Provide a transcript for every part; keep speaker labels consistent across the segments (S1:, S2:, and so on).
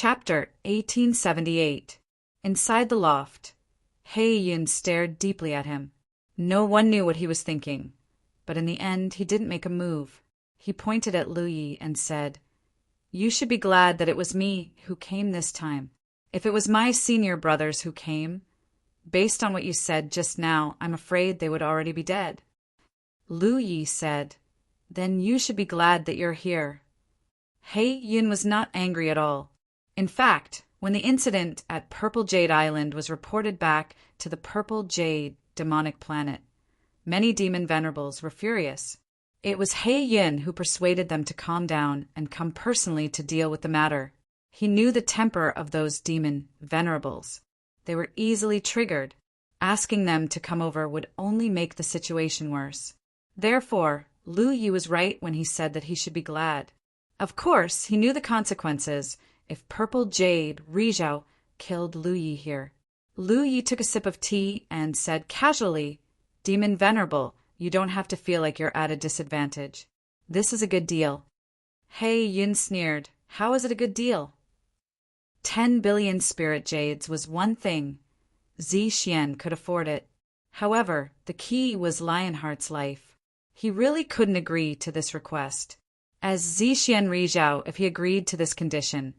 S1: Chapter 1878. Inside the loft. Yun stared deeply at him. No one knew what he was thinking, but in the end he didn't make a move. He pointed at Lu Yi and said, "You should be glad that it was me who came this time. If it was my senior brothers who came, based on what you said just now, I'm afraid they would already be dead." Lu Yi said, "Then you should be glad that you're here." Yun was not angry at all. In fact, when the incident at Purple Jade Island was reported back to the Purple Jade demonic planet, many demon venerables were furious. It was Yun who persuaded them to calm down and come personally to deal with the matter. He knew the temper of those demon venerables. They were easily triggered. Asking them to come over would only make the situation worse. Therefore, Lu Yi was right when he said that he should be glad. Of course, he knew the consequences if Purple Jade Rizhao killed Lu Yi here. Lu Yi took a sip of tea and said casually, "Demon Venerable, you don't have to feel like you're at a disadvantage. This is a good deal." Yun sneered. "How is it a good deal?" 10 billion spirit jades was one thing. Zixian could afford it. However, the key was Lionheart's life. He really couldn't agree to this request. As Zixian Rizhao, if he agreed to this condition,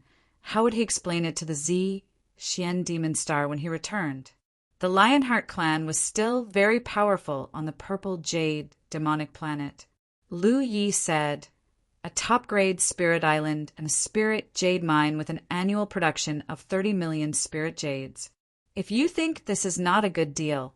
S1: how would he explain it to the Zixian Demon Star when he returned? The Lionheart clan was still very powerful on the Purple Jade demonic planet. Lu Yi said, "A top-grade spirit island and a spirit jade mine with an annual production of 30 million spirit jades. If you think this is not a good deal,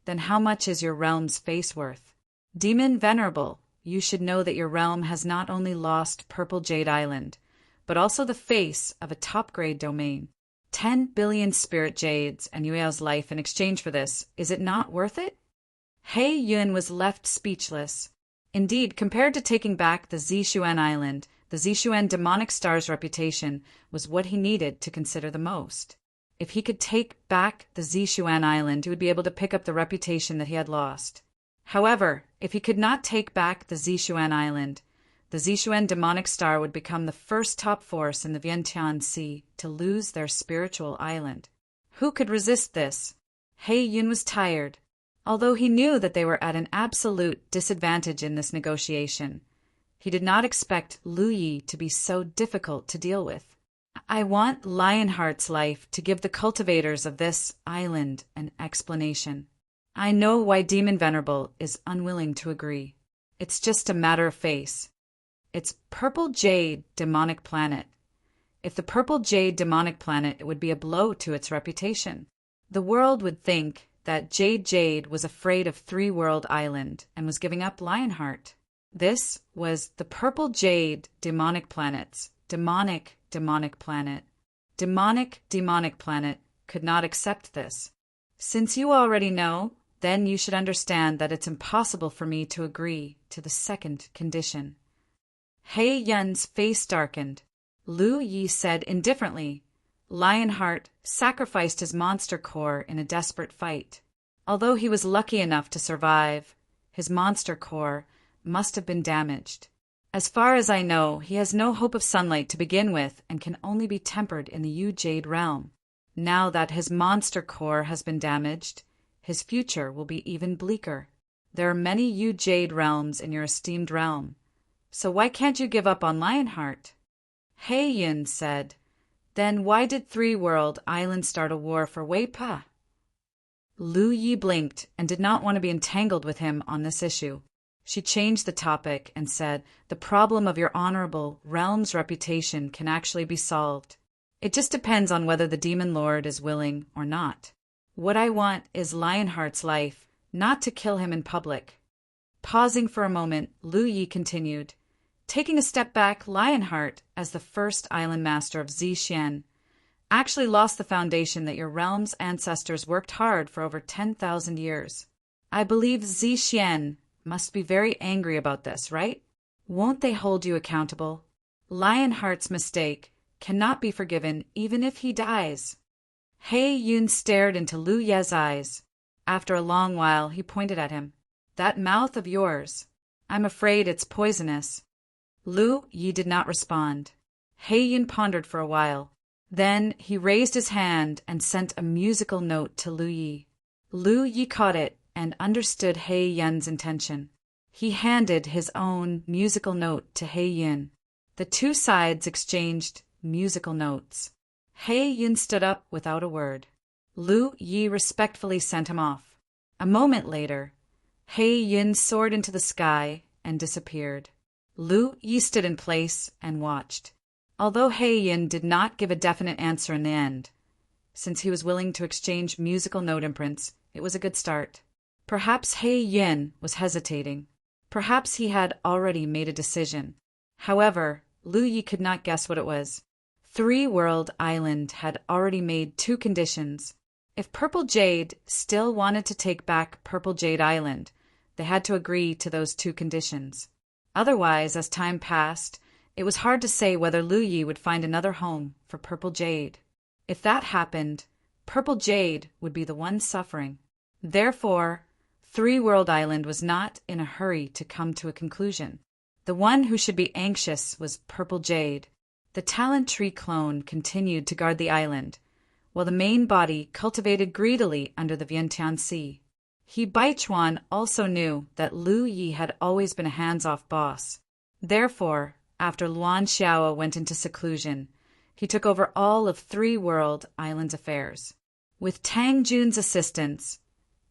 S1: then how much is your realm's face worth? Demon Venerable, you should know that your realm has not only lost Purple Jade Island, but also the face of a top-grade domain. 10 billion spirit jades and Yueo's life in exchange for this. Is it not worth it?" Yun was left speechless. Indeed, compared to taking back the Zixuan Island, the Zixuan demonic star's reputation was what he needed to consider the most. If he could take back the Zixuan Island, he would be able to pick up the reputation that he had lost. However, if he could not take back the Zixuan Island, the Zixuan demonic star would become the first top force in the Vientiane Sea to lose their spiritual island. Who could resist this? Yun was tired. Although he knew that they were at an absolute disadvantage in this negotiation, he did not expect Lu Yi to be so difficult to deal with. "I want Lionheart's life to give the cultivators of this island an explanation. I know why Demon Venerable is unwilling to agree. It's just a matter of face. It's Purple Jade demonic planet. If the Purple Jade demonic planet, it would be a blow to its reputation. The world would think that Jade was afraid of Three World Island and was giving up Lionheart. This was the Purple Jade demonic planet's demonic planet. Demonic planet could not accept this. Since you already know, then you should understand that it's impossible for me to agree to the second condition." Yun's face darkened. Lu Yi said indifferently, "Lionheart sacrificed his monster core in a desperate fight. Although he was lucky enough to survive, his monster core must have been damaged. As far as I know, he has no hope of sunlight to begin with and can only be tempered in the Yu Jade realm. Now that his monster core has been damaged, his future will be even bleaker. There are many Yu Jade realms in your esteemed realm. So why can't you give up on Lionheart?" Yun said, "Then why did Three World Island start a war for Wei Pa?" Lu Yi blinked and did not want to be entangled with him on this issue. She changed the topic and said, "The problem of your honorable realm's reputation can actually be solved. It just depends on whether the Demon Lord is willing or not. What I want is Lionheart's life, not to kill him in public." Pausing for a moment, Lu Yi continued, "Taking a step back, Lionheart, as the first island master of Zixian, actually lost the foundation that your realm's ancestors worked hard for over 10,000 years. I believe Zixian must be very angry about this, right? Won't they hold you accountable? Lionheart's mistake cannot be forgiven even if he dies." Yun stared into Lu Ye's eyes. After a long while, he pointed at him. "That mouth of yours. I'm afraid it's poisonous." Lu Yi did not respond. Yun pondered for a while. Then he raised his hand and sent a musical note to Lu Yi. Lu Yi caught it and understood He Yun's intention. He handed his own musical note to He Yun. The two sides exchanged musical notes. He Yun stood up without a word. Lu Yi respectfully sent him off. A moment later, He Yun soared into the sky and disappeared. Lu Yi stood in place and watched. Although He Yun did not give a definite answer in the end, since he was willing to exchange musical note imprints, it was a good start. Perhaps He Yun was hesitating. Perhaps he had already made a decision. However, Lu Yi could not guess what it was. Three World Island had already made two conditions. If Purple Jade still wanted to take back Purple Jade Island, they had to agree to those two conditions. Otherwise, as time passed, it was hard to say whether Lu Yi would find another home for Purple Jade. If that happened, Purple Jade would be the one suffering. Therefore, Three World Island was not in a hurry to come to a conclusion. The one who should be anxious was Purple Jade. The Talent Tree clone continued to guard the island, while the main body cultivated greedily under the Vientiane Sea. He Baichuan also knew that Lu Yi had always been a hands-off boss. Therefore, after Luan Xiao went into seclusion, he took over all of Three World Island's affairs. With Tang Jun's assistance,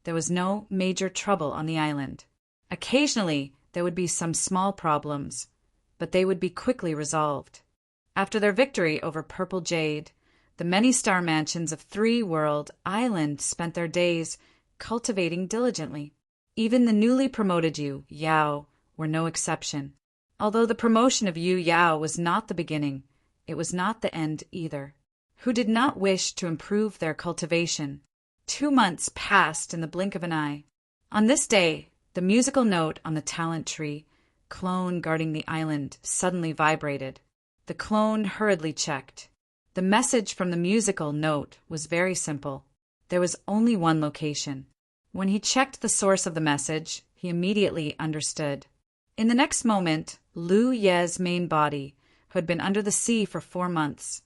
S1: there was no major trouble on the island. Occasionally, there would be some small problems, but they would be quickly resolved. After their victory over Purple Jade, the many star mansions of Three World Island spent their days cultivating diligently. Even the newly promoted Yu Yao were no exception. Although the promotion of Yu Yao was not the beginning, it was not the end either. Who did not wish to improve their cultivation? 2 months passed in the blink of an eye. On this day, the musical note on the talent tree, clone guarding the island, suddenly vibrated. The clone hurriedly checked. The message from the musical note was very simple. There was only one location. When he checked the source of the message, he immediately understood. In the next moment, Lu Ye's main body, who had been under the sea for 4 months,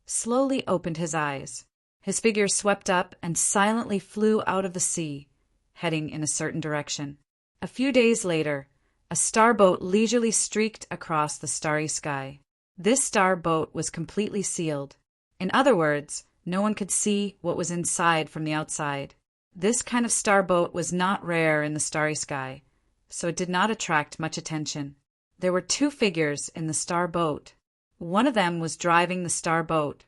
S1: slowly opened his eyes. His figure swept up and silently flew out of the sea, heading in a certain direction. A few days later, a starboat leisurely streaked across the starry sky. This starboat was completely sealed. In other words, no one could see what was inside from the outside. This kind of starboat was not rare in the starry sky, so it did not attract much attention. There were 2 figures in the starboat. One of them was driving the starboat,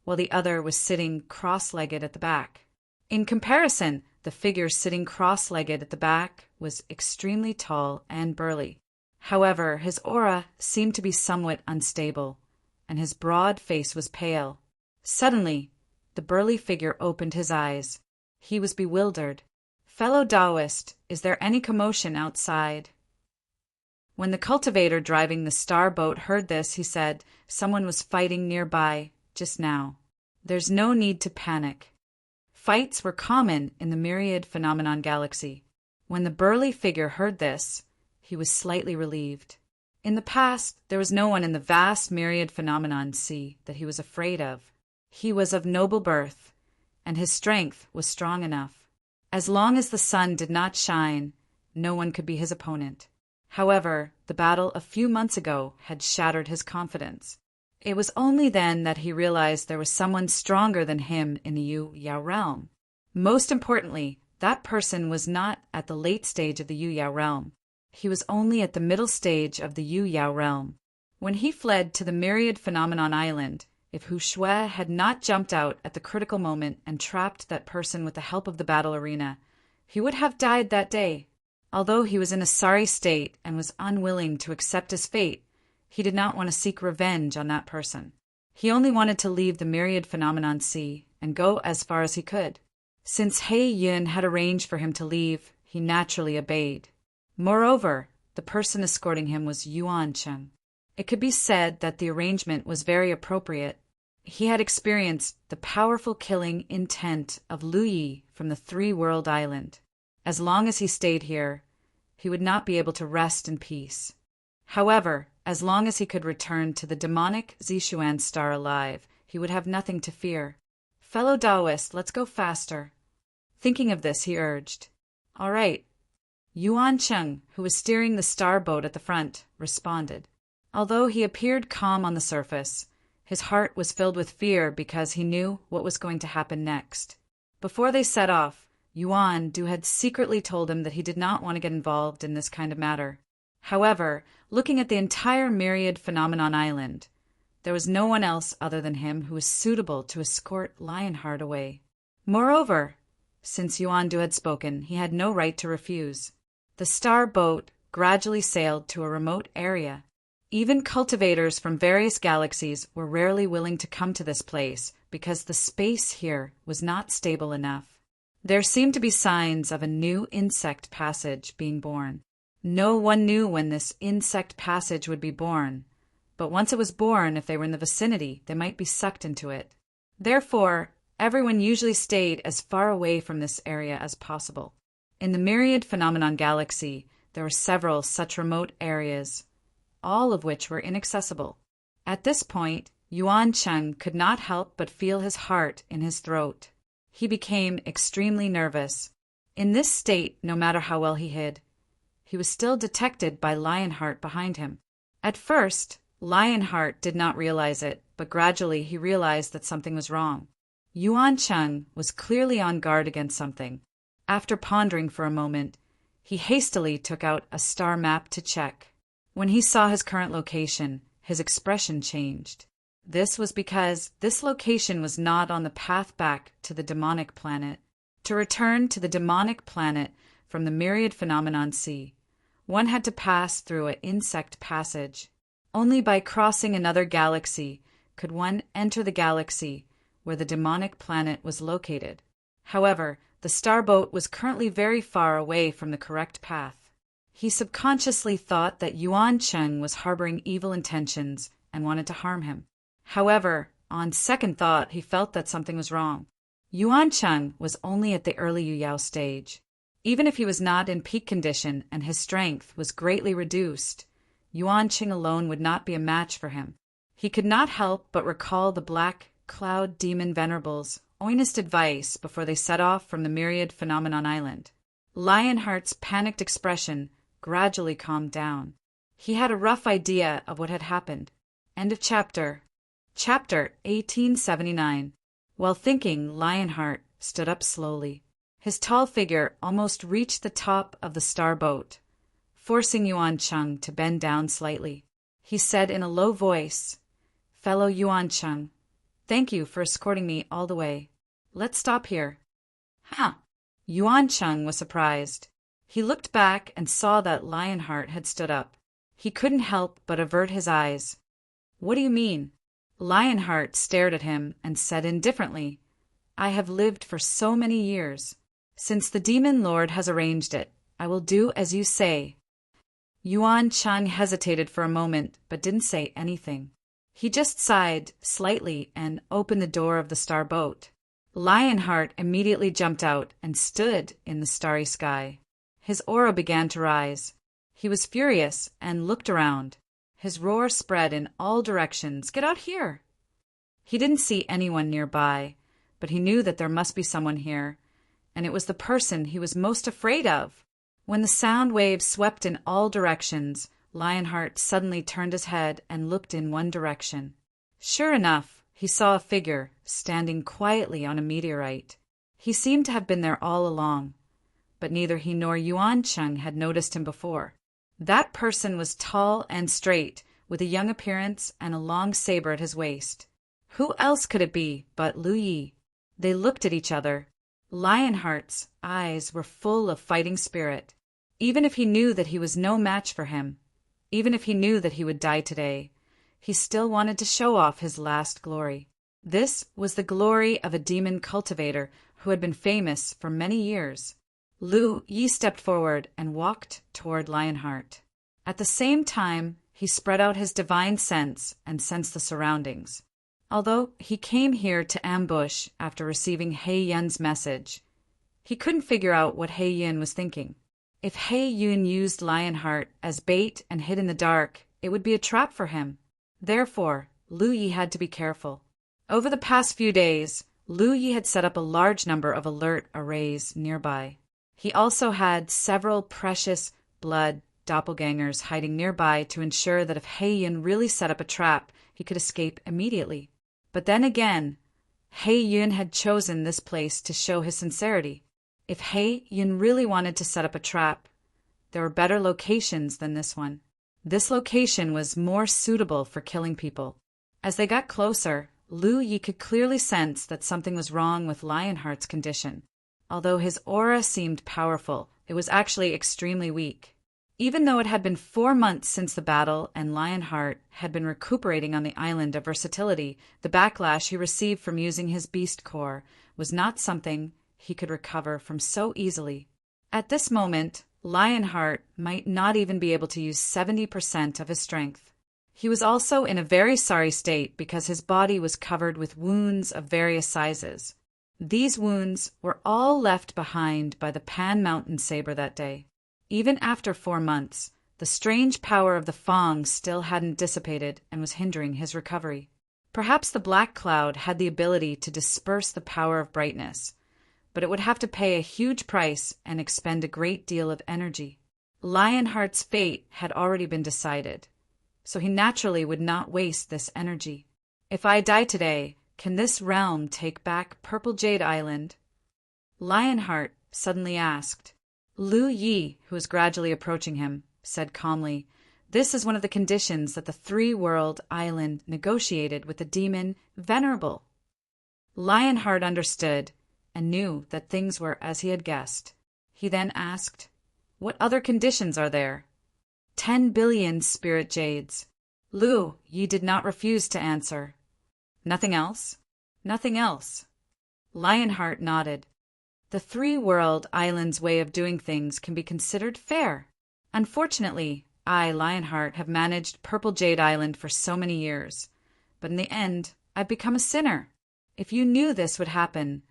S1: while the other was sitting cross-legged at the back. In comparison, the figure sitting cross-legged at the back was extremely tall and burly. However, his aura seemed to be somewhat unstable, and his broad face was pale. Suddenly, the burly figure opened his eyes. He was bewildered. "Fellow Taoist, is there any commotion outside?" When the cultivator driving the starboat heard this, he said, "Someone was fighting nearby just now. There's no need to panic." Fights were common in the myriad phenomenon galaxy. When the burly figure heard this, he was slightly relieved. In the past, there was no one in the vast myriad phenomenon sea that he was afraid of. He was of noble birth, and his strength was strong enough. As long as the sun did not shine, no one could be his opponent. However, the battle a few months ago had shattered his confidence. It was only then that he realized there was someone stronger than him in the Yu Yao realm. Most importantly, that person was not at the late stage of the Yu Yao realm. He was only at the middle stage of the Yu Yao realm. When he fled to the Myriad Phenomenon Island, if Hu Shui had not jumped out at the critical moment and trapped that person with the help of the battle arena, he would have died that day. Although he was in a sorry state and was unwilling to accept his fate, he did not want to seek revenge on that person. He only wanted to leave the Myriad Phenomenon Sea and go as far as he could. Since He Yun had arranged for him to leave, he naturally obeyed. Moreover, the person escorting him was Yuan Cheng. It could be said that the arrangement was very appropriate. He had experienced the powerful killing intent of Lu Yi from the Three World Island. As long as he stayed here, he would not be able to rest in peace. However, as long as he could return to the demonic Zishuan star alive, he he would have nothing to fear. "Fellow Taoist, let's go faster." Thinking of this, he urged. "All right." Yuan Cheng, who was steering the star boat at the front, responded. Although he appeared calm on the surface, his heart was filled with fear because he knew what was going to happen next. Before they set off, Yuan Du had secretly told him that he did not want to get involved in this kind of matter. However, looking at the entire myriad phenomenon island, there was no one else other than him who was suitable to escort Lionheart away. Moreover, since Yuan Du had spoken, he had no right to refuse. The star boat gradually sailed to a remote area. Even cultivators from various galaxies were rarely willing to come to this place because the space here was not stable enough. There seemed to be signs of a new insect passage being born. No one knew when this insect passage would be born, but once it was born, if they were in the vicinity, they might be sucked into it. Therefore, everyone usually stayed as far away from this area as possible. In the myriad phenomenon galaxy, there were several such remote areas, all of which were inaccessible. At this point, Yuan Cheng could not help but feel his heart in his throat. He became extremely nervous. In this state, no matter how well he hid, he was still detected by Lionheart behind him. At first, Lionheart did not realize it, but gradually he realized that something was wrong. Yuan Cheng was clearly on guard against something. After pondering for a moment, he hastily took out a star map to check. When he saw his current location, his expression changed. This was because this location was not on the path back to the demonic planet. To return to the demonic planet from the myriad phenomenon sea, one had to pass through an insect passage. Only by crossing another galaxy could one enter the galaxy where the demonic planet was located. However, the starboat was currently very far away from the correct path. He subconsciously thought that Yuan Cheng was harboring evil intentions and wanted to harm him. However, on second thought, he felt that something was wrong. Yuan Cheng was only at the early Yu-Yao stage. Even if he was not in peak condition and his strength was greatly reduced, Yuan Cheng alone would not be a match for him. He could not help but recall the Black Cloud Demon Venerable's earnest advice before they set off from the myriad phenomenon island. Lionheart's panicked expression gradually calmed down. He had a rough idea of what had happened. End of chapter. Chapter 1879. While thinking, Lionheart stood up slowly. His tall figure almost reached the top of the starboat, forcing Yuan Cheng to bend down slightly. He said in a low voice, "Fellow Yuan Cheng, thank you for escorting me all the way. Let's stop here." "Huh?" Yuan Cheng was surprised. He looked back and saw that Lionheart had stood up. He couldn't help but avert his eyes. "What do you mean?" Lionheart stared at him and said indifferently, "I have lived for so many years. Since the Demon Lord has arranged it, I will do as you say." Yuan Cheng hesitated for a moment but didn't say anything. He just sighed slightly and opened the door of the starboat. Lionheart immediately jumped out and stood in the starry sky. His aura began to rise. He was furious and looked around. His roar spread in all directions. "Get out here!" He didn't see anyone nearby, but he knew that there must be someone here, and it was the person he was most afraid of. When the sound waves swept in all directions, Lionheart suddenly turned his head and looked in one direction. Sure enough, he saw a figure standing quietly on a meteorite. He seemed to have been there all along, but neither he nor Yuan Cheng had noticed him before. That person was tall and straight, with a young appearance and a long saber at his waist. Who else could it be but Lu Yi? They looked at each other. Lionheart's eyes were full of fighting spirit. Even if he knew that he was no match for him, even if he knew that he would die today, he still wanted to show off his last glory. This was the glory of a demon cultivator who had been famous for many years. Lu Yi stepped forward and walked toward Lionheart. At the same time, he spread out his divine sense and sensed the surroundings. Although he came here to ambush after receiving He Yun's message, he couldn't figure out what He Yun was thinking. If He Yun used Lionheart as bait and hid in the dark, it would be a trap for him. Therefore, Lu Yi had to be careful. Over the past few days, Lu Yi had set up a large number of alert arrays nearby. He also had several precious blood doppelgangers hiding nearby to ensure that if He Yun really set up a trap, he could escape immediately. But then again, He Yun had chosen this place to show his sincerity. If He Yun really wanted to set up a trap, there were better locations than this one. This location was more suitable for killing people. As they got closer, Lu Yi could clearly sense that something was wrong with Lionheart's condition. Although his aura seemed powerful, it was actually extremely weak. Even though it had been 4 months since the battle and Lionheart had been recuperating on the island of versatility, the backlash he received from using his beast core was not something he could recover from so easily. At this moment, Lionheart might not even be able to use 70% of his strength. He was also in a very sorry state because his body was covered with wounds of various sizes. These wounds were all left behind by the Pan Mountain Saber that day. Even after 4 months, the strange power of the Fong still hadn't dissipated and was hindering his recovery. Perhaps the Black Cloud had the ability to disperse the power of brightness, but it would have to pay a huge price and expend a great deal of energy. Lionheart's fate had already been decided, so he naturally would not waste this energy. If I die today, can this realm take back Purple Jade Island? Lionheart suddenly asked. Lu Yi, who was gradually approaching him, said calmly, "This is one of the conditions that the Three-World Island negotiated with the demon Venerable." Lionheart understood and knew that things were as he had guessed. He then asked, "What other conditions are there?" 10 billion spirit jades. Lu Yi did not refuse to answer. "Nothing else?" "Nothing else." Lionheart nodded. The Three-World Island's way of doing things can be considered fair. Unfortunately, I, Lionheart, have managed Purple Jade Island for so many years, but in the end, I've become a sinner. If you knew this would happen,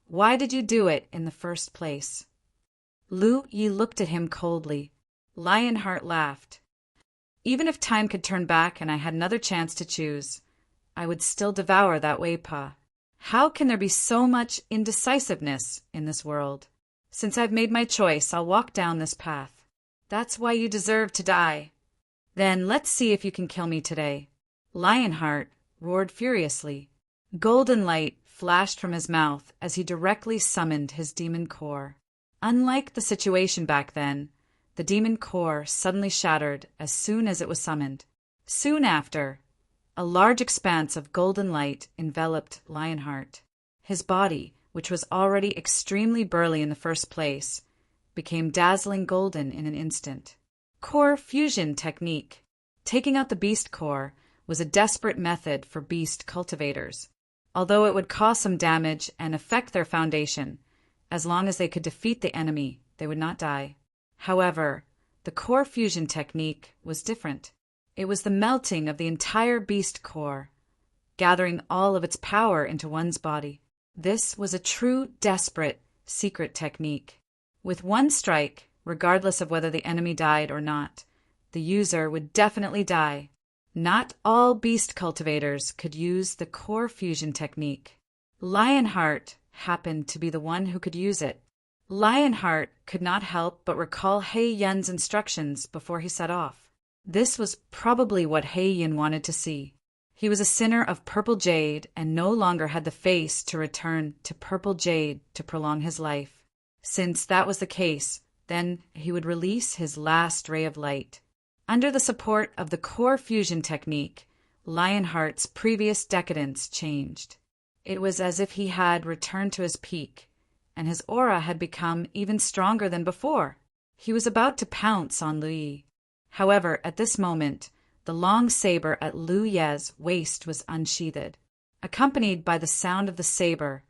S1: why did you do it in the first place?" Lu Yi looked at him coldly. Lionheart laughed. "Even if time could turn back and I had another chance to choose, I would still devour that Weipa. How can there be so much indecisiveness in this world? Since I've made my choice, I'll walk down this path. That's why you deserve to die. Then let's see if you can kill me today." Lionheart roared furiously. Golden light flashed from his mouth as he directly summoned his demon core. Unlike the situation back then, the demon core suddenly shattered as soon as it was summoned. Soon after, a large expanse of golden light enveloped Lionheart. His body, which was already extremely burly in the first place, became dazzling golden in an instant. Core fusion technique. Taking out the beast core was a desperate method for beast cultivators. Although it would cause some damage and affect their foundation, as long as they could defeat the enemy, they would not die. However, the core fusion technique was different. It was the melting of the entire beast core, gathering all of its power into one's body. This was a true, desperate, secret technique. With one strike, regardless of whether the enemy died or not, the user would definitely die. Not all beast cultivators could use the core fusion technique. Lionheart happened to be the one who could use it. Lionheart could not help but recall He Yun's instructions before he set off. This was probably what He Yun wanted to see. He was a sinner of Purple Jade and no longer had the face to return to Purple Jade to prolong his life. Since that was the case, then he would release his last ray of light. Under the support of the core fusion technique, Lionheart's previous decadence changed. It was as if he had returned to his peak, and his aura had become even stronger than before. He was about to pounce on Lu Yi. However, at this moment, the long saber at Lu Ye's waist was unsheathed. Accompanied by the sound of the saber,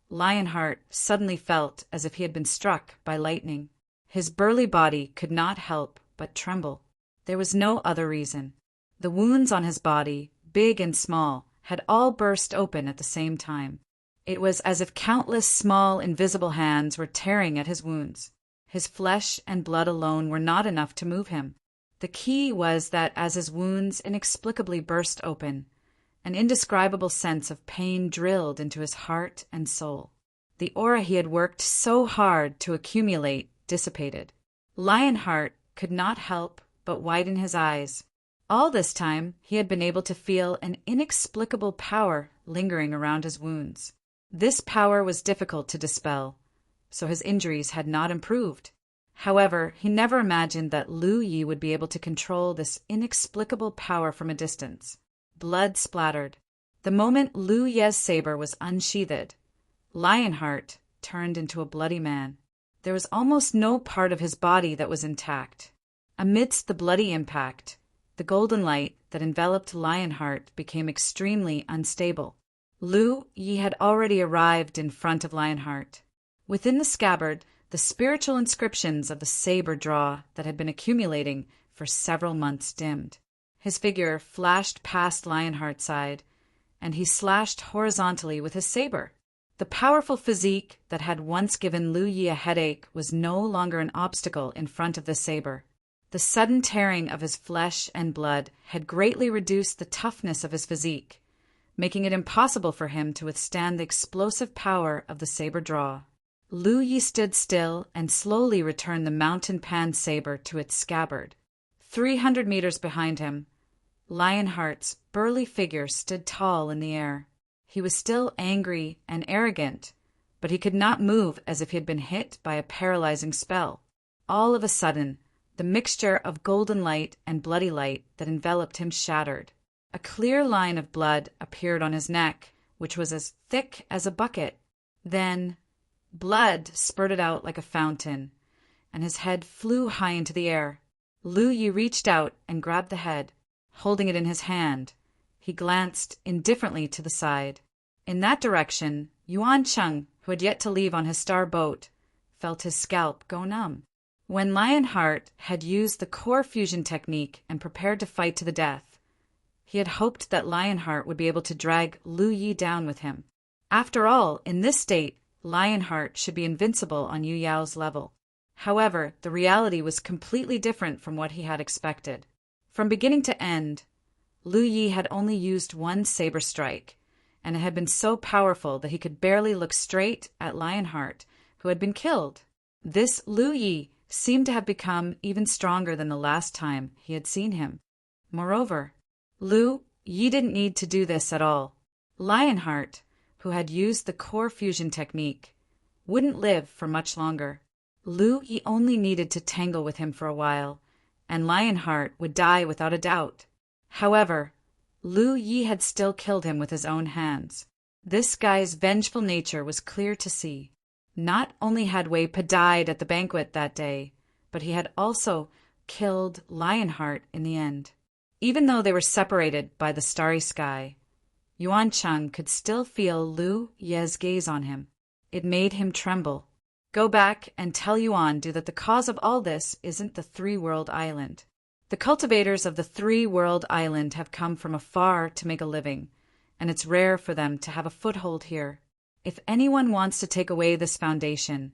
S1: Lionheart suddenly felt as if he had been struck by lightning. His burly body could not help but tremble. There was no other reason. The wounds on his body, big and small, had all burst open at the same time. It was as if countless small, invisible hands were tearing at his wounds. His flesh and blood alone were not enough to move him. The key was that as his wounds inexplicably burst open, An indescribable sense of pain drilled into his heart and soul. The aura he had worked so hard to accumulate dissipated. Lionheart could not help but widen his eyes. All this time, he had been able to feel an inexplicable power lingering around his wounds. This power was difficult to dispel, so his injuries had not improved. However, he never imagined that Lu Yi would be able to control this inexplicable power from a distance. Blood splattered. The moment Lu Ye's saber was unsheathed, Lionheart turned into a bloody man. There was almost no part of his body that was intact. Amidst the bloody impact, the golden light that enveloped Lionheart became extremely unstable. Lu Yi had already arrived in front of Lionheart. Within the scabbard, the spiritual inscriptions of the saber draw that had been accumulating for several months dimmed. His figure flashed past Lionheart's side, and he slashed horizontally with his saber. The powerful physique that had once given Lu Yi a headache was no longer an obstacle in front of the saber. The sudden tearing of his flesh and blood had greatly reduced the toughness of his physique, making it impossible for him to withstand the explosive power of the saber draw. Lu Yi stood still and slowly returned the mountain pan saber to its scabbard. 300 meters behind him, Lionheart's burly figure stood tall in the air. He was still angry and arrogant, but he could not move, as if he had been hit by a paralyzing spell. All of a sudden, the mixture of golden light and bloody light that enveloped him shattered. A clear line of blood appeared on his neck, which was as thick as a bucket. Then, blood spurted out like a fountain, and his head flew high into the air. Lu Yi reached out and grabbed the head. Holding it in his hand, he glanced indifferently to the side. In that direction, Yuan Cheng, who had yet to leave on his star boat, felt his scalp go numb. When Lionheart had used the core fusion technique and prepared to fight to the death, he had hoped that Lionheart would be able to drag Lu Yi down with him. After all, in this state, Lionheart should be invincible on Yu Yao's level. However, the reality was completely different from what he had expected. From beginning to end, Lu Yi had only used one saber strike, and it had been so powerful that he could barely look straight at Lionheart, who had been killed. This Lu Yi seemed to have become even stronger than the last time he had seen him. Moreover, Lu Yi didn't need to do this at all. Lionheart, who had used the core fusion technique, wouldn't live for much longer. Lu Yi only needed to tangle with him for a while, and Lionheart would die without a doubt. However, Lu Yi had still killed him with his own hands. This guy's vengeful nature was clear to see. Not only had Wei Pa died at the banquet that day, but he had also killed Lionheart in the end. Even though they were separated by the starry sky, Yuan Cheng could still feel Lu Ye's gaze on him. It made him tremble. Go back and tell Yuan-du that the cause of all this isn't the three-world island. The cultivators of the three-world island have come from afar to make a living, and it's rare for them to have a foothold here. If anyone wants to take away this foundation,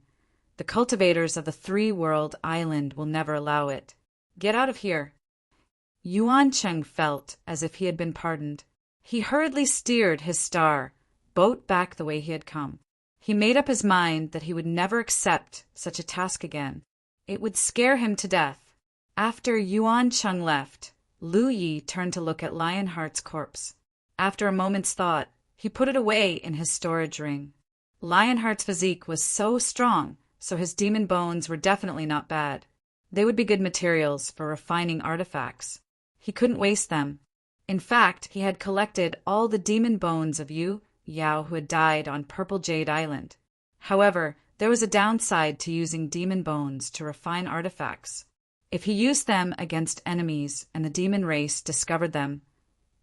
S1: the cultivators of the three-world island will never allow it. Get out of here. Yuan Cheng felt as if he had been pardoned. He hurriedly steered his star boat back the way he had come. He made up his mind that he would never accept such a task again. It would scare him to death. After Yuan Cheng left, Lu Yi turned to look at Lionheart's corpse. After a moment's thought, he put it away in his storage ring. Lionheart's physique was so strong, so his demon bones were definitely not bad. They would be good materials for refining artifacts. He couldn't waste them. In fact, he had collected all the demon bones of Yu Yao who had died on Purple Jade Island. However, there was a downside to using demon bones to refine artifacts. If he used them against enemies and the demon race discovered them,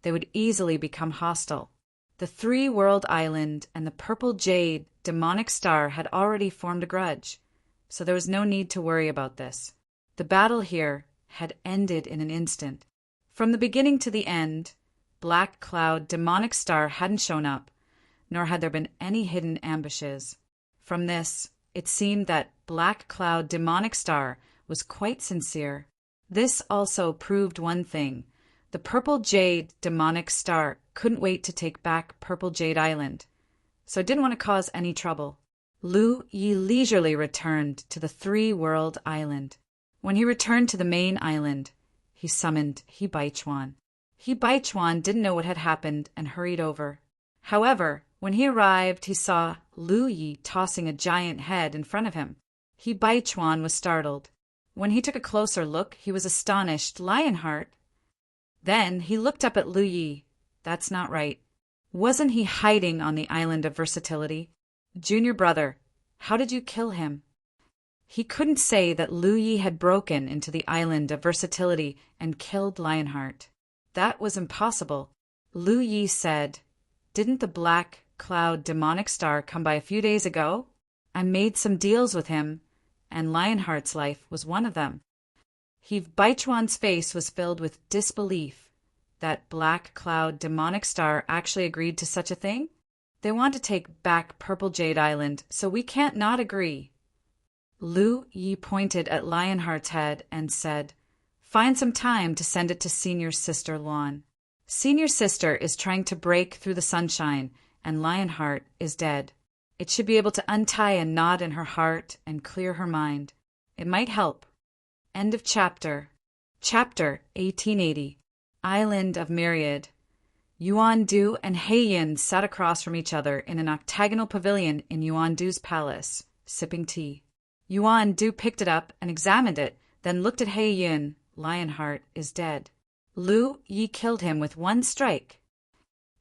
S1: they would easily become hostile. The three-world island and the Purple Jade demonic star had already formed a grudge, so there was no need to worry about this. The battle here had ended in an instant. From the beginning to the end, Black Cloud demonic star hadn't shown up, nor had there been any hidden ambushes. From this, it seemed that Black Cloud demonic star was quite sincere. This also proved one thing. The Purple Jade demonic star couldn't wait to take back Purple Jade Island, so didn't want to cause any trouble. Lu Yi leisurely returned to the three-world island. When he returned to the main island, he summoned He Baichuan. He Baichuan didn't know what had happened and hurried over. However, when he arrived, he saw Lu Yi tossing a giant head in front of him. He Baichuan was startled. When he took a closer look, he was astonished. Lionheart. Then he looked up at Lu Yi. That's not right. Wasn't he hiding on the island of versatility? Junior brother, how did you kill him? He couldn't say that Lu Yi had broken into the island of versatility and killed Lionheart. That was impossible. Lu Yi said, "Didn't the black cloud demonic star come by a few days ago? I made some deals with him, and Lionheart's life was one of them." He Baichuan's face was filled with disbelief. That black cloud demonic star actually agreed to such a thing? They want to take back Purple Jade Island, so we can't not agree. Lu Yi pointed at Lionheart's head and said, "Find some time to send it to Senior's sister Luan. Senior's sister is trying to break through the sunshine, and Lionheart is dead. It should be able to untie a knot in her heart and clear her mind. It might help." End of chapter. Chapter 1880. Island of Myriad. Yuan Du and Yin sat across from each other in an octagonal pavilion in Yuan Du's palace, sipping tea. Yuan Du picked it up and examined it, then looked at Yin. Lionheart is dead. Lu Yi killed him with one strike.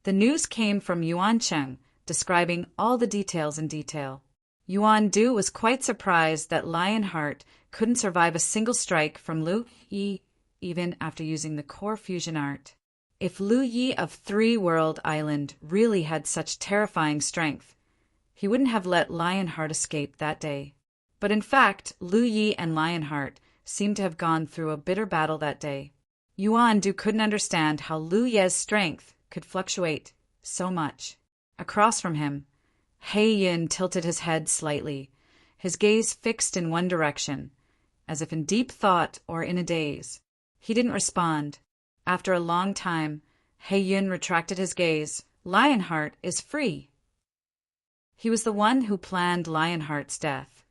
S1: The news came from Yuan Cheng, describing all the details in detail. Yuan Du was quite surprised that Lionheart couldn't survive a single strike from Lu Yi, even after using the core fusion art. If Lu Yi of Three-World Island really had such terrifying strength, he wouldn't have let Lionheart escape that day. But in fact, Lu Yi and Lionheart seemed to have gone through a bitter battle that day. Yuan Du couldn't understand how Lu Ye's strength could fluctuate so much. Across from him, Yin tilted his head slightly, his gaze fixed in one direction, as if in deep thought or in a daze. He didn't respond. After a long time, Yin retracted his gaze. Lionheart is free. He was the one who planned Lionheart's death,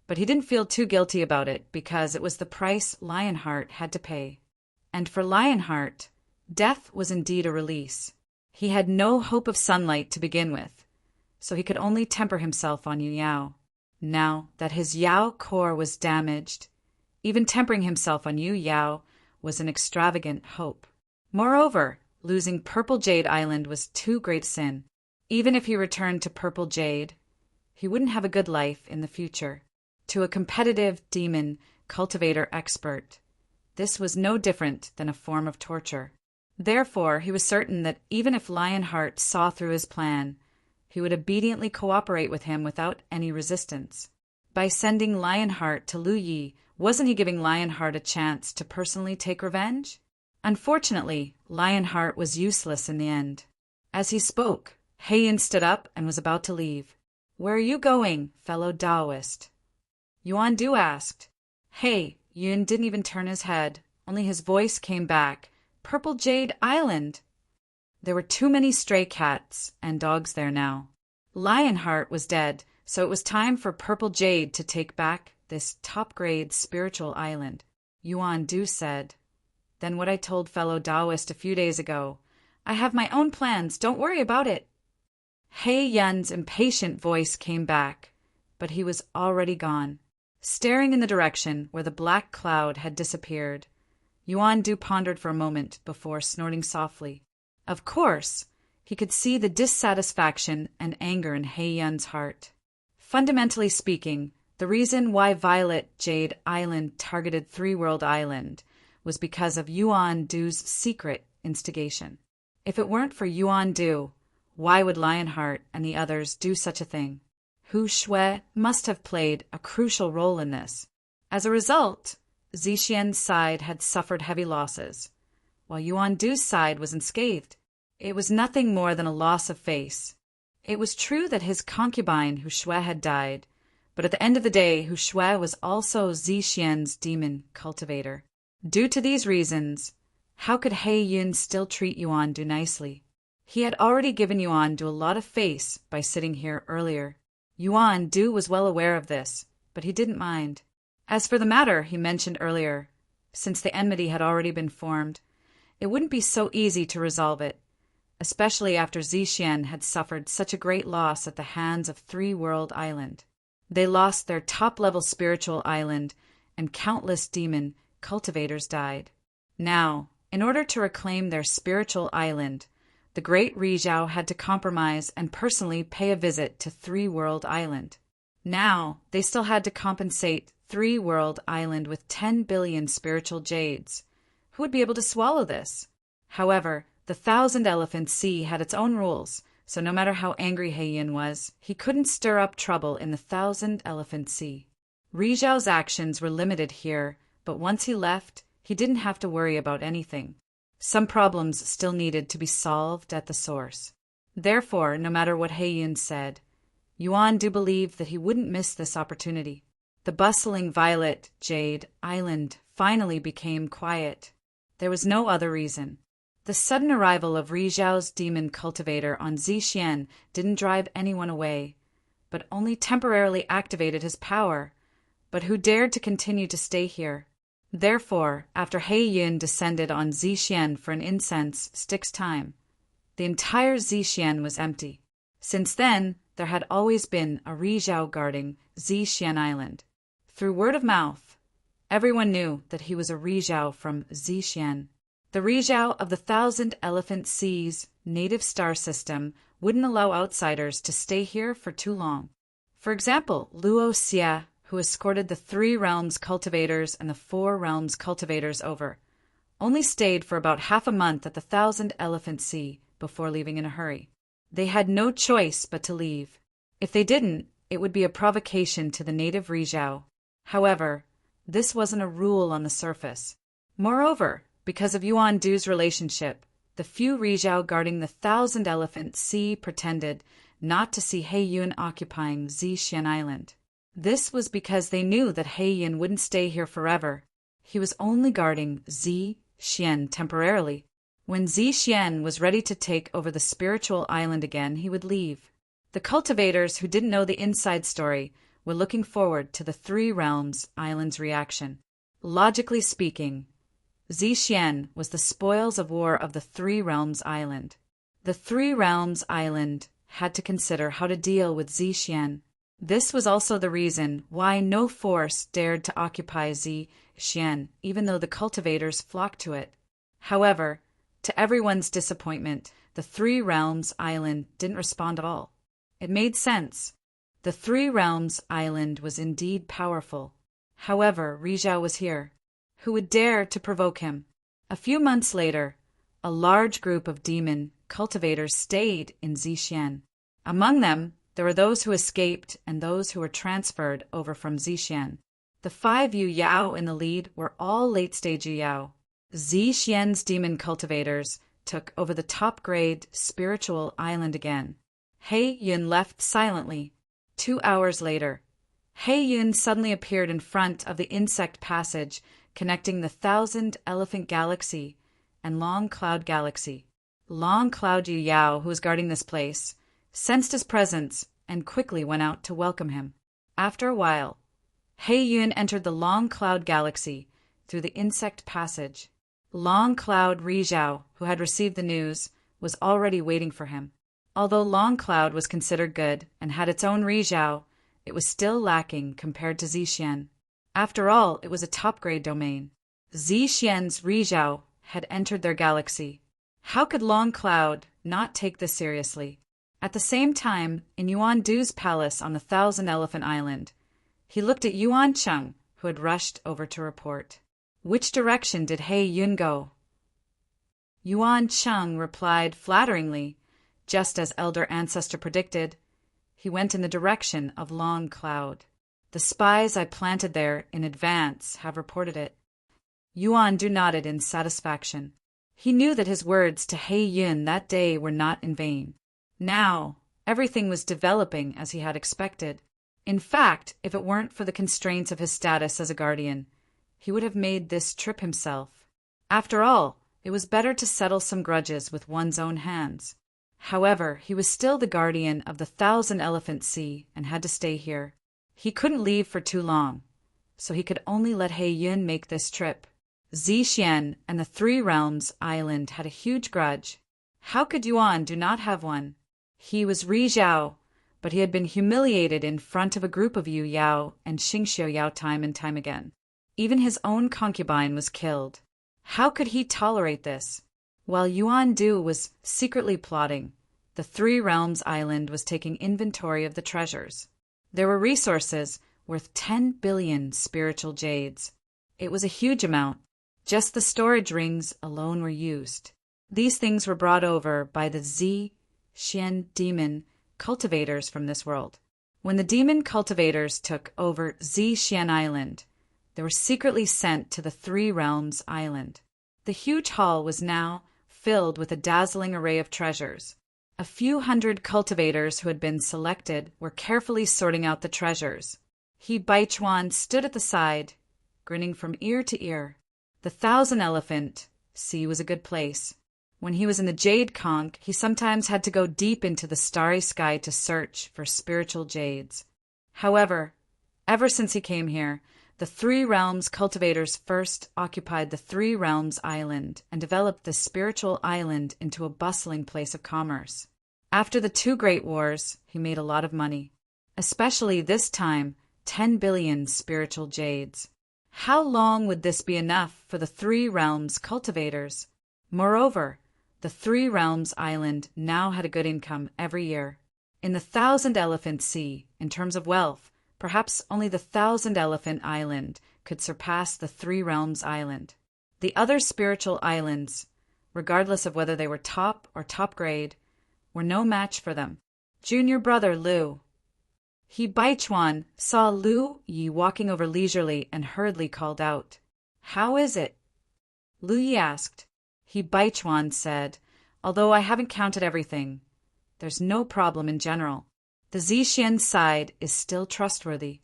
S1: but he didn't feel too guilty about it because it was the price Lionheart had to pay. And for Lionheart, death was indeed a release. He had no hope of sunlight to begin with, so he could only temper himself on Yu Yao. Now that his Yao core was damaged, even tempering himself on Yu Yao was an extravagant hope. Moreover, losing Purple Jade Island was too great a sin. Even if he returned to Purple Jade, he wouldn't have a good life in the future. To a competitive demon cultivator expert, this was no different than a form of torture. Therefore, he was certain that even if Lionheart saw through his plan, he would obediently cooperate with him without any resistance. By sending Lionheart to Lu Yi, wasn't he giving Lionheart a chance to personally take revenge? Unfortunately, Lionheart was useless in the end. As he spoke, Yin stood up and was about to leave. "Where are you going, fellow Taoist?" Yuan Du asked. Yin didn't even turn his head, only his voice came back. "Purple Jade Island." There were too many stray cats and dogs there now. Lionheart was dead, so it was time for Purple Jade to take back this top-grade spiritual island. Yuan Du said, "Then what I told fellow Taoist a few days ago. I have my own plans, don't worry about it." Yun's impatient voice came back, but he was already gone. Staring in the direction where the black cloud had disappeared, Yuan Du pondered for a moment before snorting softly. Of course, he could see the dissatisfaction and anger in Yun's heart. Fundamentally speaking, the reason why Violet Jade Island targeted Three-World Island was because of Yuan Du's secret instigation. If it weren't for Yuan Du, why would Lionheart and the others do such a thing? Hu Shui must have played a crucial role in this. As a result, Zixian's side had suffered heavy losses, while Yuan Du's side was unscathed. It was nothing more than a loss of face. It was true that his concubine Hu Shui had died, but at the end of the day, Hu Shui was also Zixian's demon cultivator. Due to these reasons, how could Yun still treat Yuan Du nicely? He had already given Yuan Du a lot of face by sitting here earlier. Yuan Du was well aware of this, but he didn't mind. As for the matter he mentioned earlier, since the enmity had already been formed, it wouldn't be so easy to resolve it, especially after Zixian had suffered such a great loss at the hands of Three World Island. They lost their top-level spiritual island, and countless demon cultivators died. Now, in order to reclaim their spiritual island, the great Rizhao had to compromise and personally pay a visit to Three World Island. Now, they still had to compensate Three World Island with 10 billion spiritual jades. Who would be able to swallow this? However, the Thousand Elephant Sea had its own rules, so no matter how angry Heiyun was, he couldn't stir up trouble in the Thousand Elephant Sea. Rizhao's actions were limited here, but once he left, he didn't have to worry about anything. Some problems still needed to be solved at the source. Therefore, no matter what Heiyun said, Yuan Du believed that he wouldn't miss this opportunity. The bustling Violet Jade Island finally became quiet. There was no other reason. The sudden arrival of Rizhao's demon cultivator on Zixian didn't drive anyone away, but only temporarily activated his power. But who dared to continue to stay here? Therefore, after Heiyun descended on Zixian for an incense stick's time, the entire Zixian was empty. Since then, there had always been a Rizhao guarding Zixian Island. Through word of mouth, everyone knew that he was a Rizhao from Zixian. The Rizhao of the Thousand Elephant Sea's native star system wouldn't allow outsiders to stay here for too long. For example, Luo Xia, who escorted the Three Realms cultivators and the Four Realms cultivators over, only stayed for about half a month at the Thousand Elephant Sea before leaving in a hurry. They had no choice but to leave. If they didn't, it would be a provocation to the native Rizhao. However, this wasn't a rule on the surface. Moreover, because of Yuan Du's relationship, the few Rizhao guarding the Thousand Elephant Sea pretended not to see Heiyun occupying Zixian Island. This was because they knew that Heiyun wouldn't stay here forever. He was only guarding Zixian temporarily. When Zixian was ready to take over the spiritual island again, he would leave. The cultivators who didn't know the inside story were looking forward to the Three Realms Island's reaction. Logically speaking, Zixian was the spoils of war of the Three Realms Island. The Three Realms Island had to consider how to deal with Zixian. This was also the reason why no force dared to occupy Zixian, even though the cultivators flocked to it. However, to everyone's disappointment, the Three Realms Island didn't respond at all. It made sense. The Three Realms Island was indeed powerful. However, Rizhao was here. Who would dare to provoke him? A few months later, a large group of demon cultivators stayed in Zixian. Among them, there were those who escaped and those who were transferred over from Zixian. The 5 Yu Yao in the lead were all late-stage Yu Yao. Zixian's demon cultivators took over the top-grade spiritual island again. Heiyun left silently. 2 hours later, Heiyun suddenly appeared in front of the insect passage connecting the Thousand Elephant Galaxy and Long Cloud Galaxy. Long Cloud Yu Yao, who was guarding this place, sensed his presence and quickly went out to welcome him. After a while, Heiyun entered the Long Cloud Galaxy through the insect passage. Long Cloud Rizhao, who had received the news, was already waiting for him. Although Long Cloud was considered good and had its own Rizhao, it was still lacking compared to Zixian. After all, it was a top-grade domain. Zixian's Rizhao had entered their galaxy. How could Long Cloud not take this seriously? At the same time, in Yuan Du's palace on the Thousand Elephant Island, he looked at Yuan Cheng, who had rushed over to report. Which direction did Heiyun go? Yuan Cheng replied flatteringly, just as Elder Ancestor predicted. He went in the direction of Long Cloud. The spies I planted there in advance have reported it. Yuan Du nodded in satisfaction. He knew that his words to Heiyun that day were not in vain. Now, everything was developing as he had expected. In fact, if it weren't for the constraints of his status as a guardian, he would have made this trip himself. After all, it was better to settle some grudges with one's own hands. However, he was still the guardian of the Thousand-Elephant Sea and had to stay here. He couldn't leave for too long, so he could only let He Yun make this trip. Zixian and the Three Realms Island had a huge grudge. How could Yuan do not have one? He was Ri Zhao, but he had been humiliated in front of a group of Yu Yao and Xingxiu Yao time and time again. Even his own concubine was killed. How could he tolerate this? While Yuan Du was secretly plotting, the Three Realms Island was taking inventory of the treasures. There were resources worth 10 billion spiritual jades. It was a huge amount. Just the storage rings alone were used. These things were brought over by the Xian demon cultivators from this world. When the demon cultivators took over Xian Island, they were secretly sent to the Three Realms Island. The huge hall was now filled with a dazzling array of treasures. A few hundred cultivators who had been selected were carefully sorting out the treasures. He Baichuan stood at the side, grinning from ear to ear. The Thousand-Elephant Sea was a good place. When he was in the Jade Conch, he sometimes had to go deep into the starry sky to search for spiritual jades. However, ever since he came here, the Three Realms cultivators first occupied the Three Realms Island and developed the spiritual island into a bustling place of commerce. After the two great wars, he made a lot of money. Especially this time, 10 billion spiritual jades. How long would this be enough for the Three Realms cultivators? Moreover, the Three Realms Island now had a good income every year. In the Thousand-Elephant Sea, in terms of wealth, perhaps only the Thousand-Elephant Island could surpass the Three Realms Island. The other spiritual islands, regardless of whether they were top or top grade, were no match for them. Junior brother Liu. He Baichuan saw Liu Yi walking over leisurely and hurriedly called out, "How is it?" Liu Yi asked. He Baichuan said, "Although I haven't counted everything, there's no problem in general. The Zixian side is still trustworthy."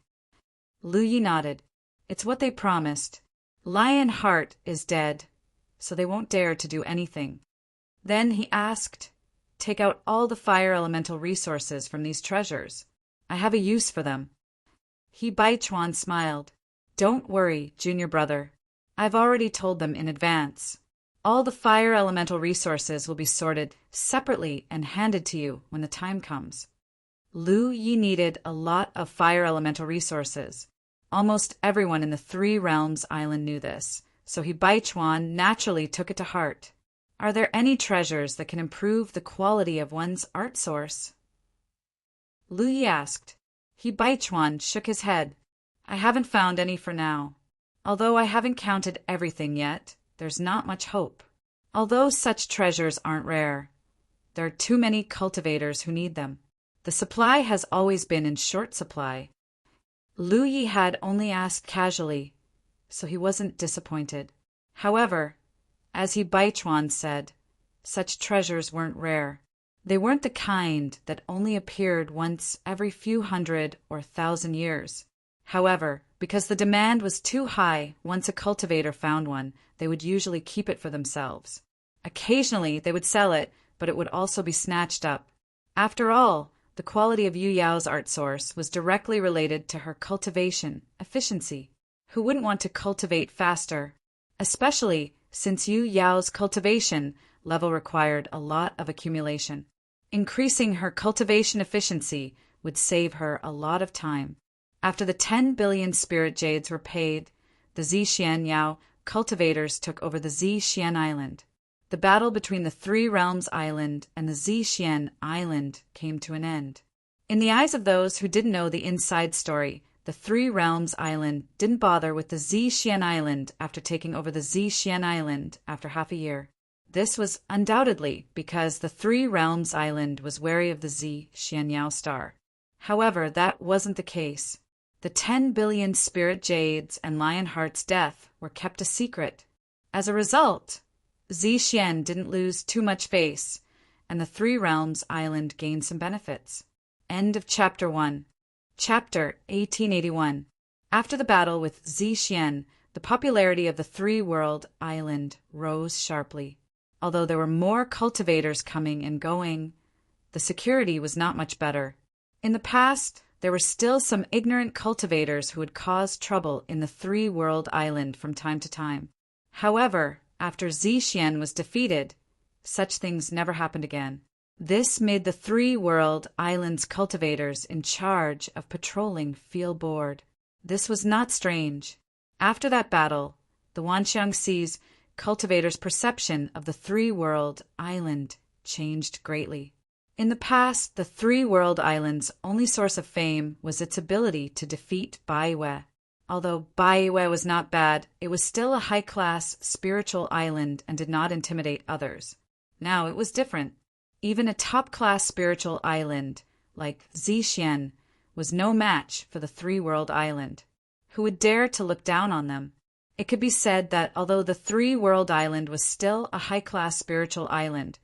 S1: Liu Yi nodded. "It's what they promised. Lionheart is dead, so they won't dare to do anything." Then he asked, "Take out all the fire elemental resources from these treasures. I have a use for them." He Baichuan smiled. "Don't worry, junior brother. I've already told them in advance. All the fire elemental resources will be sorted separately and handed to you when the time comes." Liu Yi needed a lot of fire elemental resources. Almost everyone in the Three Realms Island knew this, so he Baichuan naturally took it to heart. Are there any treasures that can improve the quality of one's art source? Liu Yi asked. He Baichuan shook his head. "I haven't found any for now. Although I haven't counted everything yet, there's not much hope. Although such treasures aren't rare, there are too many cultivators who need them. The supply has always been in short supply." Liu Yi had only asked casually, so he wasn't disappointed. However, as he Baichuan said, such treasures weren't rare. They weren't the kind that only appeared once every few hundred or thousand years. However, because the demand was too high, once a cultivator found one, they would usually keep it for themselves. Occasionally, they would sell it, but it would also be snatched up. After all, the quality of Yu Yao's art source was directly related to her cultivation efficiency. Who wouldn't want to cultivate faster? Especially since Yu Yao's cultivation level required a lot of accumulation. Increasing her cultivation efficiency would save her a lot of time. After the 10 billion spirit jades were paid, the Zixian Yao cultivators took over the Zixian Island. The battle between the Three Realms Island and the Zixian Island came to an end. In the eyes of those who didn't know the inside story, the Three Realms Island didn't bother with the Zixian Island after taking over the Zixian Island after half a year. This was undoubtedly because the Three Realms Island was wary of the Zixian Yao star. However, that wasn't the case. The 10 billion spirit jades and Lionheart's death were kept a secret. As a result, Zixian didn't lose too much face, and the Three Realms Island gained some benefits. End of Chapter 1. Chapter 1881. After the battle with Zixian, the popularity of the Three-World Island rose sharply. Although there were more cultivators coming and going, the security was not much better. In the past, there were still some ignorant cultivators who would cause trouble in the Three-World Island from time to time. However, after Zixian was defeated, such things never happened again. This made the Three-World Island's cultivators in charge of patrolling feel bored. This was not strange. After that battle, the Wanxiangxi's cultivators' perception of the Three-World Island changed greatly. In the past, the Three-World Island's only source of fame was its ability to defeat Baiwei. Although Baiwei was not bad, it was still a high-class spiritual island and did not intimidate others. Now it was different. Even a top-class spiritual island, like Zixian, was no match for the Three-World Island. Who would dare to look down on them? It could be said that although the Three-World Island was still a high-class spiritual island,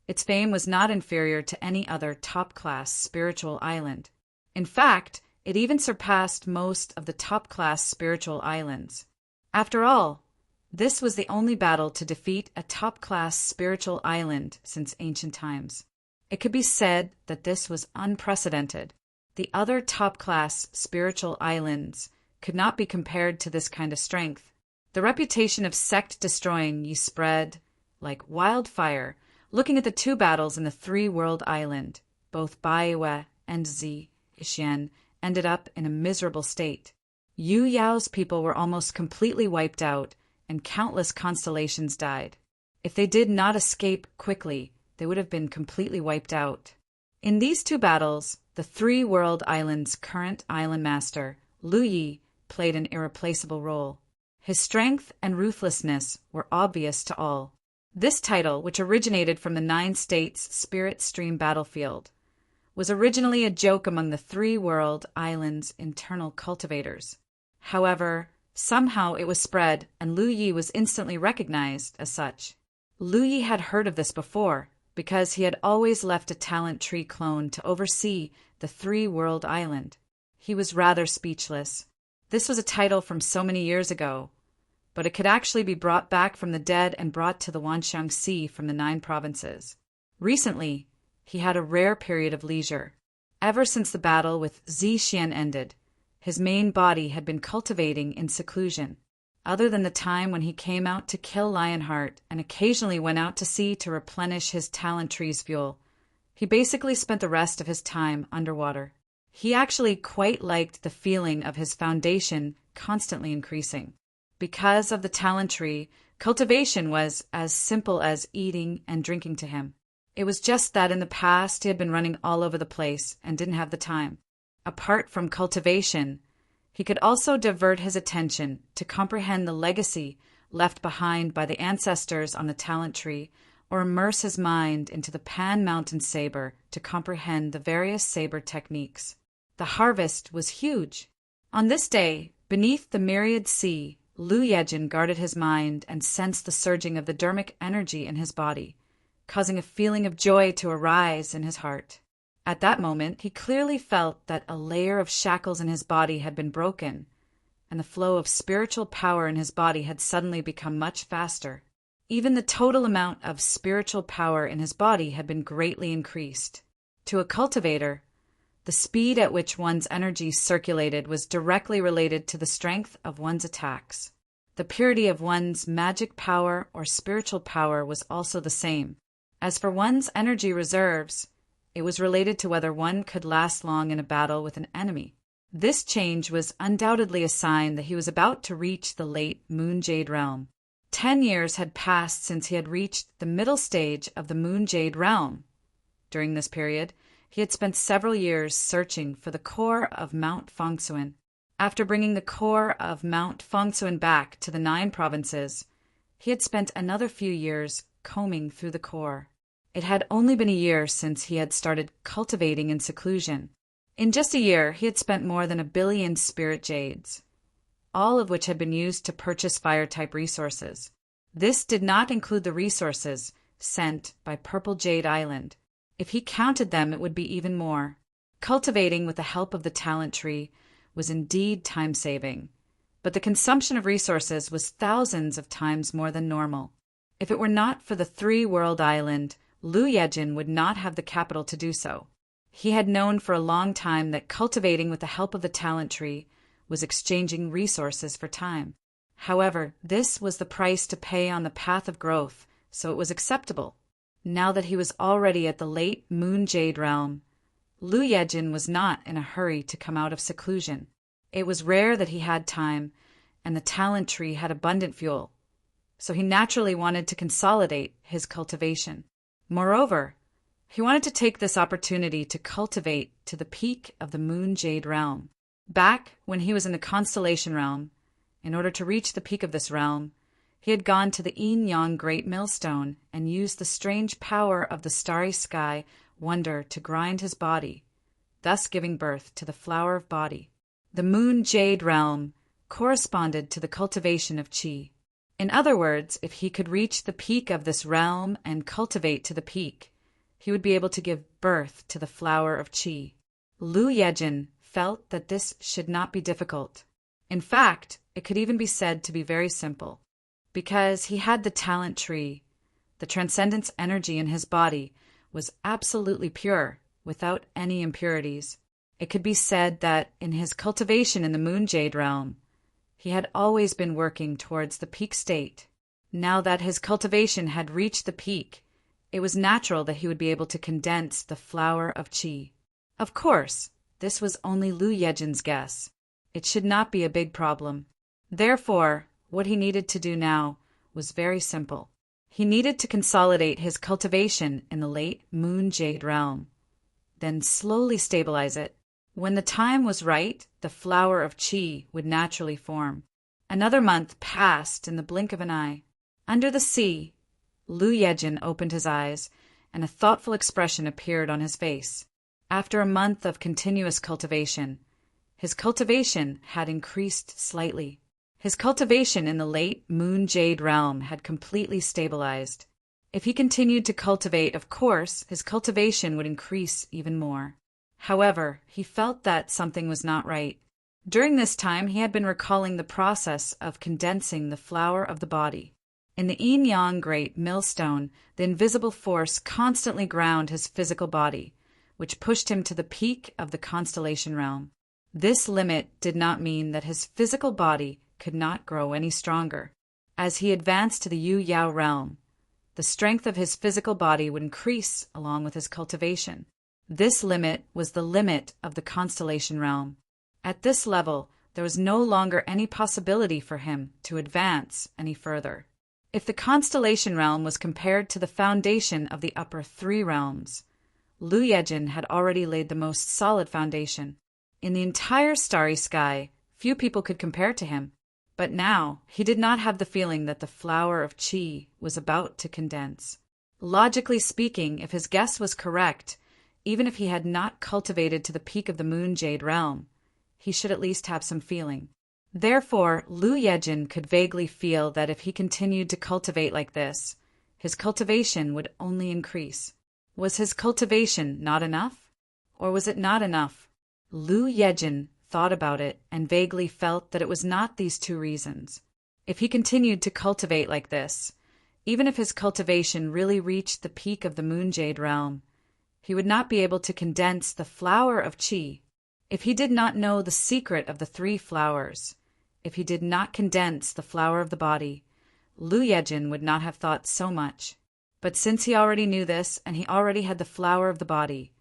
S1: its fame was not inferior to any other top-class spiritual island. In fact, it even surpassed most of the top-class spiritual islands. After all, this was the only battle to defeat a top-class spiritual island since ancient times. It could be said that this was unprecedented. The other top-class spiritual islands could not be compared to this kind of strength. The reputation of sect-destroying Yi spread like wildfire. Looking at the two battles in the Three-World Island, both Baiwei and Zixian ended up in a miserable state. Yu Yao's people were almost completely wiped out, and countless constellations died. If they did not escape quickly, they would have been completely wiped out. In these two battles, the Three-World Island's current island master, Lu Yi, played an irreplaceable role. His strength and ruthlessness were obvious to all. This title, which originated from the Nine States Spirit Stream battlefield, was originally a joke among the Three-World Island's internal cultivators. However, somehow it was spread, and Lu Yi was instantly recognized as such. Lu Yi had heard of this before, because he had always left a talent tree clone to oversee the Three-World Island. He was rather speechless. This was a title from so many years ago, but it could actually be brought back from the dead and brought to the Wanxiangxi from the 9 provinces. Recently, he had a rare period of leisure. Ever since the battle with Zixian ended, his main body had been cultivating in seclusion. Other than the time when he came out to kill Lionheart and occasionally went out to sea to replenish his talent tree's fuel, he basically spent the rest of his time underwater. He actually quite liked the feeling of his foundation constantly increasing. Because of the talent tree, cultivation was as simple as eating and drinking to him. It was just that in the past he had been running all over the place and didn't have the time. Apart from cultivation, he could also divert his attention to comprehend the legacy left behind by the ancestors on the talent tree, or immerse his mind into the Pan Mountain saber to comprehend the various saber techniques. The harvest was huge. On this day, beneath the myriad sea, Lu Yejin guarded his mind and sensed the surging of the dermic energy in his body, causing a feeling of joy to arise in his heart. At that moment, he clearly felt that a layer of shackles in his body had been broken, and the flow of spiritual power in his body had suddenly become much faster. Even the total amount of spiritual power in his body had been greatly increased. To a cultivator, the speed at which one's energy circulated was directly related to the strength of one's attacks. The purity of one's magic power or spiritual power was also the same. As for one's energy reserves, it was related to whether one could last long in a battle with an enemy. This change was undoubtedly a sign that he was about to reach the late Moonjade realm. 10 years had passed since he had reached the middle stage of the Moonjade realm. During this period, he had spent several years searching for the core of Mount Fengsuan. After bringing the core of Mount Fengsuan back to the 9 provinces, he had spent another few years combing through the core. It had only been a year since he had started cultivating in seclusion. In just a year, he had spent more than 1 billion spirit jades, all of which had been used to purchase fire-type resources. This did not include the resources sent by Purple Jade Island. If he counted them, it would be even more. Cultivating with the help of the talent tree was indeed time-saving, but the consumption of resources was thousands of times more than normal. If it were not for the Three-World Island, Liu Yejin would not have the capital to do so. He had known for a long time that cultivating with the help of the talent tree was exchanging resources for time. However, this was the price to pay on the path of growth, so it was acceptable. Now that he was already at the late Moon Jade realm, Liu Yejin was not in a hurry to come out of seclusion. It was rare that he had time, and the talent tree had abundant fuel, so he naturally wanted to consolidate his cultivation. Moreover, he wanted to take this opportunity to cultivate to the peak of the Moon Jade realm. Back when he was in the constellation realm, in order to reach the peak of this realm, he had gone to the Yin-Yang Great Millstone and used the strange power of the starry sky wonder to grind his body, thus giving birth to the flower of body. The Moon Jade realm corresponded to the cultivation of qi. In other words, if he could reach the peak of this realm and cultivate to the peak, he would be able to give birth to the flower of qi. Liu Yejin felt that this should not be difficult. In fact, it could even be said to be very simple. Because he had the talent tree, the transcendence energy in his body was absolutely pure, without any impurities. It could be said that in his cultivation in the Moon Jade realm, he had always been working towards the peak state. Now that his cultivation had reached the peak, it was natural that he would be able to condense the flower of qi. Of course, this was only Liu Yejin's guess. It should not be a big problem. Therefore, what he needed to do now was very simple. He needed to consolidate his cultivation in the late Moon Jade realm, then slowly stabilize it. When the time was right, the flower of qi would naturally form. Another month passed in the blink of an eye. Under the sea, Liu Yejin opened his eyes, and a thoughtful expression appeared on his face. After a month of continuous cultivation, his cultivation had increased slightly. His cultivation in the late Moon Jade realm had completely stabilized. If he continued to cultivate, of course, his cultivation would increase even more. However, he felt that something was not right. During this time, he had been recalling the process of condensing the flower of the body. In the Yin-Yang Great Millstone, the invisible force constantly ground his physical body, which pushed him to the peak of the constellation realm. This limit did not mean that his physical body could not grow any stronger. As he advanced to the Yu-Yao realm, the strength of his physical body would increase along with his cultivation. This limit was the limit of the constellation realm. At this level, there was no longer any possibility for him to advance any further. If the constellation realm was compared to the foundation of the upper three realms, Liu Yejin had already laid the most solid foundation. In the entire starry sky, few people could compare to him. But now, he did not have the feeling that the flower of qi was about to condense. Logically speaking, if his guess was correct, even if he had not cultivated to the peak of the Moon Jade realm, he should at least have some feeling. Therefore, Liu Yejin could vaguely feel that if he continued to cultivate like this, his cultivation would only increase. Was his cultivation not enough? Or was it not enough? Liu Yejin thought about it and vaguely felt that it was not these two reasons. If he continued to cultivate like this, even if his cultivation really reached the peak of the Moon Jade realm, he would not be able to condense the flower of qi. If he did not know the secret of the three flowers, if he did not condense the flower of the body, Liu Yejin would not have thought so much. But since he already knew this and he already had the flower of the body,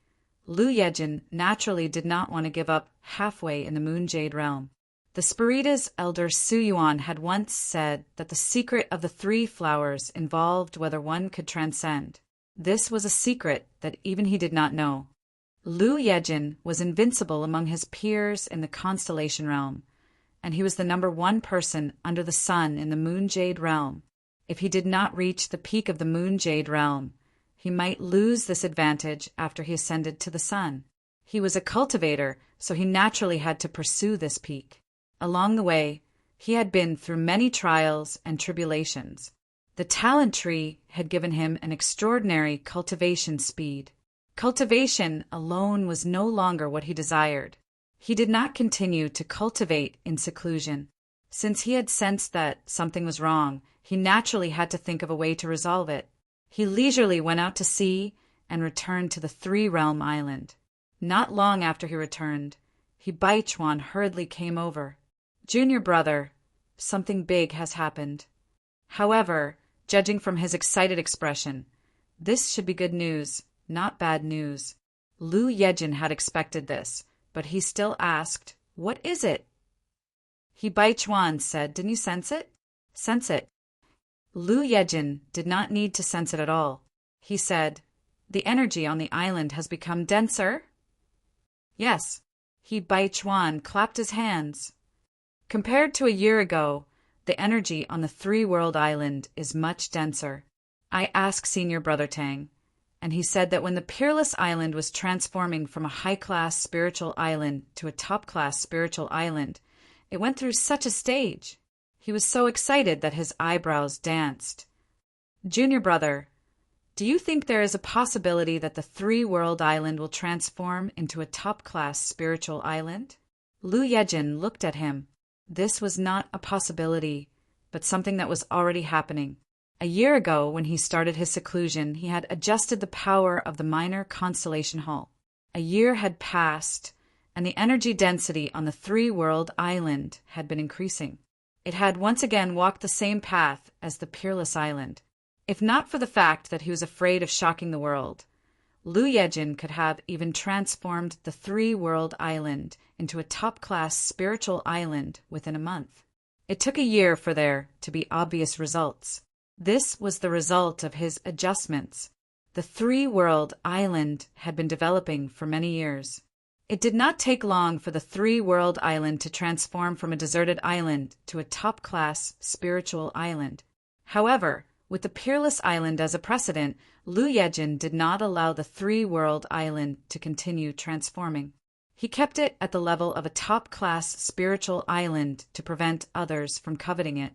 S1: Liu Yejin naturally did not want to give up halfway in the Moon Jade realm. The Spiritas elder Su Yuan had once said that the secret of the three flowers involved whether one could transcend. This was a secret that even he did not know. Liu Yejin was invincible among his peers in the constellation realm, and he was the number one person under the sun in the Moon Jade realm. If he did not reach the peak of the Moon Jade realm, he might lose this advantage after he ascended to the sun. He was a cultivator, so he naturally had to pursue this peak. Along the way, he had been through many trials and tribulations. The talent tree had given him an extraordinary cultivation speed. Cultivation alone was no longer what he desired. He did not continue to cultivate in seclusion. Since he had sensed that something was wrong, he naturally had to think of a way to resolve it. He leisurely went out to sea and returned to the three-realm island. Not long after he returned, He Baichuan hurriedly came over. "Junior brother, something big has happened." However, judging from his excited expression, this should be good news, not bad news. Lu Yejin had expected this, but he still asked, "What is it?" He Baichuan said, "Didn't you sense it?" "Sense it." Lu Yejin did not need to sense it at all. He said, "The energy on the island has become denser?" "Yes." He Baichuan clapped his hands. "Compared to a year ago, the energy on the three-world island is much denser. I asked Senior Brother Tang, and he said that when the Peerless Island was transforming from a high-class spiritual island to a top-class spiritual island, it went through such a stage. He was so excited that his eyebrows danced." "Junior brother, do you think there is a possibility that the three-world island will transform into a top-class spiritual island?" Lu Yejin looked at him. This was not a possibility, but something that was already happening. A year ago, when he started his seclusion, he had adjusted the power of the minor constellation hall. A year had passed, and the energy density on the three-world island had been increasing. It had once again walked the same path as the Peerless Island. If not for the fact that he was afraid of shocking the world, Lu Yejin could have even transformed the three-world island into a top-class spiritual island within a month. It took a year for there to be obvious results. This was the result of his adjustments. The three-world island had been developing for many years. It did not take long for the three-world island to transform from a deserted island to a top-class spiritual island. However, with the Peerless Island as a precedent, Lu Yejin did not allow the three-world island to continue transforming. He kept it at the level of a top-class spiritual island to prevent others from coveting it.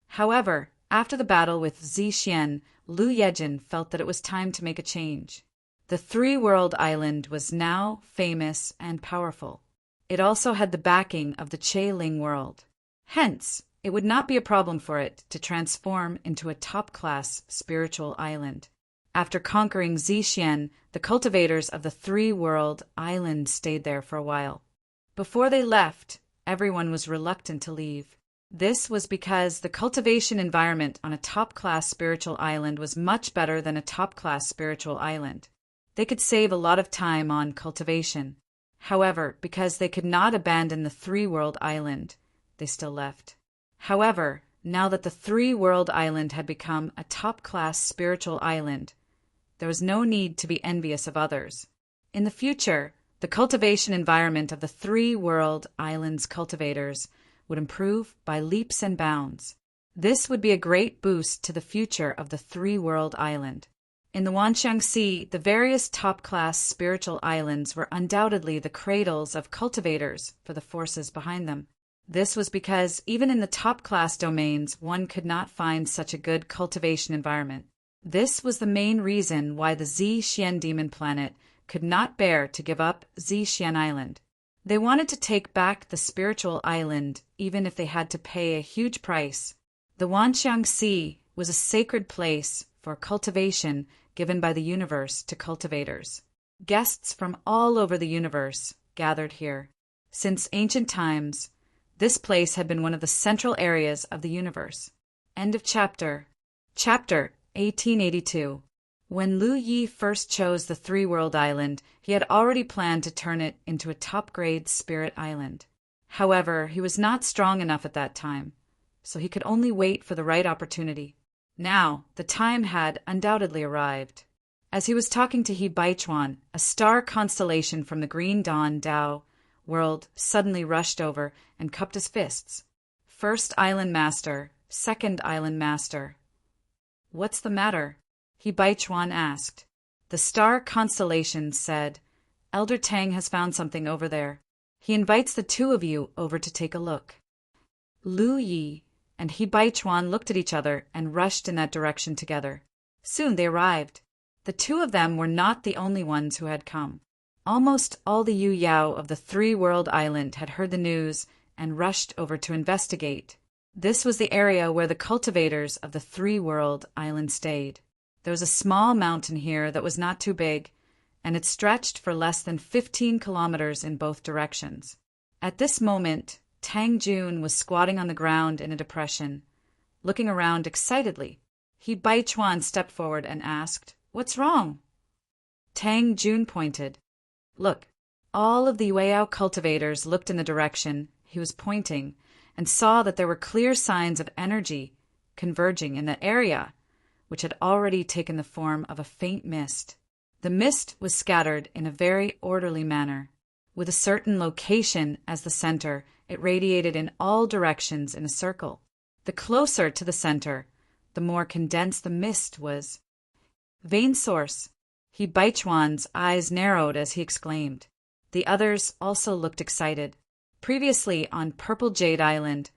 S1: However, after the battle with Zixian, Lu Yejin felt that it was time to make a change. The three-world island was now famous and powerful. It also had the backing of the Che-Ling world. Hence, it would not be a problem for it to transform into a top-class spiritual island. After conquering Zixian, the cultivators of the three-world island stayed there for a while. Before they left, everyone was reluctant to leave. This was because the cultivation environment on a top-class spiritual island was much better than a top-class spiritual island. They could save a lot of time on cultivation. However, because they could not abandon the three-world island, they still left. However, now that the three-world island had become a top-class spiritual island, there was no need to be envious of others. In the future, the cultivation environment of the three-world island's cultivators would improve by leaps and bounds. This would be a great boost to the future of the three-world island. In the Wanxiang Sea, the various top-class spiritual islands were undoubtedly the cradles of cultivators for the forces behind them. This was because even in the top-class domains, one could not find such a good cultivation environment. This was the main reason why the Zixian demon planet could not bear to give up Zixian Island. They wanted to take back the spiritual island, even if they had to pay a huge price. The Wanxiang Sea was a sacred place for cultivation given by the universe to cultivators. Guests from all over the universe gathered here. Since ancient times, this place had been one of the central areas of the universe. End of chapter. Chapter 1882. When Lu Yi first chose the three-world island, he had already planned to turn it into a top-grade spirit island. However, he was not strong enough at that time, so he could only wait for the right opportunity. Now, the time had undoubtedly arrived. As he was talking to He Baichuan, a star constellation from the Green Dawn Dao world suddenly rushed over and cupped his fists. First Island Master, Second Island Master. "What's the matter?" He Baichuan asked. The star constellation said, "Elder Tang has found something over there. He invites the two of you over to take a look." Lu Yi and He Baichuan looked at each other and rushed in that direction together. Soon they arrived. The two of them were not the only ones who had come. Almost all the Yu Yao of the three-world island had heard the news and rushed over to investigate. This was the area where the cultivators of the three-world island stayed. There was a small mountain here that was not too big, and it stretched for less than 15 kilometers in both directions. At this moment, Tang Jun was squatting on the ground in a depression, looking around excitedly. Bai Chuan stepped forward and asked, "What's wrong?" Tang Jun pointed. "Look." All of the Yueyao cultivators looked in the direction he was pointing and saw that there were clear signs of energy converging in the area, which had already taken the form of a faint mist. The mist was scattered in a very orderly manner. With a certain location as the center, it radiated in all directions in a circle. The closer to the center, the more condensed the mist was. "Vein source." Bai Chuan's eyes narrowed as he exclaimed. The others also looked excited. Previously on Purple Jade Island,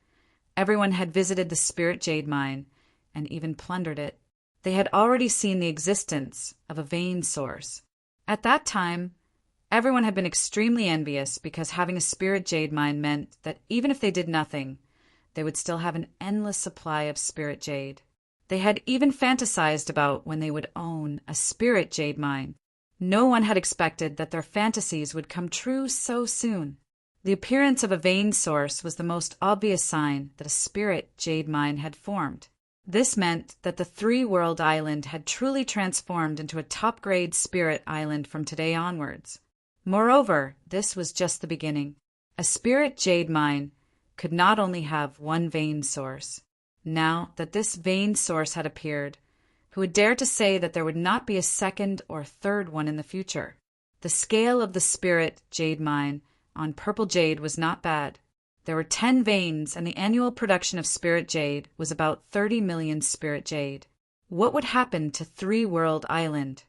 S1: everyone had visited the Spirit Jade Mine and even plundered it. They had already seen the existence of a vein source. At that time, everyone had been extremely envious because having a Spirit Jade Mine meant that even if they did nothing, they would still have an endless supply of Spirit Jade. They had even fantasized about when they would own a Spirit Jade Mine. No one had expected that their fantasies would come true so soon. The appearance of a vein source was the most obvious sign that a Spirit Jade Mine had formed. This meant that the three-world island had truly transformed into a top-grade spirit island from today onwards. Moreover, this was just the beginning. A Spirit Jade Mine could not only have one vein source. Now that this vein source had appeared, who would dare to say that there would not be a second or third one in the future? The scale of the Spirit Jade Mine on Purple Jade was not bad. There were 10 veins, and the annual production of Spirit Jade was about 30 million Spirit Jade. What would happen to Three World Island?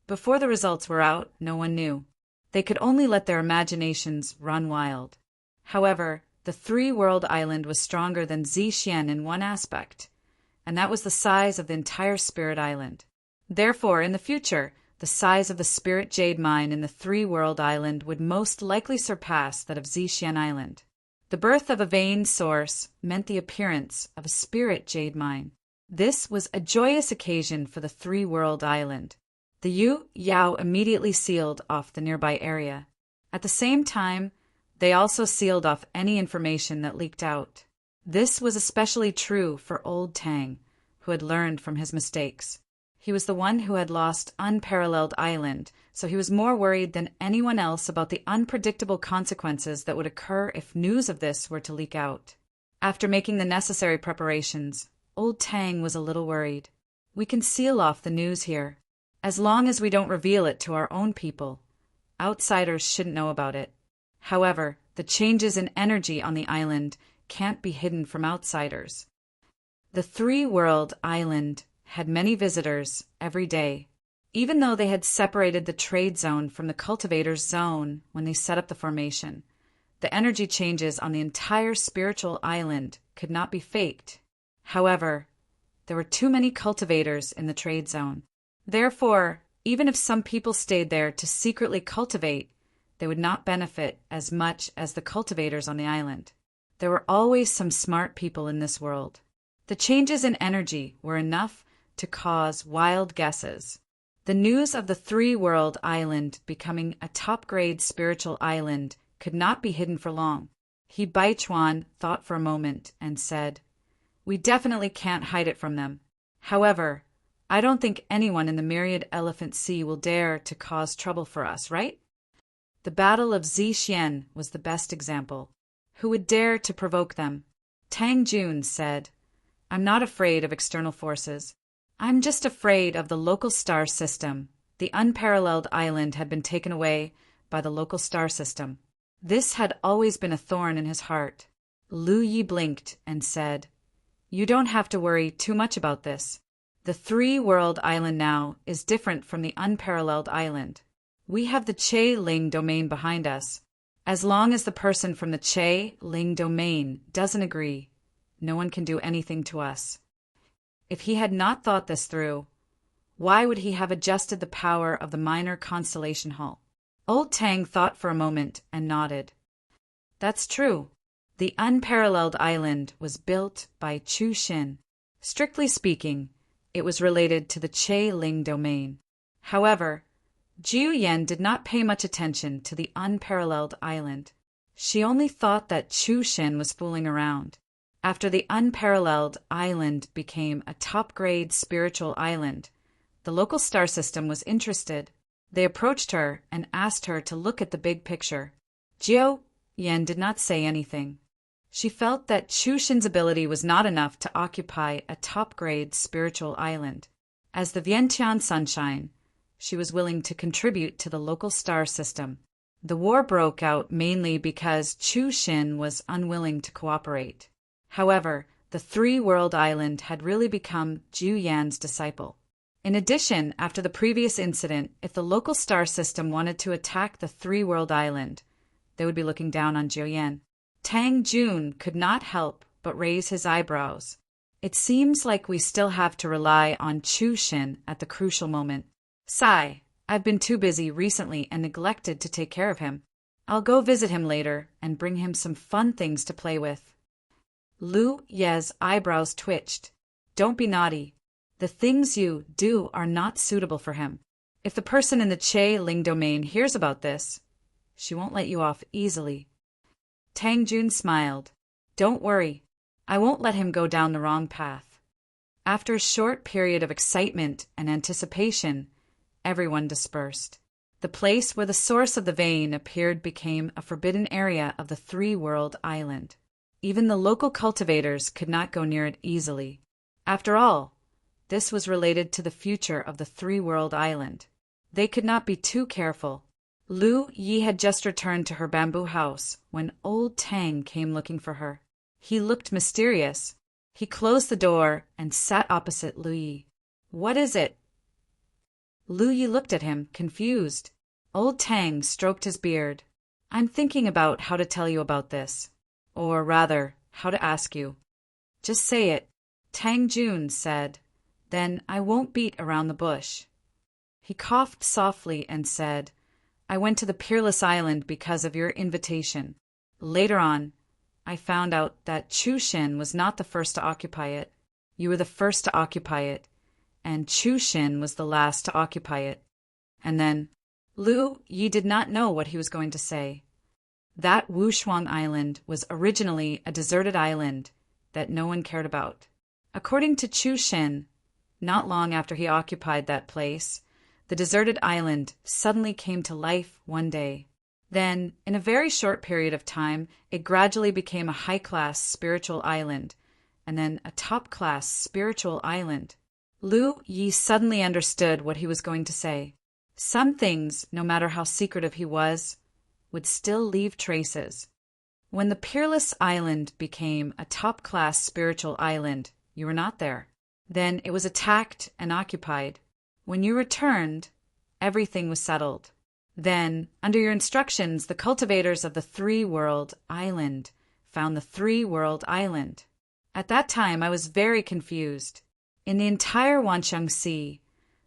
S1: Before the results were out, no one knew. They could only let their imaginations run wild. However, the Three World Island was stronger than Zixian in one aspect, and that was the size of the entire Spirit Island. Therefore, in the future, the size of the Spirit Jade Mine in the Three World Island would most likely surpass that of Zixian Island. The birth of a vein source meant the appearance of a Spirit Jade Mine. This was a joyous occasion for the Three World Island. The Yu Yao immediately sealed off the nearby area. At the same time, they also sealed off any information that leaked out. This was especially true for old Tang, who had learned from his mistakes. He was the one who had lost Unparalleled Island, so he was more worried than anyone else about the unpredictable consequences that would occur if news of this were to leak out. After making the necessary preparations, old Tang was a little worried. We can seal off the news here. As long as we don't reveal it to our own people, outsiders shouldn't know about it. However, the changes in energy on the island can't be hidden from outsiders. The Three World Island had many visitors every day. Even though they had separated the trade zone from the cultivators' zone when they set up the formation, the energy changes on the entire spiritual island could not be faked. However, there were too many cultivators in the trade zone. Therefore, even if some people stayed there to secretly cultivate, they would not benefit as much as the cultivators on the island. There were always some smart people in this world. The changes in energy were enough to cause wild guesses. The news of the Three World Island becoming a top-grade spiritual island could not be hidden for long. Bai Chuan thought for a moment and said, "We definitely can't hide it from them. However, I don't think anyone in the Myriad Elephant Sea will dare to cause trouble for us, right?" The Battle of Zixian was the best example. Who would dare to provoke them? Tang Jun said, "I'm not afraid of external forces. I'm just afraid of the local star system." The unparalleled island had been taken away by the local star system. This had always been a thorn in his heart. Lu Yi blinked and said, "You don't have to worry too much about this. The Three-World Island now is different from the unparalleled island. We have the Che Ling domain behind us. As long as the person from the Che Ling domain doesn't agree, no one can do anything to us." If he had not thought this through, why would he have adjusted the power of the minor constellation hull? Old Tang thought for a moment and nodded. That's true. The unparalleled island was built by Chu Xin. Strictly speaking, it was related to the Che Ling domain. However, Jiu Yan did not pay much attention to the unparalleled island. She only thought that Chu Xin was fooling around. After the unparalleled island became a top-grade spiritual island, the local star system was interested. They approached her and asked her to look at the big picture. Jiu Yan did not say anything. She felt that Chu Xin's ability was not enough to occupy a top-grade spiritual island. As the Vientiane Sunshine, she was willing to contribute to the local star system. The war broke out mainly because Chu Xin was unwilling to cooperate. However, the three-world island had really become Jiu Yan's disciple. In addition, after the previous incident, if the local star system wanted to attack the three-world island, they would be looking down on Jiu Yan. Tang Jun could not help but raise his eyebrows. It seems like we still have to rely on Chu Xin at the crucial moment. Sigh, I've been too busy recently and neglected to take care of him. I'll go visit him later and bring him some fun things to play with. Lu Ye's eyebrows twitched. Don't be naughty. The things you do are not suitable for him. If the person in the Che Ling domain hears about this, she won't let you off easily. Tang Jun smiled. Don't worry. I won't let him go down the wrong path. After a short period of excitement and anticipation, everyone dispersed. The place where the source of the vein appeared became a forbidden area of the three-world island. Even the local cultivators could not go near it easily. After all, this was related to the future of the three-world island. They could not be too careful. Lu Yi had just returned to her bamboo house when old Tang came looking for her. He looked mysterious. He closed the door and sat opposite Lu Yi. What is it? Lu Yi looked at him, confused. Old Tang stroked his beard. I'm thinking about how to tell you about this. Or rather, how to ask you. Just say it, Tang Jun said. Then I won't beat around the bush. He coughed softly and said, I went to the Peerless Island because of your invitation. Later on, I found out that Chu Xin was not the first to occupy it. You were the first to occupy it, and Chu Xin was the last to occupy it. And then, Lu Yi did not know what he was going to say. That Wushuang Island was originally a deserted island that no one cared about. According to Chu Xin, not long after he occupied that place, the deserted island suddenly came to life one day. Then, in a very short period of time, it gradually became a high-class spiritual island, and then a top-class spiritual island. Lu Yi suddenly understood what he was going to say. Some things, no matter how secretive he was, would still leave traces. When the Peerless Island became a top-class spiritual island, you were not there. Then it was attacked and occupied. When you returned, everything was settled. Then, under your instructions, the cultivators of the three-world island found the three-world island. At that time, I was very confused. In the entire Wancheng Sea,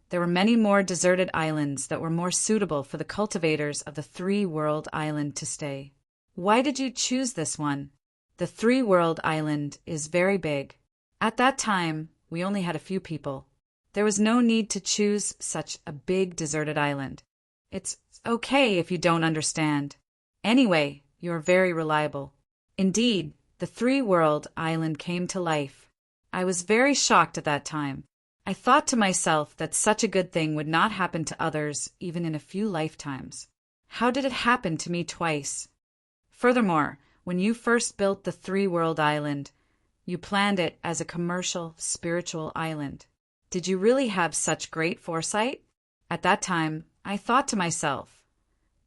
S1: there were many more deserted islands that were more suitable for the cultivators of the three-world island to stay. Why did you choose this one? The three-world island is very big. At that time, we only had a few people. There was no need to choose such a big deserted island. It's okay if you don't understand. Anyway, you're very reliable. Indeed, the three-world island came to life. I was very shocked at that time. I thought to myself that such a good thing would not happen to others even in a few lifetimes. How did it happen to me twice? Furthermore, when you first built the three-world island, you planned it as a commercial, spiritual island. Did you really have such great foresight? At that time, I thought to myself,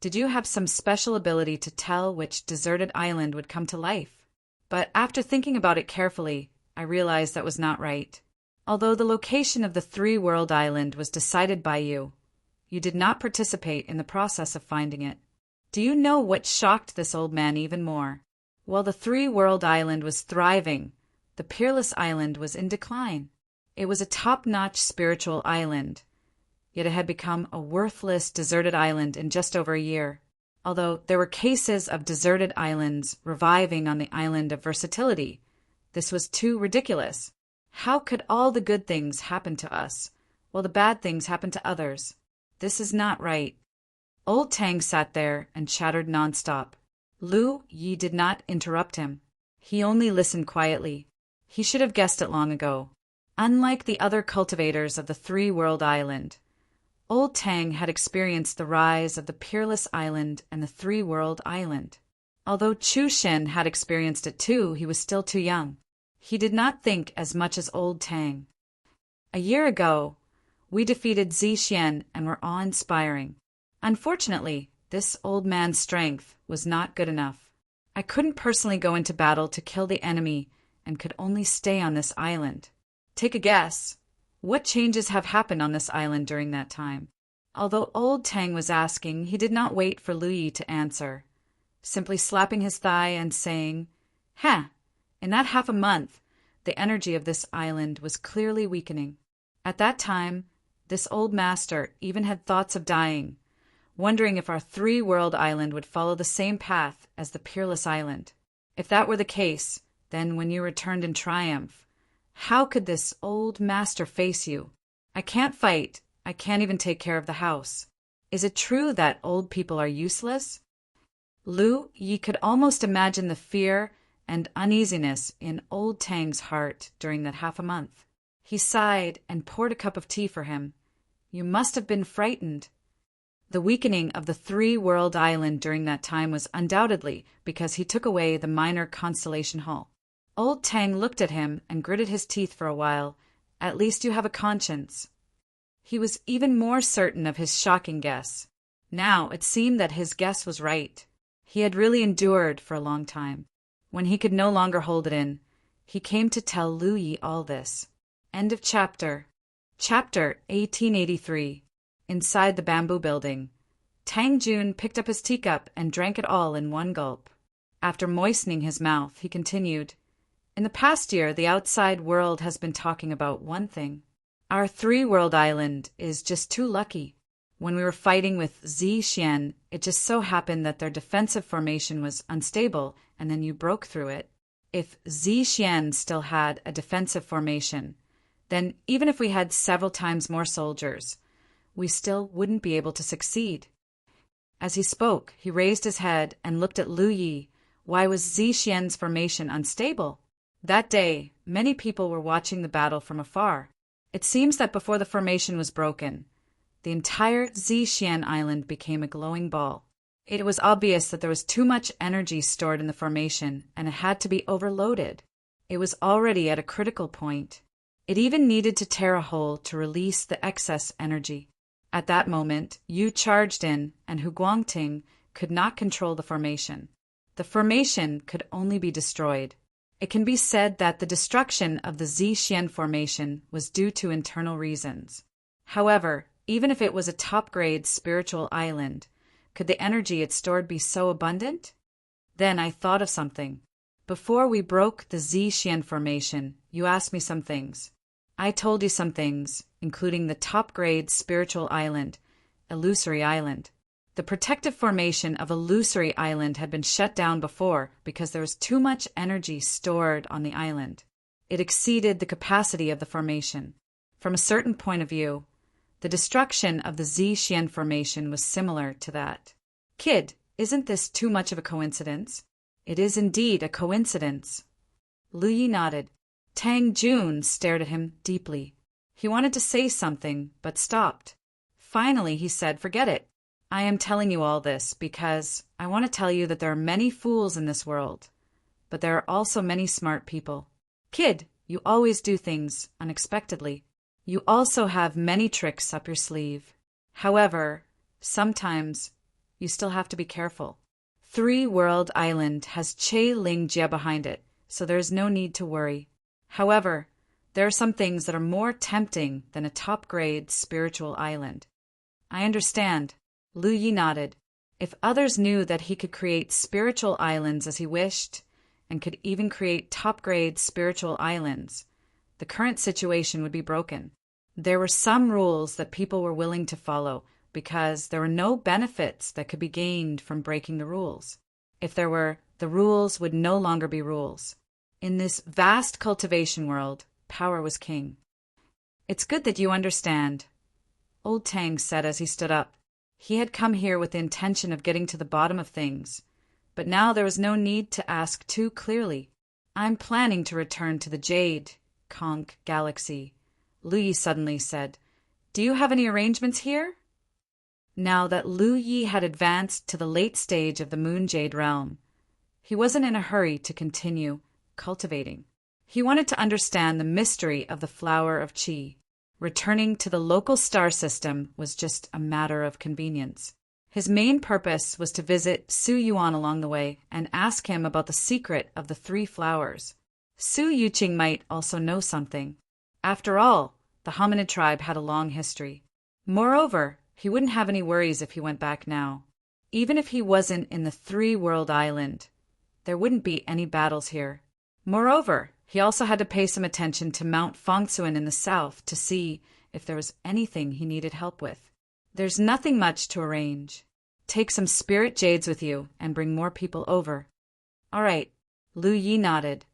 S1: did you have some special ability to tell which deserted island would come to life? But after thinking about it carefully, I realized that was not right. Although the location of the three-world island was decided by you, you did not participate in the process of finding it. Do you know what shocked this old man even more? While the three-world island was thriving, the Peerless Island was in decline. It was a top-notch spiritual island, yet it had become a worthless deserted island in just over a year. Although there were cases of deserted islands reviving on the island of versatility, this was too ridiculous. How could all the good things happen to us, while the bad things happen to others? This is not right. Old Tang sat there and chattered nonstop. Lu Yi did not interrupt him. He only listened quietly. He should have guessed it long ago. Unlike the other cultivators of the Three-World Island, Old Tang had experienced the rise of the Peerless Island and the Three-World Island. Although Chu Shen had experienced it too, he was still too young. He did not think as much as Old Tang. A year ago, we defeated Zixian and were awe-inspiring. Unfortunately, this old man's strength was not good enough. I couldn't personally go into battle to kill the enemy and could only stay on this island. Take a guess. What changes have happened on this island during that time? Although Old Tang was asking, he did not wait for Lu Yi to answer, simply slapping his thigh and saying, in that half a month, the energy of this island was clearly weakening. At that time, this old master even had thoughts of dying, wondering if our Three-World Island would follow the same path as the Peerless Island. If that were the case, then when you returned in triumph, how could this old master face you? I can't fight. I can't even take care of the house. Is it true that old people are useless? Lu Yi could almost imagine the fear and uneasiness in Old Tang's heart during that half a month. He sighed and poured a cup of tea for him. You must have been frightened. The weakening of the Three-World Island during that time was undoubtedly because he took away the minor constellation hall. Old Tang looked at him and gritted his teeth for a while. At least you have a conscience. He was even more certain of his shocking guess. Now it seemed that his guess was right. He had really endured for a long time. When he could no longer hold it in, he came to tell Lu Yi all this. End of chapter. Chapter 1883. Inside the bamboo building, Tang Jun picked up his teacup and drank it all in one gulp. After moistening his mouth, he continued, In the past year, the outside world has been talking about one thing. Our Three-World Island is just too lucky. When we were fighting with Zixian, it just so happened that their defensive formation was unstable, and then you broke through it. If Zixian still had a defensive formation, then even if we had several times more soldiers, we still wouldn't be able to succeed. As he spoke, he raised his head and looked at Lu Yi. Why was Zixian's formation unstable? That day, many people were watching the battle from afar. It seems that before the formation was broken, the entire Zixian Island became a glowing ball. It was obvious that there was too much energy stored in the formation, and it had to be overloaded. It was already at a critical point. It even needed to tear a hole to release the excess energy. At that moment, Yu charged in, and Hu Guangting could not control the formation. The formation could only be destroyed. It can be said that the destruction of the Zixian formation was due to internal reasons. However, even if it was a top-grade spiritual island, could the energy it stored be so abundant? Then I thought of something. Before we broke the Zixian formation, you asked me some things. I told you some things, including the top-grade spiritual island, Illusory Island. The protective formation of Illusory Island had been shut down before because there was too much energy stored on the island. It exceeded the capacity of the formation. From a certain point of view, the destruction of the Zixian formation was similar to that. Kid, isn't this too much of a coincidence? It is indeed a coincidence. Lu Yi nodded. Tang Jun stared at him deeply. He wanted to say something, but stopped. Finally, he said, Forget it. I am telling you all this because I want to tell you that there are many fools in this world, but there are also many smart people. Kid, you always do things unexpectedly. You also have many tricks up your sleeve. However, sometimes you still have to be careful. Three-World Island has Che Lingjia behind it, so there is no need to worry. However, there are some things that are more tempting than a top-grade spiritual island. I understand. Lu Yi nodded. If others knew that he could create spiritual islands as he wished, and could even create top-grade spiritual islands, the current situation would be broken. There were some rules that people were willing to follow because there were no benefits that could be gained from breaking the rules. If there were, the rules would no longer be rules. In this vast cultivation world, power was king. It's good that you understand, Old Tang said as he stood up. He had come here with the intention of getting to the bottom of things, but now there was no need to ask too clearly. I'm planning to return to the Jade, Conch Galaxy, Lu Yi suddenly said. Do you have any arrangements here? Now that Lu Yi had advanced to the late stage of the Moon Jade realm, he wasn't in a hurry to continue cultivating. He wanted to understand the mystery of the flower of Qi. Returning to the local star system was just a matter of convenience. His main purpose was to visit Su Yuan along the way and ask him about the secret of the 3 flowers. Su Yuqing might also know something. After all, the hominid tribe had a long history. Moreover, he wouldn't have any worries if he went back now. Even if he wasn't in the 3-world island, there wouldn't be any battles here. Moreover, he also had to pay some attention to Mount Fangsuan in the south to see if there was anything he needed help with. There's nothing much to arrange. Take some spirit jades with you and bring more people over. All right, Lu Yi nodded.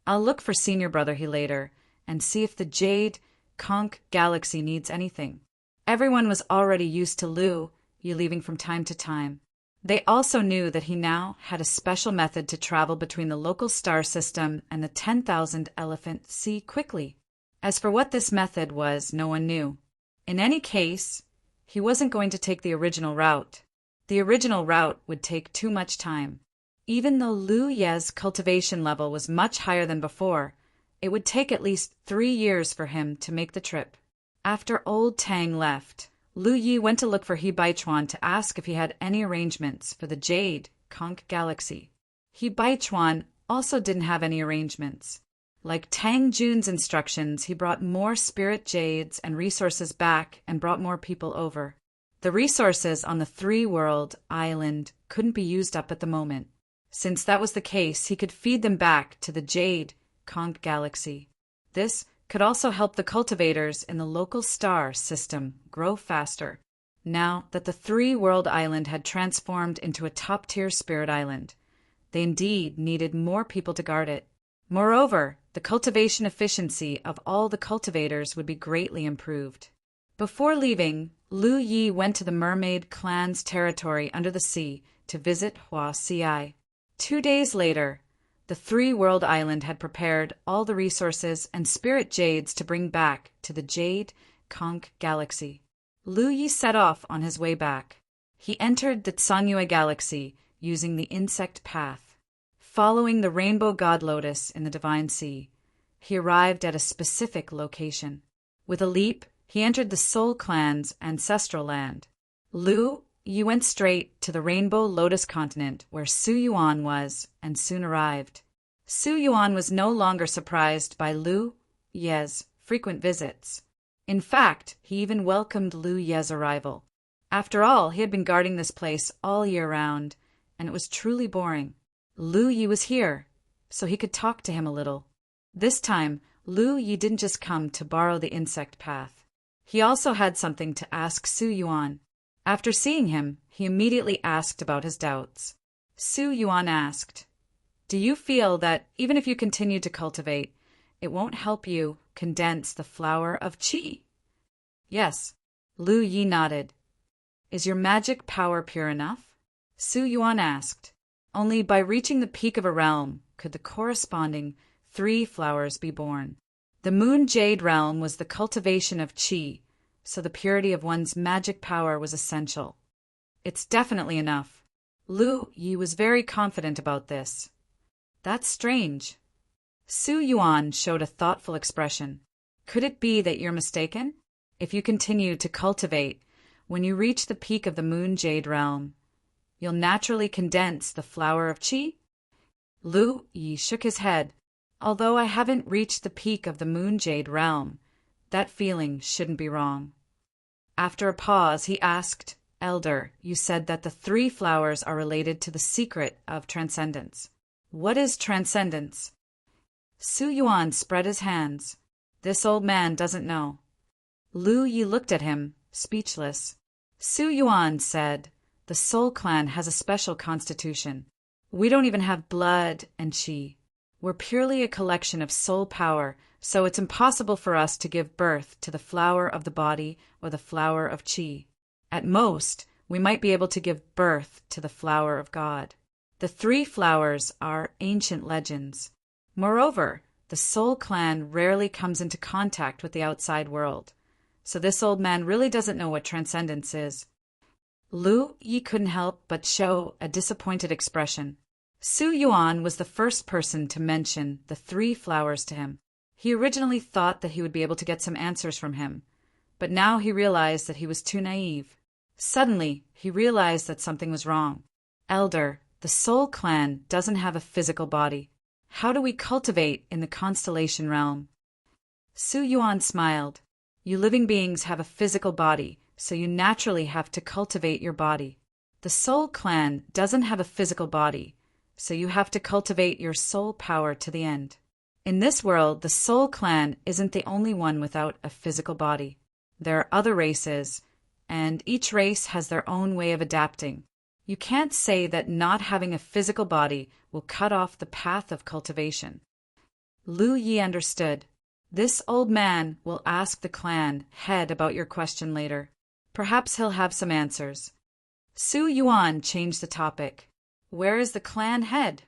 S1: I'll look for Senior Brother he later and see if the Jade Conch Galaxy needs anything. Everyone was already used to Lu Yi leaving from time to time. They also knew that he now had a special method to travel between the local star system and the 10,000 Elephant Sea quickly. As for what this method was, no one knew. In any case, he wasn't going to take the original route. The original route would take too much time. Even though Lu Ye's cultivation level was much higher than before, it would take at least 3 years for him to make the trip. After Old Tang left, Lu Yi went to look for He Baichuan to ask if he had any arrangements for the Jade Conch Galaxy. He Baichuan also didn't have any arrangements. Like Tang Jun's instructions, he brought more spirit jades and resources back and brought more people over. The resources on the 3-world island couldn't be used up at the moment. Since that was the case, he could feed them back to the Jade Conch Galaxy. This could also help the cultivators in the local star system grow faster. Now that the 3-world island had transformed into a top-tier spirit island, they indeed needed more people to guard it. Moreover, the cultivation efficiency of all the cultivators would be greatly improved. Before leaving, Lu Yi went to the mermaid clan's territory under the sea to visit Hua Ci. 2 days later, the 3-world island had prepared all the resources and spirit jades to bring back to the Jade Conch Galaxy. Lu Yi set off on his way back. He entered the Tsangyue Galaxy using the insect path. Following the rainbow god lotus in the Divine Sea, he arrived at a specific location. With a leap, he entered the Soul Clan's ancestral land. Lu Yi went straight to the Rainbow Lotus Continent where Su Yuan was and soon arrived. Su Yuan was no longer surprised by Lu Ye's frequent visits. In fact, he even welcomed Lu Ye's arrival. After all, he had been guarding this place all year round, and it was truly boring. Lu Yi was here, so he could talk to him a little. This time, Lu Yi didn't just come to borrow the insect path. He also had something to ask Su Yuan. After seeing him, he immediately asked about his doubts. Su Yuan asked, "Do you feel that even if you continue to cultivate, it won't help you condense the flower of Qi?" "Yes." Lu Yi nodded. "Is your magic power pure enough?" Su Yuan asked. Only by reaching the peak of a realm could the corresponding 3 flowers be born. The Moon Jade realm was the cultivation of Qi, so the purity of one's magic power was essential. "It's definitely enough." Lu Yi was very confident about this. "That's strange." Su Yuan showed a thoughtful expression. "Could it be that you're mistaken? If you continue to cultivate, when you reach the peak of the Moon Jade realm, you'll naturally condense the flower of Qi?" Lu Yi shook his head. "Although I haven't reached the peak of the Moon Jade realm, that feeling shouldn't be wrong." After a pause, he asked, "Elder, you said that the 3 flowers are related to the secret of transcendence. What is transcendence?" Su Yuan spread his hands. "This old man doesn't know." Lu Yi looked at him, speechless. Su Yuan said, "The Soul Clan has a special constitution. We don't even have blood and Qi. We're purely a collection of soul power so it's impossible for us to give birth to the flower of the body or the flower of chi. At most, we might be able to give birth to the flower of God. The three flowers are ancient legends. Moreover, the Soul Clan rarely comes into contact with the outside world, so this old man really doesn't know what transcendence is. Lu Yi couldn't help but show a disappointed expression. Su Yuan was the first person to mention the three flowers to him. He originally thought that he would be able to get some answers from him, but now he realized that he was too naive. Suddenly, he realized that something was wrong. Elder, the Soul Clan doesn't have a physical body. How do we cultivate in the constellation realm? Su Yuan smiled. You living beings have a physical body, so you naturally have to cultivate your body. The Soul Clan doesn't have a physical body, so you have to cultivate your soul power to the end. In this world, the Soul Clan isn't the only one without a physical body. There are other races, and each race has their own way of adapting. You can't say that not having a physical body will cut off the path of cultivation. Lu Yi understood. This old man will ask the clan head about your question later. Perhaps he'll have some answers. Su Yuan changed the topic. Where is the clan head?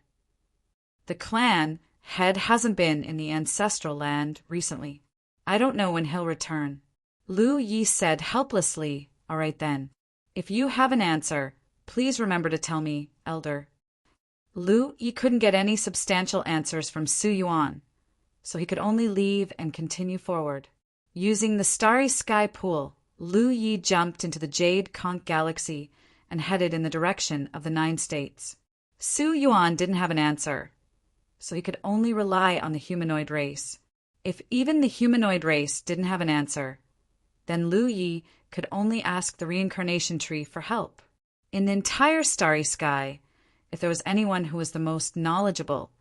S1: The clan head hasn't been in the ancestral land recently. I don't know when he'll return. Lu Yi said helplessly, All right then. If you have an answer, please remember to tell me, Elder. Lu Yi couldn't get any substantial answers from Su Yuan, so he could only leave and continue forward. Using the starry sky pool, Lu Yi jumped into the Jade Conch Galaxy and headed in the direction of the 9 states. Su Yuan didn't have an answer, so he could only rely on the humanoid race. If even the humanoid race didn't have an answer, then Lu Yi could only ask the reincarnation tree for help. In the entire starry sky, if there was anyone who was the most knowledgeable,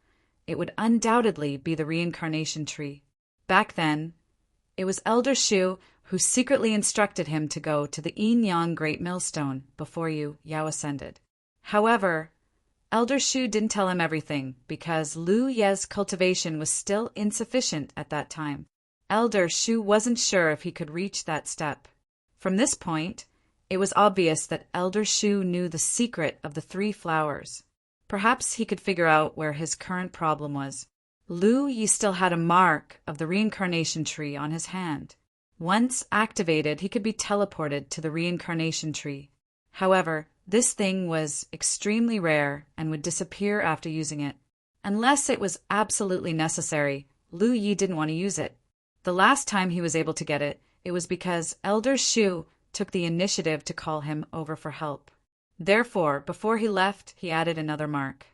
S1: it would undoubtedly be the reincarnation tree. Back then, it was Elder Shu who secretly instructed him to go to the Yin Yang Great Millstone before Yao ascended. However, Elder Shu didn't tell him everything because Lu Ye's cultivation was still insufficient at that time. Elder Shu wasn't sure if he could reach that step. From this point, it was obvious that Elder Shu knew the secret of the 3 flowers. Perhaps he could figure out where his current problem was. Lu Yi still had a mark of the reincarnation tree on his hand. Once activated, he could be teleported to the reincarnation tree. However, this thing was extremely rare and would disappear after using it. Unless it was absolutely necessary, Lu Yi didn't want to use it. The last time he was able to get it, it was because Elder Shu took the initiative to call him over for help. Therefore, before he left, he added another mark.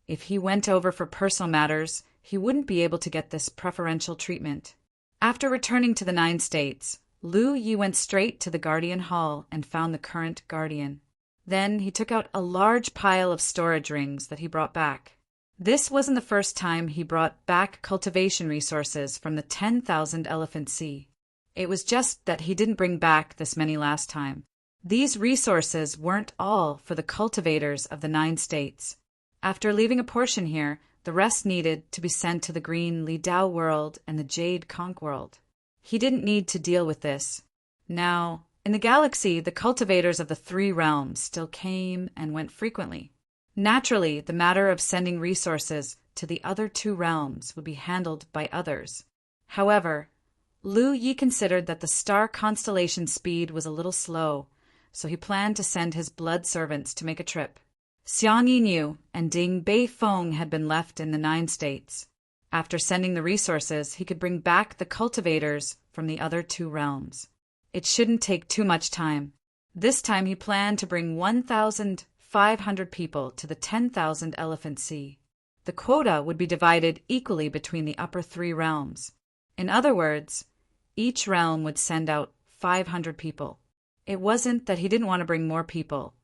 S1: If he went over for personal matters, he wouldn't be able to get this preferential treatment. After returning to the 9 states, Lu Yi went straight to the Guardian Hall and found the current Guardian. Then he took out a large pile of storage rings that he brought back. This wasn't the first time he brought back cultivation resources from the 10,000 Elephant Sea. It was just that he didn't bring back this many last time. These resources weren't all for the cultivators of the 9 states. After leaving a portion here, the rest needed to be sent to the Green Li Dao world and the Jade Conch world. He didn't need to deal with this. Now, in the galaxy, the cultivators of the 3 realms still came and went frequently. Naturally, the matter of sending resources to the other 2 realms would be handled by others. However, Lu Yi considered that the star constellation speed was a little slow, so he planned to send his blood servants to make a trip. Xiang Yinyu and Ding Beifeng had been left in the 9 states. After sending the resources, he could bring back the cultivators from the other 2 realms. It shouldn't take too much time. This time he planned to bring 1,500 people to the 10,000 Elephant Sea. The quota would be divided equally between the upper 3 realms. In other words, each realm would send out 500 people. It wasn't that he didn't want to bring more people,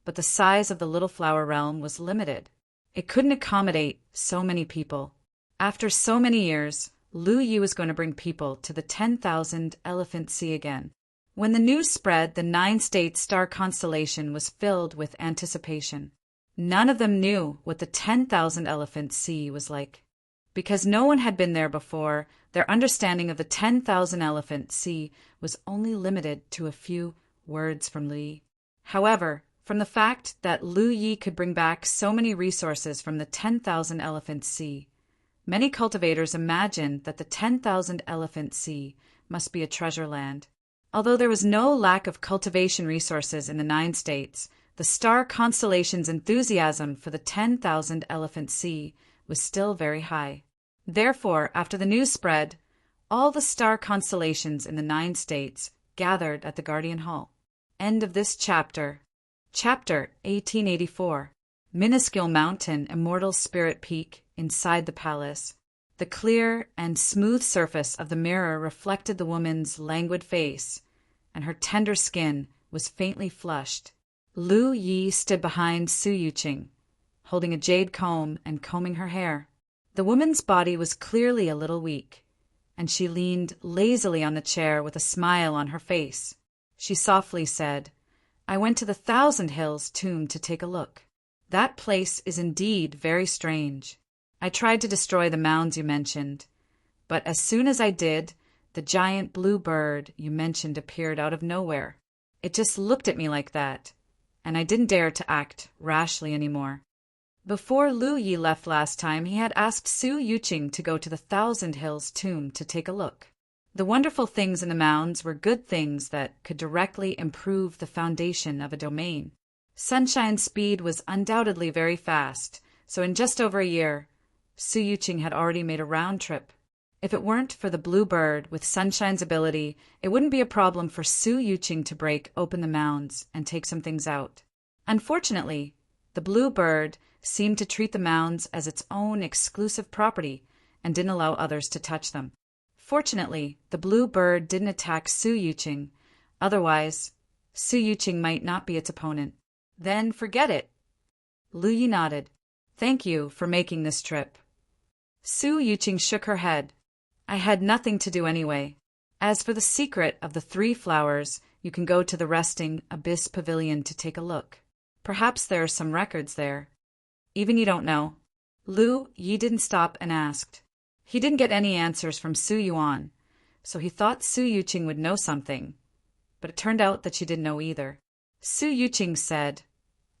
S1: but the size of the Little Flower realm was limited. It couldn't accommodate so many people. After so many years, Lu Yi was going to bring people to the 10,000 Elephant Sea again. When the news spread, the 9-state star constellation was filled with anticipation. None of them knew what the 10,000 Elephant Sea was like. Because no one had been there before, their understanding of the 10,000 Elephant Sea was only limited to a few words from Lu Yi. However, from the fact that Lu Yi could bring back so many resources from the 10,000 Elephant Sea, many cultivators imagined that the 10,000 Elephant Sea must be a treasure land. Although there was no lack of cultivation resources in the 9 states, the star constellation's enthusiasm for the 10,000 Elephant Sea was still very high. Therefore, after the news spread, all the star constellations in the 9 states gathered at the Guardian Hall. End of this chapter. Chapter 1884. Minuscule mountain, immortal spirit peak, inside the palace. The clear and smooth surface of the mirror reflected the woman's languid face, and her tender skin was faintly flushed. Lu Yi stood behind Su Yuqing, holding a jade comb and combing her hair. The woman's body was clearly a little weak, and she leaned lazily on the chair with a smile on her face. She softly said, "I went to the Thousand Hills tomb to take a look. That place is indeed very strange. I tried to destroy the mounds you mentioned, but as soon as I did, the giant blue bird you mentioned appeared out of nowhere. It just looked at me like that, and I didn't dare to act rashly anymore." Before Lu Yi left last time, he had asked Su Yuqing to go to the Thousand Hills tomb to take a look. The wonderful things in the mounds were good things that could directly improve the foundation of a domain. Sunshine's speed was undoubtedly very fast, so in just over a year, Su Yuqing had already made a round trip. If it weren't for the blue bird with Sunshine's ability, it wouldn't be a problem for Su Yuqing to break open the mounds and take some things out. Unfortunately, the blue bird seemed to treat the mounds as its own exclusive property and didn't allow others to touch them. Fortunately, the blue bird didn't attack Su Yuqing. Otherwise, Su Yuqing might not be its opponent. Then forget it. Lu Yi nodded. "Thank you for making this trip." Su Yuqing shook her head. "I had nothing to do anyway. As for the secret of the 3 flowers, you can go to the resting Abyss Pavilion to take a look. Perhaps there are some records there. Even you don't know." Lu Yi didn't stop and asked. He didn't get any answers from Su Yuan, so he thought Su Yuqing would know something, but it turned out that she didn't know either. Su Yuqing said,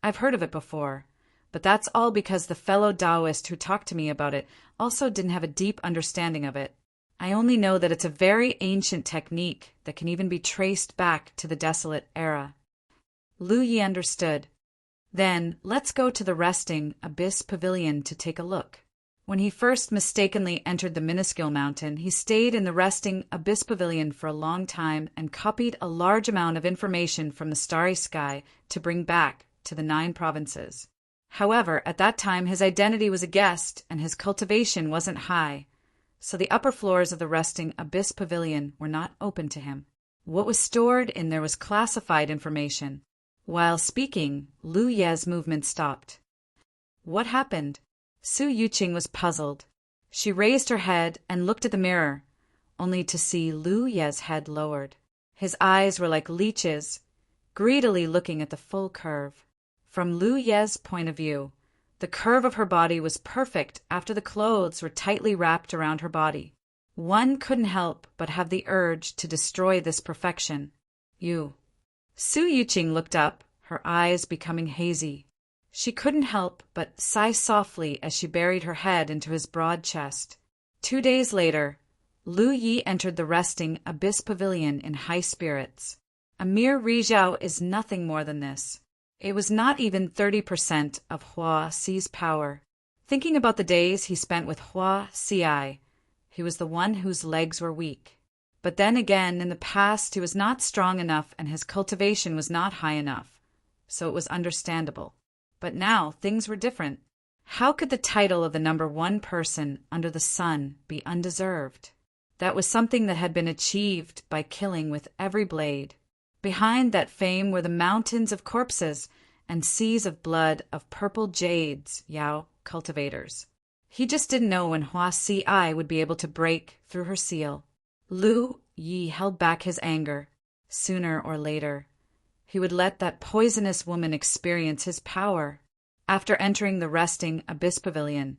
S1: "I've heard of it before, but that's all because the fellow Taoist who talked to me about it also didn't have a deep understanding of it. I only know that it's a very ancient technique that can even be traced back to the Desolate Era." Lu Yi understood. "Then let's go to the resting Abyss Pavilion to take a look." When he first mistakenly entered the minuscule mountain, he stayed in the resting Abyss Pavilion for a long time and copied a large amount of information from the starry sky to bring back to the 9 provinces. However, at that time his identity was a guest and his cultivation wasn't high, so the upper floors of the resting Abyss Pavilion were not open to him. What was stored in there was classified information. While speaking, Lu Ye's movement stopped. What happened? Su Yuqing was puzzled. She raised her head and looked at the mirror, only to see Lu Ye's head lowered. His eyes were like leeches, greedily looking at the full curve. From Lu Ye's point of view, the curve of her body was perfect after the clothes were tightly wrapped around her body. One couldn't help but have the urge to destroy this perfection. "You." Su Yuqing looked up, her eyes becoming hazy. She couldn't help but sigh softly as she buried her head into his broad chest. 2 days later, Lu Yi entered the resting Abyss Pavilion in high spirits. A mere Rizhao is nothing more than this. It was not even 30% of Hua Xi's power. Thinking about the days he spent with Hua Xi, he was the one whose legs were weak. But then again, in the past he was not strong enough and his cultivation was not high enough, so it was understandable. But now things were different. How could the title of the number 1 person under the sun be undeserved? That was something that had been achieved by killing with every blade. Behind that fame were the mountains of corpses and seas of blood of purple jades, Yao cultivators. He just didn't know when Hua Xi would be able to break through her seal. Lu Yi held back his anger. Sooner or later, he would let that poisonous woman experience his power. After entering the resting Abyss Pavilion,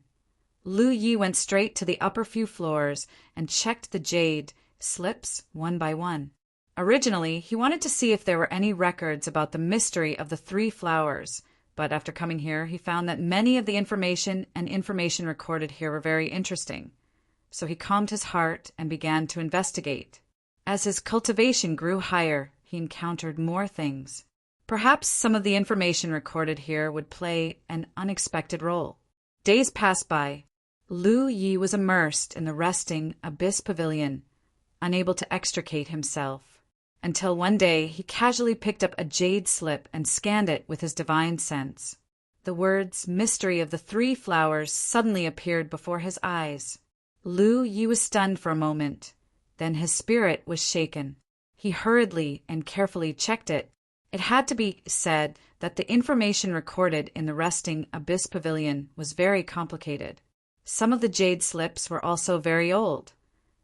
S1: Lu Yi went straight to the upper few floors and checked the jade slips one by one. Originally, he wanted to see if there were any records about the mystery of the 3 flowers, but after coming here, he found that many of the information recorded here were very interesting. So he calmed his heart and began to investigate. As his cultivation grew higher, he encountered more things. Perhaps some of the information recorded here would play an unexpected role. Days passed by. Lu Yi was immersed in the resting abyss pavilion, unable to extricate himself, until one day he casually picked up a jade slip and scanned it with his divine sense. The words "mystery of the 3 flowers" suddenly appeared before his eyes. Lu Yi was stunned for a moment. Then his spirit was shaken. He hurriedly and carefully checked it. It had to be said that the information recorded in the resting abyss pavilion was very complicated. Some of the jade slips were also very old,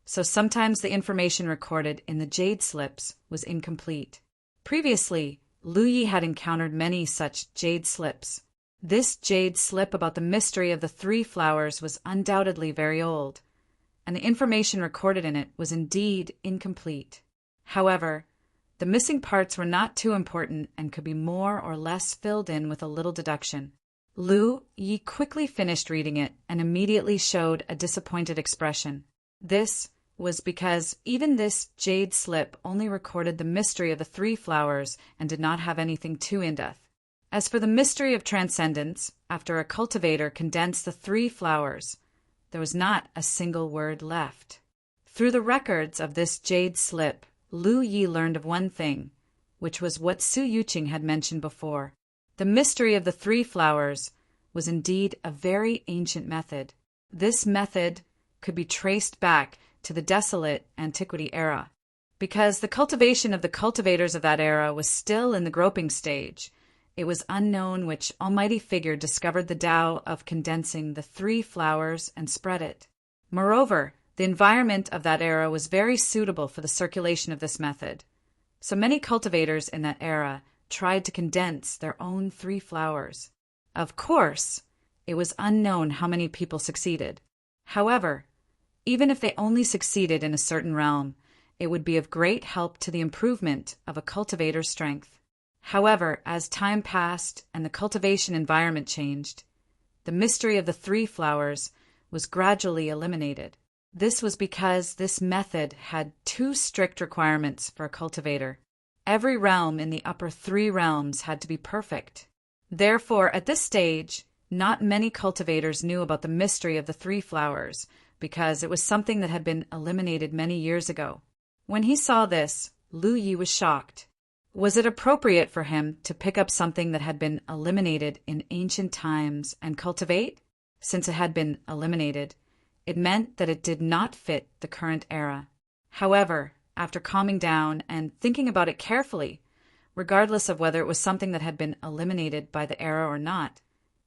S1: so sometimes the information recorded in the jade slips was incomplete. Previously, Lu Yi had encountered many such jade slips. This jade slip about the mystery of the 3 flowers was undoubtedly very old, and the information recorded in it was indeed incomplete. However, the missing parts were not too important and could be more or less filled in with a little deduction. Lu Yi quickly finished reading it and immediately showed a disappointed expression. This was because even this jade slip only recorded the mystery of the 3 flowers and did not have anything too in-depth. As for the mystery of transcendence, after a cultivator condensed the 3 flowers, there was not a single word left. Through the records of this jade slip, Lu Yi learned of one thing, which was what Su Yuqing had mentioned before. The mystery of the 3 flowers was indeed a very ancient method. This method could be traced back to the desolate antiquity era. Because the cultivation of the cultivators of that era was still in the groping stage, it was unknown which almighty figure discovered the Tao of condensing the 3 flowers and spread it. Moreover, the environment of that era was very suitable for the circulation of this method. So many cultivators in that era tried to condense their own 3 flowers. Of course, it was unknown how many people succeeded. However, even if they only succeeded in a certain realm, it would be of great help to the improvement of a cultivator's strength. However, as time passed and the cultivation environment changed, the mystery of the 3 flowers was gradually eliminated. This was because this method had 2 strict requirements for a cultivator. Every realm in the upper 3 realms had to be perfect. Therefore, at this stage, not many cultivators knew about the mystery of the 3 flowers, because it was something that had been eliminated many years ago. When he saw this, Lu Yi was shocked. Was it appropriate for him to pick up something that had been eliminated in ancient times and cultivate? Since it had been eliminated, it meant that it did not fit the current era. However, after calming down and thinking about it carefully, regardless of whether it was something that had been eliminated by the era or not,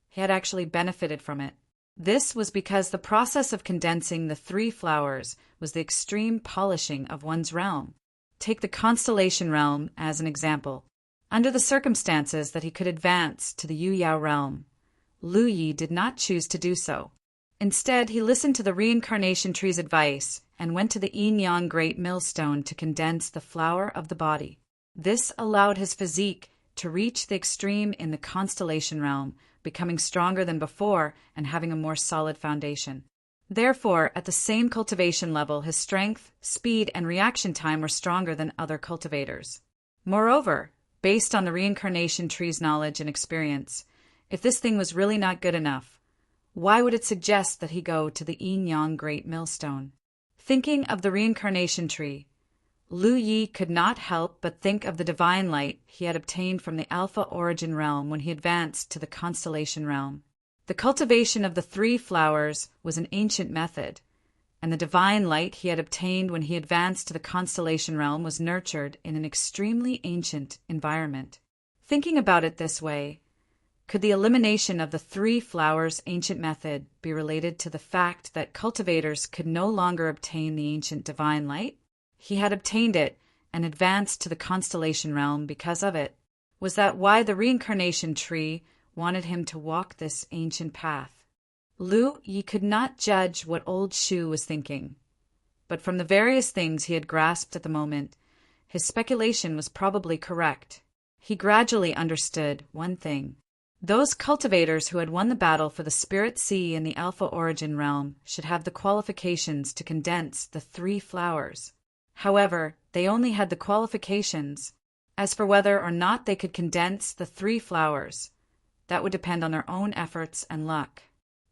S1: he had actually benefited from it. This was because the process of condensing the 3 flowers was the extreme polishing of one's realm. Take the constellation realm as an example. Under the circumstances that he could advance to the Yu Yao realm, Lu Yi did not choose to do so. Instead, he listened to the reincarnation tree's advice and went to the Yin Yang Great Millstone to condense the flower of the body. This allowed his physique to reach the extreme in the constellation realm, becoming stronger than before and having a more solid foundation. Therefore, at the same cultivation level, his strength, speed, and reaction time were stronger than other cultivators. Moreover, based on the reincarnation tree's knowledge and experience, if this thing was really not good enough, why would it suggest that he go to the Yin Yang Great Millstone? Thinking of the reincarnation tree, Lu Yi could not help but think of the divine light he had obtained from the Alpha Origin realm when he advanced to the constellation realm. The cultivation of the 3 flowers was an ancient method, and the divine light he had obtained when he advanced to the constellation realm was nurtured in an extremely ancient environment. Thinking about it this way, could the elimination of the 3 flowers ancient method be related to the fact that cultivators could no longer obtain the ancient divine light? He had obtained it and advanced to the constellation realm because of it. Was that why the reincarnation tree wanted him to walk this ancient path? Lu Yi could not judge what old Shu was thinking, but from the various things he had grasped at the moment, his speculation was probably correct. He gradually understood one thing. Those cultivators who had won the battle for the Spirit Sea in the Alpha Origin realm should have the qualifications to condense the 3 flowers. However, they only had the qualifications. As for whether or not they could condense the 3 flowers, that would depend on their own efforts and luck.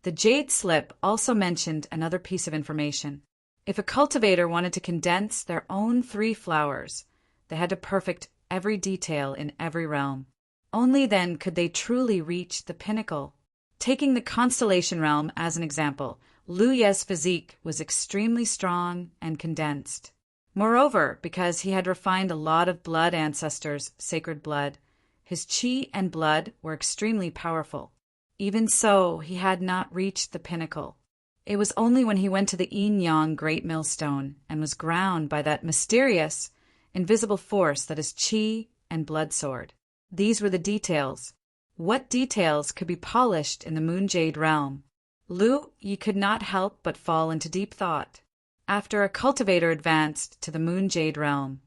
S1: The Jade Slip also mentioned another piece of information. If a cultivator wanted to condense their own 3 flowers, they had to perfect every detail in every realm. Only then could they truly reach the pinnacle. Taking the constellation realm as an example, Lu Ye's physique was extremely strong and condensed. Moreover, because he had refined a lot of blood ancestors' sacred blood, his qi and blood were extremely powerful. Even so, he had not reached the pinnacle. It was only when he went to the Yin-Yang Great Millstone and was ground by that mysterious, invisible force that is qi and blood soared. These were the details. What details could be polished in the Moon Jade realm? Lu Yi could not help but fall into deep thought. After a cultivator advanced to the Moon Jade realm,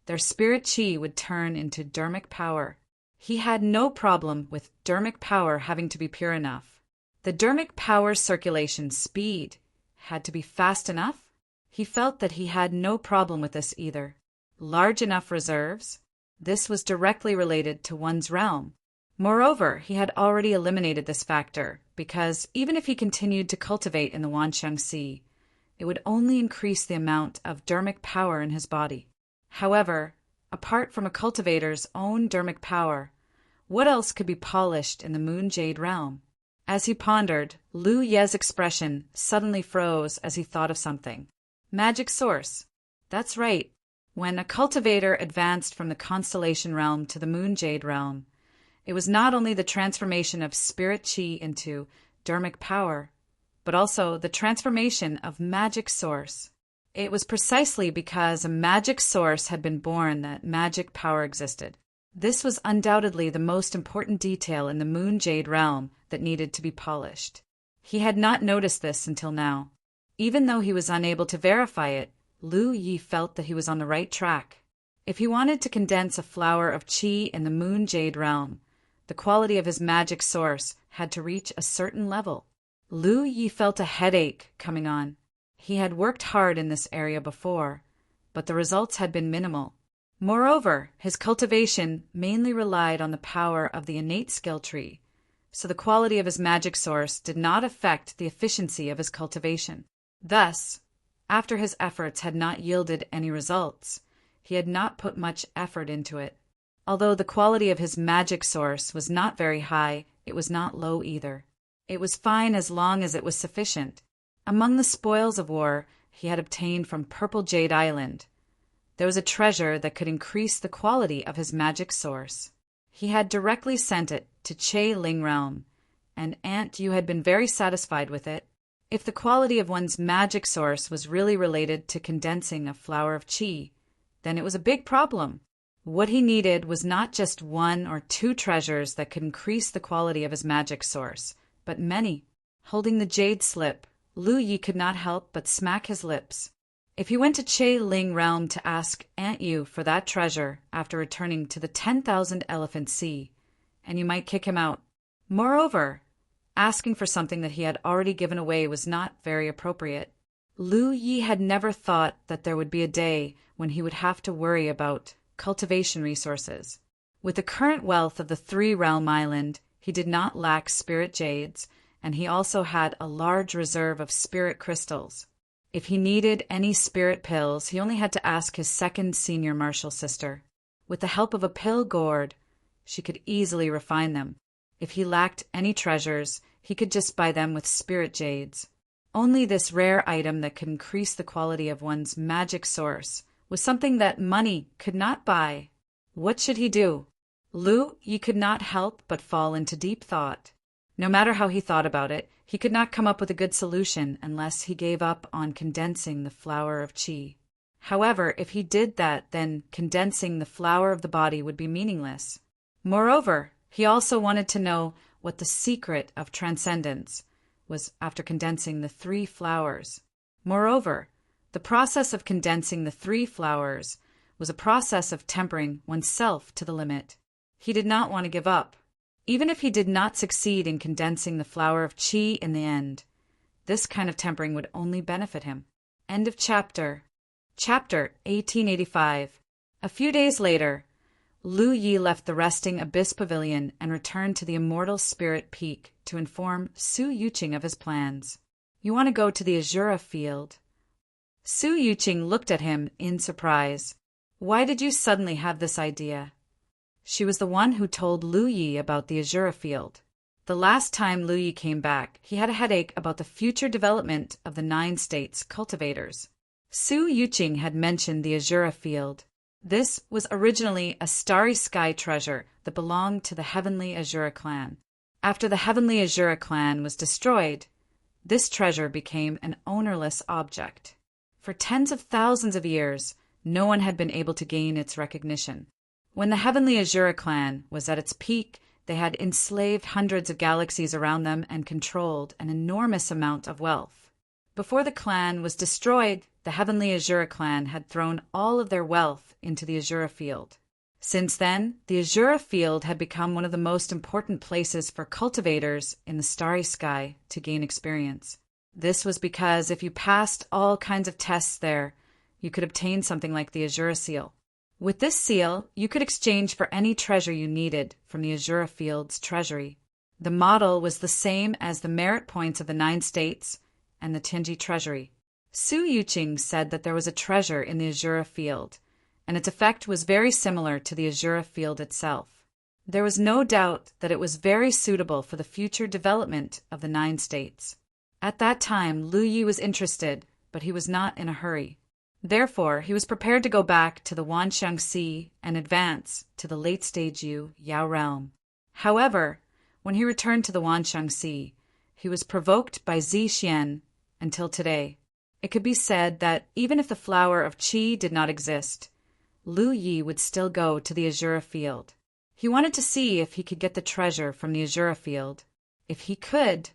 S1: their spirit qi would turn into dermic power. He had no problem with dermic power having to be pure enough. The dermic power circulation speed had to be fast enough. He felt that he had no problem with this either. Large enough reserves. This was directly related to one's realm. Moreover, he had already eliminated this factor, because even if he continued to cultivate in the Wanxiang Sea, it would only increase the amount of dermic power in his body. However, apart from a cultivator's own dermic power, what else could be polished in the Moon Jade realm? As he pondered, Lu Ye's expression suddenly froze as he thought of something. Magic source. That's right. When a cultivator advanced from the constellation realm to the Moon Jade realm, it was not only the transformation of spirit qi into dermic power, but also the transformation of magic source. It was precisely because a magic source had been born that magic power existed. This was undoubtedly the most important detail in the Moon Jade realm that needed to be polished. He had not noticed this until now. Even though he was unable to verify it, Lu Yi felt that he was on the right track. If he wanted to condense a flower of qi in the Moon Jade realm, the quality of his magic source had to reach a certain level. Lu Yi felt a headache coming on. He had worked hard in this area before, but the results had been minimal. Moreover, his cultivation mainly relied on the power of the innate skill tree, so the quality of his magic source did not affect the efficiency of his cultivation. Thus, after his efforts had not yielded any results, he had not put much effort into it. Although the quality of his magic source was not very high, it was not low either. It was fine as long as it was sufficient. Among the spoils of war he had obtained from Purple Jade Island, there was a treasure that could increase the quality of his magic source. He had directly sent it to Che Ling Realm, and Aunt Yu had been very satisfied with it. If the quality of one's magic source was really related to condensing a flower of qi, then it was a big problem. What he needed was not just 1 or 2 treasures that could increase the quality of his magic source, but many. Holding the jade slip, Lu Yi could not help but smack his lips. If he went to Che Ling Realm to ask Aunt Yu for that treasure after returning to the 10,000 Elephant Sea, and you might kick him out. Moreover, asking for something that he had already given away was not very appropriate. Lu Yi had never thought that there would be a day when he would have to worry about cultivation resources. With the current wealth of the 3-realm island, he did not lack spirit jades, and he also had a large reserve of spirit crystals. If he needed any spirit pills, he only had to ask his second senior martial sister. With the help of a pill gourd, she could easily refine them. If he lacked any treasures, he could just buy them with spirit jades. Only this rare item that could increase the quality of one's magic source was something that money could not buy. What should he do? Lu Yi could not help but fall into deep thought. No matter how he thought about it, he could not come up with a good solution unless he gave up on condensing the flower of qi. However, if he did that, then condensing the flower of the body would be meaningless. Moreover, he also wanted to know what the secret of transcendence, was after condensing the 3 flowers. Moreover, the process of condensing the 3 flowers was a process of tempering oneself to the limit. He did not want to give up. Even if he did not succeed in condensing the flower of qi in the end, this kind of tempering would only benefit him. End of chapter. Chapter 1885. A few days later, Lu Yi left the resting Abyss Pavilion and returned to the Immortal Spirit Peak to inform Su Yuqing of his plans. You want to go to the Azura field? Su Yuqing looked at him in surprise. Why did you suddenly have this idea? She was the one who told Lu Yi about the Azura field. The last time Lu Yi came back, he had a headache about the future development of the 9 states cultivators. Su Yuqing had mentioned the Azura field. This was originally a starry sky treasure that belonged to the Heavenly Azura clan. After the Heavenly Azura clan was destroyed, this treasure became an ownerless object. For tens of thousands of years, no one had been able to gain its recognition. When the Heavenly Azura clan was at its peak, they had enslaved hundreds of galaxies around them and controlled an enormous amount of wealth. Before the clan was destroyed, the Heavenly Azura clan had thrown all of their wealth into the Azura field. Since then, the Azura field had become one of the most important places for cultivators in the starry sky to gain experience. This was because if you passed all kinds of tests there, you could obtain something like the Azura seal. With this seal, you could exchange for any treasure you needed from the Azura field's treasury. The model was the same as the merit points of the 9 states and the Tenji treasury. Su Yuqing said that there was a treasure in the Azura field, and its effect was very similar to the Azura field itself. There was no doubt that it was very suitable for the future development of the 9 states. At that time, Lu Yi was interested, but he was not in a hurry. Therefore, he was prepared to go back to the Wanxiang Sea and advance to the late-stage Yao realm. However, when he returned to the Wanxiang Sea, he was provoked by Zixian until today. It could be said that even if the flower of qi did not exist, Lu Yi would still go to the Azura field. He wanted to see if he could get the treasure from the Azura field. If he could,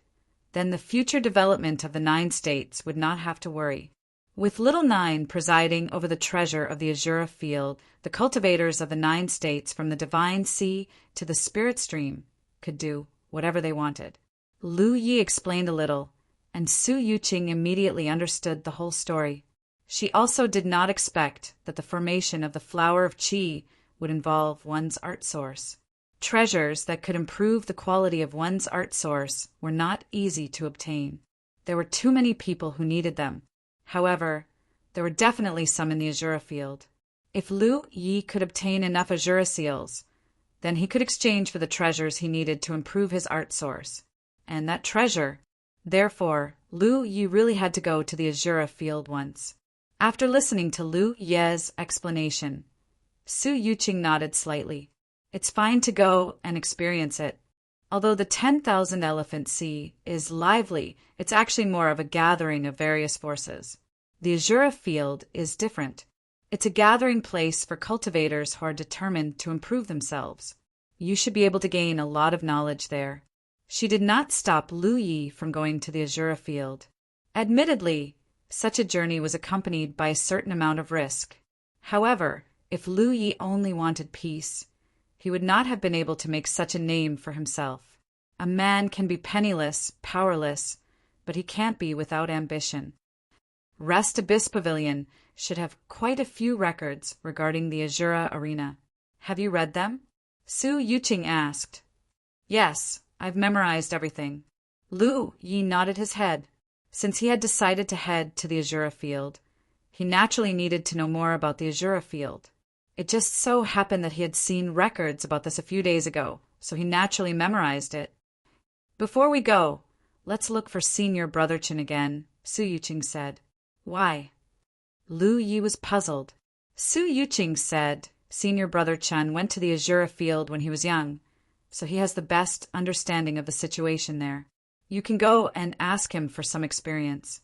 S1: then the future development of the 9 states would not have to worry. With Little 9 presiding over the treasure of the Azura field, the cultivators of the 9 states from the Divine Sea to the Spirit Stream could do whatever they wanted. Lu Yi explained a little, and Su Yuqing immediately understood the whole story. She also did not expect that the formation of the flower of qi would involve one's art source. Treasures that could improve the quality of one's art source were not easy to obtain. There were too many people who needed them. However, there were definitely some in the Azura field. If Lu Yi could obtain enough Azura seals, then he could exchange for the treasures he needed to improve his art source. And that treasure, therefore, Lu Yi really had to go to the Azura field once. After listening to Lu Ye's explanation, Su Yuqing nodded slightly. It's fine to go and experience it. Although the 10,000 Elephant Sea is lively, it's actually more of a gathering of various forces. The Azura field is different. It's a gathering place for cultivators who are determined to improve themselves. You should be able to gain a lot of knowledge there. She did not stop Lu Yi from going to the Azura field. Admittedly, such a journey was accompanied by a certain amount of risk. However, if Lu Yi only wanted peace, he would not have been able to make such a name for himself. A man can be penniless, powerless, but he can't be without ambition. Rest Abyss Pavilion should have quite a few records regarding the Azura arena. Have you read them? Su Yuqing asked. Yes, I've memorized everything. Lu Yi nodded his head. Since he had decided to head to the Azura field, he naturally needed to know more about the Azura field. It just so happened that he had seen records about this a few days ago, so he naturally memorized it. Before we go, let's look for Senior Brother Chen again, Su Yuqing said. Why? Lu Yi was puzzled. Su Yuqing said Senior Brother Chen went to the Azura field when he was young, so he has the best understanding of the situation there. You can go and ask him for some experience.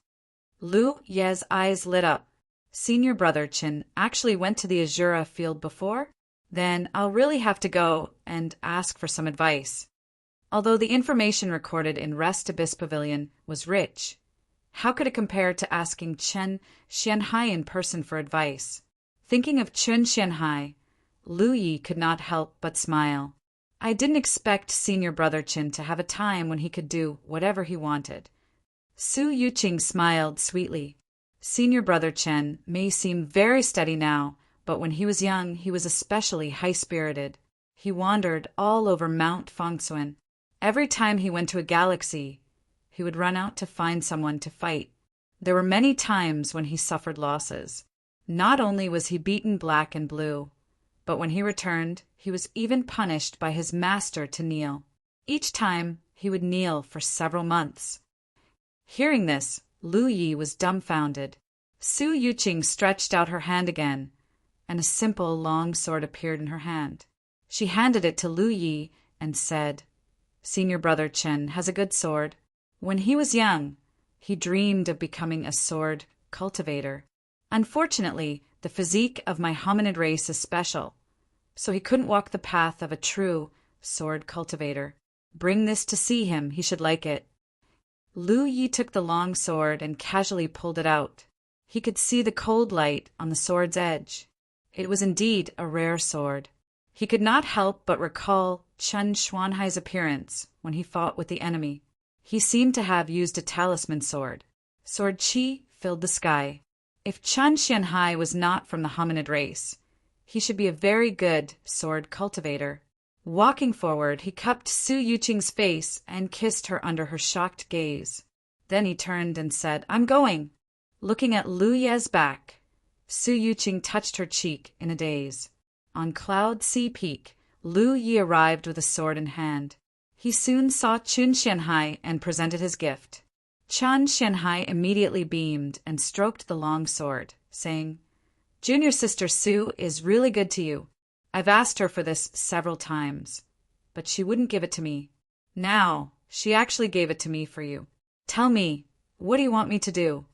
S1: Lu Ye's eyes lit up. Senior Brother Chen actually went to the Azura field before? Then I'll really have to go and ask for some advice. Although the information recorded in Rest Abyss Pavilion was rich, how could it compare to asking Chen Xianhai in person for advice? Thinking of Chen Xianhai, Lu Yi could not help but smile. I didn't expect Senior Brother Chen to have a time when he could do whatever he wanted. Su Yuqing smiled sweetly. Senior Brother Chen may seem very steady now, but when he was young, he was especially high-spirited. He wandered all over Mount Fengsuan. Every time he went to a galaxy, he would run out to find someone to fight. There were many times when he suffered losses. Not only was he beaten black and blue, but when he returned, he was even punished by his master to kneel. Each time, he would kneel for several months. Hearing this, Lu Yi was dumbfounded. Su Yuqing stretched out her hand again, and a simple long sword appeared in her hand. She handed it to Lu Yi and said, "Senior Brother Chen has a good sword. When he was young, he dreamed of becoming a sword cultivator. Unfortunately, the physique of my hominid race is special, so he couldn't walk the path of a true sword cultivator. Bring this to see him, he should like it." Lu Yi took the long sword and casually pulled it out. He could see the cold light on the sword's edge. It was indeed a rare sword. He could not help but recall Chen Xuanhai's appearance when he fought with the enemy. He seemed to have used a talisman sword. Sword qi filled the sky. If Chen Xianhai was not from the hominid race, he should be a very good sword cultivator. Walking forward, he cupped Su Yuqing's face and kissed her under her shocked gaze. Then he turned and said, "I'm going." Looking at Lu Ye's back, Su Yuqing touched her cheek in a daze. On Cloud Sea Peak, Lu Yi arrived with a sword in hand. He soon saw Chun Xianhai and presented his gift. Chun Xianhai immediately beamed and stroked the long sword, saying, "Junior sister Su is really good to you. I've asked her for this several times, but she wouldn't give it to me. Now, she actually gave it to me for you. Tell me, what do you want me to do?"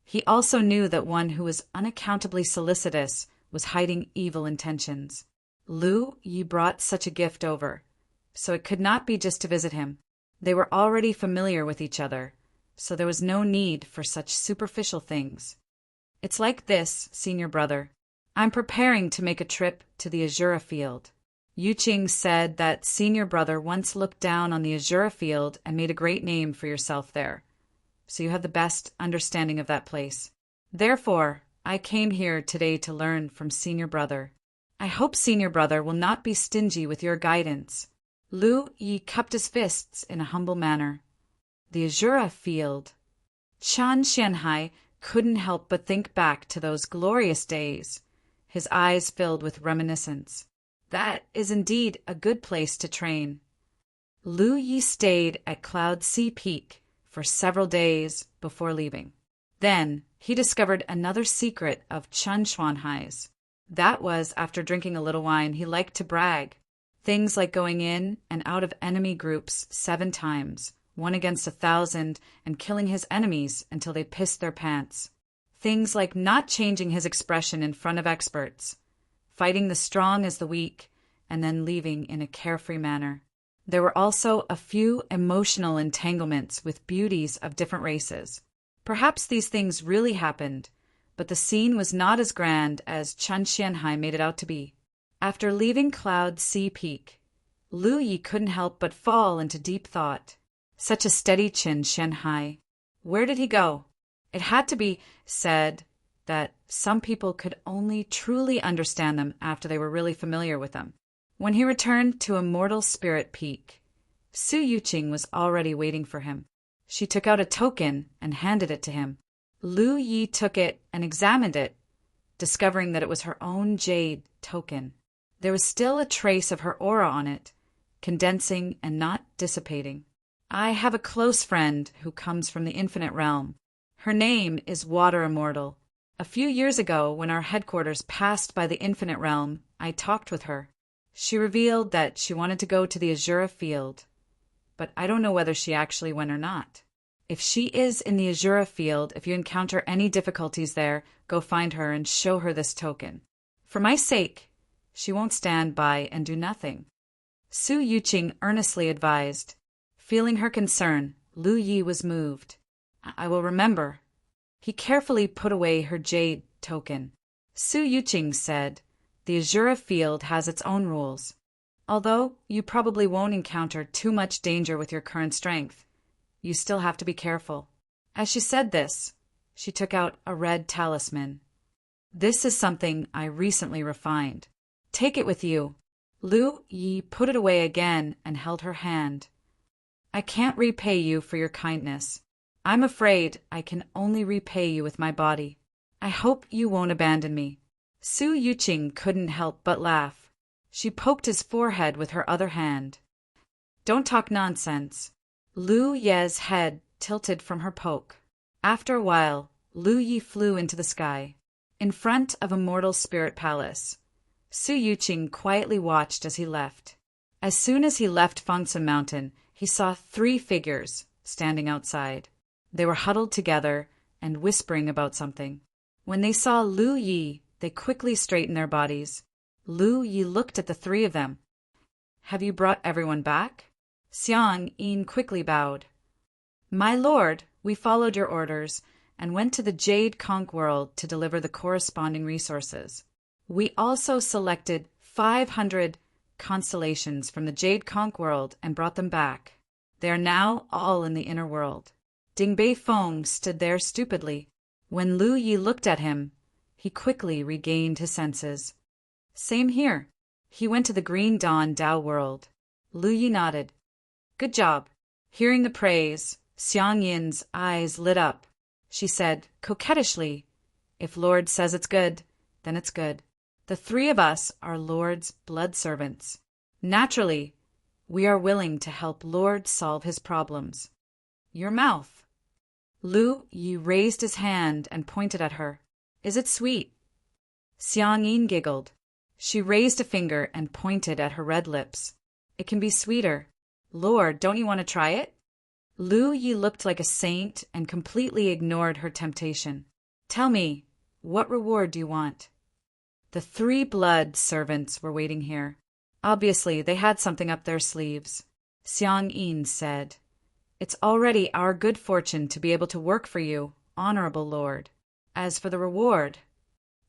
S1: He also knew that one who was unaccountably solicitous was hiding evil intentions. Lu Yi brought such a gift over, so it could not be just to visit him. They were already familiar with each other, so there was no need for such superficial things. "It's like this, Senior Brother. I'm preparing to make a trip to the Azura Field." Yuqing said that Senior Brother once looked down on the Azura Field and made a great name for yourself there, so you have the best understanding of that place. Therefore, I came here today to learn from Senior Brother. I hope Senior Brother will not be stingy with your guidance. Lu Yi cupped his fists in a humble manner. The Azura Field. Chen Xianhai couldn't help but think back to those glorious days. His eyes filled with reminiscence. That is indeed a good place to train. Lu Yi stayed at Cloud Sea Peak for several days before leaving. Then he discovered another secret of Chen Xuanhai's. That was, after drinking a little wine, he liked to brag. Things like going in and out of enemy groups 7 times, 1 against 1,000, and killing his enemies until they pissed their pants. Things like not changing his expression in front of experts, fighting the strong as the weak, and then leaving in a carefree manner. There were also a few emotional entanglements with beauties of different races. Perhaps these things really happened, but the scene was not as grand as Chen Xianhai made it out to be. After leaving Cloud Sea Peak, Lu Yi couldn't help but fall into deep thought. Such a steady Chen Xianhai. Where did he go? It had to be said that some people could only truly understand them after they were really familiar with them. When he returned to Immortal Spirit Peak, Su Yuqing was already waiting for him. She took out a token and handed it to him. Lu Yi took it and examined it, discovering that it was her own jade token. There was still a trace of her aura on it, condensing and not dissipating. I have a close friend who comes from the Infinite Realm. Her name is Water Immortal. A few years ago, when our headquarters passed by the Infinite Realm, I talked with her. She revealed that she wanted to go to the Azura Field, but I don't know whether she actually went or not. If she is in the Azura Field, if you encounter any difficulties there, go find her and show her this token. For my sake, she won't stand by and do nothing. Su Yuqing earnestly advised. Feeling her concern, Lu Yi was moved. I will remember. He carefully put away her jade token. Su Yuqing said, the Azura field has its own rules. Although you probably won't encounter too much danger with your current strength, you still have to be careful. As she said this, she took out a red talisman. This is something I recently refined. Take it with you. Lu Yi put it away again and held her hand. I can't repay you for your kindness. I'm afraid I can only repay you with my body. I hope you won't abandon me. Su Yuqing couldn't help but laugh. She poked his forehead with her other hand. Don't talk nonsense. Lu Ye's head tilted from her poke. After a while, Lu Yi flew into the sky. In front of a mortal spirit palace, Su Yuqing quietly watched as he left. As soon as he left Fengshan Mountain, he saw 3 figures standing outside. They were huddled together and whispering about something. When they saw Lu Yi, they quickly straightened their bodies. Lu Yi looked at the 3 of them. Have you brought everyone back? Xiang Yin quickly bowed. My lord, we followed your orders and went to the Jade Conch world to deliver the corresponding resources. We also selected 500 constellations from the Jade Conch world and brought them back. They are now all in the inner world. Ding Bei Feng stood there stupidly. When Lu Yi looked at him, he quickly regained his senses. Same here. He went to the Green Dawn Dao world. Lu Yi nodded. Good job. Hearing the praise, Xiang Yin's eyes lit up. She said, coquettishly, if Lord says it's good, then it's good. The 3 of us are Lord's blood servants. Naturally, we are willing to help Lord solve his problems. Your mouth. Lu Yi raised his hand and pointed at her. Is it sweet? Xiang Yin giggled. She raised a finger and pointed at her red lips. It can be sweeter. Lord, don't you want to try it? Lu Yi looked like a saint and completely ignored her temptation. Tell me, what reward do you want? The 3 blood servants were waiting here. Obviously, they had something up their sleeves. Xiang Yin said, It's already our good fortune to be able to work for you, honorable lord. As for the reward...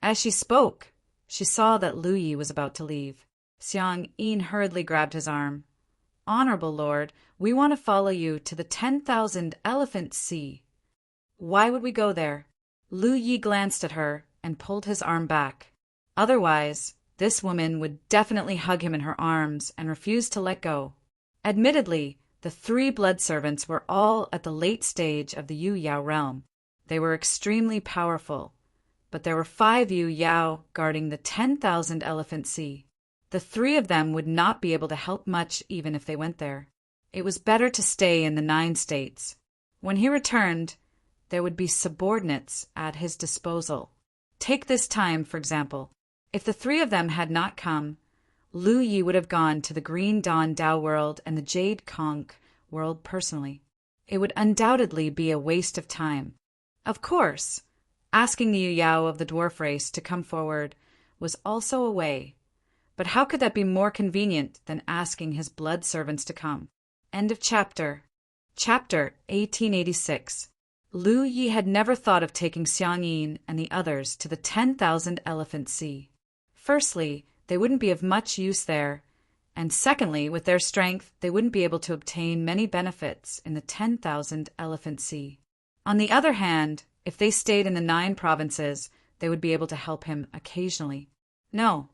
S1: As she spoke, she saw that Lu Yi was about to leave. Xiang Yin hurriedly grabbed his arm. Honorable lord, we want to follow you to the 10,000 Elephant Sea. Why would we go there? Lu Yi glanced at her and pulled his arm back. Otherwise, this woman would definitely hug him in her arms and refuse to let go. Admittedly, the 3 blood servants were all at the late stage of the Yu Yao realm. They were extremely powerful, but there were 5 Yu Yao guarding the 10,000 Elephant Sea. The 3 of them would not be able to help much even if they went there. It was better to stay in the 9 states. When he returned, there would be subordinates at his disposal. Take this time, for example. If the 3 of them had not come, Lu Yi would have gone to the Green Dawn Dao world and the Jade Conch world personally. It would undoubtedly be a waste of time. Of course, asking the Yu Yao of the dwarf race to come forward was also a way. But how could that be more convenient than asking his blood servants to come? End of chapter. Chapter 1886. Lu Yi had never thought of taking Xiang Yin and the others to the 10,000 Elephant Sea. Firstly, they wouldn't be of much use there, and secondly, with their strength, they wouldn't be able to obtain many benefits in the 10,000 Elephant Sea. On the other hand, if they stayed in the 9 provinces, they would be able to help him occasionally. No.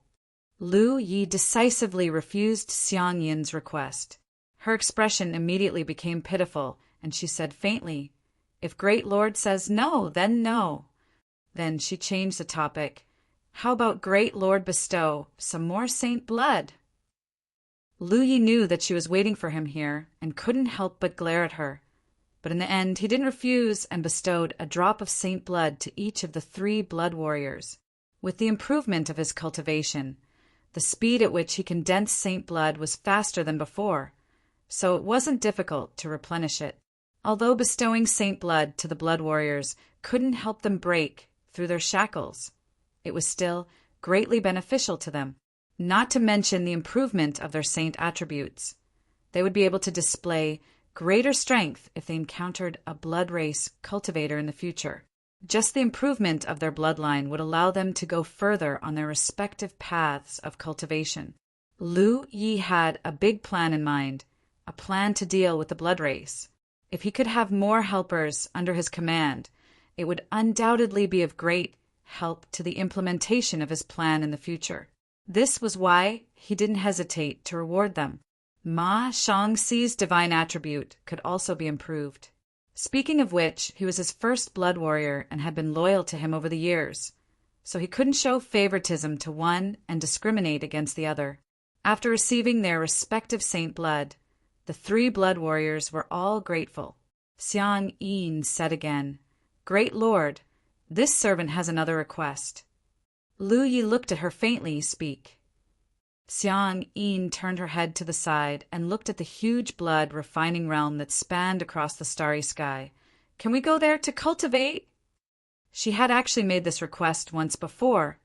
S1: Lu Yi decisively refused Xiang Yin's request. Her expression immediately became pitiful, and she said faintly, If Great Lord says no, then no. Then she changed the topic. How about Great Lord bestow some more saint blood? Lu Yi knew that she was waiting for him here and couldn't help but glare at her. But in the end, he didn't refuse and bestowed a drop of saint blood to each of the 3 blood warriors. With the improvement of his cultivation, the speed at which he condensed saint blood was faster than before, so it wasn't difficult to replenish it. Although bestowing saint blood to the blood warriors couldn't help them break through their shackles, it was still greatly beneficial to them. not to mention the improvement of their saint attributes. They would be able to display greater strength if they encountered a blood race cultivator in the future. Just the improvement of their bloodline would allow them to go further on their respective paths of cultivation. Lu Yi had a big plan in mind, a plan to deal with the blood race. If he could have more helpers under his command, it would undoubtedly be of great help to the implementation of his plan in the future. This was why he didn't hesitate to reward them. Ma Shangxi's divine attribute could also be improved. Speaking of which, he was his first blood warrior and had been loyal to him over the years, so he couldn't show favoritism to one and discriminate against the other. After receiving their respective saint blood, the 3 blood warriors were all grateful. Xiang Yin said again, "Great Lord, this servant has another request." Lu Yi looked at her faintly speak. Xiang Yin turned her head to the side and looked at the huge blood refining realm that spanned across the starry sky. "Can we go there to cultivate?" She had actually made this request once before,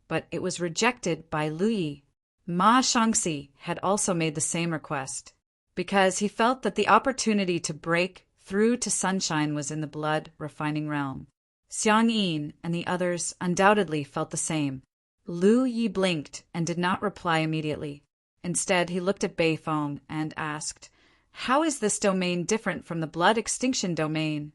S1: but it was rejected by Lu Yi. Ma Shangxi had also made the same request, because he felt that the opportunity to break through to sunshine was in the blood refining realm. Xiang Yin and the others undoubtedly felt the same. Lu Yi blinked and did not reply immediately. Instead, he looked at Beifeng and asked, "How is this domain different from the blood extinction domain?"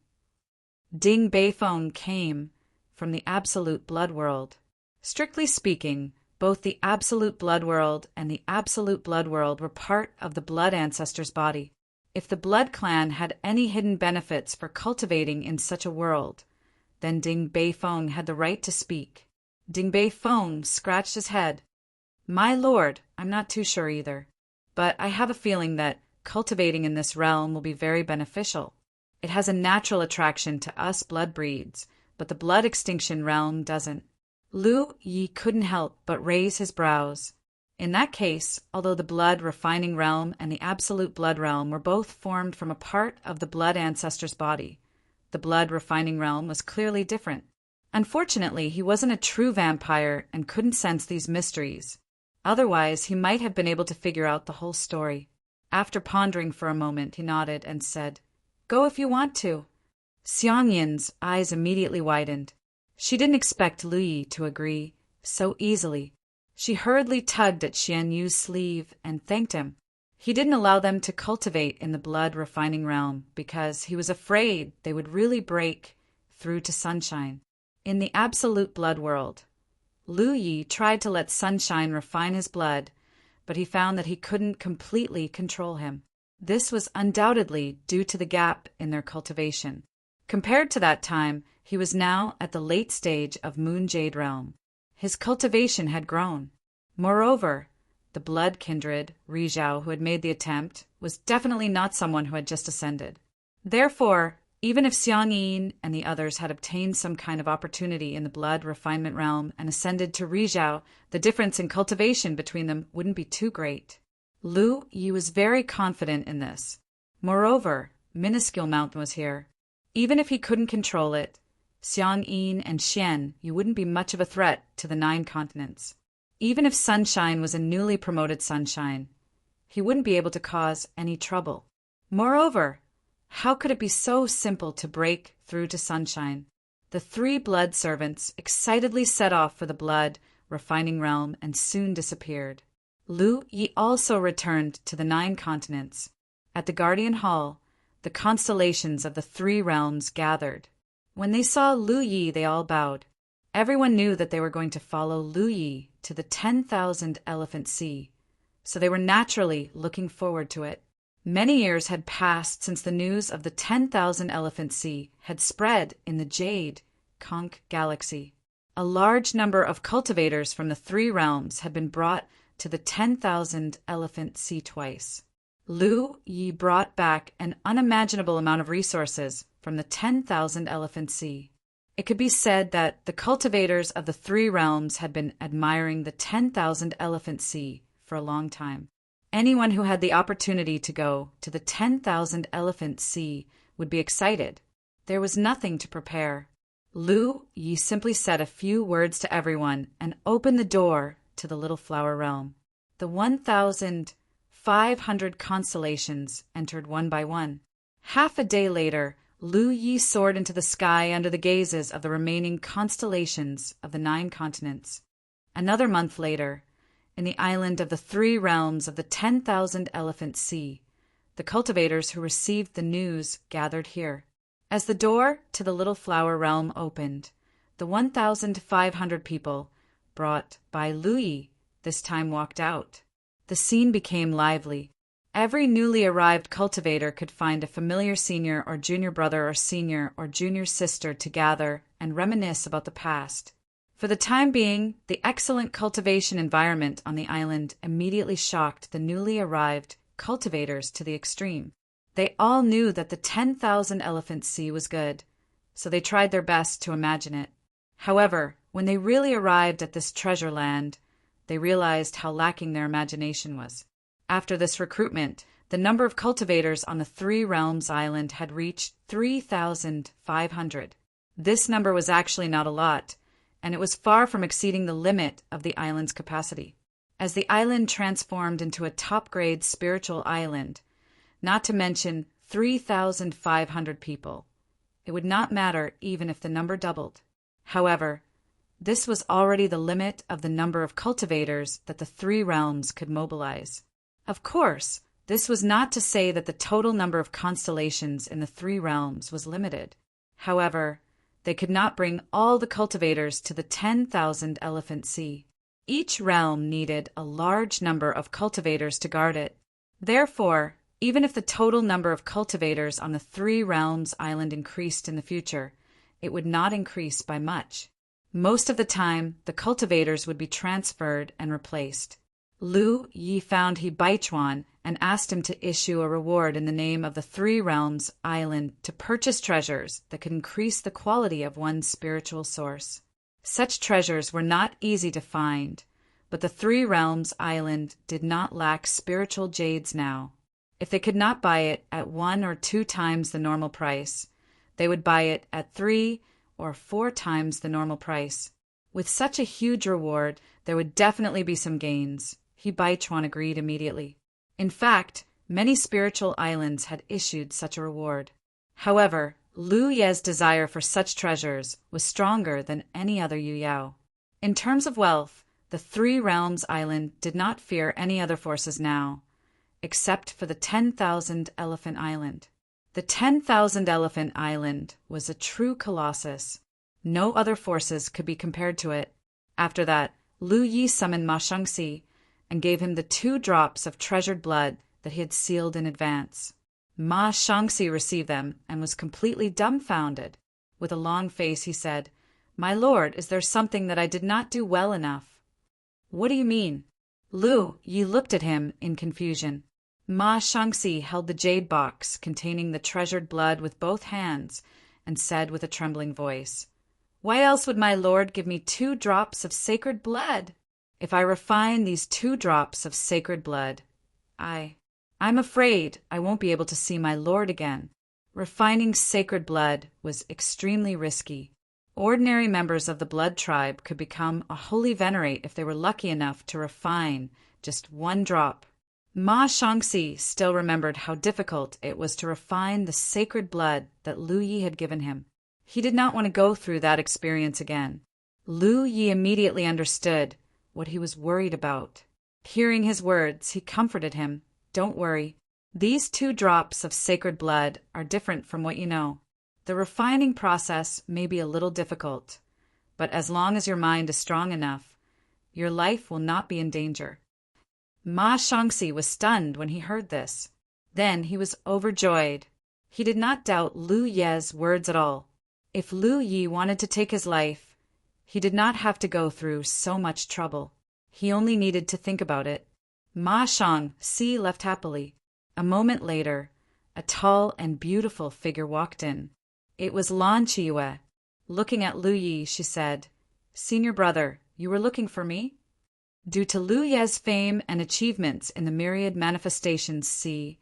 S1: Ding Beifeng came from the absolute blood world. Strictly speaking, both the absolute blood world and the absolute blood world were part of the blood ancestor's body. If the blood clan had any hidden benefits for cultivating in such a world, then Ding Beifeng had the right to speak. Ding Beifeng scratched his head. "My lord, I'm not too sure either, but I have a feeling that cultivating in this realm will be very beneficial. It has a natural attraction to us blood breeds, but the blood extinction realm doesn't." Lu Yi couldn't help but raise his brows. In that case, although the blood refining realm and the absolute blood realm were both formed from a part of the blood ancestor's body, the blood refining realm was clearly different. Unfortunately, he wasn't a true vampire and couldn't sense these mysteries. Otherwise, he might have been able to figure out the whole story. After pondering for a moment, he nodded and said, "Go if you want to." Xiang Yin's eyes immediately widened. She didn't expect Lu Yi to agree so easily. She hurriedly tugged at Xian Yu's sleeve and thanked him. He didn't allow them to cultivate in the blood refining realm because he was afraid they would really break through to sunshine. In the absolute blood world, Lu Yi tried to let sunshine refine his blood, but he found that he couldn't completely control him. This was undoubtedly due to the gap in their cultivation. Compared to that time, he was now at the late stage of Moon Jade realm. His cultivation had grown. Moreover, the blood kindred, Rizhao, who had made the attempt, was definitely not someone who had just ascended. Therefore, even if Xiang Yin and the others had obtained some kind of opportunity in the blood refinement realm and ascended to Rizhao, the difference in cultivation between them wouldn't be too great. Lu Yi was very confident in this. Moreover, Minuscule Mountain was here. Even if he couldn't control it, Xiang Yin and Xian, you wouldn't be much of a threat to the 9 continents. Even if Sunshine was a newly promoted Sunshine, he wouldn't be able to cause any trouble. Moreover, how could it be so simple to break through to Sunshine? The 3 blood servants excitedly set off for the blood refining realm and soon disappeared. Lu Yi also returned to the 9 continents. At the Guardian Hall, the constellations of the 3 realms gathered. When they saw Lu Yi, they all bowed. Everyone knew that they were going to follow Lu Yi to the 10,000 Elephant Sea, so they were naturally looking forward to it. Many years had passed since the news of the 10,000 Elephant Sea had spread in the Jade Conch Galaxy. A large number of cultivators from the 3 realms had been brought to the 10,000 Elephant Sea twice. Lu Yi brought back an unimaginable amount of resources from the 10,000 Elephant Sea. It could be said that the cultivators of the 3 realms had been admiring the 10,000 Elephant Sea for a long time. Anyone who had the opportunity to go to the 10,000 Elephant Sea would be excited. There was nothing to prepare. Lu Yi simply said a few words to everyone and opened the door to the Little Flower realm. The 1,500 constellations entered one by one. Half a day later, Lu Yi soared into the sky under the gazes of the remaining constellations of the 9 continents. Another month later, in the island of the 3 realms of the 10,000 Elephant Sea, the cultivators who received the news gathered here. As the door to the Little Flower realm opened, the 1,500 people, brought by Lu Yi, this time walked out. The scene became lively. Every newly arrived cultivator could find a familiar senior or junior brother or senior or junior sister to gather and reminisce about the past. For the time being, the excellent cultivation environment on the island immediately shocked the newly arrived cultivators to the extreme. They all knew that the 10,000 Elephant Sea was good, so they tried their best to imagine it. However, when they really arrived at this treasure land, they realized how lacking their imagination was. After this recruitment, the number of cultivators on the 3 Realms Island had reached 3,500. This number was actually not a lot, and it was far from exceeding the limit of the island's capacity. As the island transformed into a top-grade spiritual island, not to mention 3,500 people, it would not matter even if the number doubled. However, this was already the limit of the number of cultivators that the 3 realms could mobilize. Of course, this was not to say that the total number of constellations in the 3 realms was limited. However, they could not bring all the cultivators to the 10,000 Elephant Sea. Each realm needed a large number of cultivators to guard it. Therefore, even if the total number of cultivators on the 3 Realms Island increased in the future, it would not increase by much. Most of the time, the cultivators would be transferred and replaced. Lu Yi found He Baichuan and asked him to issue a reward in the name of the 3 Realms Island to purchase treasures that could increase the quality of one's spiritual source. Such treasures were not easy to find, but the 3 Realms Island did not lack spiritual jades now. If they could not buy it at 1 or 2 times the normal price, they would buy it at 3 or 4 times the normal price. With such a huge reward, there would definitely be some gains. He Baichuan agreed immediately. In fact, many spiritual islands had issued such a reward. However, Lu Ye's desire for such treasures was stronger than any other Yuyao. In terms of wealth, the 3 Realms Island did not fear any other forces now, except for the 10,000 Elephant Island. The 10,000 Elephant Island was a true colossus. No other forces could be compared to it. After that, Lu Yi summoned Ma Shangxi and gave him the 2 drops of treasured blood that he had sealed in advance. Ma Shangxi received them and was completely dumbfounded. With a long face, he said, "My lord, is there something that I did not do well enough?" "What do you mean?" Lu Yi looked at him in confusion. Ma Shangxi held the jade box containing the treasured blood with both hands and said with a trembling voice, "Why else would my lord give me 2 drops of sacred blood? If I refine these 2 drops of sacred blood, I'm afraid I won't be able to see my lord again." Refining sacred blood was extremely risky. Ordinary members of the blood tribe could become a holy venerate if they were lucky enough to refine just 1 drop. Ma Shangxi still remembered how difficult it was to refine the sacred blood that Lu Yi had given him. He did not want to go through that experience again. Lu Yi immediately understood what he was worried about. Hearing his words, he comforted him. "Don't worry. These 2 drops of sacred blood are different from what you know. The refining process may be a little difficult, but as long as your mind is strong enough, your life will not be in danger." Ma Shangxi was stunned when he heard this. Then he was overjoyed. He did not doubt Lu Ye's words at all. If Lu Yi wanted to take his life, he did not have to go through so much trouble. He only needed to think about it. Ma Shangxi left happily. A moment later, a tall and beautiful figure walked in. It was Lan Qiyue. Looking at Lu Yi, she said, "Senior brother, you were looking for me?" Due to Lu Ye's fame and achievements in the myriad manifestations sea,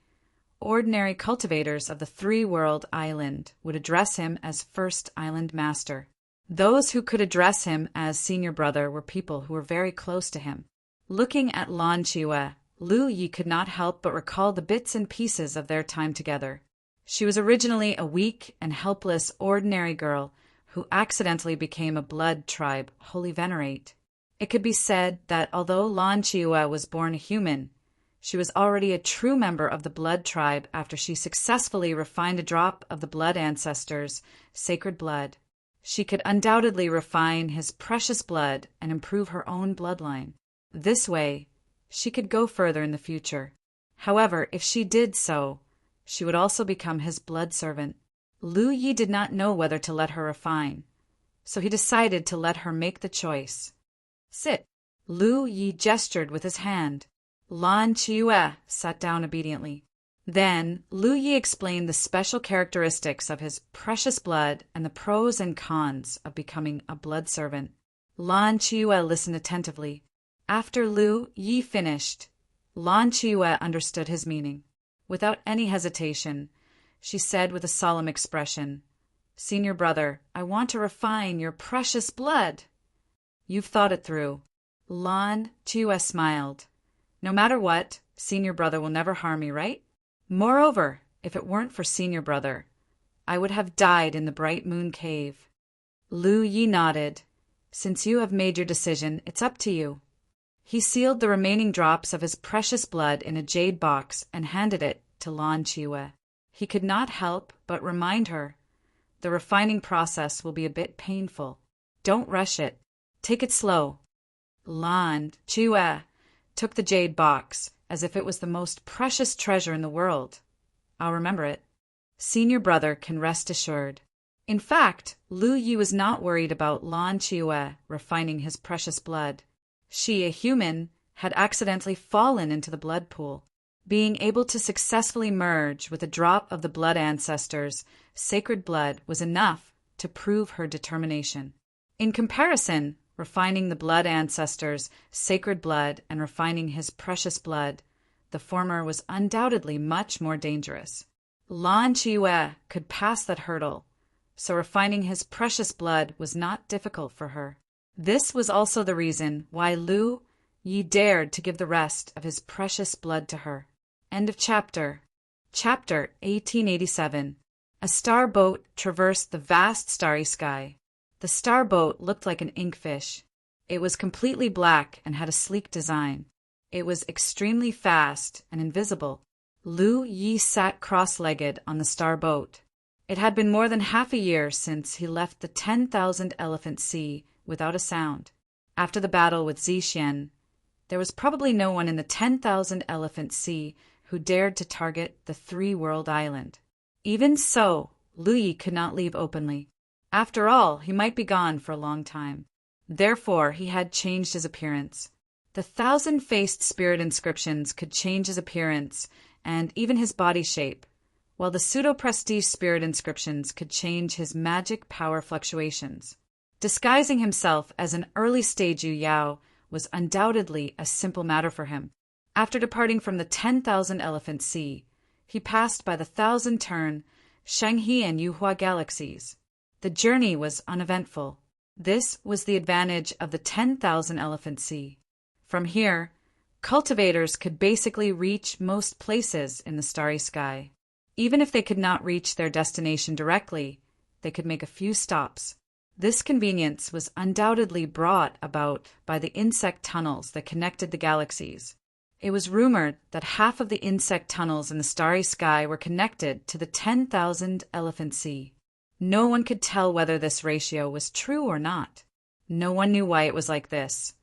S1: ordinary cultivators of the 3 World Island would address him as First Island Master. Those who could address him as senior brother were people who were very close to him. Looking at Lan Chiue, Lu Yi could not help but recall the bits and pieces of their time together. She was originally a weak and helpless ordinary girl who accidentally became a blood tribe holy venerate. It could be said that although Lan Chiue was born a human, she was already a true member of the blood tribe after she successfully refined a drop of the blood ancestors' sacred blood. She could undoubtedly refine his precious blood and improve her own bloodline. This way, she could go further in the future. However, if she did so, she would also become his blood servant. Lu Yi did not know whether to let her refine, so he decided to let her make the choice. Sit. Lu Yi gestured with his hand. Lan Chiue sat down obediently. Then Lu Yi explained the special characteristics of his precious blood and the pros and cons of becoming a blood servant. Lan Chiue listened attentively. After Lu Yi finished, Lan Chiue understood his meaning. Without any hesitation, she said with a solemn expression, "Senior brother, I want to refine your precious blood." "You've thought it through." Lan Chiue smiled. "No matter what, senior brother will never harm me, right? Moreover, if it weren't for senior brother, I would have died in the Bright Moon Cave." Lu Yi nodded. "Since you have made your decision, it's up to you." He sealed the remaining drops of his precious blood in a jade box and handed it to Lan Chiue. He could not help but remind her, "The refining process will be a bit painful. Don't rush it. Take it slow." Lan Chiue took the jade box as if it was the most precious treasure in the world. "I'll remember it." Senior brother can rest assured. In fact, Lu Yi was not worried about Lan Chiue refining his precious blood. She, a human, had accidentally fallen into the blood pool. Being able to successfully merge with a drop of the blood ancestors' sacred blood was enough to prove her determination. In comparison, refining the blood ancestors' sacred blood and refining his precious blood, the former was undoubtedly much more dangerous. Lan Chiue could pass that hurdle, so refining his precious blood was not difficult for her. This was also the reason why Lu Yi dared to give the rest of his precious blood to her. End of chapter. Chapter 1887. A star boat traversed the vast starry sky. The star boat looked like an inkfish. It was completely black and had a sleek design. It was extremely fast and invisible. Lu Yi sat cross-legged on the star boat. It had been more than half a year since he left the 10,000 Elephant Sea without a sound. After the battle with Zixien, there was probably no one in the 10,000 Elephant Sea who dared to target the three-world island. Even so, Lu Yi could not leave openly. After all, he might be gone for a long time. Therefore, he had changed his appearance. The 1,000-faced spirit inscriptions could change his appearance and even his body shape, while the pseudo-prestige spirit inscriptions could change his magic power fluctuations. Disguising himself as an early-stage Yu Yao was undoubtedly a simple matter for him. After departing from the 10,000 Elephant Sea, he passed by the 1,000-turn Shanghe and Yuhua galaxies. The journey was uneventful. This was the advantage of the 10,000 Elephant Sea. From here, cultivators could basically reach most places in the starry sky. Even if they could not reach their destination directly, they could make a few stops. This convenience was undoubtedly brought about by the insect tunnels that connected the galaxies. It was rumored that half of the insect tunnels in the starry sky were connected to the 10,000 Elephant Sea. No one could tell whether this ratio was true or not. No one knew why it was like this,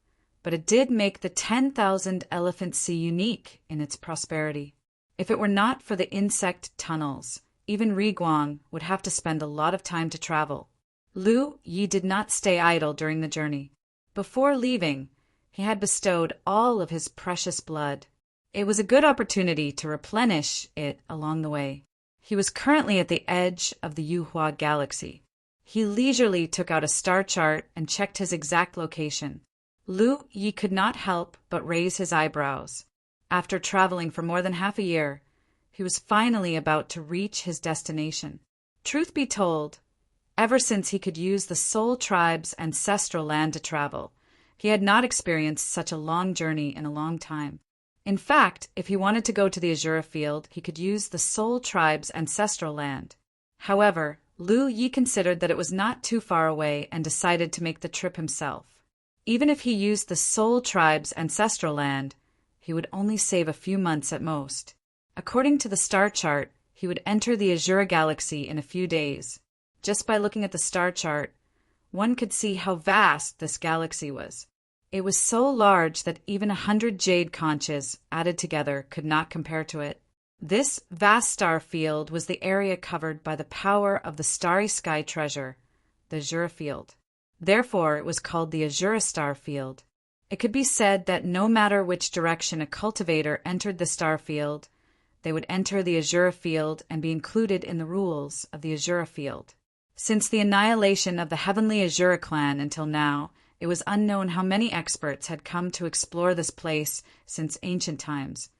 S1: but it did make the 10,000 Elephant Sea unique in its prosperity. If it were not for the insect tunnels, even Riguang would have to spend a lot of time to travel. Lu Yi did not stay idle during the journey. Before leaving, he had bestowed all of his precious blood. It was a good opportunity to replenish it along the way. He was currently at the edge of the Yuhua galaxy. He leisurely took out a star chart and checked his exact location. Lu Yi could not help but raise his eyebrows. After traveling for more than half a year, he was finally about to reach his destination. Truth be told, ever since he could use the Soul Tribe's ancestral land to travel. He had not experienced such a long journey in a long time. In fact, if he wanted to go to the Azura field, he could use the Soul Tribe's ancestral land. However, Lu Yi considered that it was not too far away and decided to make the trip himself. Even if he used the Soul Tribe's ancestral land, he would only save a few months at most. According to the star chart, he would enter the Azura galaxy in a few days. Just by looking at the star chart, one could see how vast this galaxy was. It was so large that even 100 jade conches added together could not compare to it. This vast star field was the area covered by the power of the starry sky treasure, the Azura field. Therefore, it was called the Azura star field. It could be said that no matter which direction a cultivator entered the star field, they would enter the Azura field and be included in the rules of the Azura field. Since the annihilation of the heavenly Azura clan until now, it was unknown how many experts had come to explore this place since ancient times,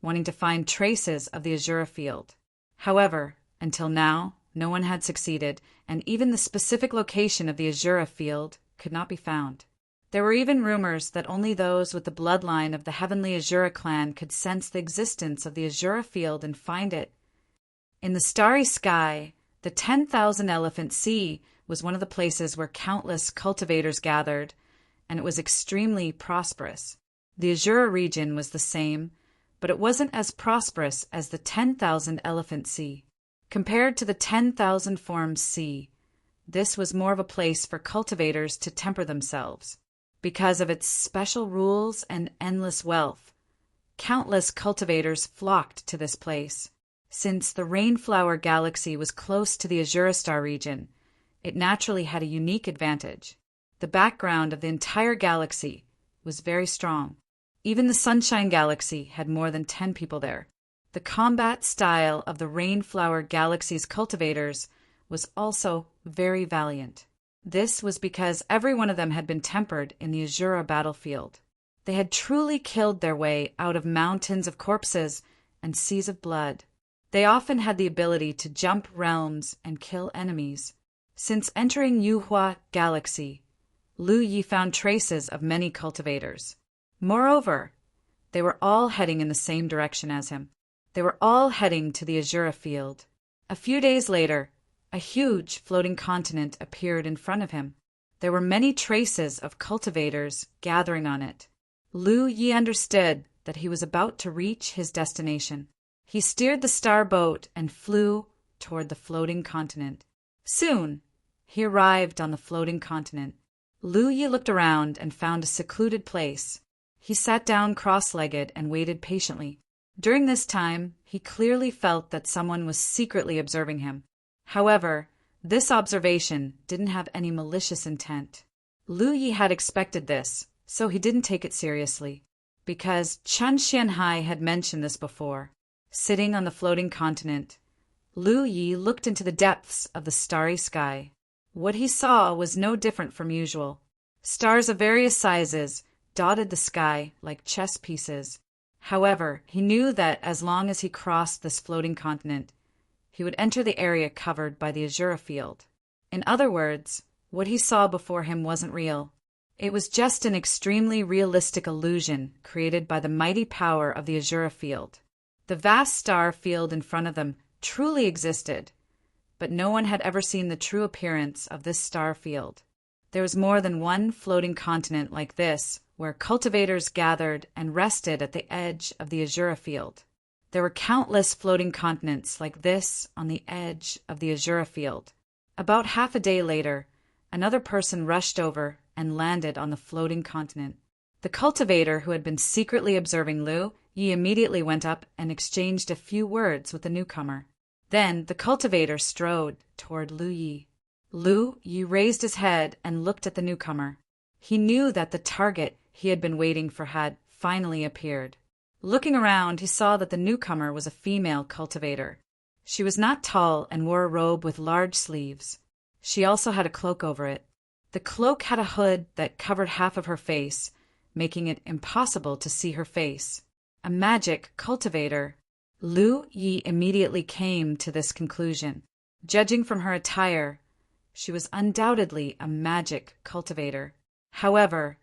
S1: wanting to find traces of the Azura field. However, until now, no one had succeeded, and even the specific location of the Azura field could not be found. There were even rumors that only those with the bloodline of the heavenly Azura clan could sense the existence of the Azura field and find it. In the starry sky, the 10,000 Elephant Sea was one of the places where countless cultivators gathered, and it was extremely prosperous. The Azura region was the same, but it wasn't as prosperous as the 10,000 Elephant Sea. Compared to the 10,000 Forms Sea, this was more of a place for cultivators to temper themselves. Because of its special rules and endless wealth, countless cultivators flocked to this place. Since the Rainflower Galaxy was close to the Azura Star region, it naturally had a unique advantage. The background of the entire galaxy was very strong. Even the Sunshine Galaxy had more than 10 people there. The combat style of the Rainflower Galaxy's cultivators was also very valiant. This was because every one of them had been tempered in the Azura battlefield. They had truly killed their way out of mountains of corpses and seas of blood. They often had the ability to jump realms and kill enemies. Since entering Yuhua Galaxy, Lu Yi found traces of many cultivators. Moreover, they were all heading in the same direction as him. They were all heading to the Azura field. A few days later, a huge floating continent appeared in front of him. There were many traces of cultivators gathering on it. Lu Yi understood that he was about to reach his destination. He steered the star boat and flew toward the floating continent. Soon, he arrived on the floating continent. Lu Yi looked around and found a secluded place. He sat down cross-legged and waited patiently. During this time, he clearly felt that someone was secretly observing him. However, this observation didn't have any malicious intent. Lu Yi had expected this, so he didn't take it seriously, because Chen Xianhai had mentioned this before. Sitting on the floating continent, Lu Yi looked into the depths of the starry sky. What he saw was no different from usual. Stars of various sizes dotted the sky like chess pieces. However, he knew that as long as he crossed this floating continent, he would enter the area covered by the Azura field. In other words, what he saw before him wasn't real. It was just an extremely realistic illusion created by the mighty power of the Azura field. The vast star field in front of them truly existed, but no one had ever seen the true appearance of this star field. There was more than one floating continent like this, where cultivators gathered and rested at the edge of the Azura field. There were countless floating continents like this on the edge of the Azura field. About half a day later, another person rushed over and landed on the floating continent. The cultivator who had been secretly observing Lu Yi immediately went up and exchanged a few words with the newcomer. Then the cultivator strode toward Lu Yi. Lu Yi raised his head and looked at the newcomer. He knew that the target he had been waiting for had finally appeared. Looking around, he saw that the newcomer was a female cultivator. She was not tall and wore a robe with large sleeves. She also had a cloak over it. The cloak had a hood that covered half of her face, making it impossible to see her face. A magic cultivator. Lu Yi immediately came to this conclusion. Judging from her attire, She was undoubtedly a magic cultivator. However,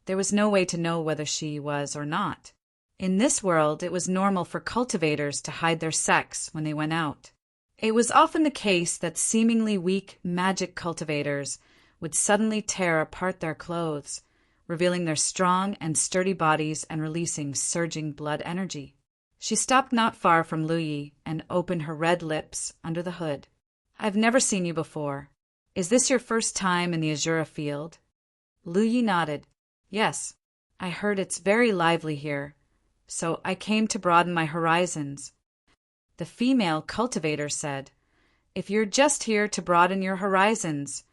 S1: there was no way to know whether she was or not. In this world, it was normal for cultivators to hide their sex when they went out. It was often the case that seemingly weak magic cultivators would suddenly tear apart their clothes, revealing their strong and sturdy bodies and releasing surging blood energy. She stopped not far from Lu Yi and opened her red lips under the hood. "I've never seen you before. Is this your first time in the Azura field?" Lu Yi nodded. "Yes, I heard it's very lively here, so I came to broaden my horizons." The female cultivator said, "If you're just here to broaden your horizons,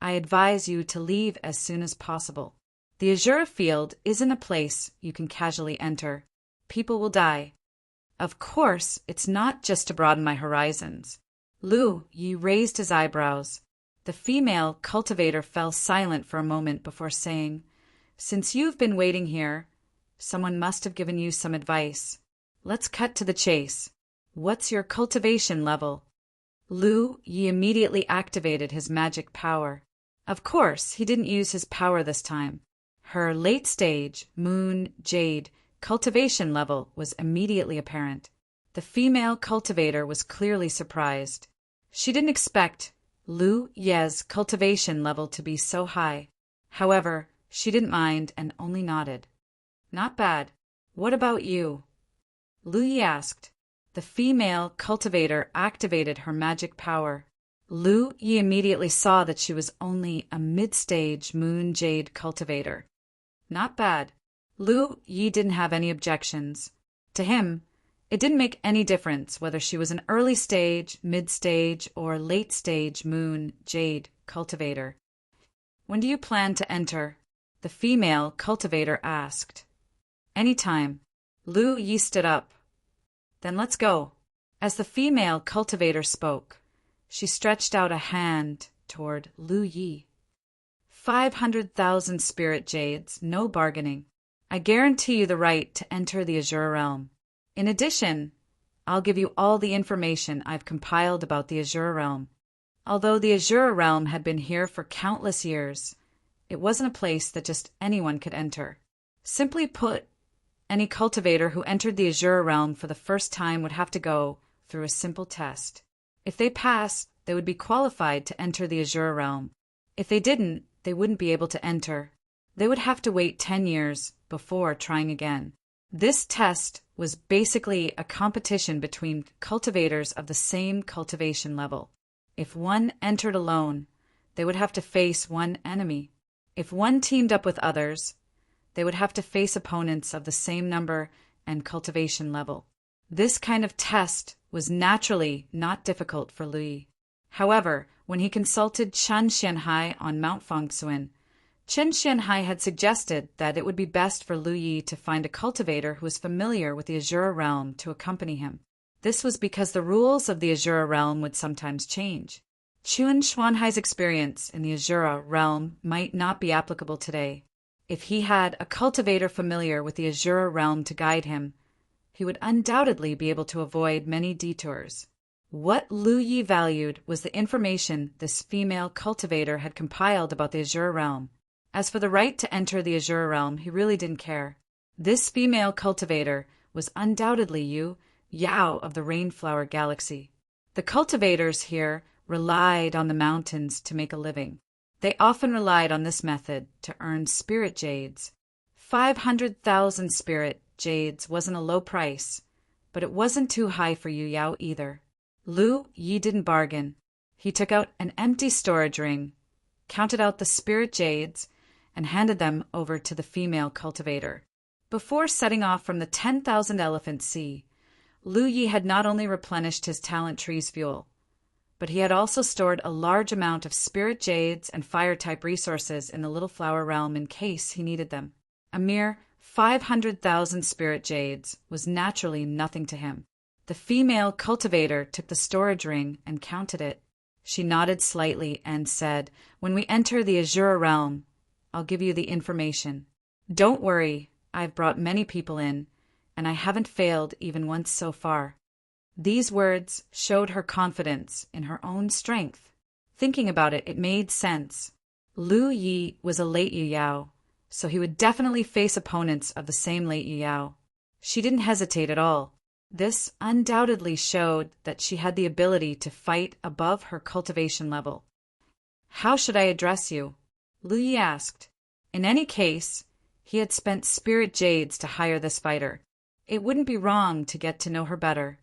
S1: I advise you to leave as soon as possible. The Azura field isn't a place you can casually enter. People will die. Of course, it's not just to broaden my horizons." Lu Yi raised his eyebrows. The female cultivator fell silent for a moment before saying, "Since you've been waiting here, someone must have given you some advice. Let's cut to the chase. What's your cultivation level?" Lu Yi immediately activated his magic power. Of course, he didn't use his power this time. Her late-stage, moon, jade, cultivation level was immediately apparent. The female cultivator was clearly surprised. She didn't expect Lu Yi's cultivation level to be so high. However, she didn't mind and only nodded. "Not bad. What about you?" Lu Yi asked. The female cultivator activated her magic power. Lu Yi immediately saw that she was only a mid-stage moon jade cultivator. Not bad. Lu Yi didn't have any objections. To him, it didn't make any difference whether she was an early-stage, mid-stage, or late-stage moon jade cultivator. "When do you plan to enter?" the female cultivator asked. "Anytime." Lu Yi stood up. "Then let's go." As the female cultivator spoke, she stretched out a hand toward Lu Yi. 500,000 spirit jades, no bargaining. I guarantee you the right to enter the Azura realm. In addition, I'll give you all the information I've compiled about the Azura realm. Although the Azura realm had been here for countless years, it wasn't a place that just anyone could enter. Simply put, any cultivator who entered the Azura realm for the first time would have to go through a simple test. If they passed, they would be qualified to enter the Azura realm. If they didn't, they wouldn't be able to enter. They would have to wait 10 years before trying again. This test was basically a competition between cultivators of the same cultivation level. If one entered alone, they would have to face one enemy. If one teamed up with others, they would have to face opponents of the same number and cultivation level. This kind of test was naturally not difficult for Lu Yi. However, when he consulted Chen Xianhai on Mount Fengsuan, Chen Xianhai had suggested that it would be best for Lu Yi to find a cultivator who was familiar with the Azura realm to accompany him. This was because the rules of the Azura realm would sometimes change. Chen Xianhai's experience in the Azura realm might not be applicable today. If he had a cultivator familiar with the Azura realm to guide him, he would undoubtedly be able to avoid many detours. What Lu Yi valued was the information this female cultivator had compiled about the Azura realm. As for the right to enter the Azura realm, he really didn't care. This female cultivator was undoubtedly Yao of the Rainflower Galaxy. The cultivators here relied on the mountains to make a living. They often relied on this method to earn spirit jades. 500,000 spirit jades wasn't a low price, but it wasn't too high for Yao either. Lu Yi didn't bargain. He took out an empty storage ring, counted out the spirit jades, and handed them over to the female cultivator. Before setting off from the 10,000 Elephant Sea, Lu Yi had not only replenished his talent tree's fuel, but he had also stored a large amount of spirit jades and fire-type resources in the Little Flower realm in case he needed them. A mere 500,000 spirit jades was naturally nothing to him. The female cultivator took the storage ring and counted it. She nodded slightly and said, "When we enter the Azura realm, I'll give you the information. Don't worry, I've brought many people in, and I haven't failed even once so far." These words showed her confidence in her own strength. Thinking about it, it made sense. Lu Yi was a late Yu Yao, so he would definitely face opponents of the same late Yu Yao. She didn't hesitate at all. This undoubtedly showed that she had the ability to fight above her cultivation level. "How should I address you?" Lu Yi asked. In any case, he had spent spirit jades to hire this fighter. It wouldn't be wrong to get to know her better.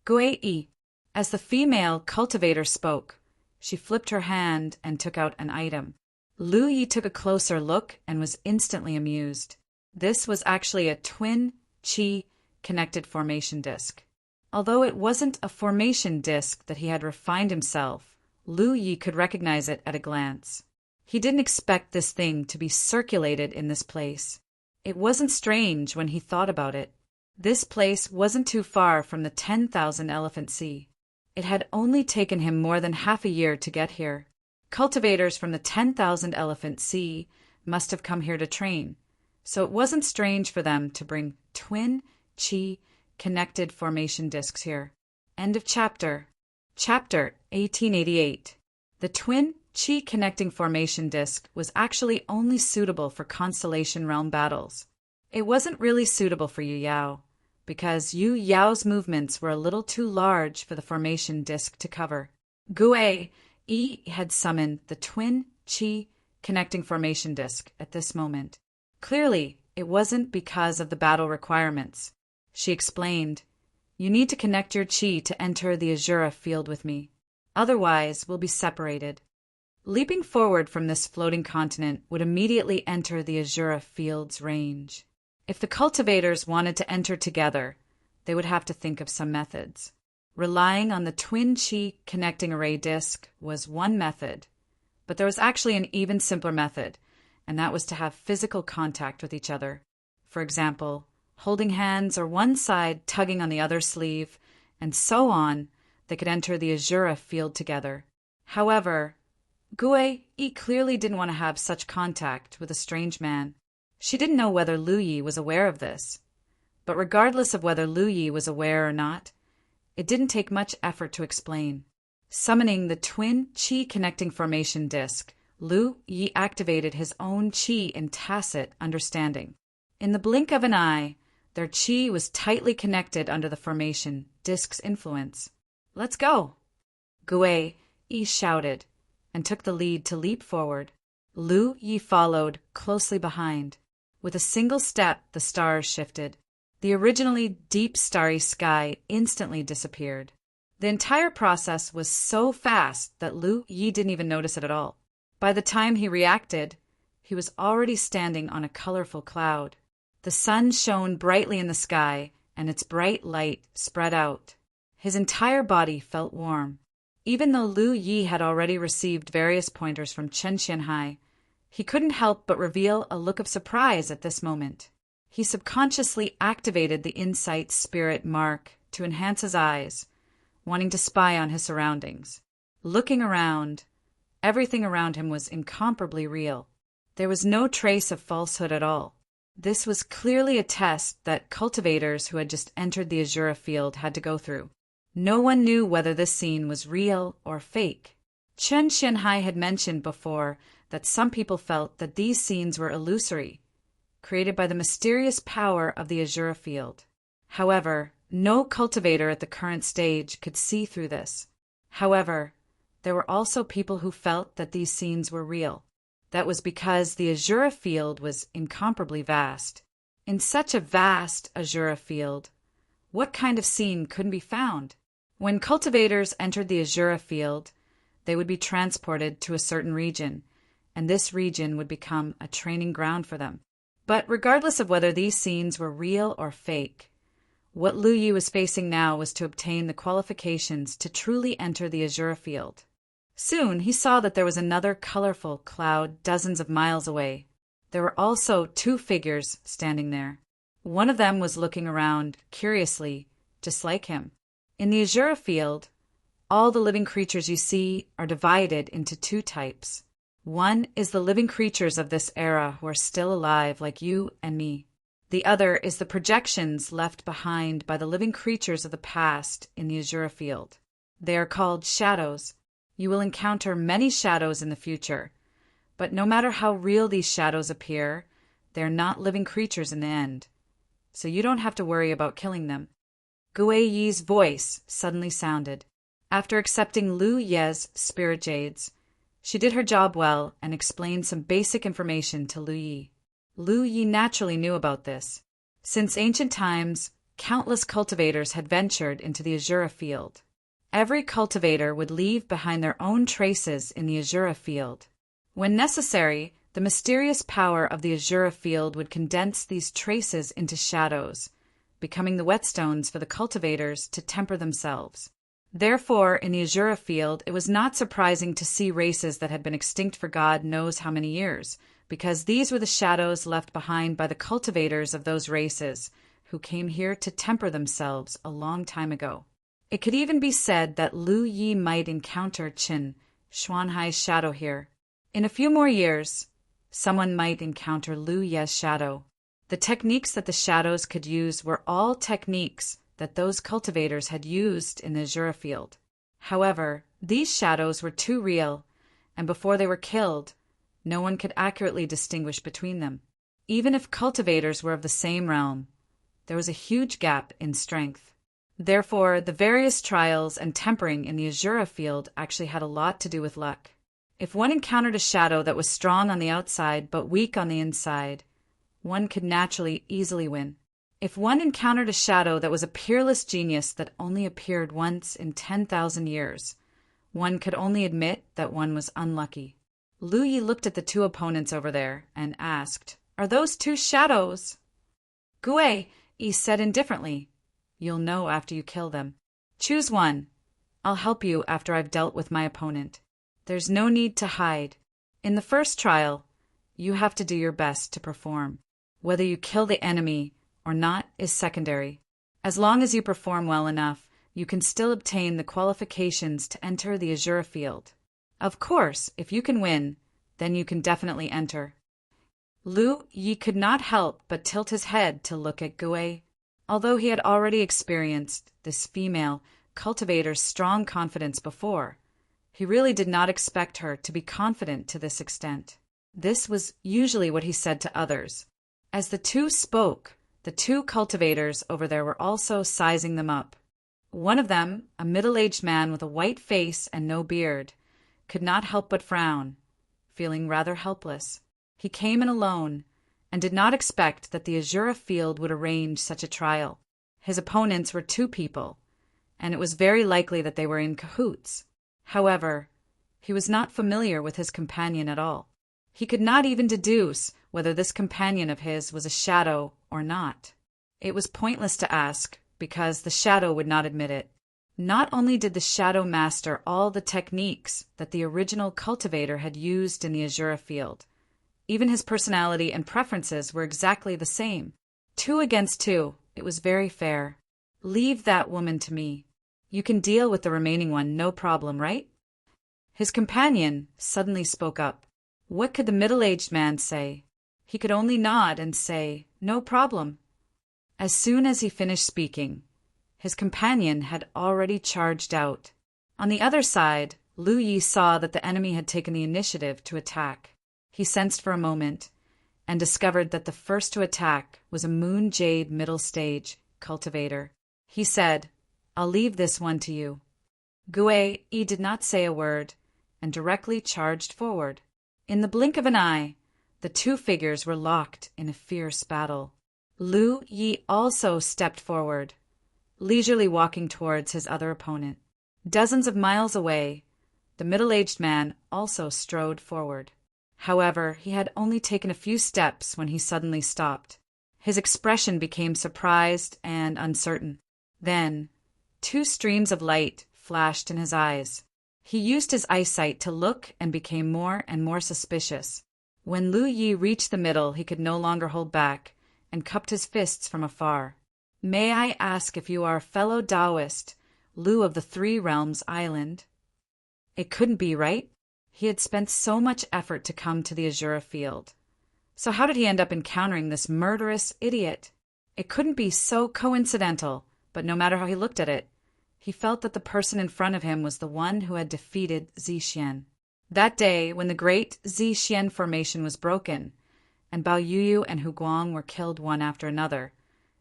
S1: "Gui," as the female cultivator spoke, she flipped her hand and took out an item. Lu Yi took a closer look and was instantly amused. This was actually a twin Qi connected formation disc. Although it wasn't a formation disc that he had refined himself, Lu Yi could recognize it at a glance. He didn't expect this thing to be circulated in this place. It wasn't strange when he thought about it. This place wasn't too far from the 10,000 Elephant Sea. It had only taken him more than half a year to get here. Cultivators from the 10,000 Elephant Sea must have come here to train, so it wasn't strange for them to bring twin Qi connected formation discs here. End of chapter. Chapter 1888. The twin Qi connecting formation disc was actually only suitable for Constellation Realm battles. It wasn't really suitable for Yu Yao, because Yu Yao's movements were a little too large for the formation disc to cover. Gui had summoned the twin Qi connecting formation disc at this moment. Clearly, it wasn't because of the battle requirements. She explained, "You need to connect your Qi to enter the Azura field with me. Otherwise, we'll be separated." Leaping forward from this floating continent would immediately enter the Azura field's range. If the cultivators wanted to enter together, they would have to think of some methods. Relying on the twin Qi connecting array disk was one method, but there was actually an even simpler method, and that was to have physical contact with each other. For example, holding hands or one side tugging on the other sleeve, and so on, they could enter the Azura field together. However, Gui clearly didn't want to have such contact with a strange man. She didn't know whether Lu Yi was aware of this. But regardless of whether Lu Yi was aware or not, it didn't take much effort to explain. Summoning the twin Qi connecting formation disc, Lu Yi activated his own Qi in tacit understanding. In the blink of an eye, their Qi was tightly connected under the formation disc's influence. "Let's go!" Gui shouted, and took the lead to leap forward. Lu Yi followed closely behind. With a single step, the stars shifted. The originally deep starry sky instantly disappeared. The entire process was so fast that Lu Yi didn't even notice it at all. By the time he reacted, he was already standing on a colorful cloud. The sun shone brightly in the sky, and its bright light spread out. His entire body felt warm. Even though Lu Yi had already received various pointers from Chen Qianhai, he couldn't help but reveal a look of surprise at this moment. He subconsciously activated the Insight Spirit mark to enhance his eyes, wanting to spy on his surroundings. Looking around, everything around him was incomparably real. There was no trace of falsehood at all. This was clearly a test that cultivators who had just entered the Azura field had to go through. No one knew whether this scene was real or fake. Chen Qianhai had mentioned before that some people felt that these scenes were illusory, created by the mysterious power of the Azura field. However, no cultivator at the current stage could see through this. However, there were also people who felt that these scenes were real. That was because the Azura field was incomparably vast. In such a vast Azura field, what kind of scene couldn't be found? When cultivators entered the Azura field, they would be transported to a certain region, and this region would become a training ground for them. But regardless of whether these scenes were real or fake, what Lu Yi was facing now was to obtain the qualifications to truly enter the Azura field. Soon he saw that there was another colorful cloud dozens of miles away. There were also two figures standing there. One of them was looking around curiously, just like him. In the Azura field, all the living creatures you see are divided into two types. One is the living creatures of this era who are still alive like you and me. The other is the projections left behind by the living creatures of the past in the Azura field. They are called shadows. You will encounter many shadows in the future, but no matter how real these shadows appear, they are not living creatures in the end, so you don't have to worry about killing them. Gue Yi's voice suddenly sounded. After accepting Lu Ye's spirit jades, she did her job well and explained some basic information to Lu Yi. Lu Yi naturally knew about this. Since ancient times, countless cultivators had ventured into the Azura field. Every cultivator would leave behind their own traces in the Azura field. When necessary, the mysterious power of the Azura field would condense these traces into shadows, becoming the whetstones for the cultivators to temper themselves. Therefore, in the Azura field, it was not surprising to see races that had been extinct for God knows how many years, because these were the shadows left behind by the cultivators of those races, who came here to temper themselves a long time ago. It could even be said that Lu Yi might encounter Qin, Xuanhai's shadow here. In a few more years, someone might encounter Lu Ye's shadow. The techniques that the shadows could use were all techniques that those cultivators had used in the Azura field. However, these shadows were too real, and before they were killed, no one could accurately distinguish between them. Even if cultivators were of the same realm, there was a huge gap in strength. Therefore, the various trials and tempering in the Azura field actually had a lot to do with luck. If one encountered a shadow that was strong on the outside but weak on the inside, one could naturally easily win. If one encountered a shadow that was a peerless genius that only appeared once in 10,000 years, one could only admit that one was unlucky. Lu Yi looked at the two opponents over there and asked, "Are those two shadows?" Gue Yi said indifferently, "You'll know after you kill them. Choose one. I'll help you after I've dealt with my opponent. There's no need to hide. In the first trial, you have to do your best to perform. Whether you kill the enemy or not is secondary. As long as you perform well enough, you can still obtain the qualifications to enter the Azura field. Of course, if you can win, then you can definitely enter." Lu Yi could not help but tilt his head to look at Gue. Although he had already experienced this female cultivator's strong confidence before, he really did not expect her to be confident to this extent. This was usually what he said to others. As the two spoke, the two cultivators over there were also sizing them up. One of them, a middle-aged man with a white face and no beard, could not help but frown, feeling rather helpless. He came in alone, and did not expect that the Azura field would arrange such a trial. His opponents were two people, and it was very likely that they were in cahoots. However, he was not familiar with his companion at all. He could not even deduce whether this companion of his was a shadow or not. It was pointless to ask, because the shadow would not admit it. Not only did the shadow master all the techniques that the original cultivator had used in the Azura field, even his personality and preferences were exactly the same. 2 against 2, it was very fair. "Leave that woman to me. You can deal with the remaining one, no problem, right?" His companion suddenly spoke up. What could the middle-aged man say? He could only nod and say, "No problem." As soon as he finished speaking, his companion had already charged out. On the other side, Lu Yi saw that the enemy had taken the initiative to attack. He sensed for a moment, and discovered that the first to attack was a moon jade middle stage cultivator. He said, "I'll leave this one to you." Gue Yi did not say a word, and directly charged forward. In the blink of an eye, the two figures were locked in a fierce battle. Lu Yi also stepped forward, leisurely walking towards his other opponent. Dozens of miles away, the middle-aged man also strode forward. However, he had only taken a few steps when he suddenly stopped. His expression became surprised and uncertain. Then, 2 streams of light flashed in his eyes. He used his eyesight to look and became more and more suspicious. When Lu Yi reached the middle, he could no longer hold back, and cupped his fists from afar. "May I ask if you are a fellow Taoist, Lu of the Three Realms Island?" It couldn't be, right? He had spent so much effort to come to the Azura field. So how did he end up encountering this murderous idiot? It couldn't be so coincidental, but no matter how he looked at it, He felt that the person in front of him was the one who had defeated Zixian. That day, when the great Zixian formation was broken, and Bao Yuyu and Hu Guang were killed one after another,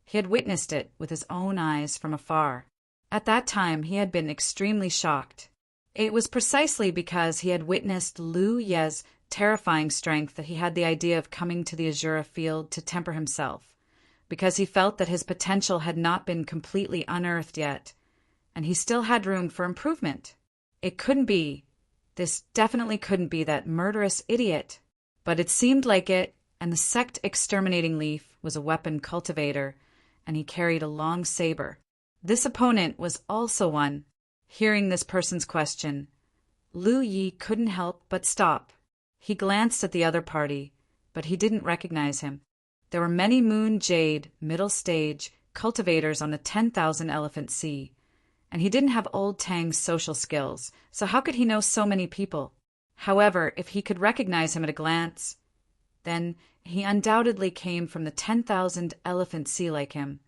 S1: he had witnessed it with his own eyes from afar. At that time, he had been extremely shocked. It was precisely because he had witnessed Lu Ye's terrifying strength that he had the idea of coming to the Azura field to temper himself, because he felt that his potential had not been completely unearthed yet, and he still had room for improvement. It couldn't be. This definitely couldn't be that murderous idiot. But it seemed like it, and the sect exterminating leaf was a weapon cultivator, and he carried a long saber. This opponent was also one. Hearing this person's question, Lu Yi couldn't help but stop. He glanced at the other party, but he didn't recognize him. There were many Moon Jade middle stage cultivators on the 10,000 Elephant Sea, and he didn't have Old Tang's social skills, so how could he know so many people? However, if he could recognize him at a glance, then he undoubtedly came from the 10,000 Elephant Sea like him,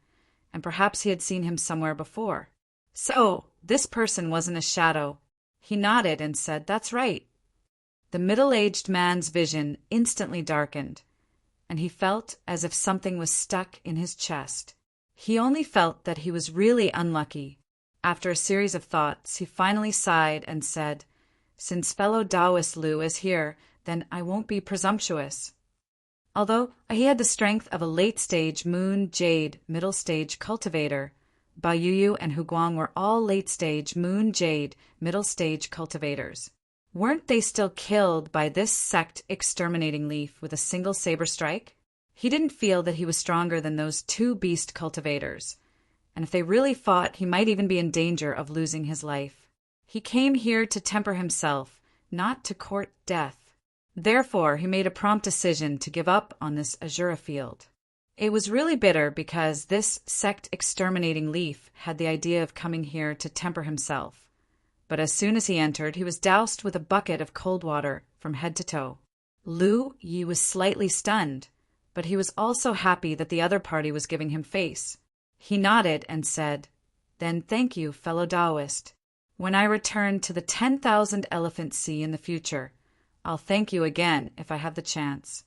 S1: and perhaps he had seen him somewhere before. So, this person wasn't a shadow. He nodded and said, "That's right." The middle-aged man's vision instantly darkened, and he felt as if something was stuck in his chest. He only felt that he was really unlucky. After a series of thoughts, he finally sighed and said, "Since fellow Taoist Lu is here, then I won't be presumptuous." Although he had the strength of a late-stage Moon Jade middle-stage cultivator, Bao Yuyu and Hu Guang were all late-stage Moon Jade middle-stage cultivators. Weren't they still killed by this sect exterminating leaf with a single saber strike? He didn't feel that he was stronger than those two beast cultivators, and if they really fought, he might even be in danger of losing his life. He came here to temper himself, not to court death. Therefore, he made a prompt decision to give up on this Azura field. It was really bitter because this sect-exterminating leaf had the idea of coming here to temper himself. But as soon as he entered, he was doused with a bucket of cold water from head to toe. Lu Yi was slightly stunned, but he was also happy that the other party was giving him face. He nodded and said, "Then thank you, fellow Taoist. When I return to the 10,000 Elephant Sea in the future, I'll thank you again if I have the chance."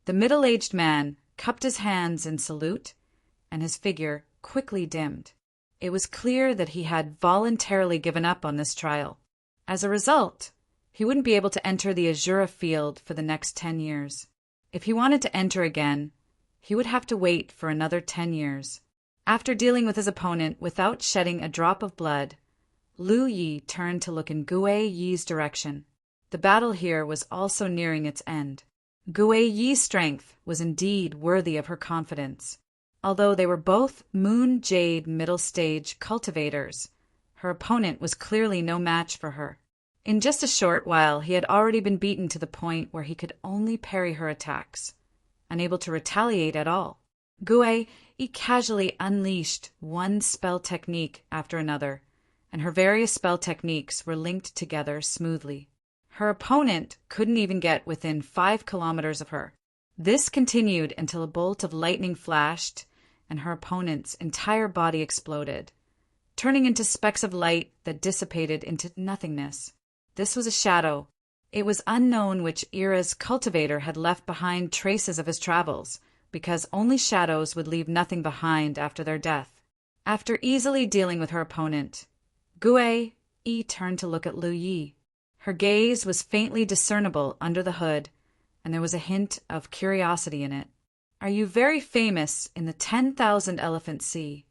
S1: The middle-aged man cupped his hands in salute, and his figure quickly dimmed. It was clear that he had voluntarily given up on this trial. As a result, he wouldn't be able to enter the Azura field for the next 10 years. If he wanted to enter again, he would have to wait for another 10 years. After dealing with his opponent without shedding a drop of blood, Lu Yi turned to look in Gue Yi's direction. The battle here was also nearing its end. Gue Yi's strength was indeed worthy of her confidence. Although they were both Moon Jade middle-stage cultivators, her opponent was clearly no match for her. In just a short while, he had already been beaten to the point where he could only parry her attacks, unable to retaliate at all. Gue Yi casually unleashed one spell technique after another, and her various spell techniques were linked together smoothly. Her opponent couldn't even get within 5 kilometers of her. This continued until a bolt of lightning flashed, and her opponent's entire body exploded, turning into specks of light that dissipated into nothingness. This was a shadow. It was unknown which era's cultivator had left behind traces of his travels, because only shadows would leave nothing behind after their death. After easily dealing with her opponent, Gue Yi turned to look at Lu Yi. Her gaze was faintly discernible under the hood, and there was a hint of curiosity in it. "Are you very famous in the 10,000 Elephant Sea?"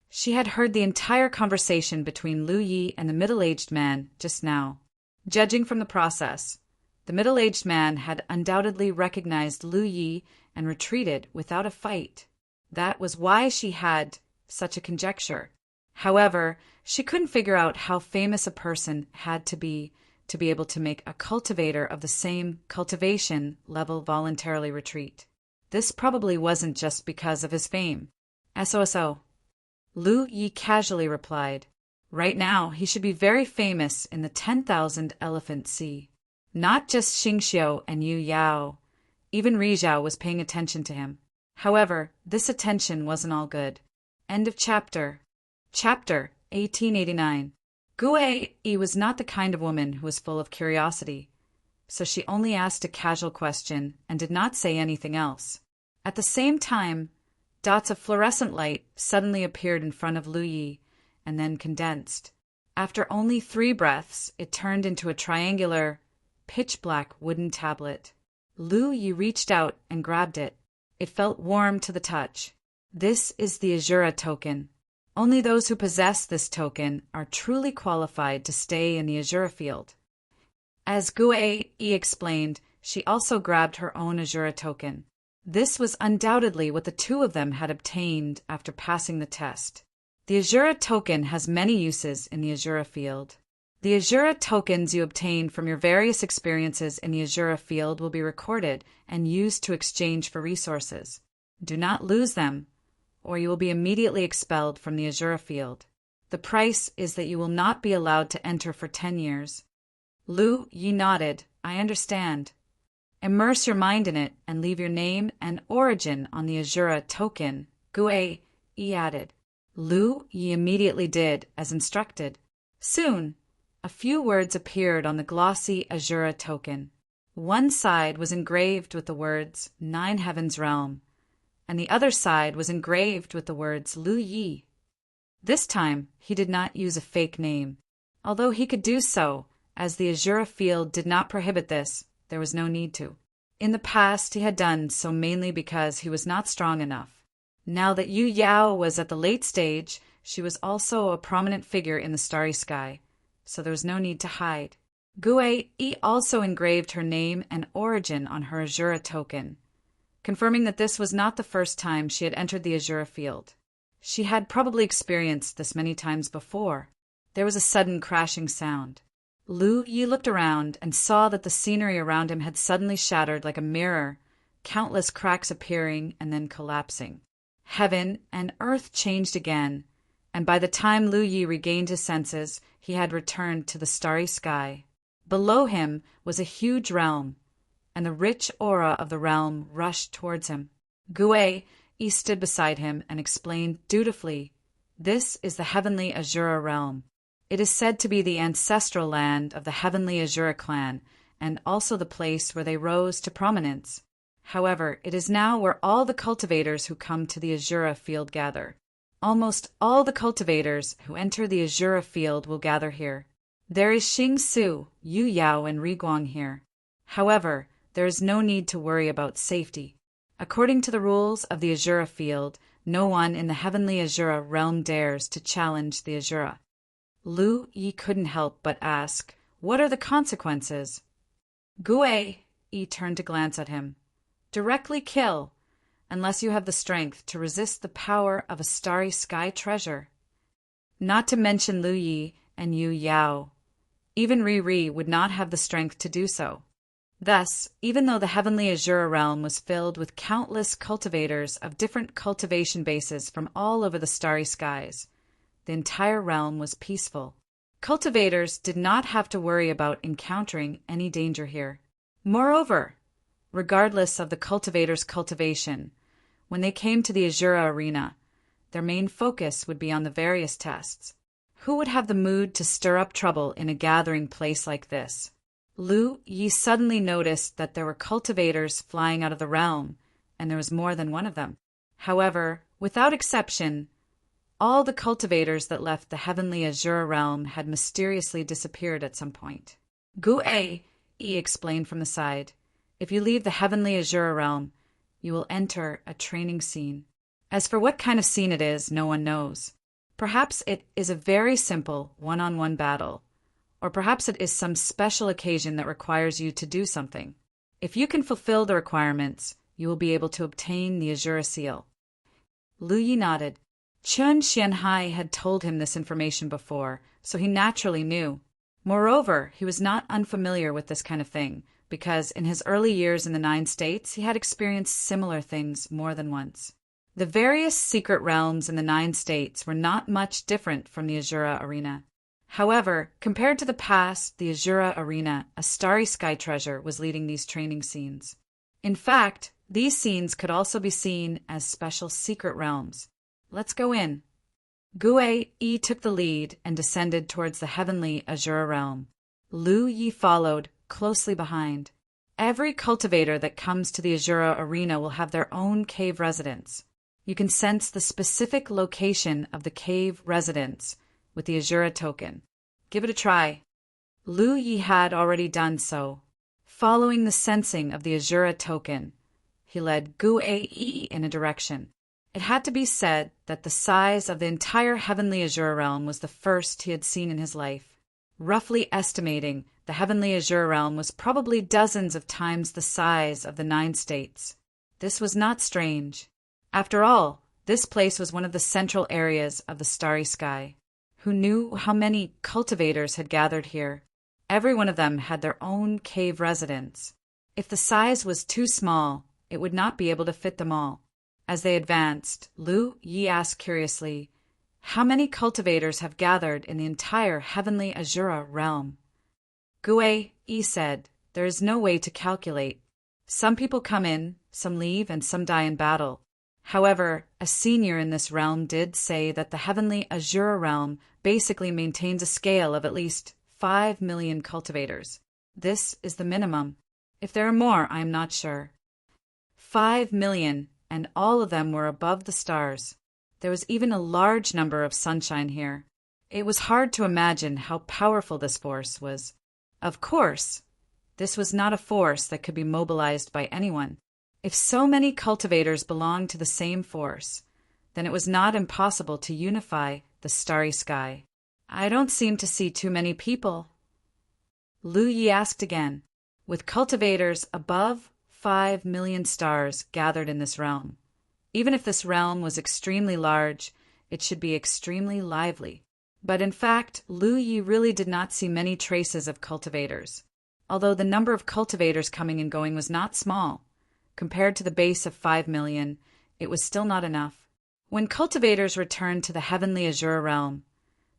S1: She had heard the entire conversation between Lu Yi and the middle-aged man just now. Judging from the process, the middle-aged man had undoubtedly recognized Lu Yi and retreated without a fight. That was why she had such a conjecture. However, she couldn't figure out how famous a person had to be able to make a cultivator of the same cultivation level voluntarily retreat. This probably wasn't just because of his fame. SOSO. Lu Yi casually replied, "Right now, he should be very famous in the 10,000 Elephant Sea. Not just Xingxiu and Yu Yao. Even Rizhao was paying attention to him. However, this attention wasn't all good." End of chapter. Chapter 1889. Gu was not the kind of woman who was full of curiosity, so she only asked a casual question and did not say anything else. At the same time, dots of fluorescent light suddenly appeared in front of Lu Yi and then condensed. After only 3 breaths, it turned into a triangular, pitch-black wooden tablet. Lu Yi reached out and grabbed it. It felt warm to the touch. This is the Azura token. Only those who possess this token are truly qualified to stay in the Azura field. As Gu explained, she also grabbed her own Azura token. This was undoubtedly what the 2 of them had obtained after passing the test. The Azura token has many uses in the Azura field. The Azura tokens you obtain from your various experiences in the Azura field will be recorded and used to exchange for resources. Do not lose them, or you will be immediately expelled from the Azura field. The price is that you will not be allowed to enter for 10 years. Lu Yi nodded. I understand. Immerse your mind in it and leave your name and origin on the Azura token, Gu added. Lu Yi immediately did as instructed. Soon, a few words appeared on the glossy Azura token. One side was engraved with the words 9 Heavens Realm, and the other side was engraved with the words Lu Yi. This time, he did not use a fake name. Although he could do so, as the Azura field did not prohibit this, there was no need to. In the past, he had done so mainly because he was not strong enough. Now that Yu Yao was at the late stage, she was also a prominent figure in the starry sky, so there was no need to hide. Gu also engraved her name and origin on her Azura token, confirming that this was not the first time she had entered the Azura field. She had probably experienced this many times before. There was a sudden crashing sound. Lu Yi looked around and saw that the scenery around him had suddenly shattered like a mirror, countless cracks appearing and then collapsing. Heaven and earth changed again, and by the time Lu Yi regained his senses, he had returned to the starry sky. Below him was a huge realm, and the rich aura of the realm rushed towards him. Gu stood beside him and explained dutifully, "This is the heavenly Azura realm. It is said to be the ancestral land of the heavenly Azura clan, and also the place where they rose to prominence. However, it is now where all the cultivators who come to the Azura field gather. Almost all the cultivators who enter the Azura field will gather here. There is Xing Su, Yu Yao, and Riguang here. However, there is no need to worry about safety. According to the rules of the Azura field, no one in the heavenly Azura realm dares to challenge the Azura." Lu Yi couldn't help but ask, "What are the consequences?" Gu turned to glance at him. "Directly kill, unless you have the strength to resist the power of a starry sky treasure." Not to mention Lu Yi and Yu Yao. Even Ri would not have the strength to do so. Thus, even though the heavenly Azura realm was filled with countless cultivators of different cultivation bases from all over the starry skies, the entire realm was peaceful. Cultivators did not have to worry about encountering any danger here. Moreover, regardless of the cultivators' cultivation, when they came to the Azura arena, their main focus would be on the various tests. Who would have the mood to stir up trouble in a gathering place like this? Lu Yi suddenly noticed that there were cultivators flying out of the realm, and there was more than one of them. However, without exception, all the cultivators that left the heavenly Azura realm had mysteriously disappeared at some point. Gu explained from the side, "If you leave the heavenly Azura realm, you will enter a training scene. As for what kind of scene it is, no one knows. Perhaps it is a very simple one-on-one battle, or perhaps it is some special occasion that requires you to do something. If you can fulfill the requirements, you will be able to obtain the Azura seal." Lu Yi nodded. Chun Xianhai had told him this information before, so he naturally knew. Moreover, he was not unfamiliar with this kind of thing, because in his early years in the 9 states, he had experienced similar things more than once. The various secret realms in the 9 states were not much different from the Azura arena. However, compared to the past, the Azura arena, a starry sky treasure, was leading these training scenes. In fact, these scenes could also be seen as special secret realms. "Let's go in." Gue Yi took the lead and descended towards the heavenly Azura realm. Lu Yi followed, closely behind. Every cultivator that comes to the Azura arena will have their own cave residence. You can sense the specific location of the cave residence with the Azura token. Give it a try. Lu Yi had already done so. Following the sensing of the Azura token, he led Gue Yi in a direction. It had to be said that the size of the entire heavenly Azura realm was the first he had seen in his life. Roughly estimating, the heavenly Azura realm was probably dozens of times the size of the 9 states. This was not strange. After all, this place was one of the central areas of the starry sky. Who knew how many cultivators had gathered here? Every one of them had their own cave residence. If the size was too small, it would not be able to fit them all. As they advanced, Lu Yi asked curiously, "How many cultivators have gathered in the entire heavenly Azura realm?" Gue Yi said, "There is no way to calculate. Some people come in, some leave, and some die in battle. However, a senior in this realm did say that the heavenly Azura realm basically maintains a scale of at least 5 million cultivators. This is the minimum. If there are more, I am not sure." 5 million, and all of them were above the stars. There was even a large number of sunshine here. It was hard to imagine how powerful this force was. Of course, this was not a force that could be mobilized by anyone. If so many cultivators belonged to the same force, then it was not impossible to unify the starry sky. "I don't seem to see too many people." Lu Yi asked again. With cultivators above 5 million stars gathered in this realm. Even if this realm was extremely large, it should be extremely lively. But in fact, Lu Yi really did not see many traces of cultivators. Although the number of cultivators coming and going was not small, compared to the base of 5 million, it was still not enough. When cultivators return to the heavenly Azura realm,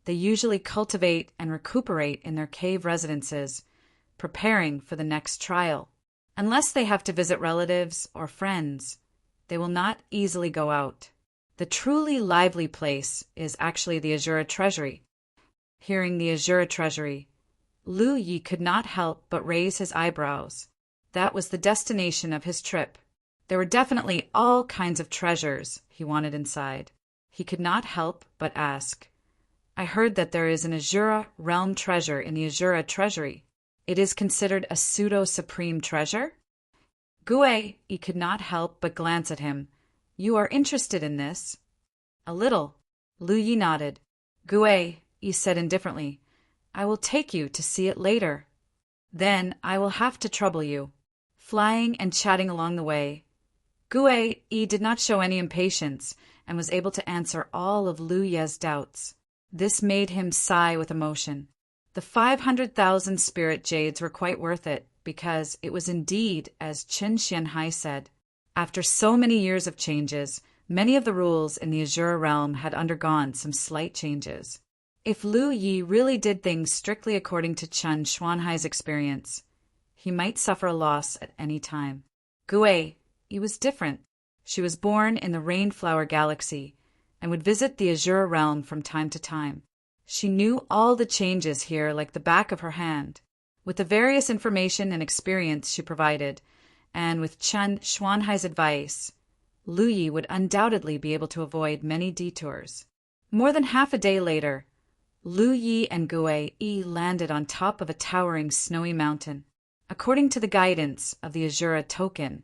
S1: they usually cultivate and recuperate in their cave residences, preparing for the next trial. Unless they have to visit relatives or friends, they will not easily go out. The truly lively place is actually the Azura Treasury. Hearing the Azura Treasury, Lu Yi could not help but raise his eyebrows. That was the destination of his trip. There were definitely all kinds of treasures he wanted inside. He could not help but ask, "I heard that there is an Azura realm treasure in the Azura Treasury. It is considered a pseudo-supreme treasure?" Gue Yi could not help but glance at him. "You are interested in this?" "A little." Lu Yi nodded. Gue Yi said indifferently, "I will take you to see it later. Then I will have to trouble you." Flying and chatting along the way, Gue Yi did not show any impatience and was able to answer all of Lu Ye's doubts. This made him sigh with emotion. The 500,000 spirit jades were quite worth it, because it was indeed as Qin Xianhai said. After so many years of changes, many of the rules in the Azura realm had undergone some slight changes. If Lu Yi really did things strictly according to Chen Xuanhai's experience, he might suffer a loss at any time. Gue Yi was different. She was born in the Rainflower Galaxy and would visit the Azura realm from time to time. She knew all the changes here like the back of her hand. With the various information and experience she provided, and with Chen Xuanhai's advice, Lu Yi would undoubtedly be able to avoid many detours. More than half a day later, Lu Yi and Gue Yi landed on top of a towering snowy mountain. According to the guidance of the Azura token,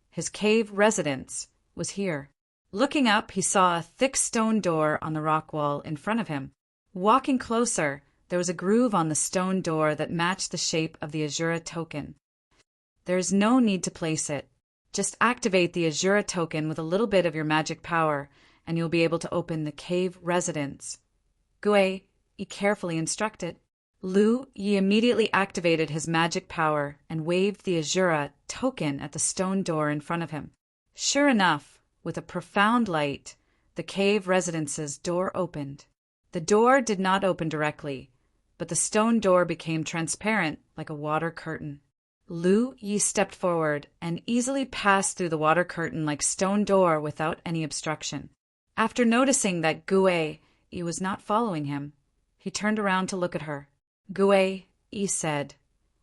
S1: his cave residence was here. Looking up, he saw a thick stone door on the rock wall in front of him. Walking closer, there was a groove on the stone door that matched the shape of the Azura token. There is no need to place it. Just activate the Azura token with a little bit of your magic power, and you'll be able to open the cave residence. Gue Yi carefully instructed. Lu Yi immediately activated his magic power and waved the Azura token at the stone door in front of him. Sure enough, with a profound light, the cave residence's door opened. The door did not open directly, but the stone door became transparent like a water curtain. Lu Yi stepped forward and easily passed through the water curtain like stone door without any obstruction. After noticing that Gue Yi was not following him. He turned around to look at her. Gue, Yi said,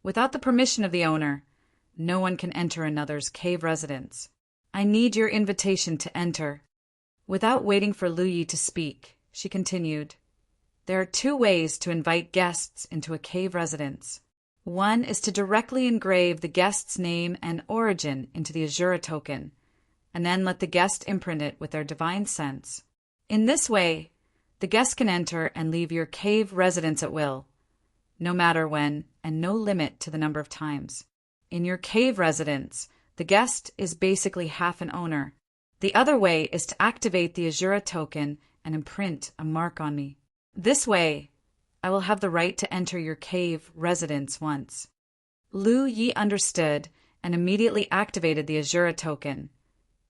S1: "Without the permission of the owner, no one can enter another's cave residence. I need your invitation to enter." Without waiting for Lu Yi to speak, she continued, "There are two ways to invite guests into a cave residence. One is to directly engrave the guest's name and origin into the Azura token, and then let the guest imprint it with their divine sense. In this way, the guest can enter and leave your cave residence at will, no matter when, and no limit to the number of times. In your cave residence, the guest is basically half an owner. The other way is to activate the Azura token and imprint a mark on me. This way, I will have the right to enter your cave residence once." Lu Yi understood and immediately activated the Azura token,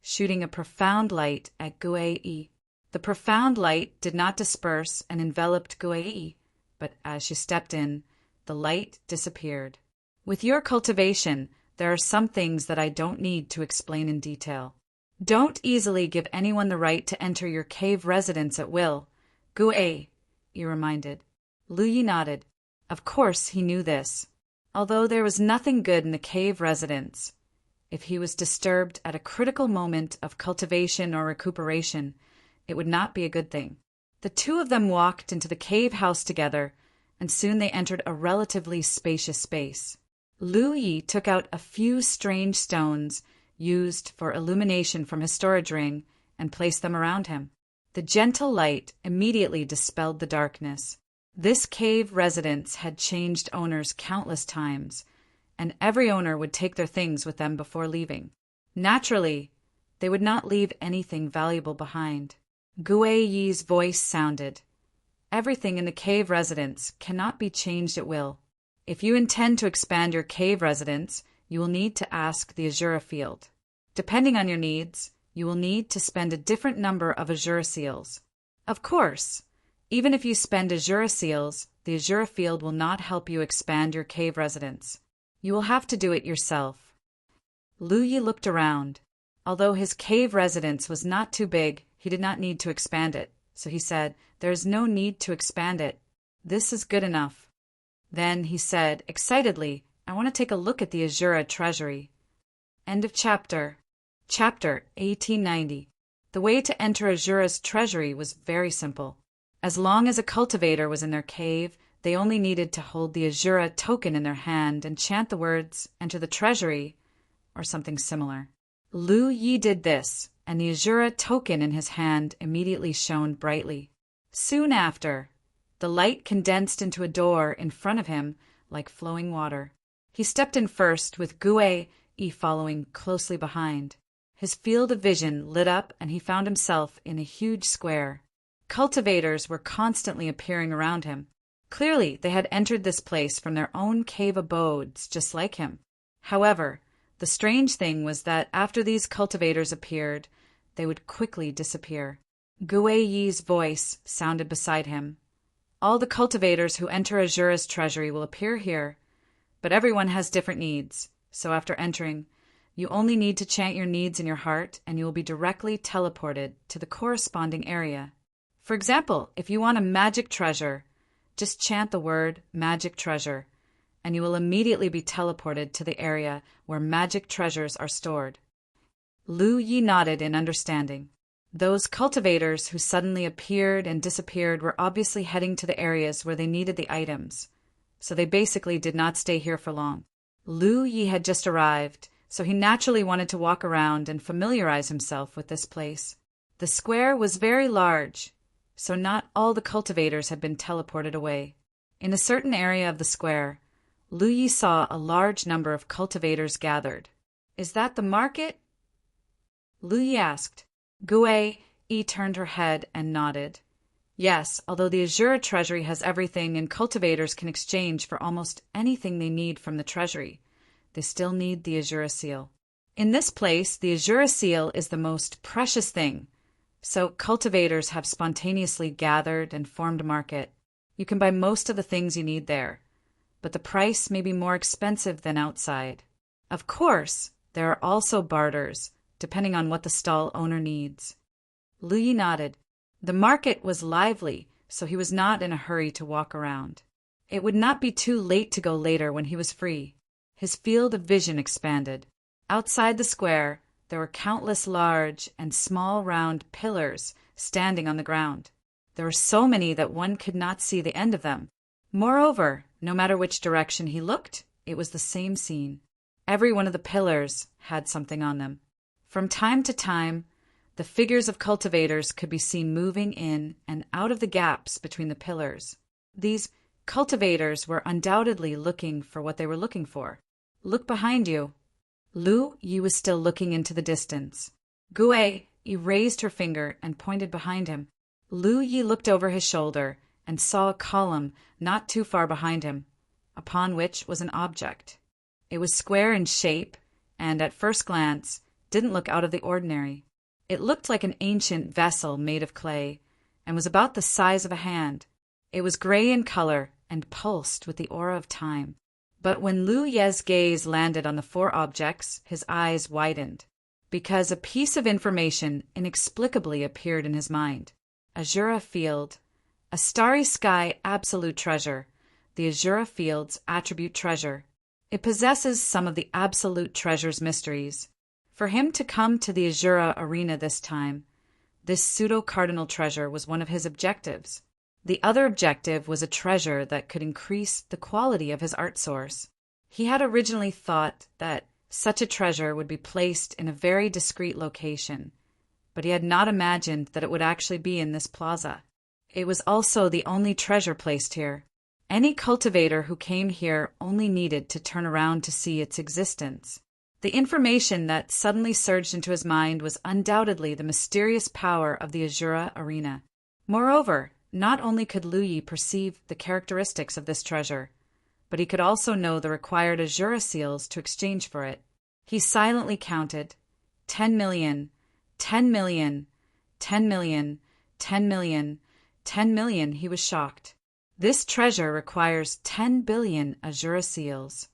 S1: shooting a profound light at Gue Yi. The profound light did not disperse and enveloped Gue Yi, but as she stepped in, the light disappeared. "With your cultivation, there are some things that I don't need to explain in detail. Don't easily give anyone the right to enter your cave residence at will, Gue," Yi reminded. Lu Yi nodded. Of course he knew this. Although there was nothing good in the cave residence, if he was disturbed at a critical moment of cultivation or recuperation, it would not be a good thing. The two of them walked into the cave house together, and soon they entered a relatively spacious space. Lu Yi took out a few strange stones used for illumination from his storage ring and placed them around him. The gentle light immediately dispelled the darkness. This cave residence had changed owners countless times, and every owner would take their things with them before leaving. Naturally, they would not leave anything valuable behind. Gue Yi's voice sounded. "Everything in the cave residence cannot be changed at will. If you intend to expand your cave residence, you will need to ask the Azura field. Depending on your needs, you will need to spend a different number of Azura seals. Of course, even if you spend Azura seals, the Azura field will not help you expand your cave residence. You will have to do it yourself." Lu Yi looked around. Although his cave residence was not too big, he did not need to expand it, so he said, "There is no need to expand it. This is good enough." Then he said, excitedly, "I want to take a look at the Azura treasury." End of chapter. Chapter 1890. The way to enter Azura's treasury was very simple. As long as a cultivator was in their cave, they only needed to hold the Azura token in their hand and chant the words, "Enter the treasury," or something similar. Lu Yi did this, and the Azura token in his hand immediately shone brightly. Soon after, the light condensed into a door in front of him like flowing water. He stepped in first, with Gue Yi following closely behind. His field of vision lit up and he found himself in a huge square. Cultivators were constantly appearing around him. Clearly, they had entered this place from their own cave abodes, just like him. However, the strange thing was that after these cultivators appeared, they would quickly disappear. Gue Yi's voice sounded beside him. "All the cultivators who enter Azura's treasury will appear here, but everyone has different needs, so after entering, you only need to chant your needs in your heart and you will be directly teleported to the corresponding area. For example, if you want a magic treasure, just chant the word magic treasure, and you will immediately be teleported to the area where magic treasures are stored." Lu Yi nodded in understanding. Those cultivators who suddenly appeared and disappeared were obviously heading to the areas where they needed the items, so they basically did not stay here for long. Lu Yi had just arrived, so he naturally wanted to walk around and familiarize himself with this place. The square was very large, so not all the cultivators had been teleported away. In a certain area of the square, Lu Yi saw a large number of cultivators gathered. "Is that the market?" Lu Yi asked. Gue Yi turned her head and nodded. "Yes, although the Azura treasury has everything and cultivators can exchange for almost anything they need from the treasury, they still need the Azura seal. In this place, the Azura seal is the most precious thing, so cultivators have spontaneously gathered and formed a market. You can buy most of the things you need there, but the price may be more expensive than outside. Of course, there are also barters, depending on what the stall owner needs." Lu Yi nodded. The market was lively, so he was not in a hurry to walk around. It would not be too late to go later when he was free. His field of vision expanded. Outside the square, there were countless large and small round pillars standing on the ground. There were so many that one could not see the end of them. Moreover, no matter which direction he looked, it was the same scene. Every one of the pillars had something on them. From time to time, the figures of cultivators could be seen moving in and out of the gaps between the pillars. These cultivators were undoubtedly looking for what they were looking for. Look behind you. Lu Yi was still looking into the distance. Gue raised her finger and pointed behind him. Lu Yi looked over his shoulder and saw a column not too far behind him, upon which was an object. It was square in shape and, at first glance, didn't look out of the ordinary. It looked like an ancient vessel made of clay and was about the size of a hand. It was gray in color and pulsed with the aura of time. But when Lu Ye's gaze landed on the four objects, his eyes widened, because a piece of information inexplicably appeared in his mind. Azura Field, a starry sky absolute treasure, the Azura Field's attribute treasure. It possesses some of the absolute treasure's mysteries. For him to come to the Azura arena this time, this pseudo-cardinal treasure was one of his objectives. The other objective was a treasure that could increase the quality of his art source. He had originally thought that such a treasure would be placed in a very discreet location, but he had not imagined that it would actually be in this plaza. It was also the only treasure placed here. Any cultivator who came here only needed to turn around to see its existence. The information that suddenly surged into his mind was undoubtedly the mysterious power of the Azura arena. Moreover, not only could Lu Yi perceive the characteristics of this treasure, but he could also know the required Azura seals to exchange for it. He silently counted 10 million, 10 million, 10 million, 10 million, 10 million. He was shocked. This treasure requires 10 billion Azura seals.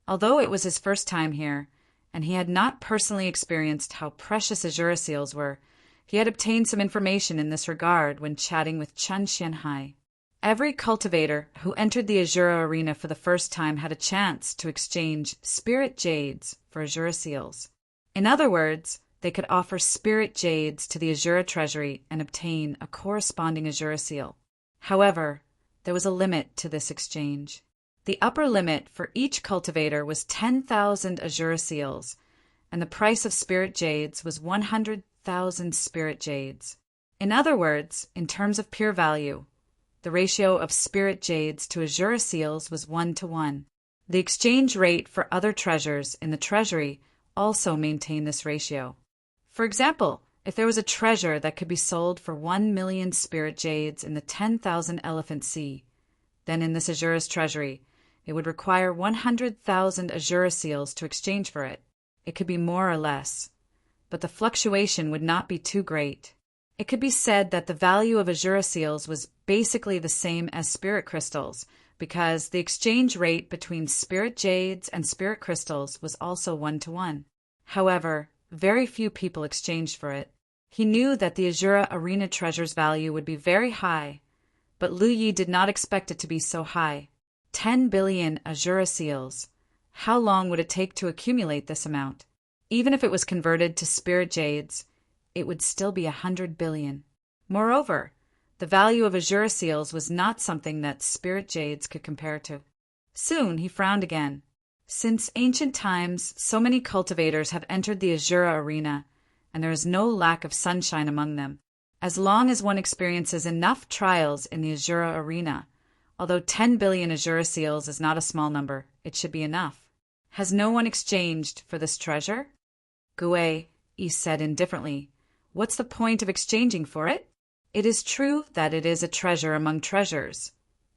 S1: Although it was his first time here, and he had not personally experienced how precious Azura seals were, he had obtained some information in this regard when chatting with Chen Xianhai. Every cultivator who entered the Azura arena for the first time had a chance to exchange spirit jades for Azura seals. In other words, they could offer spirit jades to the Azura treasury and obtain a corresponding Azura seal. However, there was a limit to this exchange. The upper limit for each cultivator was 10,000 Azura seals, and the price of spirit jades was 100,000 spirit jades. In other words, in terms of pure value, the ratio of spirit jades to Azura seals was 1:1. The exchange rate for other treasures in the treasury also maintained this ratio. For example, if there was a treasure that could be sold for 1 million spirit jades in the 10,000 Elephant Sea, then in this Azura's treasury, it would require 100,000 Azura seals to exchange for it. It could be more or less, but the fluctuation would not be too great. It could be said that the value of Azura seals was basically the same as spirit crystals, because the exchange rate between spirit jades and spirit crystals was also 1:1. However, very few people exchanged for it. He knew that the Azura arena treasure's value would be very high, but Lu Yi did not expect it to be so high. 10 billion Azura seals. How long would it take to accumulate this amount? Even if it was converted to spirit jades, it would still be 100 billion. Moreover, the value of Azura seals was not something that spirit jades could compare to. Soon he frowned again. Since ancient times, so many cultivators have entered the Azura arena, and there is no lack of sunshine among them. As long as one experiences enough trials in the Azura arena, although 10 billion Azura seals is not a small number, it should be enough. Has no one exchanged for this treasure? Gue said indifferently. What's the point of exchanging for it? It is true that it is a treasure among treasures,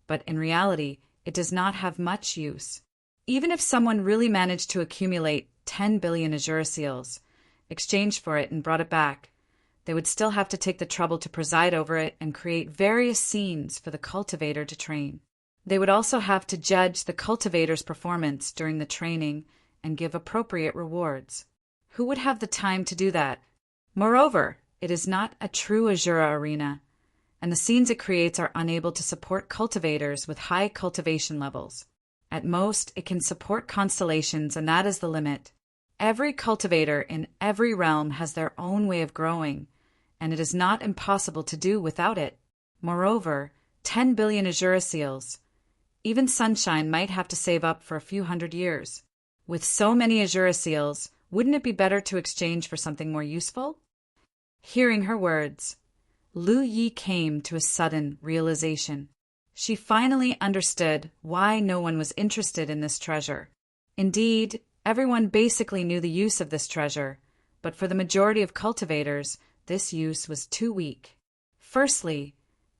S1: but in reality, it does not have much use. Even if someone really managed to accumulate 10 billion Azura seals, exchanged for it and brought it back, they would still have to take the trouble to preside over it and create various scenes for the cultivator to train. They would also have to judge the cultivator's performance during the training and give appropriate rewards. Who would have the time to do that? Moreover, it is not a true Azura arena, and the scenes it creates are unable to support cultivators with high cultivation levels. At most, it can support constellations, and that is the limit. Every cultivator in every realm has their own way of growing, and it is not impossible to do without it. Moreover, 10 billion Azura seals. Even Sunshine might have to save up for a few hundred years. With so many Azura seals, wouldn't it be better to exchange for something more useful? Hearing her words, Lu Yi came to a sudden realization. She finally understood why no one was interested in this treasure. Indeed, everyone basically knew the use of this treasure, but for the majority of cultivators, this use was too weak. Firstly,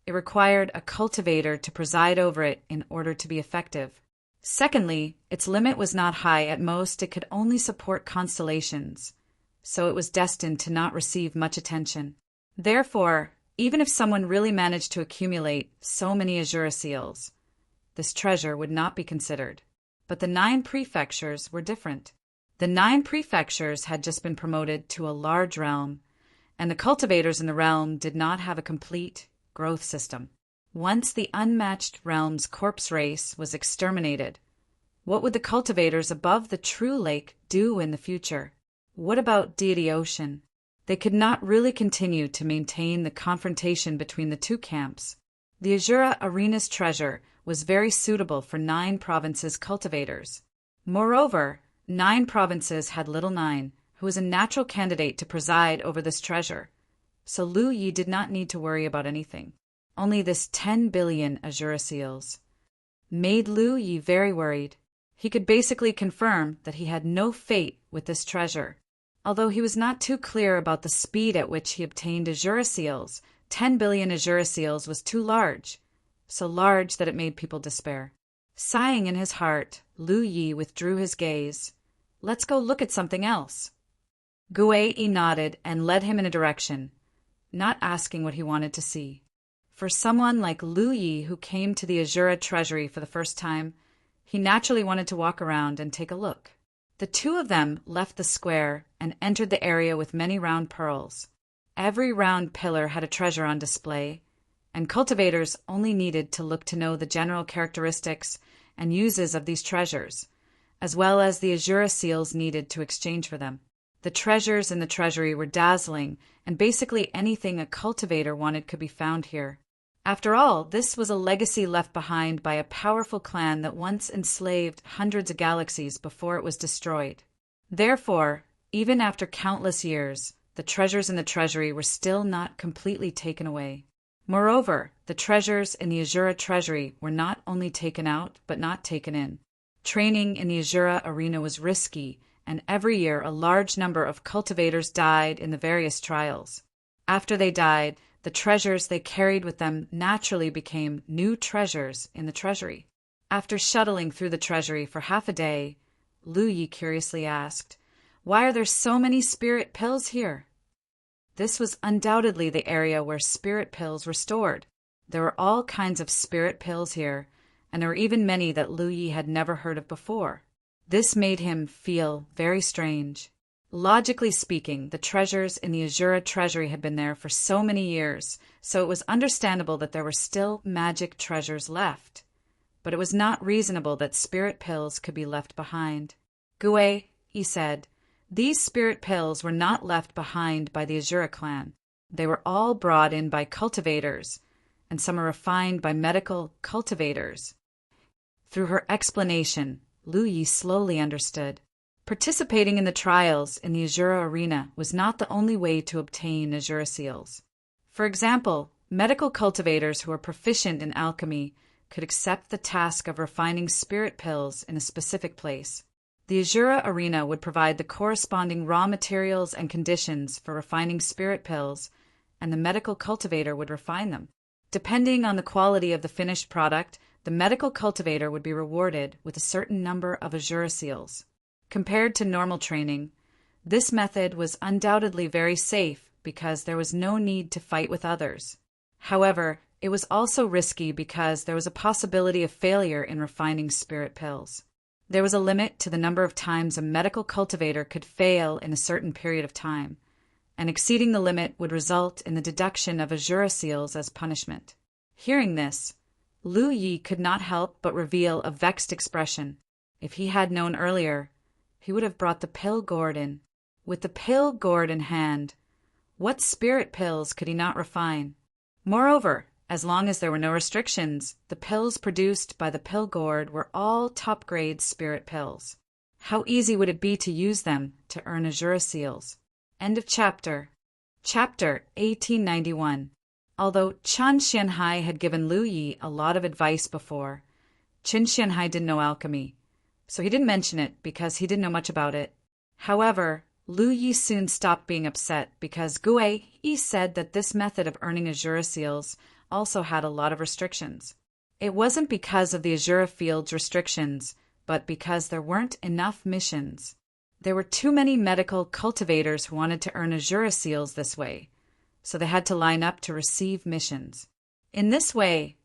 S1: it required a cultivator to preside over it in order to be effective. Secondly, its limit was not high. At most, it could only support constellations, so it was destined to not receive much attention. Therefore, even if someone really managed to accumulate so many Azura seals, this treasure would not be considered. But the 9 prefectures were different. The 9 prefectures had just been promoted to a large realm, and the cultivators in the realm did not have a complete growth system. Once the unmatched realm's corpse race was exterminated, what would the cultivators above the true lake do in the future? What about Deity Ocean? They could not really continue to maintain the confrontation between the two camps. The Azura Arena's treasure was very suitable for 9 provinces' cultivators. Moreover, 9 provinces had Little Nine, who was a natural candidate to preside over this treasure. So Lu Yi did not need to worry about anything. Only this 10 billion Azura seals made Lu Yi very worried. He could basically confirm that he had no fate with this treasure. Although he was not too clear about the speed at which he obtained Azura seals, 10 billion Azura seals was too large, so large that it made people despair. Sighing in his heart, Lu Yi withdrew his gaze. Let's go look at something else. Gui nodded and led him in a direction, not asking what he wanted to see. For someone like Lu Yi who came to the Azura treasury for the first time, he naturally wanted to walk around and take a look. The two of them left the square and entered the area with many round pearls. Every round pillar had a treasure on display, and cultivators only needed to look to know the general characteristics and uses of these treasures, as well as the Azura seals needed to exchange for them. The treasures in the treasury were dazzling, and basically anything a cultivator wanted could be found here. After all, this was a legacy left behind by a powerful clan that once enslaved hundreds of galaxies before it was destroyed. Therefore, even after countless years, the treasures in the treasury were still not completely taken away. Moreover, the treasures in the Azura treasury were not only taken out, but not taken in. Training in the Azura arena was risky, and every year a large number of cultivators died in the various trials. After they died, the treasures they carried with them naturally became new treasures in the treasury. After shuttling through the treasury for half a day, Lu Yi curiously asked, "Why are there so many spirit pills here?" This was undoubtedly the area where spirit pills were stored. There were all kinds of spirit pills here, and there were even many that Lu Yi had never heard of before. This made him feel very strange. Logically speaking, the treasures in the Azura treasury had been there for so many years, so it was understandable that there were still magic treasures left. But it was not reasonable that spirit pills could be left behind. "Gui," he said, "these spirit pills were not left behind by the Azura clan. They were all brought in by cultivators, and some are refined by medical cultivators." Through her explanation, Lu Yi slowly understood. Participating in the trials in the Azura arena was not the only way to obtain Azura seals. For example, medical cultivators who were proficient in alchemy could accept the task of refining spirit pills in a specific place. The Azura arena would provide the corresponding raw materials and conditions for refining spirit pills, and the medical cultivator would refine them. Depending on the quality of the finished product, the medical cultivator would be rewarded with a certain number of Azura seals. Compared to normal training, this method was undoubtedly very safe because there was no need to fight with others. However, it was also risky because there was a possibility of failure in refining spirit pills. There was a limit to the number of times a medical cultivator could fail in a certain period of time, and exceeding the limit would result in the deduction of Azura seals as punishment. Hearing this, Lu Yi could not help but reveal a vexed expression. If he had known earlier, he would have brought the pill gourd in. With the pill gourd in hand, what spirit pills could he not refine? Moreover, as long as there were no restrictions, the pills produced by the pill gourd were all top-grade spirit pills. How easy would it be to use them to earn Azura seals? End of chapter. Chapter 1891. Although Chen Xianhai had given Lu Yi a lot of advice before, Qin Xianhai didn't know alchemy, so he didn't mention it because he didn't know much about it. However, Lu Yi soon stopped being upset because Gue Yi said that this method of earning Azura seals also had a lot of restrictions. It wasn't because of the Azura field's restrictions, but because there weren't enough missions. There were too many medical cultivators who wanted to earn Azura seals this way, so they had to line up to receive missions. In this way,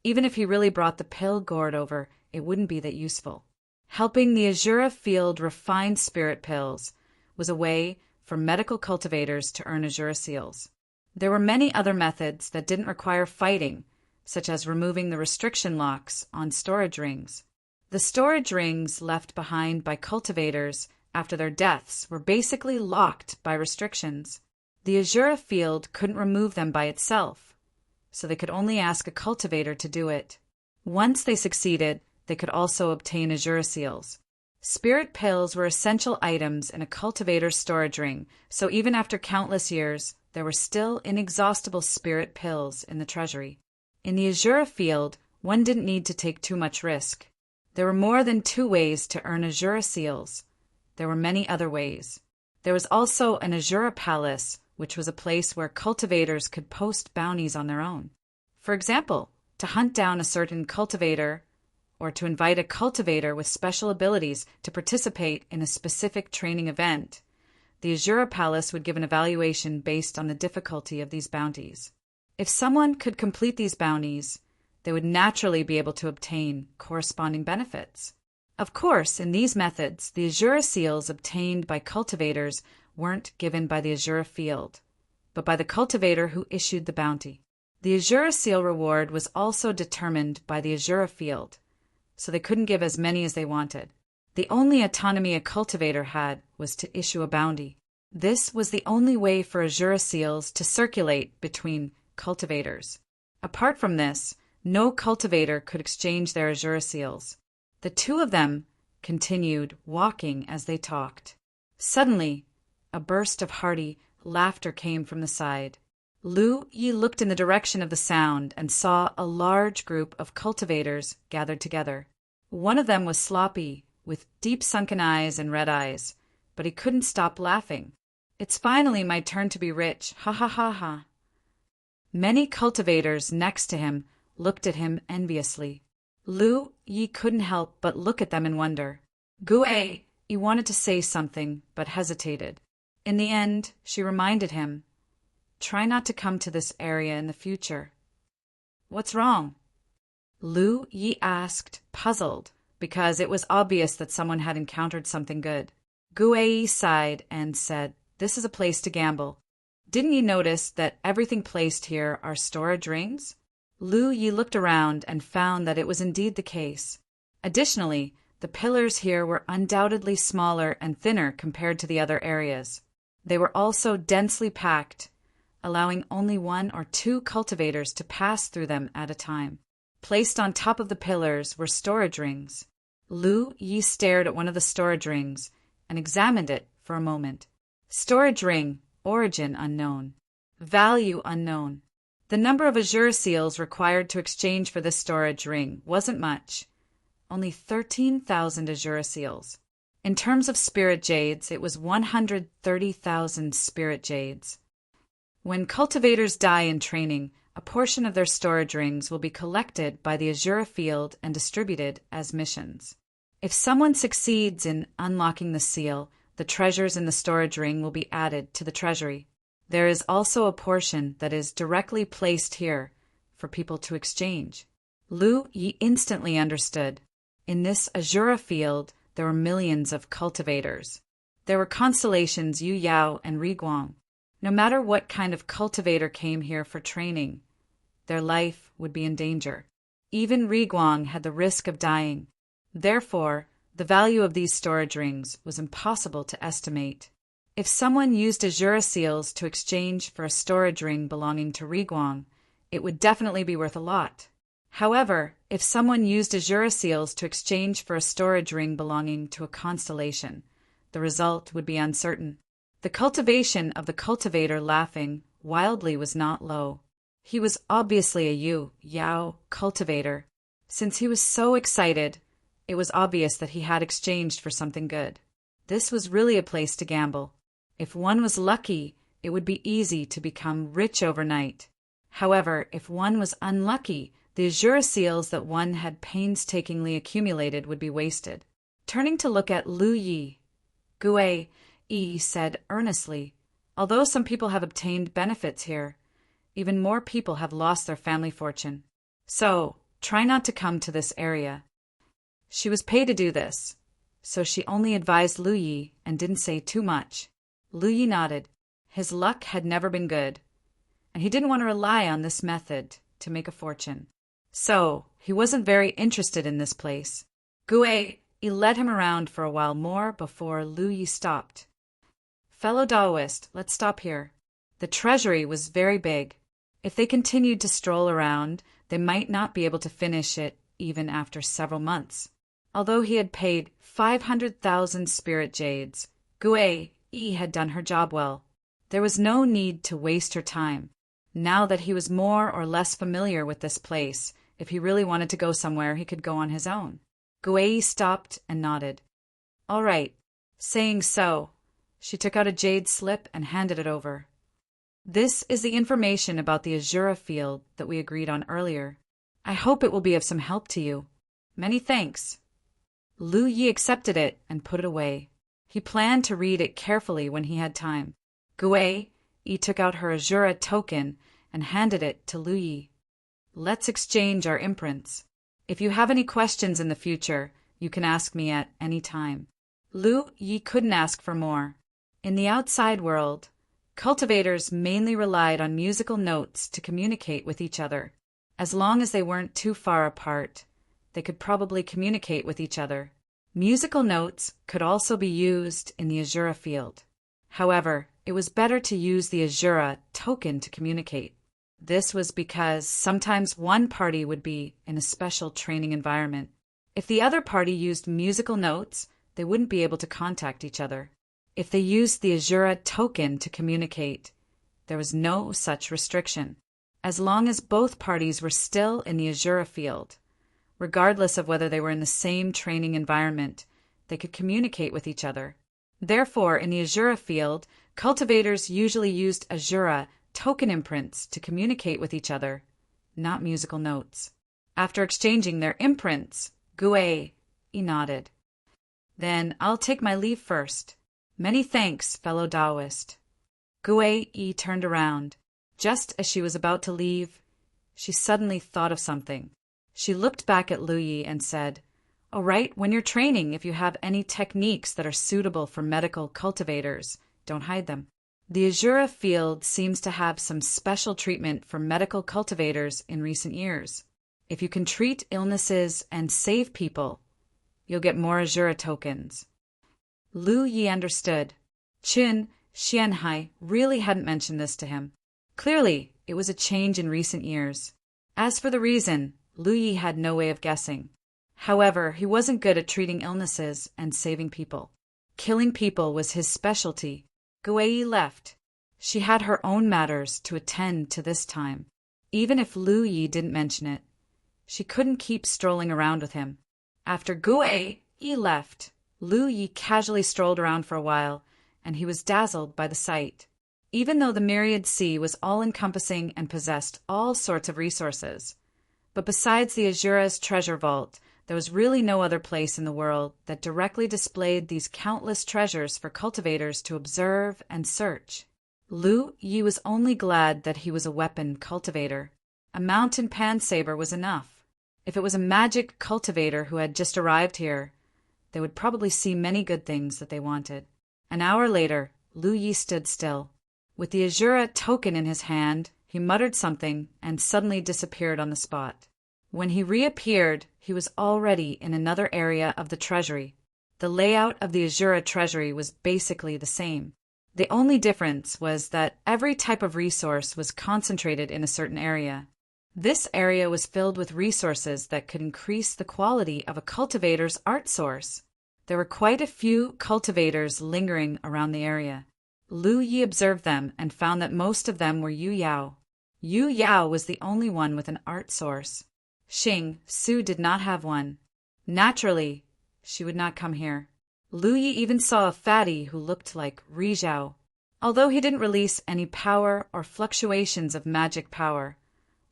S1: even if he really brought the pill gourd over, it wouldn't be that useful. Helping the Azura field refine spirit pills was a way for medical cultivators to earn Azura seals. There were many other methods that didn't require fighting, such as removing the restriction locks on storage rings. The storage rings left behind by cultivators after their deaths were basically locked by restrictions. The Azura field couldn't remove them by itself, so they could only ask a cultivator to do it. Once they succeeded, they could also obtain Azura seals. Spirit pills were essential items in a cultivator's storage ring, so even after countless years, there were still inexhaustible spirit pills in the treasury. In the Azura field, one didn't need to take too much risk. There were more than 2 ways to earn Azura seals. There were many other ways. There was also an Azura Palace, which was a place where cultivators could post bounties on their own. For example, to hunt down a certain cultivator, or to invite a cultivator with special abilities to participate in a specific training event, the Azura Palace would give an evaluation based on the difficulty of these bounties. If someone could complete these bounties, they would naturally be able to obtain corresponding benefits. Of course, in these methods, the Azura seals obtained by cultivators weren't given by the Azura field, but by the cultivator who issued the bounty. The Azura seal reward was also determined by the Azura field, so they couldn't give as many as they wanted. The only autonomy a cultivator had was to issue a bounty. This was the only way for Azura seals to circulate between cultivators. Apart from this, no cultivator could exchange their Azura seals. The 2 of them continued walking as they talked. Suddenly, a burst of hearty laughter came from the side. Lu Yi looked in the direction of the sound and saw a large group of cultivators gathered together. One of them was sloppy, with deep sunken eyes and red eyes, but he couldn't stop laughing. "It's finally my turn to be rich, ha ha ha ha." Many cultivators next to him looked at him enviously. Lu Yi couldn't help but look at them in wonder. Gue Yi wanted to say something, but hesitated. In the end, she reminded him, "Try not to come to this area in the future." "What's wrong?" Lu Yi asked, puzzled, because it was obvious that someone had encountered something good. Gue Yi sighed and said, "This is a place to gamble. Didn't you notice that everything placed here are storage rings?" Lu Yi looked around and found that it was indeed the case. Additionally, the pillars here were undoubtedly smaller and thinner compared to the other areas. They were also densely packed, allowing only 1 or 2 cultivators to pass through them at a time. Placed on top of the pillars were storage rings. Lu Yi stared at one of the storage rings and examined it for a moment. Storage ring, origin unknown. Value unknown. The number of Azura seals required to exchange for this storage ring wasn't much. Only 13,000 Azura seals. In terms of spirit jades, it was 130,000 spirit jades. When cultivators die in training, a portion of their storage rings will be collected by the Azura field and distributed as missions. If someone succeeds in unlocking the seal, the treasures in the storage ring will be added to the treasury. There is also a portion that is directly placed here for people to exchange. Lu Yi instantly understood. In this Azura field, there were millions of cultivators. There were constellations Yu Yao and Riguang. No matter what kind of cultivator came here for training, their life would be in danger. Even Riguang had the risk of dying. Therefore, the value of these storage rings was impossible to estimate. If someone used Azura seals to exchange for a storage ring belonging to Riguang, it would definitely be worth a lot. However, if someone used Azura seals to exchange for a storage ring belonging to a constellation, the result would be uncertain. The cultivation of the cultivator laughing wildly was not low. He was obviously a Yao cultivator. Since he was so excited, it was obvious that he had exchanged for something good. This was really a place to gamble. If one was lucky, it would be easy to become rich overnight. However, if one was unlucky, the Azura seals that one had painstakingly accumulated would be wasted. Turning to look at Lu Yi, Gue Yi said earnestly, "Although some people have obtained benefits here, even more people have lost their family fortune. So, try not to come to this area." She was paid to do this, so she only advised Lu Yi and didn't say too much. Lu Yi nodded. His luck had never been good, and he didn't want to rely on this method to make a fortune. So, he wasn't very interested in this place. Gue Yi led him around for a while more before Lu Yi stopped. "Fellow Daoist, let's stop here." The treasury was very big. If they continued to stroll around, they might not be able to finish it even after several months. Although he had paid 500,000 spirit jades, Gue Yi had done her job well. There was no need to waste her time. Now that he was more or less familiar with this place, if he really wanted to go somewhere, he could go on his own. Gue Yi stopped and nodded. "All right." Saying so, she took out a jade slip and handed it over. "This is the information about the Azura field that we agreed on earlier. I hope it will be of some help to you. Many thanks." Lu Yi accepted it and put it away. He planned to read it carefully when he had time. Gue Yi took out her Azura token and handed it to Lu Yi. "Let's exchange our imprints. If you have any questions in the future, you can ask me at any time." Lu Yi couldn't ask for more. In the outside world, cultivators mainly relied on musical notes to communicate with each other. As long as they weren't too far apart, they could probably communicate with each other. Musical notes could also be used in the Azura field. However, it was better to use the Azura token to communicate. This was because sometimes one party would be in a special training environment. If the other party used musical notes, they wouldn't be able to contact each other. If they used the Azura token to communicate, there was no such restriction. As long as both parties were still in the Azura field, regardless of whether they were in the same training environment, they could communicate with each other. Therefore, in the Azura field, cultivators usually used Azura token imprints to communicate with each other, not musical notes. After exchanging their imprints, Gue Yi nodded. "Then I'll take my leave first. Many thanks, fellow Taoist." Gue Yi turned around. Just as she was about to leave, she suddenly thought of something. She looked back at Lu Yi and said, "All right, when you're training, if you have any techniques that are suitable for medical cultivators, don't hide them. The Azura field seems to have some special treatment for medical cultivators in recent years. If you can treat illnesses and save people, you'll get more Azura tokens." Lu Yi understood. Qin Xianhai really hadn't mentioned this to him. Clearly, it was a change in recent years. As for the reason, Lu Yi had no way of guessing. However, he wasn't good at treating illnesses and saving people. Killing people was his specialty. Gue Yi left. She had her own matters to attend to this time. Even if Lu Yi didn't mention it, she couldn't keep strolling around with him. After Gue Yi left, Lu Yi casually strolled around for a while, and he was dazzled by the sight. Even though the Myriad Sea was all-encompassing and possessed all sorts of resources, but besides the Azura's treasure vault, there was really no other place in the world that directly displayed these countless treasures for cultivators to observe and search. Lu Yi was only glad that he was a weapon cultivator. A mountain pan-saber was enough. If it was a magic cultivator who had just arrived here, they would probably see many good things that they wanted. An hour later, Lu Yi stood still. With the Azura token in his hand, he muttered something and suddenly disappeared on the spot. When he reappeared, he was already in another area of the treasury. The layout of the Azura treasury was basically the same. The only difference was that every type of resource was concentrated in a certain area. This area was filled with resources that could increase the quality of a cultivator's art source. There were quite a few cultivators lingering around the area. Lu Yi observed them and found that most of them were Yu Yao. Yu Yao was the only one with an art source. Xing Su did not have one. Naturally, she would not come here. Lu Yi even saw a fatty who looked like Rizhao. Although he didn't release any power or fluctuations of magic power,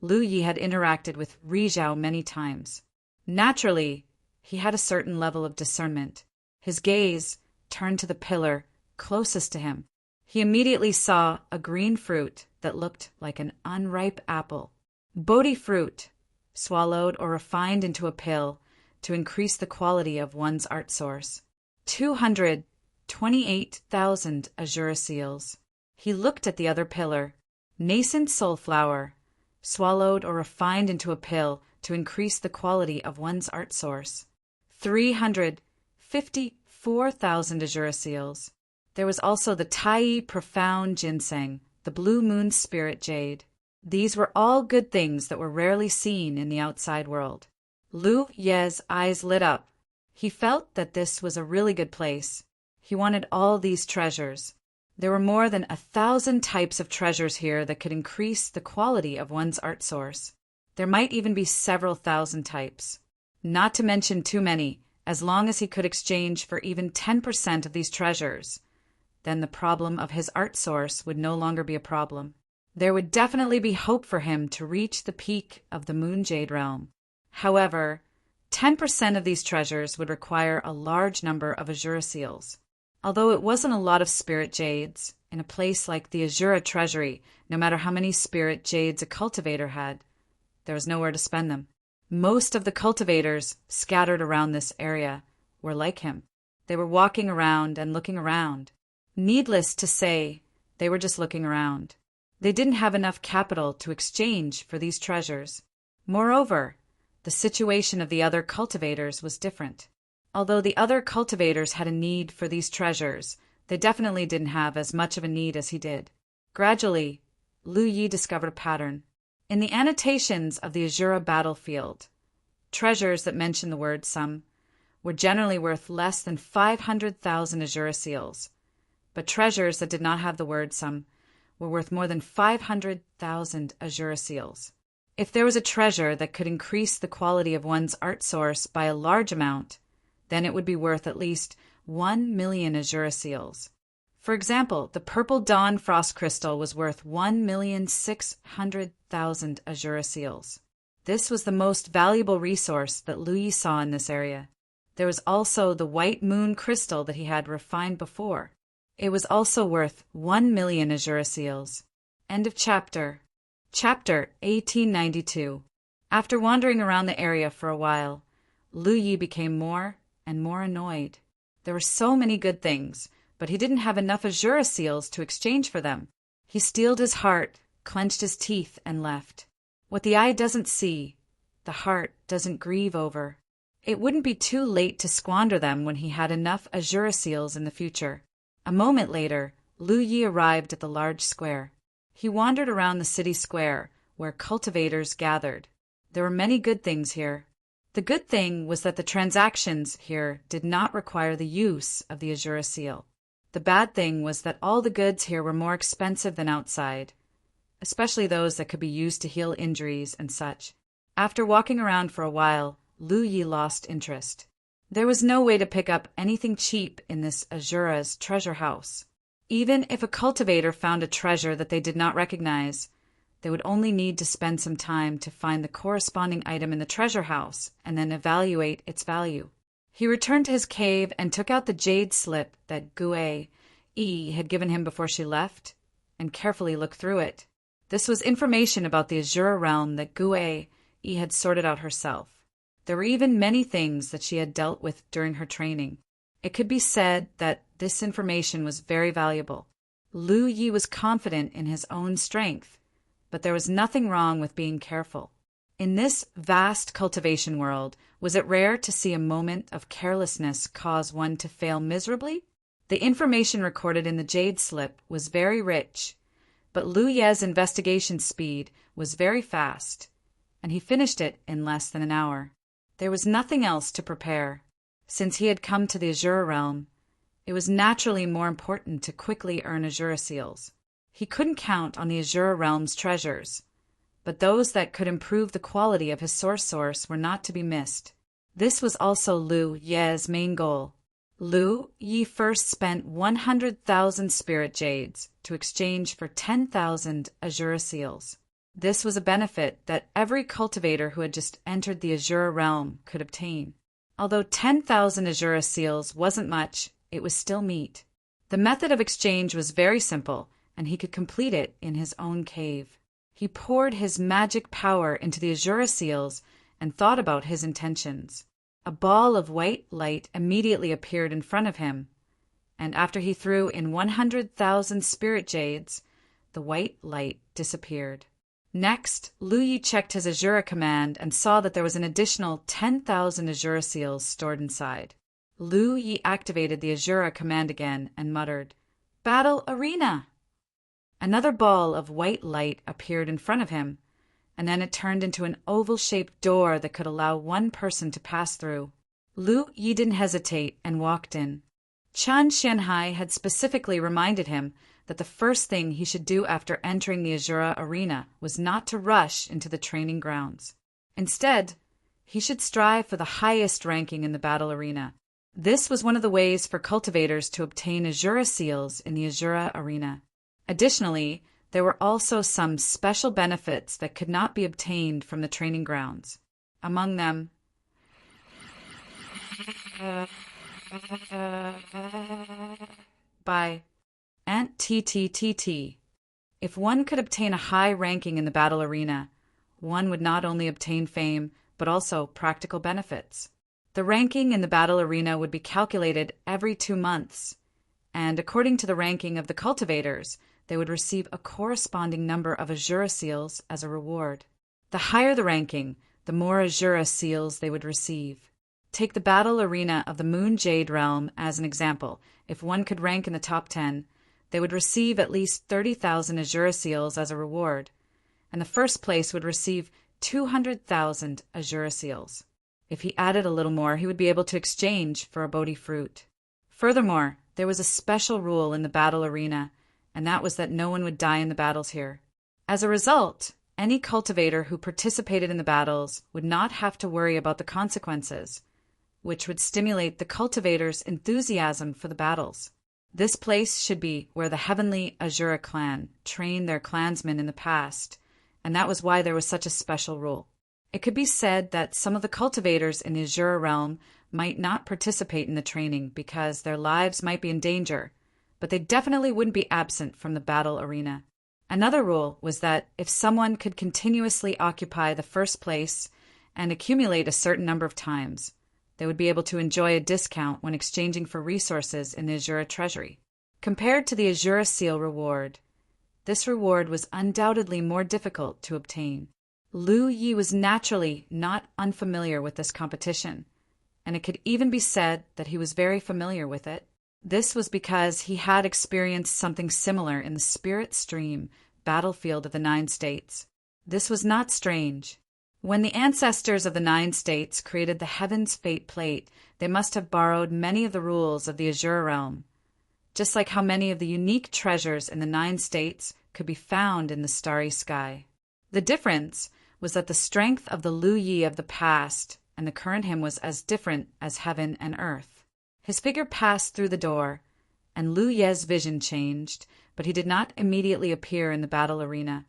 S1: Lu Yi had interacted with Rizhao many times. Naturally, he had a certain level of discernment. His gaze turned to the pillar closest to him. He immediately saw a green fruit that looked like an unripe apple. Bodhi fruit, swallowed or refined into a pill to increase the quality of one's art source. 228,000 Azura seals. He looked at the other pillar. Nascent soul flower, swallowed or refined into a pill to increase the quality of one's art source. 354,000 Azura seals. There was also the Tai profound ginseng, the blue moon spirit jade. These were all good things that were rarely seen in the outside world. Lu Ye's eyes lit up. He felt that this was a really good place. He wanted all these treasures. There were more than 1,000 types of treasures here that could increase the quality of one's art source. There might even be several thousand types. Not to mention too many, as long as he could exchange for even 10% of these treasures. Then the problem of his art source would no longer be a problem. There would definitely be hope for him to reach the peak of the Moon Jade realm. However, 10% of these treasures would require a large number of Azura seals. Although it wasn't a lot of spirit jades, in a place like the Azura treasury, no matter how many spirit jades a cultivator had, there was nowhere to spend them. Most of the cultivators scattered around this area were like him. They were walking around and looking around. Needless to say, they were just looking around. They didn't have enough capital to exchange for these treasures. Moreover, the situation of the other cultivators was different. Although the other cultivators had a need for these treasures, they definitely didn't have as much of a need as he did. Gradually, Lu Yi discovered a pattern. In the annotations of the Azura battlefield, treasures that mention the word some were generally worth less than 500,000 Azura seals, but treasures that did not have the word some were worth more than 500,000 Azura seals. If there was a treasure that could increase the quality of one's art source by a large amount, then it would be worth at least 1 million Azura seals. For example, the purple dawn frost crystal was worth 1,600,000 Azura seals. This was the most valuable resource that Lu Yi saw in this area. There was also the white moon crystal that he had refined before. It was also worth 1 million Azura seals. End of chapter. Chapter 1892. After wandering around the area for a while, Lu Yi became more and more annoyed. There were so many good things, but he didn't have enough Azura seals to exchange for them. He steeled his heart, clenched his teeth, and left. What the eye doesn't see, the heart doesn't grieve over. It wouldn't be too late to squander them when he had enough Azura seals in the future. A moment later, Lu Yi arrived at the large square. He wandered around the city square, where cultivators gathered. There were many good things here. The good thing was that the transactions here did not require the use of the Azura seal. The bad thing was that all the goods here were more expensive than outside, especially those that could be used to heal injuries and such. After walking around for a while, Lu Yi lost interest. There was no way to pick up anything cheap in this Azura's treasure house. Even if a cultivator found a treasure that they did not recognize, they would only need to spend some time to find the corresponding item in the treasure house and then evaluate its value. He returned to his cave and took out the jade slip that Gue-E had given him before she left, and carefully looked through it. This was information about the Azura realm that Gue-E had sorted out herself. There were even many things that she had dealt with during her training. It could be said that this information was very valuable. Lu Yi was confident in his own strength, but there was nothing wrong with being careful. In this vast cultivation world, was it rare to see a moment of carelessness cause one to fail miserably? The information recorded in the jade slip was very rich, but Lu Ye's investigation speed was very fast, and he finished it in less than an hour. There was nothing else to prepare. Since he had come to the Azure realm, it was naturally more important to quickly earn Azure seals. He couldn't count on the Azure realm's treasures, but those that could improve the quality of his source were not to be missed. This was also Lu Ye's main goal. Lu Yi first spent 100,000 spirit jades to exchange for 10,000 Azure seals. This was a benefit that every cultivator who had just entered the Azure realm could obtain. Although 10,000 Azure seals wasn't much, it was still meat. The method of exchange was very simple, and he could complete it in his own cave. He poured his magic power into the Azure seals and thought about his intentions. A ball of white light immediately appeared in front of him, and after he threw in 100,000 spirit jades, the white light disappeared. Next, Lu Yi checked his Azure command and saw that there was an additional 10,000 Azure seals stored inside. Lu Yi activated the Azure command again and muttered, "Battle Arena!" Another ball of white light appeared in front of him, and then it turned into an oval-shaped door that could allow one person to pass through. Lu Yi didn't hesitate and walked in. Chan Xianhai had specifically reminded him that the first thing he should do after entering the Azure arena was not to rush into the training grounds. Instead, he should strive for the highest ranking in the battle arena. This was one of the ways for cultivators to obtain Azure seals in the Azure arena. Additionally, there were also some special benefits that could not be obtained from the training grounds. Among them, by Ant TTTT. If one could obtain a high ranking in the battle arena, one would not only obtain fame, but also practical benefits. The ranking in the battle arena would be calculated every 2 months, and according to the ranking of the cultivators, they would receive a corresponding number of Azure seals as a reward. The higher the ranking, the more Azure seals they would receive. Take the battle arena of the Moon Jade realm as an example. If one could rank in the top 10, they would receive at least 30,000 Azure seals as a reward, and the first place would receive 200,000 Azure seals. If he added a little more, he would be able to exchange for a Bodhi fruit. Furthermore, there was a special rule in the battle arena, and that was that no one would die in the battles here. As a result, any cultivator who participated in the battles would not have to worry about the consequences, which would stimulate the cultivator's enthusiasm for the battles. This place should be where the Heavenly Azure clan trained their clansmen in the past, and that was why there was such a special rule. It could be said that some of the cultivators in the Azure realm might not participate in the training because their lives might be in danger, but they definitely wouldn't be absent from the battle arena. Another rule was that if someone could continuously occupy the first place and accumulate a certain number of times, they would be able to enjoy a discount when exchanging for resources in the Azure treasury. Compared to the Azure seal reward, this reward was undoubtedly more difficult to obtain. Lu Yi was naturally not unfamiliar with this competition, and it could even be said that he was very familiar with it. This was because he had experienced something similar in the Spirit Stream battlefield of the 9 states. This was not strange. When the ancestors of the 9 states created the Heaven's Fate Plate, they must have borrowed many of the rules of the Azure realm, just like how many of the unique treasures in the 9 states could be found in the starry sky. The difference was that the strength of the Lu Yi of the past and the current him was as different as heaven and earth. His figure passed through the door, and Lu Ye's vision changed, but he did not immediately appear in the battle arena.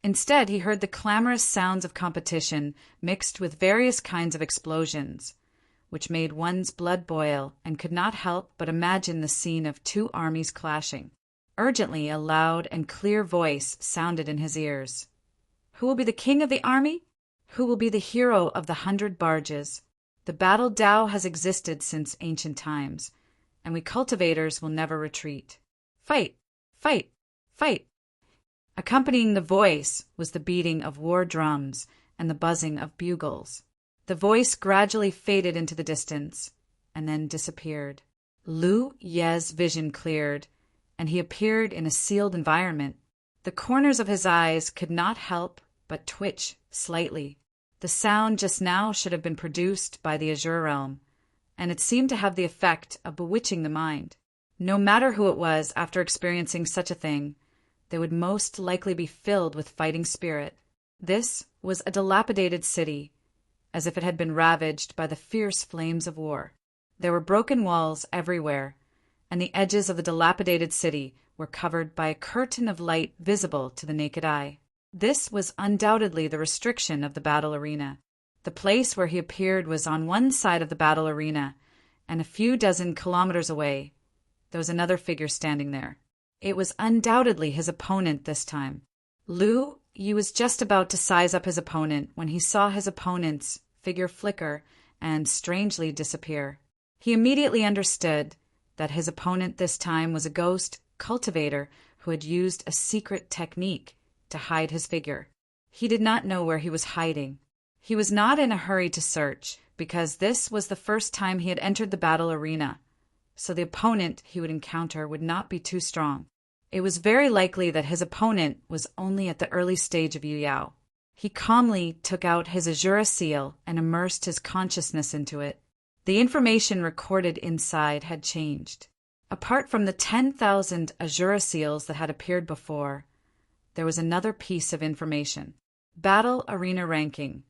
S1: Instead, he heard the clamorous sounds of competition mixed with various kinds of explosions, which made one's blood boil and could not help but imagine the scene of 2 armies clashing. Urgently, a loud and clear voice sounded in his ears. Who will be the king of the army? Who will be the hero of the 100 barges? The battle Tao has existed since ancient times, and we cultivators will never retreat. Fight! Fight! Fight! Accompanying the voice was the beating of war drums and the buzzing of bugles. The voice gradually faded into the distance and then disappeared. Lu Ye's vision cleared, and he appeared in a sealed environment. The corners of his eyes could not help but twitch slightly. The sound just now should have been produced by the Azure Realm, and it seemed to have the effect of bewitching the mind. No matter who it was, after experiencing such a thing, they would most likely be filled with fighting spirit. This was a dilapidated city, as if it had been ravaged by the fierce flames of war. There were broken walls everywhere, and the edges of the dilapidated city were covered by a curtain of light visible to the naked eye. This was undoubtedly the restriction of the battle arena. The place where he appeared was on one side of the battle arena, and a few dozen kilometers away, there was another figure standing there. It was undoubtedly his opponent this time. Lu Yi was just about to size up his opponent when he saw his opponent's figure flicker and strangely disappear. He immediately understood that his opponent this time was a ghost cultivator who had used a secret technique to hide his figure. He did not know where he was hiding. He was not in a hurry to search, because this was the first time he had entered the battle arena, so the opponent he would encounter would not be too strong. It was very likely that his opponent was only at the early stage of Yu Yao. He calmly took out his Azura seal and immersed his consciousness into it. The information recorded inside had changed. Apart from the 10,000 Azura seals that had appeared before, there was another piece of information. Battle Arena Ranking.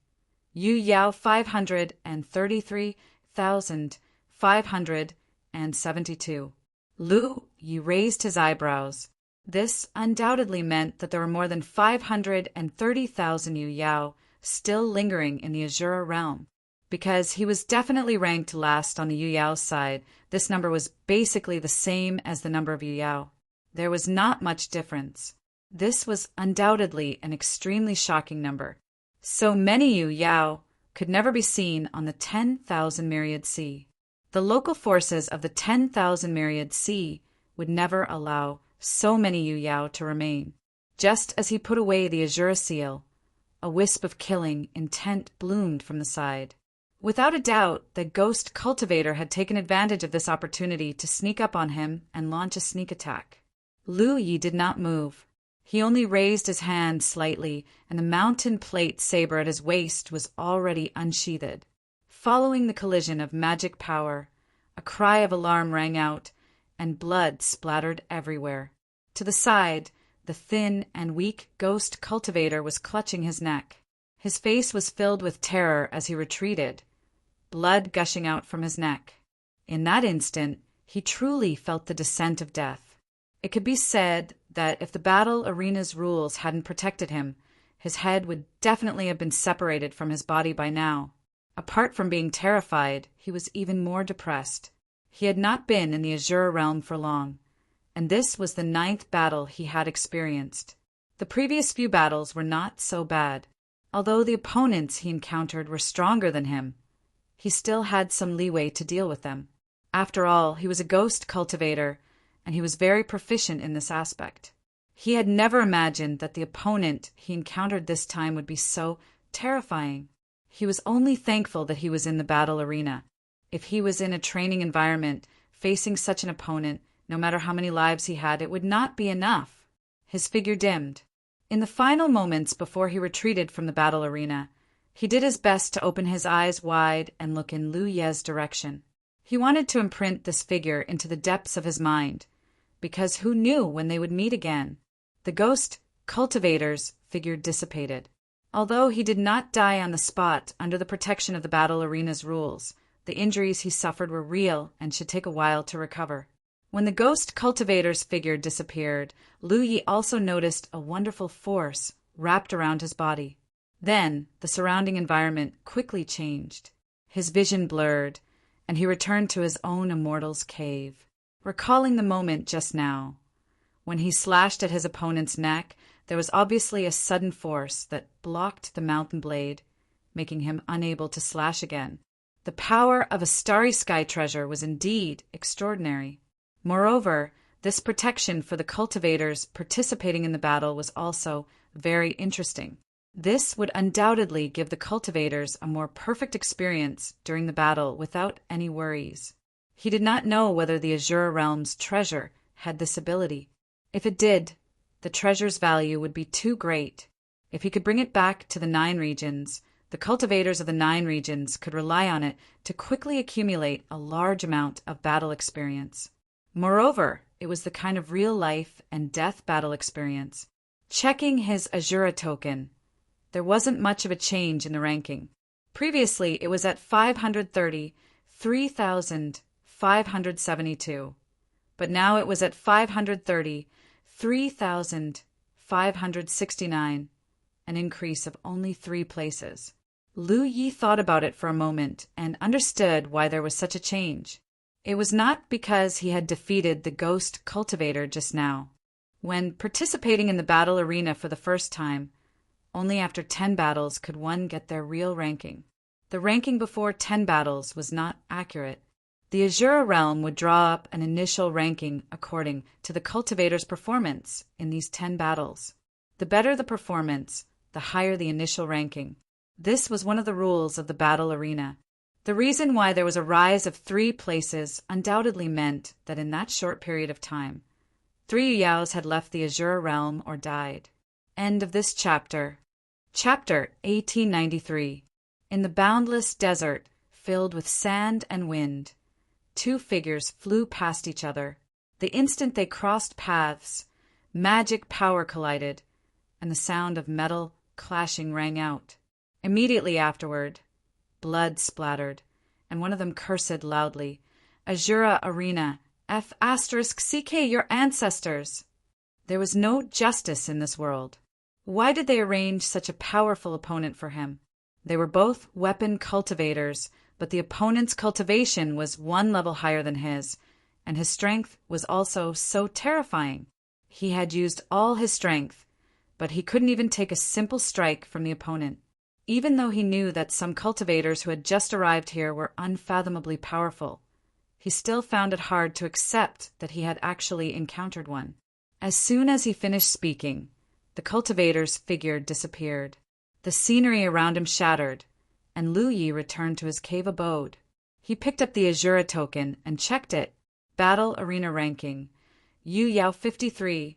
S1: Yu Yao 533,572. Lu Yi raised his eyebrows. This undoubtedly meant that there were more than 530,000 Yu Yao still lingering in the Azura realm. Because he was definitely ranked last on the Yu Yao side, this number was basically the same as the number of Yu Yao. There was not much difference. This was undoubtedly an extremely shocking number. So many Yu Yao could never be seen on the 10,000 Myriad Sea. The local forces of the 10,000 Myriad Sea would never allow so many Yu Yao to remain. Just as he put away the Azura seal, a wisp of killing intent bloomed from the side. Without a doubt, the ghost cultivator had taken advantage of this opportunity to sneak up on him and launch a sneak attack. Lu Yi did not move. He only raised his hand slightly, and the mountain plate saber at his waist was already unsheathed. Following the collision of magic power, a cry of alarm rang out, and blood splattered everywhere. To the side, the thin and weak ghost cultivator was clutching his neck. His face was filled with terror as he retreated, blood gushing out from his neck. In that instant, he truly felt the descent of death. It could be said that if the battle arena's rules hadn't protected him, his head would definitely have been separated from his body by now. Apart from being terrified, he was even more depressed. He had not been in the Azure realm for long, and this was the 9th battle he had experienced. The previous few battles were not so bad. Although the opponents he encountered were stronger than him, he still had some leeway to deal with them. After all, he was a ghost cultivator, and he was very proficient in this aspect. He had never imagined that the opponent he encountered this time would be so terrifying. He was only thankful that he was in the battle arena. If he was in a training environment, facing such an opponent, no matter how many lives he had, it would not be enough. His figure dimmed. In the final moments before he retreated from the battle arena, he did his best to open his eyes wide and look in Lu Ye's direction. He wanted to imprint this figure into the depths of his mind, because who knew when they would meet again? The ghost cultivator's figure dissipated. Although he did not die on the spot under the protection of the battle arena's rules, the injuries he suffered were real and should take a while to recover. When the ghost cultivator's figure disappeared, Lu Yi also noticed a wonderful force wrapped around his body. Then the surrounding environment quickly changed. His vision blurred, and he returned to his own immortal's cave. Recalling the moment just now, when he slashed at his opponent's neck, there was obviously a sudden force that blocked the mountain blade, making him unable to slash again. The power of a starry sky treasure was indeed extraordinary. Moreover, This protection for the cultivators participating in the battle was also very interesting. This would undoubtedly give the cultivators a more perfect experience during the battle without any worries. He did not know whether the Azure Realm's treasure had this ability. If it did, the treasure's value would be too great. If he could bring it back to the 9 regions, the cultivators of the 9 regions could rely on it to quickly accumulate a large amount of battle experience. Moreover, it was the kind of real-life and death battle experience. Checking his Azure token, there wasn't much of a change in the ranking. Previously, it was at 530, 3,572. But now it was at 530, 3,569, an increase of only 3 places. Lu Yi thought about it for a moment and understood why there was such a change. It was not because he had defeated the ghost cultivator just now. When participating in the battle arena for the first time, only after 10 battles could one get their real ranking. The ranking before 10 battles was not accurate. The Azure Realm would draw up an initial ranking according to the cultivator's performance in these 10 battles. The better the performance, the higher the initial ranking. This was one of the rules of the battle arena. The reason why there was a rise of 3 places undoubtedly meant that in that short period of time, 3 Yaos had left the Azure Realm or died. End of this chapter. Chapter 1893. In the boundless desert, filled with sand and wind, 2 figures flew past each other. The instant they crossed paths, magic power collided, and the sound of metal clashing rang out. Immediately afterward, blood splattered, and one of them cursed loudly, "Azura Arena, F***CK your ancestors!" There was no justice in this world. Why did they arrange such a powerful opponent for him? They were both weapon cultivators, but the opponent's cultivation was 1 level higher than his, and his strength was also so terrifying. He had used all his strength, but he couldn't even take a simple strike from the opponent. Even though he knew that some cultivators who had just arrived here were unfathomably powerful, he still found it hard to accept that he had actually encountered one. As soon as he finished speaking, the cultivator's figure disappeared. The scenery around him shattered, and Lu Yi returned to his cave abode. He picked up the Azure token and checked it. Battle Arena Ranking. Yu Yao 53.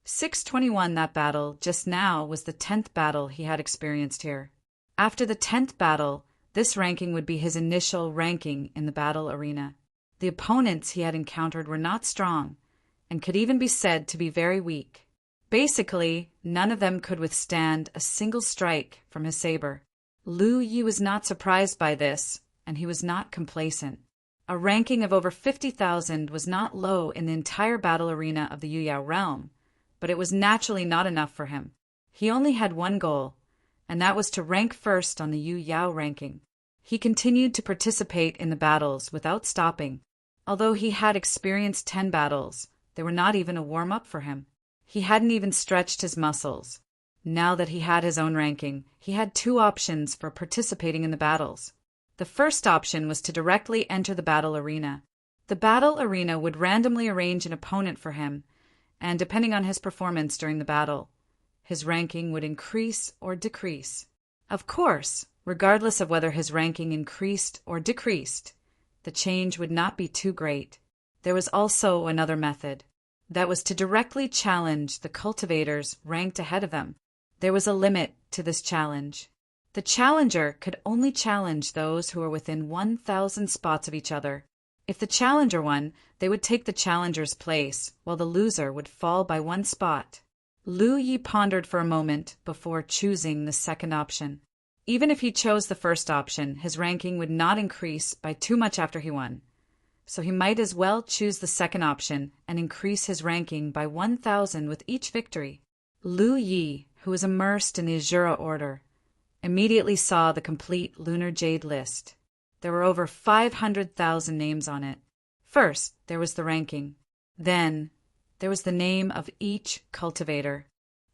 S1: 621. That battle just now was the 10th battle he had experienced here. After the 10th battle, this ranking would be his initial ranking in the battle arena. The opponents he had encountered were not strong, and could even be said to be very weak. Basically, none of them could withstand a single strike from his saber. Lu Yi was not surprised by this, and he was not complacent. A ranking of over 50,000 was not low in the entire battle arena of the Yu Yao realm, but it was naturally not enough for him. He only had one goal, and that was to rank first on the Yu Yao ranking. He continued to participate in the battles without stopping. Although he had experienced 10 battles, they were not even a warm-up for him. He hadn't even stretched his muscles. Now that he had his own ranking, he had 2 options for participating in the battles. The first option was to directly enter the battle arena. The battle arena would randomly arrange an opponent for him, and depending on his performance during the battle, his ranking would increase or decrease. Of course, regardless of whether his ranking increased or decreased, the change would not be too great. There was also another method. That was to directly challenge the cultivators ranked ahead of them. There was a limit to this challenge. The challenger could only challenge those who were within 1,000 spots of each other. If the challenger won, they would take the challenger's place, while the loser would fall by 1 spot. Lu Yi pondered for a moment before choosing the second option. Even if he chose the first option, his ranking would not increase by too much after he won. So he might as well choose the second option and increase his ranking by 1,000 with each victory. Lu Yi, who was immersed in the Azura Order, immediately saw the complete Lunar Jade list. There were over 500,000 names on it. First, there was the ranking. Then, there was the name of each cultivator.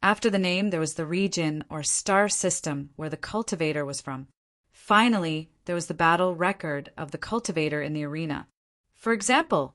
S1: After the name, there was the region or star system where the cultivator was from. Finally, there was the battle record of the cultivator in the arena. For example,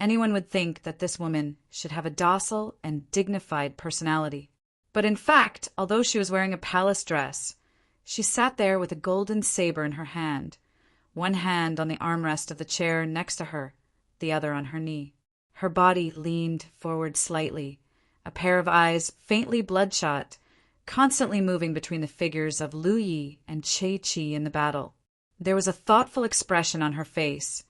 S1: Anyone would think that this woman should have a docile and dignified personality. But in fact, although she was wearing a palace dress, she sat there with a golden saber in her hand, one hand on the armrest of the chair next to her, the other on her knee. Her body leaned forward slightly, a pair of eyes faintly bloodshot, constantly moving between the figures of Lu Yi and Che-Chi in the battle. There was a thoughtful expression on her face,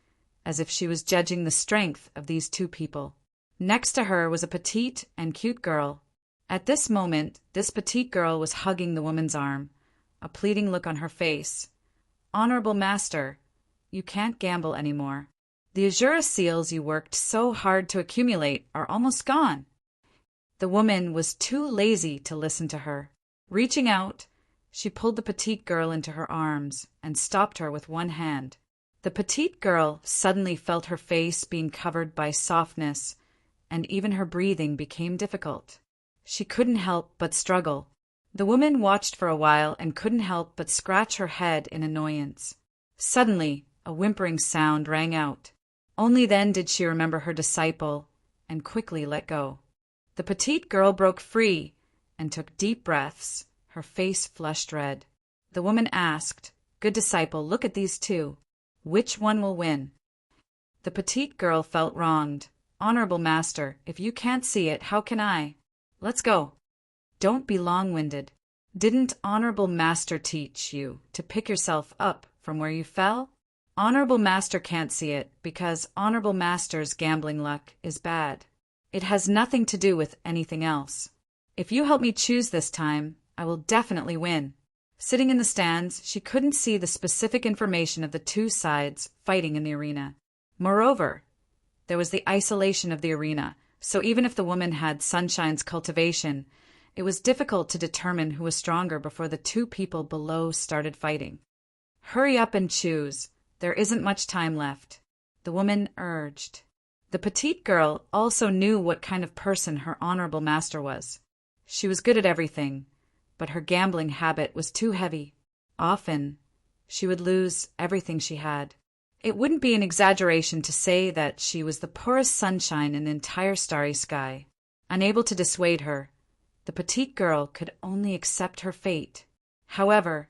S1: as if she was judging the strength of these two people. Next to her was a petite and cute girl. At this moment, this petite girl was hugging the woman's arm, a pleading look on her face. "Honorable master, you can't gamble anymore. The Azura seals you worked so hard to accumulate are almost gone." The woman was too lazy to listen to her. Reaching out, she pulled the petite girl into her arms and stopped her with one hand. The petite girl suddenly felt her face being covered by softness, and even her breathing became difficult. She couldn't help but struggle. The woman watched for a while and couldn't help but scratch her head in annoyance. Suddenly, a whimpering sound rang out. Only then did she remember her disciple and quickly let go. The petite girl broke free and took deep breaths, her face flushed red. The woman asked, "Good disciple, look at these two. Which one will win?" The petite girl felt wronged. "Honorable master, if you can't see it, how can I? Let's go." "Don't be long-winded. Didn't honorable master teach you to pick yourself up from where you fell? Honorable master can't see it because honorable master's gambling luck is bad. It has nothing to do with anything else. If you help me choose this time, I will definitely win." Sitting in the stands, she couldn't see the specific information of the two sides fighting in the arena. Moreover, there was the isolation of the arena, so even if the woman had Sunshine's cultivation, it was difficult to determine who was stronger before the two people below started fighting. "Hurry up and choose. There isn't much time left," the woman urged. The petite girl also knew what kind of person her honorable master was. She was good at everything, but her gambling habit was too heavy. Often, she would lose everything she had. It wouldn't be an exaggeration to say that she was the poorest sunshine in the entire starry sky. Unable to dissuade her, the petite girl could only accept her fate. However,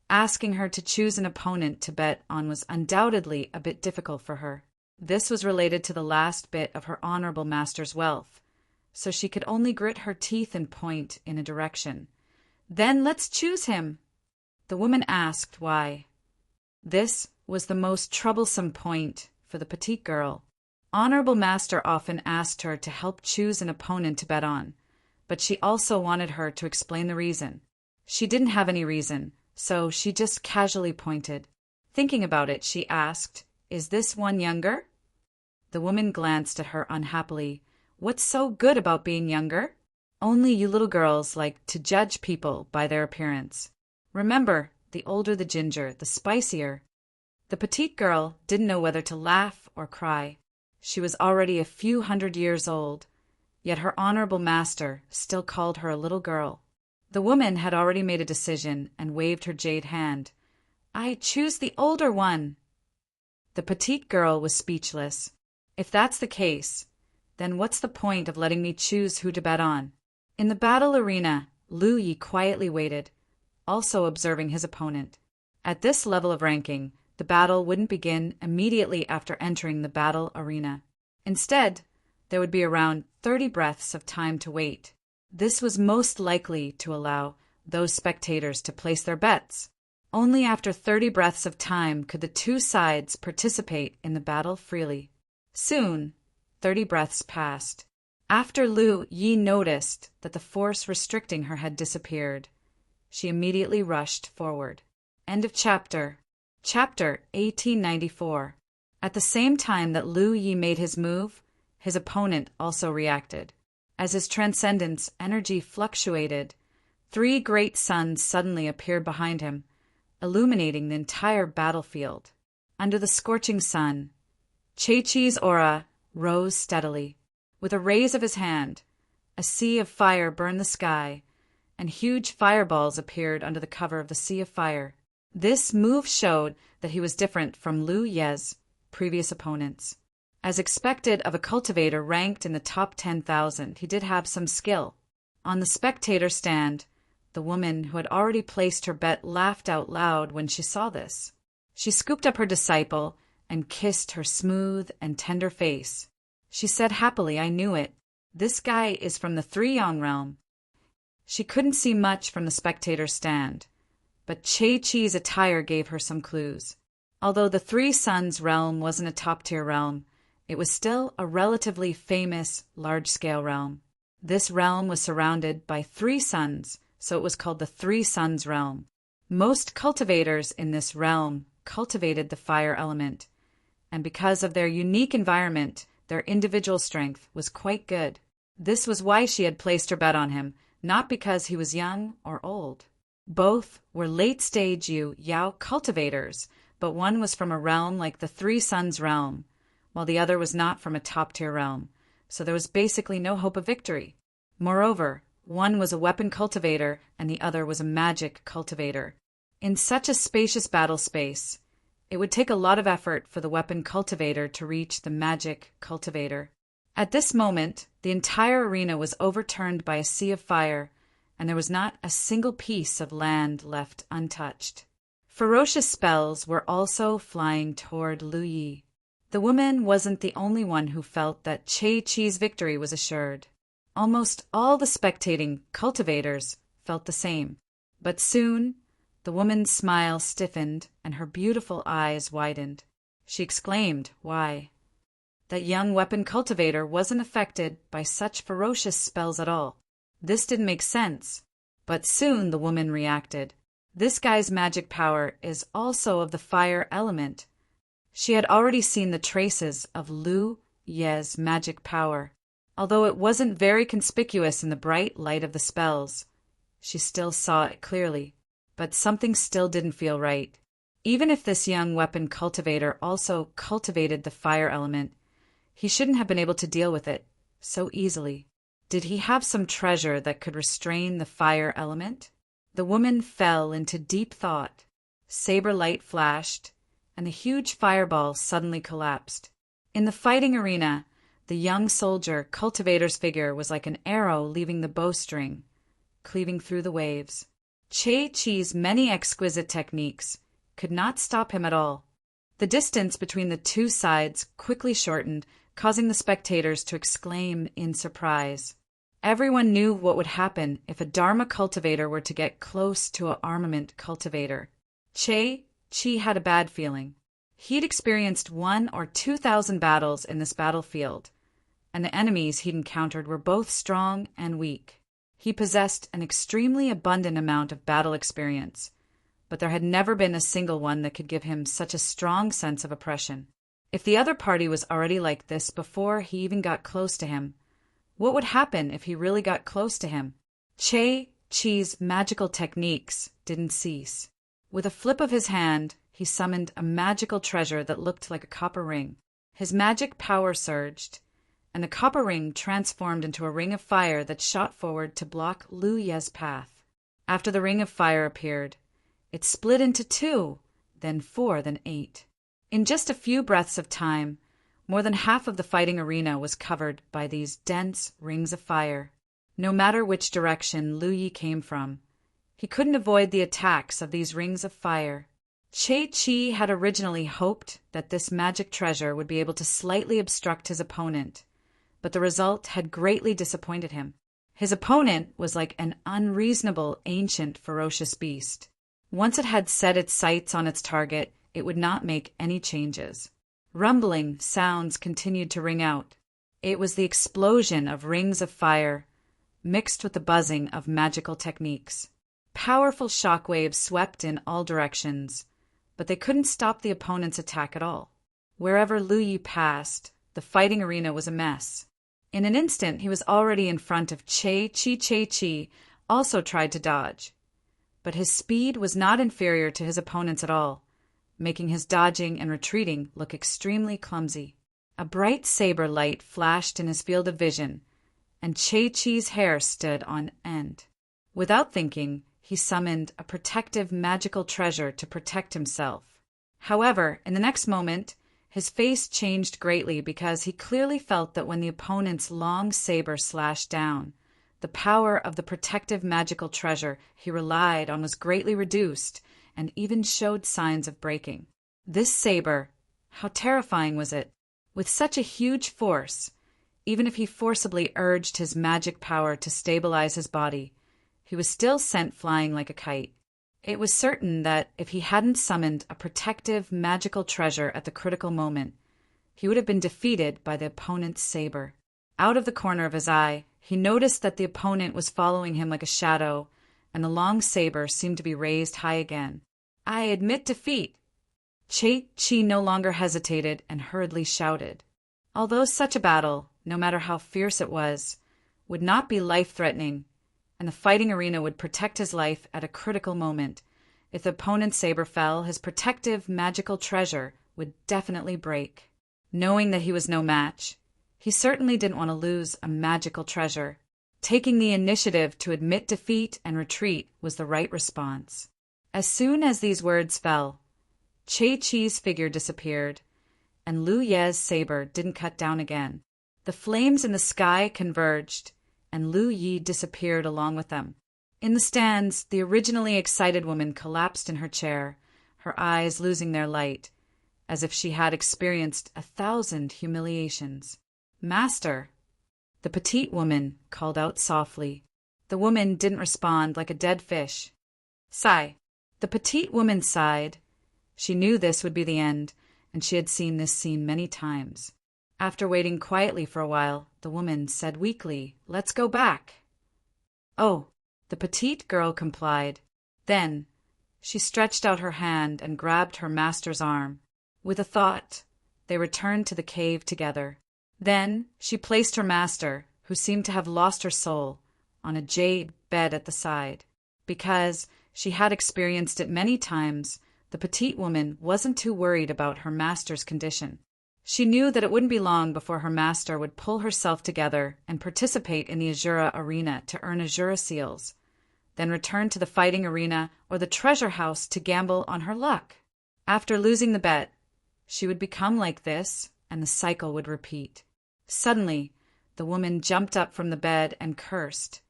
S1: asking her to choose an opponent to bet on was undoubtedly a bit difficult for her. This was related to the last bit of her honorable master's wealth, so she could only grit her teeth and point in a direction. "Then let's choose him." The woman asked why. This was the most troublesome point for the petite girl. Honorable master often asked her to help choose an opponent to bet on, but she also wanted her to explain the reason. She didn't have any reason, so she just casually pointed. Thinking about it, she asked, "Is this one younger?" The woman glanced at her unhappily. "What's so good about being younger? Only you little girls like to judge people by their appearance. Remember, the older the ginger, the spicier." The petite girl didn't know whether to laugh or cry. She was already a few hundred years old, yet her honorable master still called her a little girl. The woman had already made a decision and waved her jade hand. "I choose the older one." The petite girl was speechless. "If that's the case, then what's the point of letting me choose who to bet on?" In the battle arena, Lu Yi quietly waited, also observing his opponent. At this level of ranking, the battle wouldn't begin immediately after entering the battle arena. Instead, there would be around 30 breaths of time to wait. This was most likely to allow those spectators to place their bets. Only after 30 breaths of time could the two sides participate in the battle freely. Soon, 30 breaths passed. After Lu Yi noticed that the force restricting her had disappeared, she immediately rushed forward. End of chapter. Chapter 1894. At the same time that Lu Yi made his move, his opponent also reacted. As his transcendence energy fluctuated, 3 great suns suddenly appeared behind him, illuminating the entire battlefield. Under the scorching sun, Che-Chi's aura rose steadily. With a raise of his hand, a sea of fire burned the sky, and huge fireballs appeared under the cover of the sea of fire. This move showed that he was different from Lu Ye's previous opponents. As expected of a cultivator ranked in the top 10,000, he did have some skill. On the spectator stand, the woman who had already placed her bet laughed out loud when she saw this. She scooped up her disciple and kissed her smooth and tender face. She said happily, "I knew it. This guy is from the Three-Yang realm." She couldn't see much from the spectator stand, but Che-Chi's attire gave her some clues. Although the Three Suns realm wasn't a top-tier realm, it was still a relatively famous, large-scale realm. This realm was surrounded by three suns, so it was called the Three Suns realm. Most cultivators in this realm cultivated the fire element, and because of their unique environment, their individual strength was quite good. This was why she had placed her bet on him, not because he was young or old. Both were late-stage Yao cultivators, but one was from a realm like the Three Suns realm, while the other was not from a top-tier realm, so there was basically no hope of victory. Moreover, one was a weapon cultivator and the other was a magic cultivator. In such a spacious battle space, it would take a lot of effort for the weapon cultivator to reach the magic cultivator. At this moment, the entire arena was overturned by a sea of fire, and there was not a single piece of land left untouched. Ferocious spells were also flying toward Lu Yi. The woman wasn't the only one who felt that Che-Chi's victory was assured. Almost all the spectating cultivators felt the same. But soon, the woman's smile stiffened and her beautiful eyes widened. She exclaimed, "Why?" That young weapon cultivator wasn't affected by such ferocious spells at all. This didn't make sense. But soon the woman reacted. This guy's magic power is also of the fire element. She had already seen the traces of Lu Ye's magic power. Although it wasn't very conspicuous in the bright light of the spells, she still saw it clearly. But something still didn't feel right. Even if this young weapon cultivator also cultivated the fire element, he shouldn't have been able to deal with it so easily. Did he have some treasure that could restrain the fire element? The woman fell into deep thought. Saber light flashed, and the huge fireball suddenly collapsed. In the fighting arena, the young soldier cultivator's figure was like an arrow leaving the bowstring, cleaving through the waves. Che-Chi's many exquisite techniques could not stop him at all. The distance between the two sides quickly shortened, causing the spectators to exclaim in surprise. Everyone knew what would happen if a Dharma cultivator were to get close to an armament cultivator. Che-Chi had a bad feeling. He'd experienced 1,000 or 2,000 battles in this battlefield, and the enemies he'd encountered were both strong and weak. He possessed an extremely abundant amount of battle experience, but there had never been a single one that could give him such a strong sense of oppression. If the other party was already like this before he even got close to him, what would happen if he really got close to him? Che-Chi's magical techniques didn't cease. With a flip of his hand, he summoned a magical treasure that looked like a copper ring. His magic power surged, and the copper ring transformed into a ring of fire that shot forward to block Lu Ye's path. After the ring of fire appeared, it split into 2, then 4, then 8. In just a few breaths of time, more than half of the fighting arena was covered by these dense rings of fire. No matter which direction Lu Yi came from, he couldn't avoid the attacks of these rings of fire. Che-Chi had originally hoped that this magic treasure would be able to slightly obstruct his opponent, but the result had greatly disappointed him. His opponent was like an unreasonable, ancient, ferocious beast. Once it had set its sights on its target, it would not make any changes. Rumbling sounds continued to ring out. It was the explosion of rings of fire, mixed with the buzzing of magical techniques. Powerful shockwaves swept in all directions, but they couldn't stop the opponent's attack at all. Wherever Lu Yi passed, the fighting arena was a mess. In an instant, he was already in front of Che-Chi. Che-Chi also tried to dodge, but his speed was not inferior to his opponent's at all, making his dodging and retreating look extremely clumsy. A bright saber light flashed in his field of vision, and Che-Chi's hair stood on end. Without thinking, he summoned a protective magical treasure to protect himself. However, in the next moment, His face changed greatly because he clearly felt that when the opponent's long saber slashed down, the power of the protective magical treasure he relied on was greatly reduced and even showed signs of breaking. This saber, how terrifying was it? With such a huge force, even if he forcibly urged his magic power to stabilize his body, he was still sent flying like a kite. It was certain that if he hadn't summoned a protective magical treasure at the critical moment, he would have been defeated by the opponent's saber. Out of the corner of his eye, he noticed that the opponent was following him like a shadow, and the long saber seemed to be raised high again. "I admit defeat." Che-Chi no longer hesitated and hurriedly shouted. Although such a battle, no matter how fierce it was, would not be life-threatening, and the fighting arena would protect his life at a critical moment, if the opponent's saber fell, his protective magical treasure would definitely break. Knowing that he was no match, he certainly didn't want to lose a magical treasure. Taking the initiative to admit defeat and retreat was the right response. As soon as these words fell, Che-Chi's figure disappeared, and Lu Ye's saber didn't cut down again. The flames in the sky converged, and Lu Yi disappeared along with them. In the stands, the originally excited woman collapsed in her chair, her eyes losing their light, as if she had experienced 1,000 humiliations. "Master!" the petite woman called out softly. The woman didn't respond, like a dead fish. "Sigh." The petite woman sighed. She knew this would be the end, and she had seen this scene many times. After waiting quietly for a while, the woman said weakly, "Let's go back." "Oh," the petite girl complied. Then she stretched out her hand and grabbed her master's arm. With a thought, they returned to the cave together. Then she placed her master, who seemed to have lost her soul, on a jade bed at the side. Because she had experienced it many times, the petite woman wasn't too worried about her master's condition. She knew that it wouldn't be long before her master would pull herself together and participate in the Azura arena to earn Azura seals, then return to the fighting arena or the treasure house to gamble on her luck. After losing the bet, she would become like this, and the cycle would repeat. Suddenly, the woman jumped up from the bed and cursed.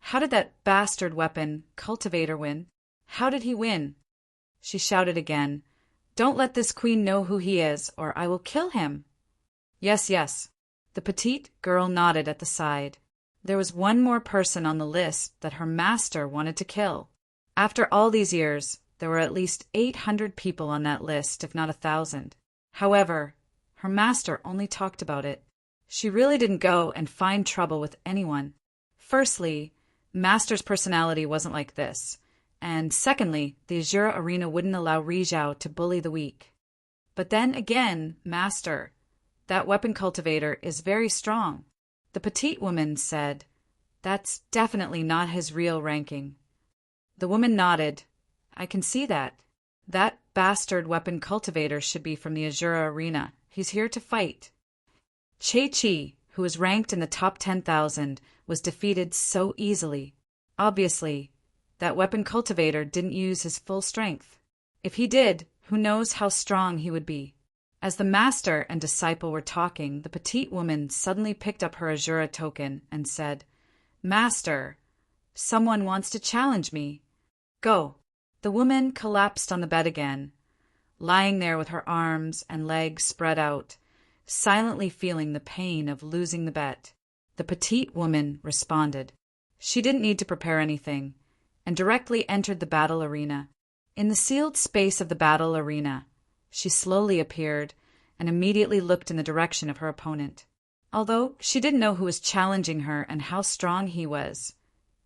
S1: How did that bastard weapon cultivator win? How did he win? She shouted again, "Don't let this queen know who he is, or I will kill him." "Yes, yes." The petite girl nodded at the side. There was one more person on the list that her master wanted to kill. After all these years, there were at least 800 people on that list, if not 1,000. However, her master only talked about it. She really didn't go and find trouble with anyone. Firstly, Master's personality wasn't like this. And secondly, the Azura arena wouldn't allow Rizhao to bully the weak. But then again, Master, that weapon cultivator is very strong. The petite woman said, "That's definitely not his real ranking." The woman nodded. "I can see that. That bastard weapon cultivator should be from the Azura arena. He's here to fight." Che-Chi, who was ranked in the top 10,000, was defeated so easily. Obviously, that weapon cultivator didn't use his full strength. If he did, who knows how strong he would be. As the master and disciple were talking, the petite woman suddenly picked up her Azura token and said, "Master, someone wants to challenge me. Go." The woman collapsed on the bed again, lying there with her arms and legs spread out, silently feeling the pain of losing the bet. The petite woman responded. She didn't need to prepare anything, and directly entered the battle arena. In the sealed space of the battle arena, she slowly appeared and immediately looked in the direction of her opponent. Although she didn't know who was challenging her and how strong he was,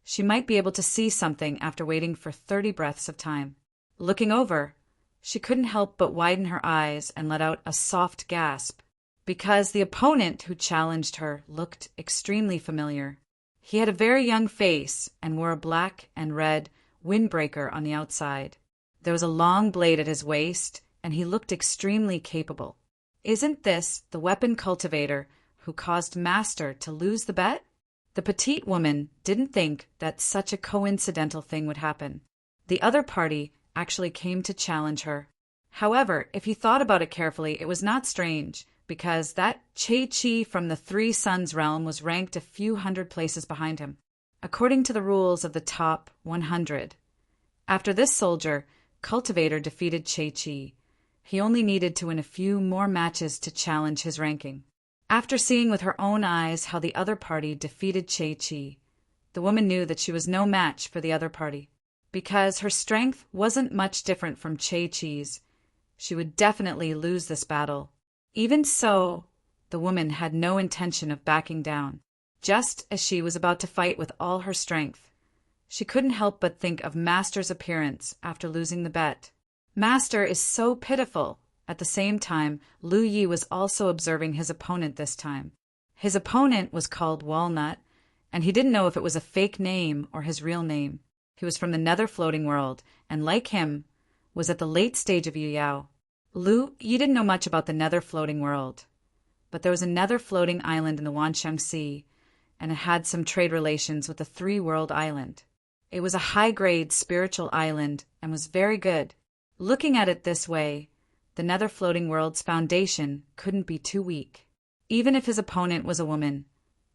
S1: she might be able to see something after waiting for 30 breaths of time. Looking over, she couldn't help but widen her eyes and let out a soft gasp, because the opponent who challenged her looked extremely familiar. He had a very young face and wore a black and red windbreaker on the outside. There was a long blade at his waist, and he looked extremely capable. Isn't this the weapon cultivator who caused Master to lose the bet? The petite woman didn't think that such a coincidental thing would happen. The other party actually came to challenge her. However, if he thought about it carefully, it was not strange, because that Che-Chi from the Three Suns realm was ranked a few hundred places behind him, according to the rules of the top 100. After this soldier, Cultivator defeated Che-Chi. He only needed to win a few more matches to challenge his ranking. After seeing with her own eyes how the other party defeated Che-Chi, the woman knew that she was no match for the other party. Because her strength wasn't much different from Che-Chi's, she would definitely lose this battle. Even so, the woman had no intention of backing down. Just as she was about to fight with all her strength, she couldn't help but think of Master's appearance after losing the bet. Master is so pitiful. At the same time, Lu Yi was also observing his opponent this time. His opponent was called Walnut, and he didn't know if it was a fake name or his real name. He was from the Nether Floating World, and like him, was at the late stage of Yu Yao. Lu Yi didn't know much about the Nether Floating World, but there was a Nether Floating Island in the Wansheng Sea, and it had some trade relations with the Three-World Island. It was a high-grade spiritual island and was very good. Looking at it this way, the Nether Floating World's foundation couldn't be too weak. Even if his opponent was a woman,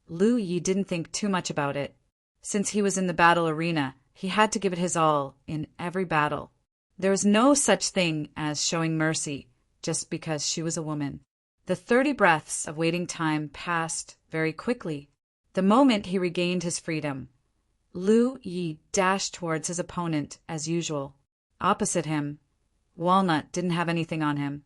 S1: Lu Yi didn't think too much about it. Since he was in the battle arena, he had to give it his all in every battle. There was no such thing as showing mercy just because she was a woman. The 30 breaths of waiting time passed very quickly. The moment he regained his freedom, Lu Yi dashed towards his opponent as usual. Opposite him, Walnut didn't have anything on him,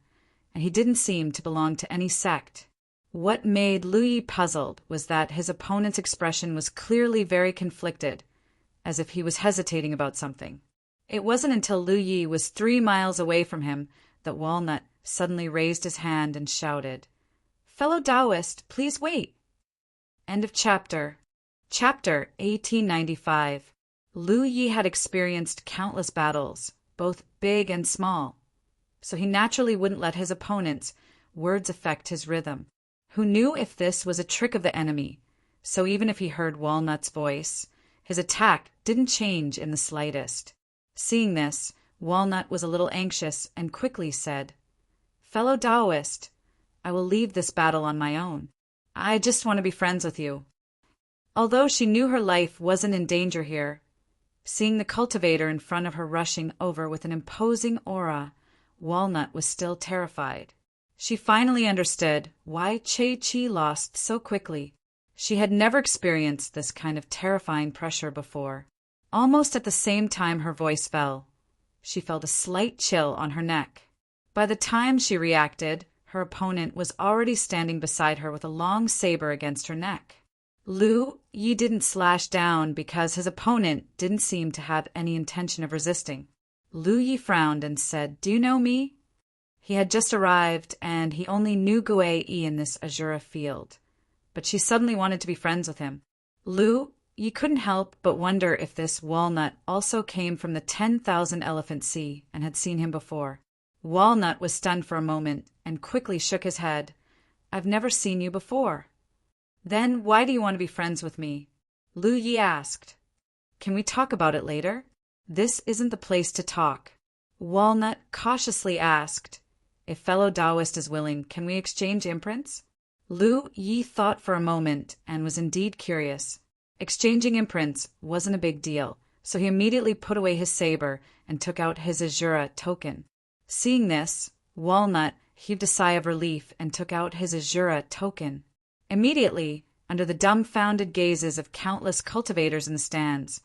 S1: and he didn't seem to belong to any sect. What made Lu Yi puzzled was that his opponent's expression was clearly very conflicted, as if he was hesitating about something. It wasn't until Lu Yi was 3 miles away from him that Walnut suddenly raised his hand and shouted, "Fellow Taoist, please wait." End of chapter. Chapter 1895. Lu Yi had experienced countless battles, both big and small, so he naturally wouldn't let his opponent's words affect his rhythm. Who knew if this was a trick of the enemy? So even if he heard Walnut's voice, his attack didn't change in the slightest. Seeing this, Walnut was a little anxious and quickly said, "Fellow Taoist, I will leave this battle on my own. I just want to be friends with you." Although she knew her life wasn't in danger here, seeing the cultivator in front of her rushing over with an imposing aura, Walnut was still terrified. She finally understood why Che-Chi lost so quickly. She had never experienced this kind of terrifying pressure before. Almost at the same time her voice fell, she felt a slight chill on her neck. By the time she reacted, her opponent was already standing beside her with a long saber against her neck. Lu Yi didn't slash down because his opponent didn't seem to have any intention of resisting. Lu Yi frowned and said, "Do you know me?" He had just arrived, and he only knew Gui in this Azura field. But she suddenly wanted to be friends with him. Lu Yi couldn't help but wonder if this Walnut also came from the 10,000 Elephant Sea and had seen him before. Walnut was stunned for a moment and quickly shook his head. "I've never seen you before." "Then why do you want to be friends with me?" Lu Yi asked. "Can we talk about it later?" "This isn't the place to talk." Walnut cautiously asked, "If fellow Taoist is willing, can we exchange imprints?" Lu Yi thought for a moment and was indeed curious. Exchanging imprints wasn't a big deal, so he immediately put away his saber and took out his Azura token. Seeing this, Walnut heaved a sigh of relief and took out his Azura token. Immediately, under the dumbfounded gazes of countless cultivators in the stands,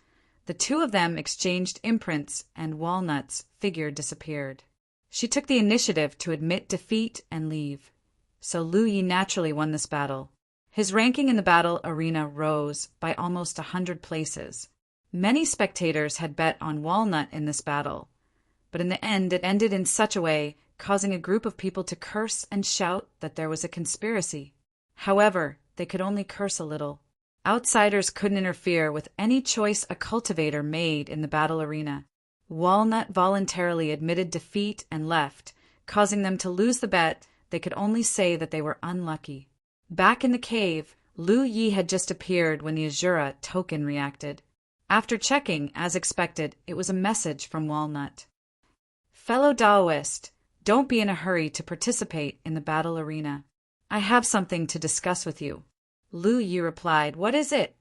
S1: the two of them exchanged imprints and Walnut's figure disappeared. She took the initiative to admit defeat and leave, so Lu Yi naturally won this battle. His ranking in the battle arena rose by almost 100 places. Many spectators had bet on Walnut in this battle, but in the end it ended in such a way, causing a group of people to curse and shout that there was a conspiracy. However, they could only curse a little. Outsiders couldn't interfere with any choice a cultivator made in the battle arena. Walnut voluntarily admitted defeat and left, causing them to lose the bet. They could only say that they were unlucky. Back in the cave, Lu Yi had just appeared when the Azura token reacted. After checking, as expected, it was a message from Walnut. "Fellow Taoist, Don't be in a hurry to participate in the battle arena. I have something to discuss with you. Lu Yi replied, What is it?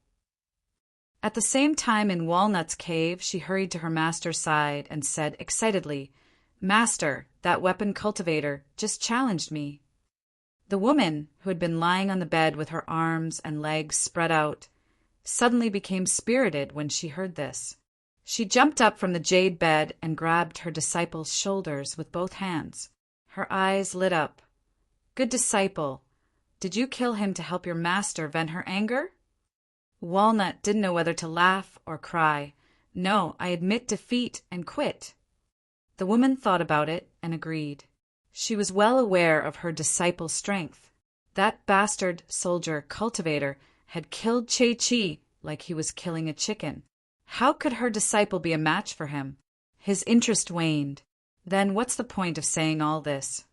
S1: At the same time in Walnut's cave, she hurried to her master's side and said excitedly, Master, that weapon cultivator just challenged me. The woman, who had been lying on the bed with her arms and legs spread out, suddenly became spirited when she heard this. She jumped up from the jade bed and grabbed her disciple's shoulders with both hands. Her eyes lit up. Good disciple, did you kill him to help your master vent her anger? Walnut didn't know whether to laugh or cry. No, I admit defeat and quit. The woman thought about it and agreed. She was well aware of her disciple's strength. That bastard soldier cultivator had killed Che-Chi like he was killing a chicken. How could her disciple be a match for him? His interest waned. Then what's the point of saying all this?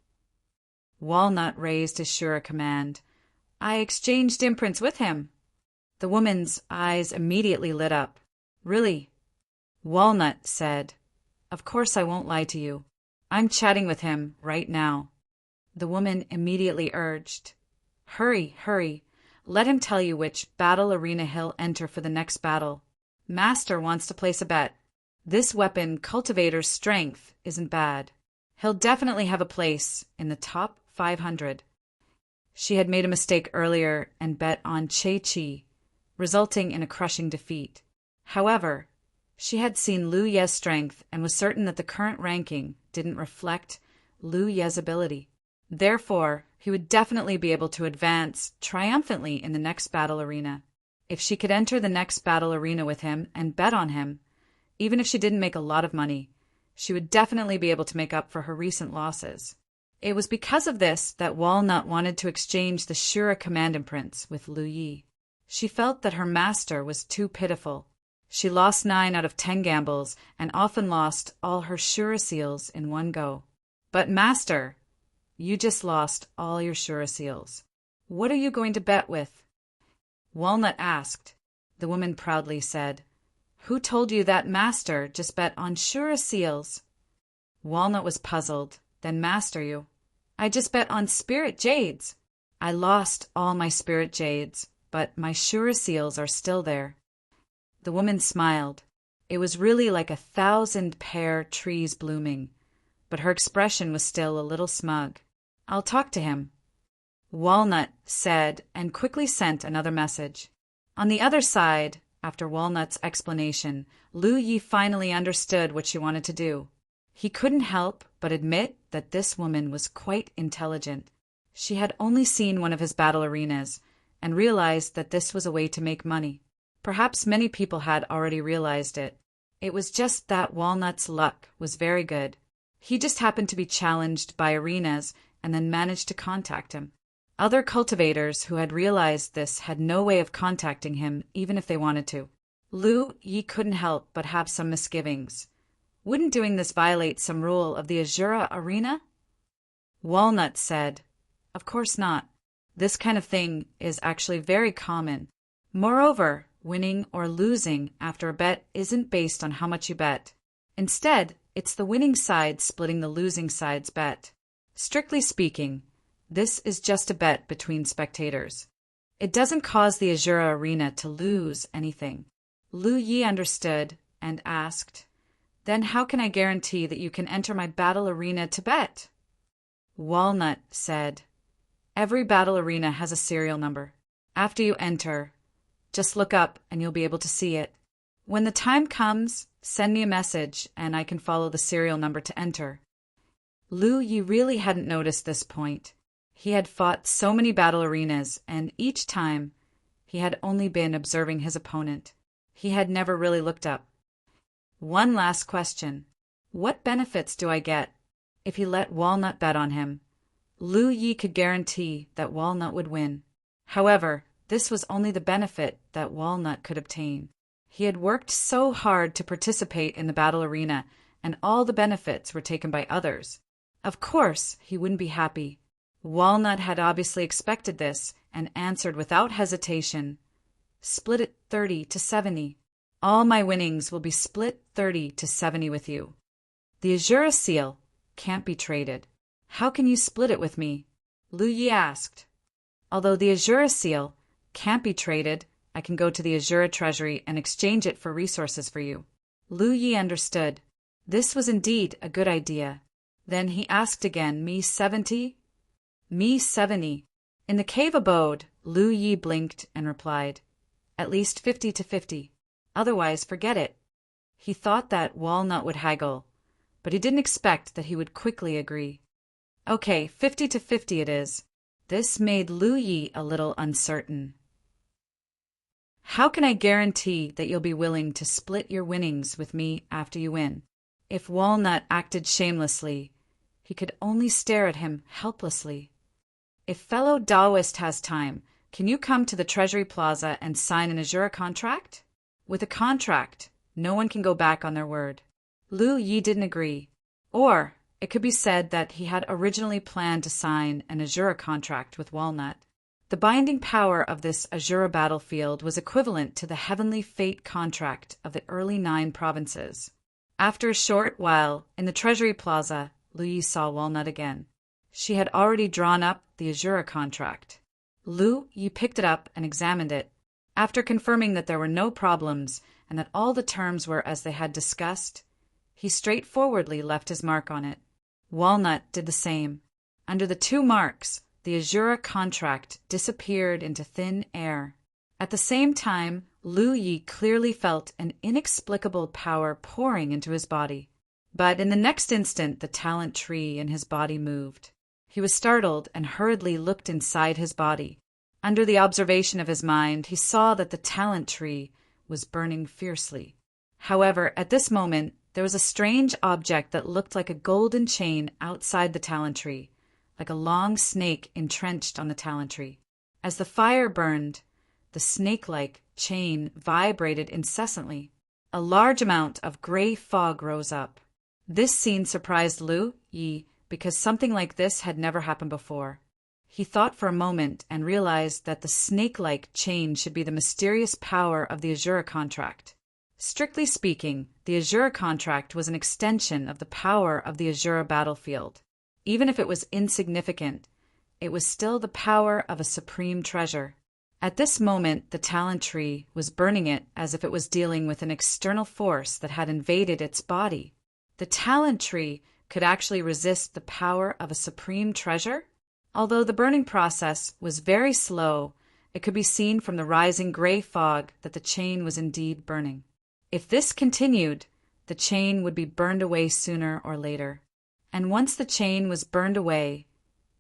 S1: Walnut raised his Shura command. I exchanged imprints with him. The woman's eyes immediately lit up. Really? Walnut said, Of course I won't lie to you. I'm chatting with him right now. The woman immediately urged, Hurry, hurry. Let him tell you which battle arena he'll enter for the next battle. Master wants to place a bet. This weapon cultivator's strength isn't bad. He'll definitely have a place in the top 500. She had made a mistake earlier and bet on Che-Chi, resulting in a crushing defeat. However, she had seen Lu Ye's strength and was certain that the current ranking didn't reflect Lu Ye's ability. Therefore, he would definitely be able to advance triumphantly in the next battle arena. If she could enter the next battle arena with him and bet on him, even if she didn't make a lot of money, she would definitely be able to make up for her recent losses. It was because of this that Walnut wanted to exchange the Shura command imprints with Lu Yi. She felt that her master was too pitiful. She lost 9 out of 10 gambles and often lost all her Shura seals in one go. But master, you just lost all your Shura seals. What are you going to bet with? Walnut asked. The woman proudly said, Who told you that master just bet on Shura seals? Walnut was puzzled. Then master you. I just bet on spirit jades. I lost all my spirit jades, but my Shura seals are still there. The woman smiled. It was really like 1,000 pear trees blooming, but her expression was still a little smug. I'll talk to him, Walnut said, and quickly sent another message. On the other side, after Walnut's explanation, Lu Yi finally understood what she wanted to do. He couldn't help but admit that this woman was quite intelligent. She had only seen one of his battle arenas and realized that this was a way to make money. Perhaps many people had already realized it. It was just that Walnut's luck was very good. He just happened to be challenged by arenas and then managed to contact him. Other cultivators who had realized this had no way of contacting him even if they wanted to. Lu Yi couldn't help but have some misgivings. Wouldn't doing this violate some rule of the Azura arena? Walnut said, Of course not. This kind of thing is actually very common. Moreover, winning or losing after a bet isn't based on how much you bet. Instead, it's the winning side splitting the losing side's bet. Strictly speaking, this is just a bet between spectators. It doesn't cause the Azura arena to lose anything. Lu Yi understood and asked, Then how can I guarantee that you can enter my battle arena to bet? Walnut said, Every battle arena has a serial number. After you enter, just look up and you'll be able to see it. When the time comes, send me a message and I can follow the serial number to enter. Lu Yi really hadn't noticed this point. He had fought so many battle arenas, and each time he had only been observing his opponent. He had never really looked up. One last question. What benefits do I get if he let Walnut bet on him? Lu Yi could guarantee that Walnut would win. However, this was only the benefit that Walnut could obtain. He had worked so hard to participate in the battle arena, and all the benefits were taken by others. Of course, he wouldn't be happy. Walnut had obviously expected this and answered without hesitation, Split it 30 to 70. All my winnings will be split 30 to 70 with you. The Azura seal can't be traded. How can you split it with me? Lu Yi asked. Although the Azura seal can't be traded, I can go to the Azura treasury and exchange it for resources for you. Lu Yi understood. This was indeed a good idea. Then he asked again, Me 70? Me 70. In the cave abode, Lu Yi blinked and replied, At least 50 to 50. Otherwise, forget it. He thought that Walnut would haggle, but he didn't expect that he would quickly agree. Okay, 50 to 50 it is. This made Lu Yi a little uncertain. How can I guarantee that you'll be willing to split your winnings with me after you win? If Walnut acted shamelessly, he could only stare at him helplessly. If fellow Taoist has time, can you come to the Treasury Plaza and sign an Azura contract? With a contract, no one can go back on their word. Lu Yi didn't agree. Or it could be said that he had originally planned to sign an Azura contract with Walnut. The binding power of this Azura battlefield was equivalent to the heavenly fate contract of the early 9 provinces. After a short while, in the Treasury Plaza, Lu Yi saw Walnut again. She had already drawn up the Azura contract. Lu Yi picked it up and examined it. After confirming that there were no problems and that all the terms were as they had discussed, he straightforwardly left his mark on it. Walnut did the same. Under the 2 marks, the Azura contract disappeared into thin air. At the same time, Lu Yi clearly felt an inexplicable power pouring into his body. But in the next instant, the talent tree in his body moved. He was startled and hurriedly looked inside his body. Under the observation of his mind, he saw that the talent tree was burning fiercely. However, at this moment, there was a strange object that looked like a golden chain outside the talent tree, like a long snake entrenched on the talent tree. As the fire burned, the snake-like chain vibrated incessantly. A large amount of gray fog rose up. This scene surprised Lu Yi because something like this had never happened before. He thought for a moment and realized that the snake-like chain should be the mysterious power of the Azura contract. Strictly speaking, the Azura contract was an extension of the power of the Azura battlefield. Even if it was insignificant, it was still the power of a supreme treasure. At this moment, the talent tree was burning it as if it was dealing with an external force that had invaded its body. The talent tree could actually resist the power of a supreme treasure? Although the burning process was very slow, it could be seen from the rising gray fog that the chain was indeed burning. If this continued, the chain would be burned away sooner or later. And once the chain was burned away,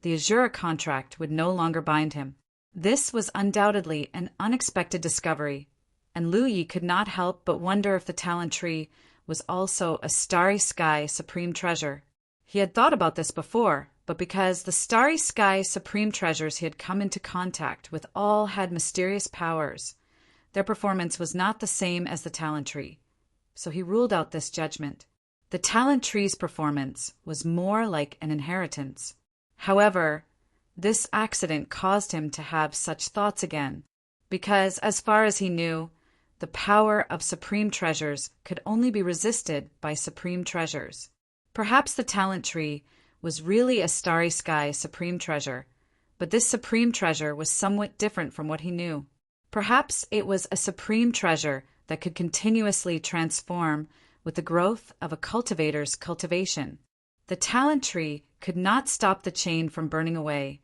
S1: the Azura contract would no longer bind him. This was undoubtedly an unexpected discovery, and Lu Yi could not help but wonder if the talent tree was also a starry sky supreme treasure. He had thought about this before, but because the starry sky supreme treasures he had come into contact with all had mysterious powers, their performance was not the same as the talent tree, so he ruled out this judgment. The talent tree's performance was more like an inheritance. However, this accident caused him to have such thoughts again, because, as far as he knew, the power of supreme treasures could only be resisted by supreme treasures. Perhaps the talent tree was really a starry sky supreme treasure, but this supreme treasure was somewhat different from what he knew. Perhaps it was a supreme treasure that could continuously transform with the growth of a cultivator's cultivation. The talent tree could not stop the chain from burning away,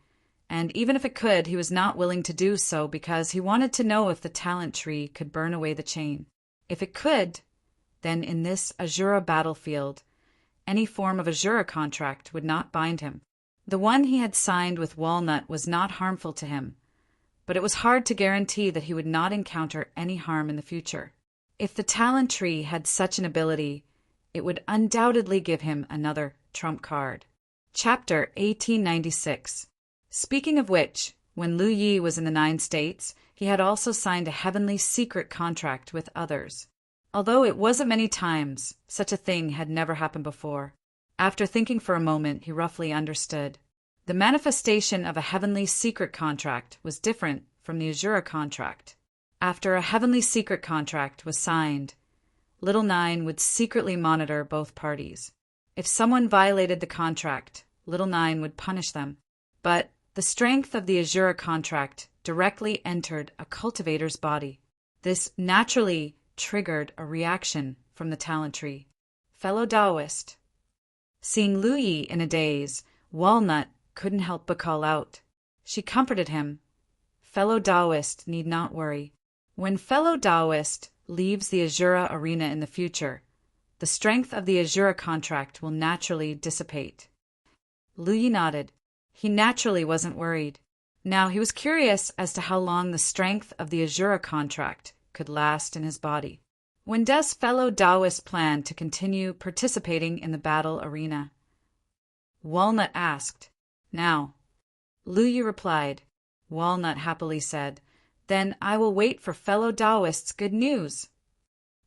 S1: and even if it could, he was not willing to do so because he wanted to know if the talent tree could burn away the chain. If it could, then in this Azura battlefield, any form of Azura contract would not bind him. The one he had signed with Walnut was not harmful to him, but it was hard to guarantee that he would not encounter any harm in the future. If the talent tree had such an ability, it would undoubtedly give him another trump card. Chapter 1896. Speaking of which, when Lu Yi was in the 9 states, he had also signed a heavenly secret contract with others. Although it wasn't many times, such a thing had never happened before. After thinking for a moment, he roughly understood. The manifestation of a heavenly secret contract was different from the Azura contract. After a heavenly secret contract was signed, Little Nine would secretly monitor both parties. If someone violated the contract, Little Nine would punish them. But the strength of the Azura contract directly entered a cultivator's body. This naturally triggered a reaction from the talent tree. Fellow Taoist. Seeing Lu Yi in a daze, Walnut couldn't help but call out. She comforted him. Fellow Taoist need not worry. When fellow Taoist leaves the Azura arena in the future, the strength of the Azura contract will naturally dissipate. Lu Yi nodded. He naturally wasn't worried. Now he was curious as to how long the strength of the Azura contract could last in his body. When does fellow Taoist plan to continue participating in the battle arena? Walnut asked. Now. Lu Yi replied. Walnut happily said, Then I will wait for fellow Taoists' good news.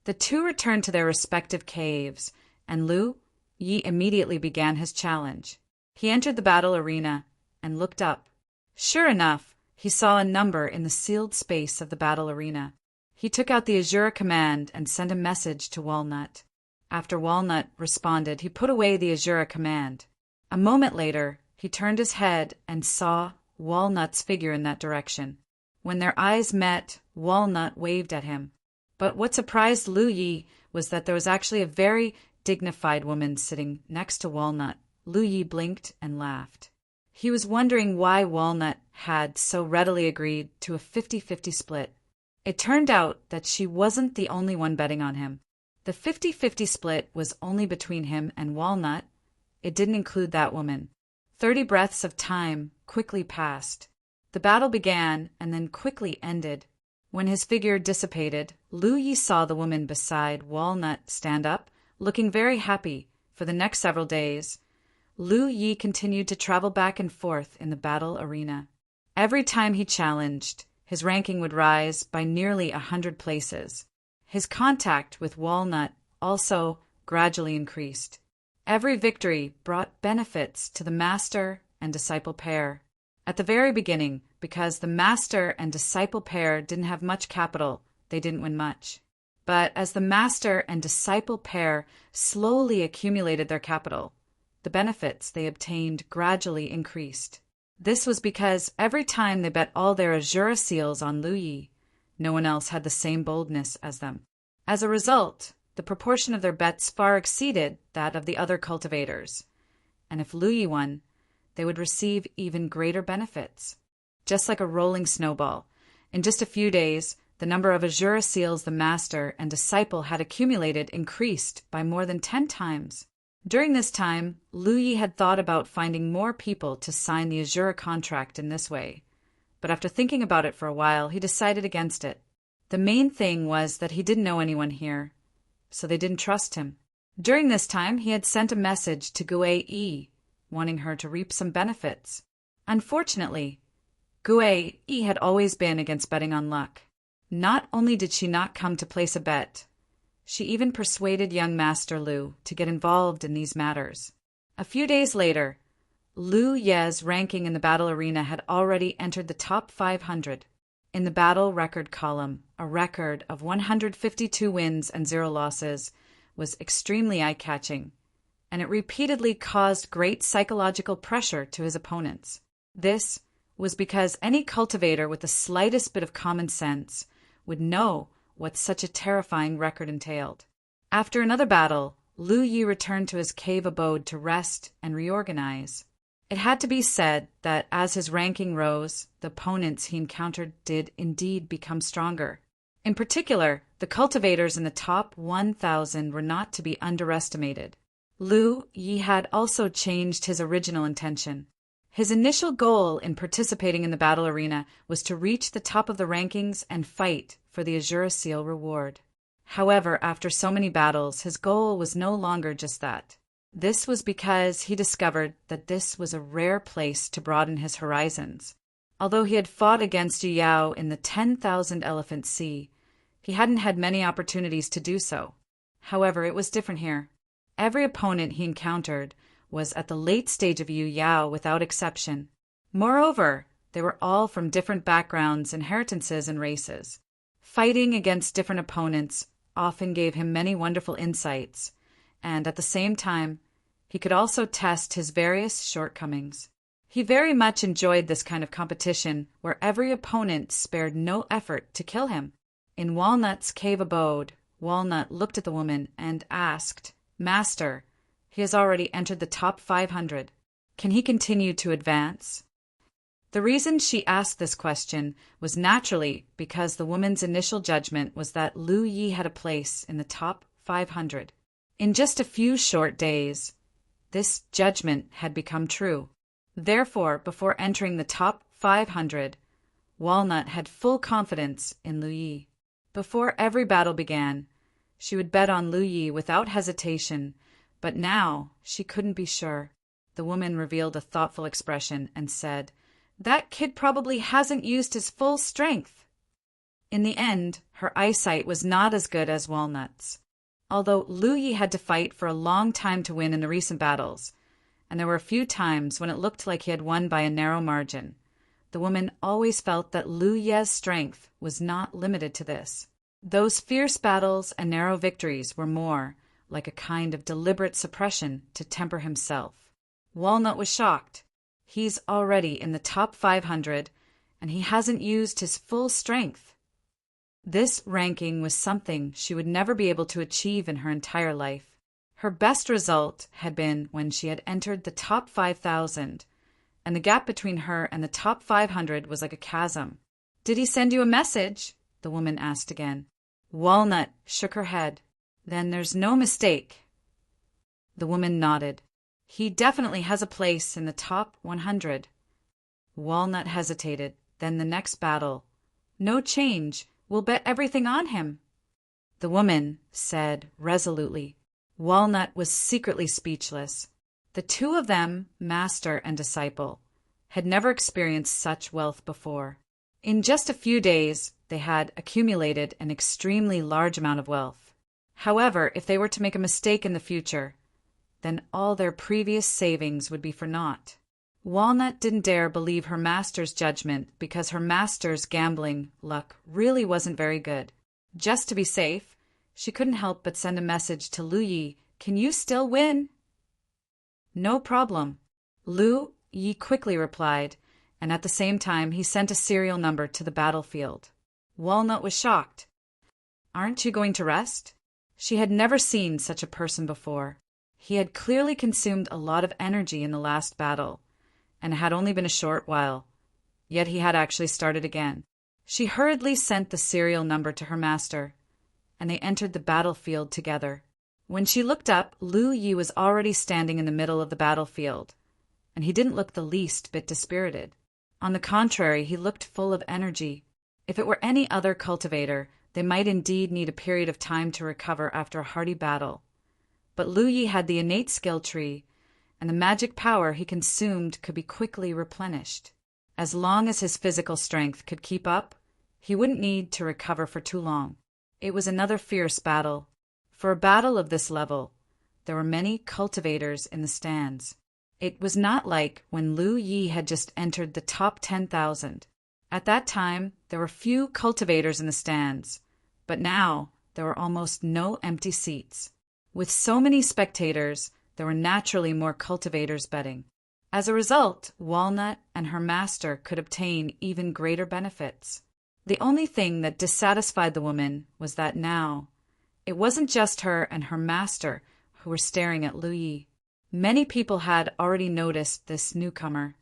S1: The two returned to their respective caves, and Lu Yi immediately began his challenge. He entered the battle arena and looked up. Sure enough, he saw a number in the sealed space of the battle arena. He took out the Azura command and sent a message to Walnut. After Walnut responded, he put away the Azura command. A moment later, he turned his head and saw Walnut's figure in that direction. When their eyes met, Walnut waved at him. But what surprised Lu Yi was that there was actually a very dignified woman sitting next to Walnut. Lu Yi blinked and laughed. He was wondering why Walnut had so readily agreed to a 50-50 split. It turned out that she wasn't the only one betting on him. The 50-50 split was only between him and Walnut. It didn't include that woman. 30 breaths of time quickly passed. The battle began and then quickly ended. When his figure dissipated, Lu Yi saw the woman beside Walnut stand up, looking very happy. For the next several days, Lu Yi continued to travel back and forth in the battle arena. Every time he challenged, his ranking would rise by nearly 100 places. His contact with Walnut also gradually increased. Every victory brought benefits to the master and disciple pair. At the very beginning, because the master and disciple pair didn't have much capital, they didn't win much. But as the master and disciple pair slowly accumulated their capital, the benefits they obtained gradually increased. This was because every time they bet all their Azura seals on Lu Yi, no one else had the same boldness as them. As a result, the proportion of their bets far exceeded that of the other cultivators. And if Lu Yi won, they would receive even greater benefits. Just like a rolling snowball, in just a few days, the number of Azura seals the master and disciple had accumulated increased by more than 10 times. During this time, Lu Yi had thought about finding more people to sign the Azura contract in this way. But after thinking about it for a while, he decided against it. The main thing was that he didn't know anyone here, so they didn't trust him. During this time, he had sent a message to Gue Yi, wanting her to reap some benefits. Unfortunately, Gue Yi had always been against betting on luck. Not only did she not come to place a bet, she even persuaded young Master Lu to get involved in these matters. A few days later, Lu Ye's ranking in the battle arena had already entered the top 500. In the battle record column, a record of 152 wins and 0 losses was extremely eye-catching, and it repeatedly caused great psychological pressure to his opponents. This was because any cultivator with the slightest bit of common sense would know what such a terrifying record entailed. After another battle, Lu Yi returned to his cave abode to rest and reorganize. It had to be said that as his ranking rose, the opponents he encountered did indeed become stronger. In particular, the cultivators in the top 1,000 were not to be underestimated. Lu Yi had also changed his original intention. His initial goal in participating in the battle arena was to reach the top of the rankings and fight for the Azura Seal reward. However, after so many battles, his goal was no longer just that. This was because he discovered that this was a rare place to broaden his horizons. Although he had fought against Yu Yao in the 10,000 Elephant Sea, he hadn't had many opportunities to do so. However, it was different here. Every opponent he encountered was at the late stage of Yu Yao without exception. Moreover, they were all from different backgrounds, inheritances, and races. Fighting against different opponents often gave him many wonderful insights, and at the same time, He could also test his various shortcomings. He very much enjoyed this kind of competition where every opponent spared no effort to kill him. In Walnut's cave abode, Walnut looked at the woman and asked, "Master, he has already entered the top 500. Can he continue to advance?" The reason she asked this question was naturally because the woman's initial judgment was that Lu Yi had a place in the top 500. In just a few short days, this judgment had become true. Therefore, before entering the top 500, Walnut had full confidence in Lu Yi. Before every battle began, she would bet on Lu Yi without hesitation, but now she couldn't be sure. The woman revealed a thoughtful expression and said, "That kid probably hasn't used his full strength." In the end, her eyesight was not as good as Walnut's. Although Lu Yi had to fight for a long time to win in the recent battles, and there were a few times when it looked like he had won by a narrow margin, the woman always felt that Lu Ye's strength was not limited to this. Those fierce battles and narrow victories were more like a kind of deliberate suppression to temper himself. Walnut was shocked. He's already in the top 500, and he hasn't used his full strength. This ranking was something she would never be able to achieve in her entire life. Her best result had been when she had entered the top 5,000, and the gap between her and the top 500 was like a chasm. "Did he send you a message?" the woman asked again. Walnut shook her head. "Then there's no mistake." The woman nodded. "He definitely has a place in the top 100. Walnut hesitated. Then the next battle. "No change. We'll bet everything on him." The woman said resolutely. Walnut was secretly speechless. The two of them, master and disciple, had never experienced such wealth before. In just a few days, they had accumulated an extremely large amount of wealth. However, if they were to make a mistake in the future, then all their previous savings would be for naught. Walnut didn't dare believe her master's judgment because her master's gambling luck really wasn't very good. Just to be safe, she couldn't help but send a message to Lu Yi. "Can you still win?" "No problem," Lu Yi quickly replied, and at the same time he sent a serial number to the battlefield. Walnut was shocked. "Aren't you going to rest?" She had never seen such a person before. He had clearly consumed a lot of energy in the last battle, and it had only been a short while, yet he had actually started again. She hurriedly sent the serial number to her master, and they entered the battlefield together. When she looked up, Lu Yi was already standing in the middle of the battlefield, and he didn't look the least bit dispirited. On the contrary, he looked full of energy. If it were any other cultivator, they might indeed need a period of time to recover after a hearty battle. But Lu Yi had the innate skill tree, and the magic power he consumed could be quickly replenished. As long as his physical strength could keep up, he wouldn't need to recover for too long. It was another fierce battle. For a battle of this level, there were many cultivators in the stands. It was not like when Lu Yi had just entered the top 10,000. At that time, there were few cultivators in the stands, but now there were almost no empty seats. With so many spectators, there were naturally more cultivators betting. As a result, Walnut and her master could obtain even greater benefits. The only thing that dissatisfied the woman was that now, it wasn't just her and her master who were staring at Lu Yi. Many people had already noticed this newcomer.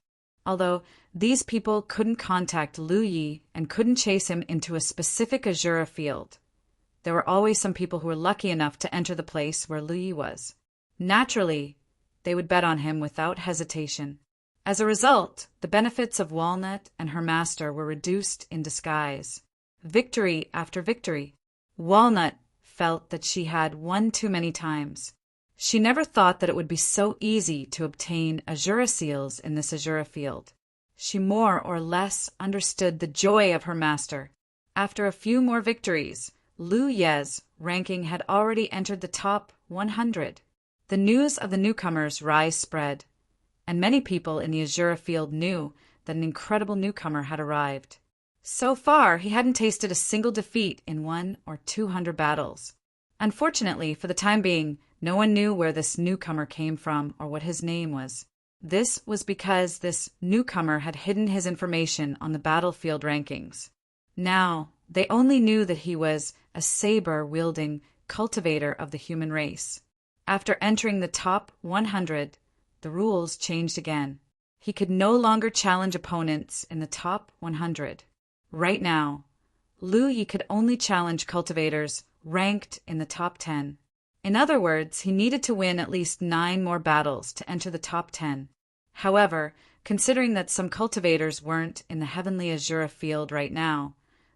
S1: Although these people couldn't contact Lu Yi and couldn't chase him into a specific Azura field, there were always some people who were lucky enough to enter the place where Lu Yi was. Naturally, they would bet on him without hesitation. As a result, the benefits of Walnut and her master were reduced in disguise. Victory after victory. Walnut felt that she had won too many times. She never thought that it would be so easy to obtain Azura seals in this Azura field. She more or less understood the joy of her master. After a few more victories, Lu Ye's ranking had already entered the top 100. The news of the newcomer's rise spread, and many people in the Azura field knew that an incredible newcomer had arrived. So far, he hadn't tasted a single defeat in 100 or 200 battles. Unfortunately, for the time being, No one knew where this newcomer came from or what his name was. This was because this newcomer had hidden his information on the battlefield rankings. Now, they only knew that he was a saber-wielding cultivator of the human race. After entering the top 100, the rules changed again. He could no longer challenge opponents in the top 100. Right now, Lu Yi could only challenge cultivators ranked in the top 10. In other words, he needed to win at least 9 more battles to enter the top 10. However, considering that some cultivators weren't in the Heavenly Azura field right now,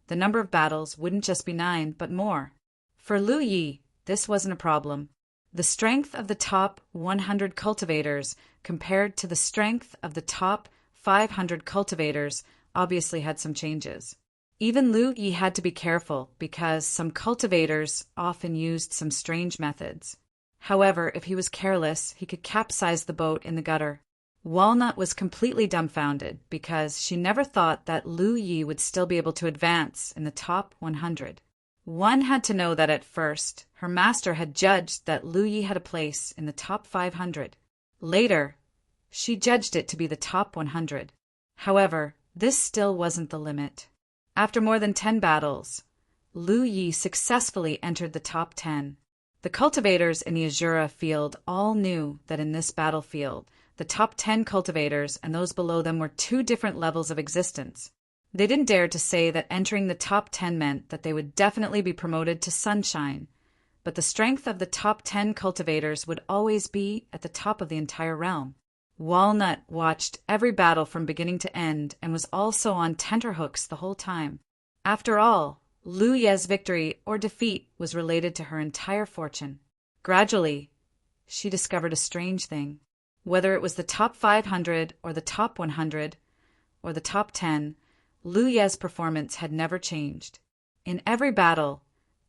S1: the number of battles wouldn't just be 9, but more. For Lu Yi, this wasn't a problem. The strength of the top 100 cultivators compared to the strength of the top 500 cultivators obviously had some changes. Even Lu Yi had to be careful because some cultivators often used some strange methods. However, if he was careless, he could capsize the boat in the gutter. Walnut was completely dumbfounded because she never thought that Lu Yi would still be able to advance in the top 100. One had to know that at first, her master had judged that Lu Yi had a place in the top 500. Later, she judged it to be the top 100. However, this still wasn't the limit. After more than 10 battles, Lu Yi successfully entered the top 10. The cultivators in the Azura field all knew that in this battlefield, the top 10 cultivators and those below them were 2 different levels of existence. They didn't dare to say that entering the top 10 meant that they would definitely be promoted to sunshine, but the strength of the top 10 cultivators would always be at the top of the entire realm. Walnut watched every battle from beginning to end and was also on tenterhooks the whole time. After all, Lu Ye's victory or defeat was related to her entire fortune. Gradually, she discovered a strange thing. Whether it was the top 500 or the top 100 or the top 10, Lu Ye's performance had never changed. In every battle,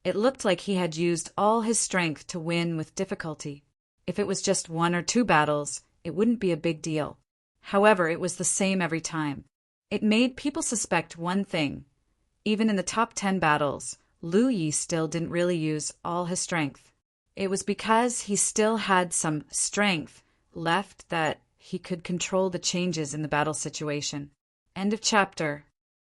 S1: it looked like he had used all his strength to win with difficulty. If it was just 1 or 2 battles, it wouldn't be a big deal. However, it was the same every time. It made people suspect one thing. Even in the top 10 battles, Lu Yi still didn't really use all his strength. It was because he still had some strength left that he could control the changes in the battle situation. End of chapter.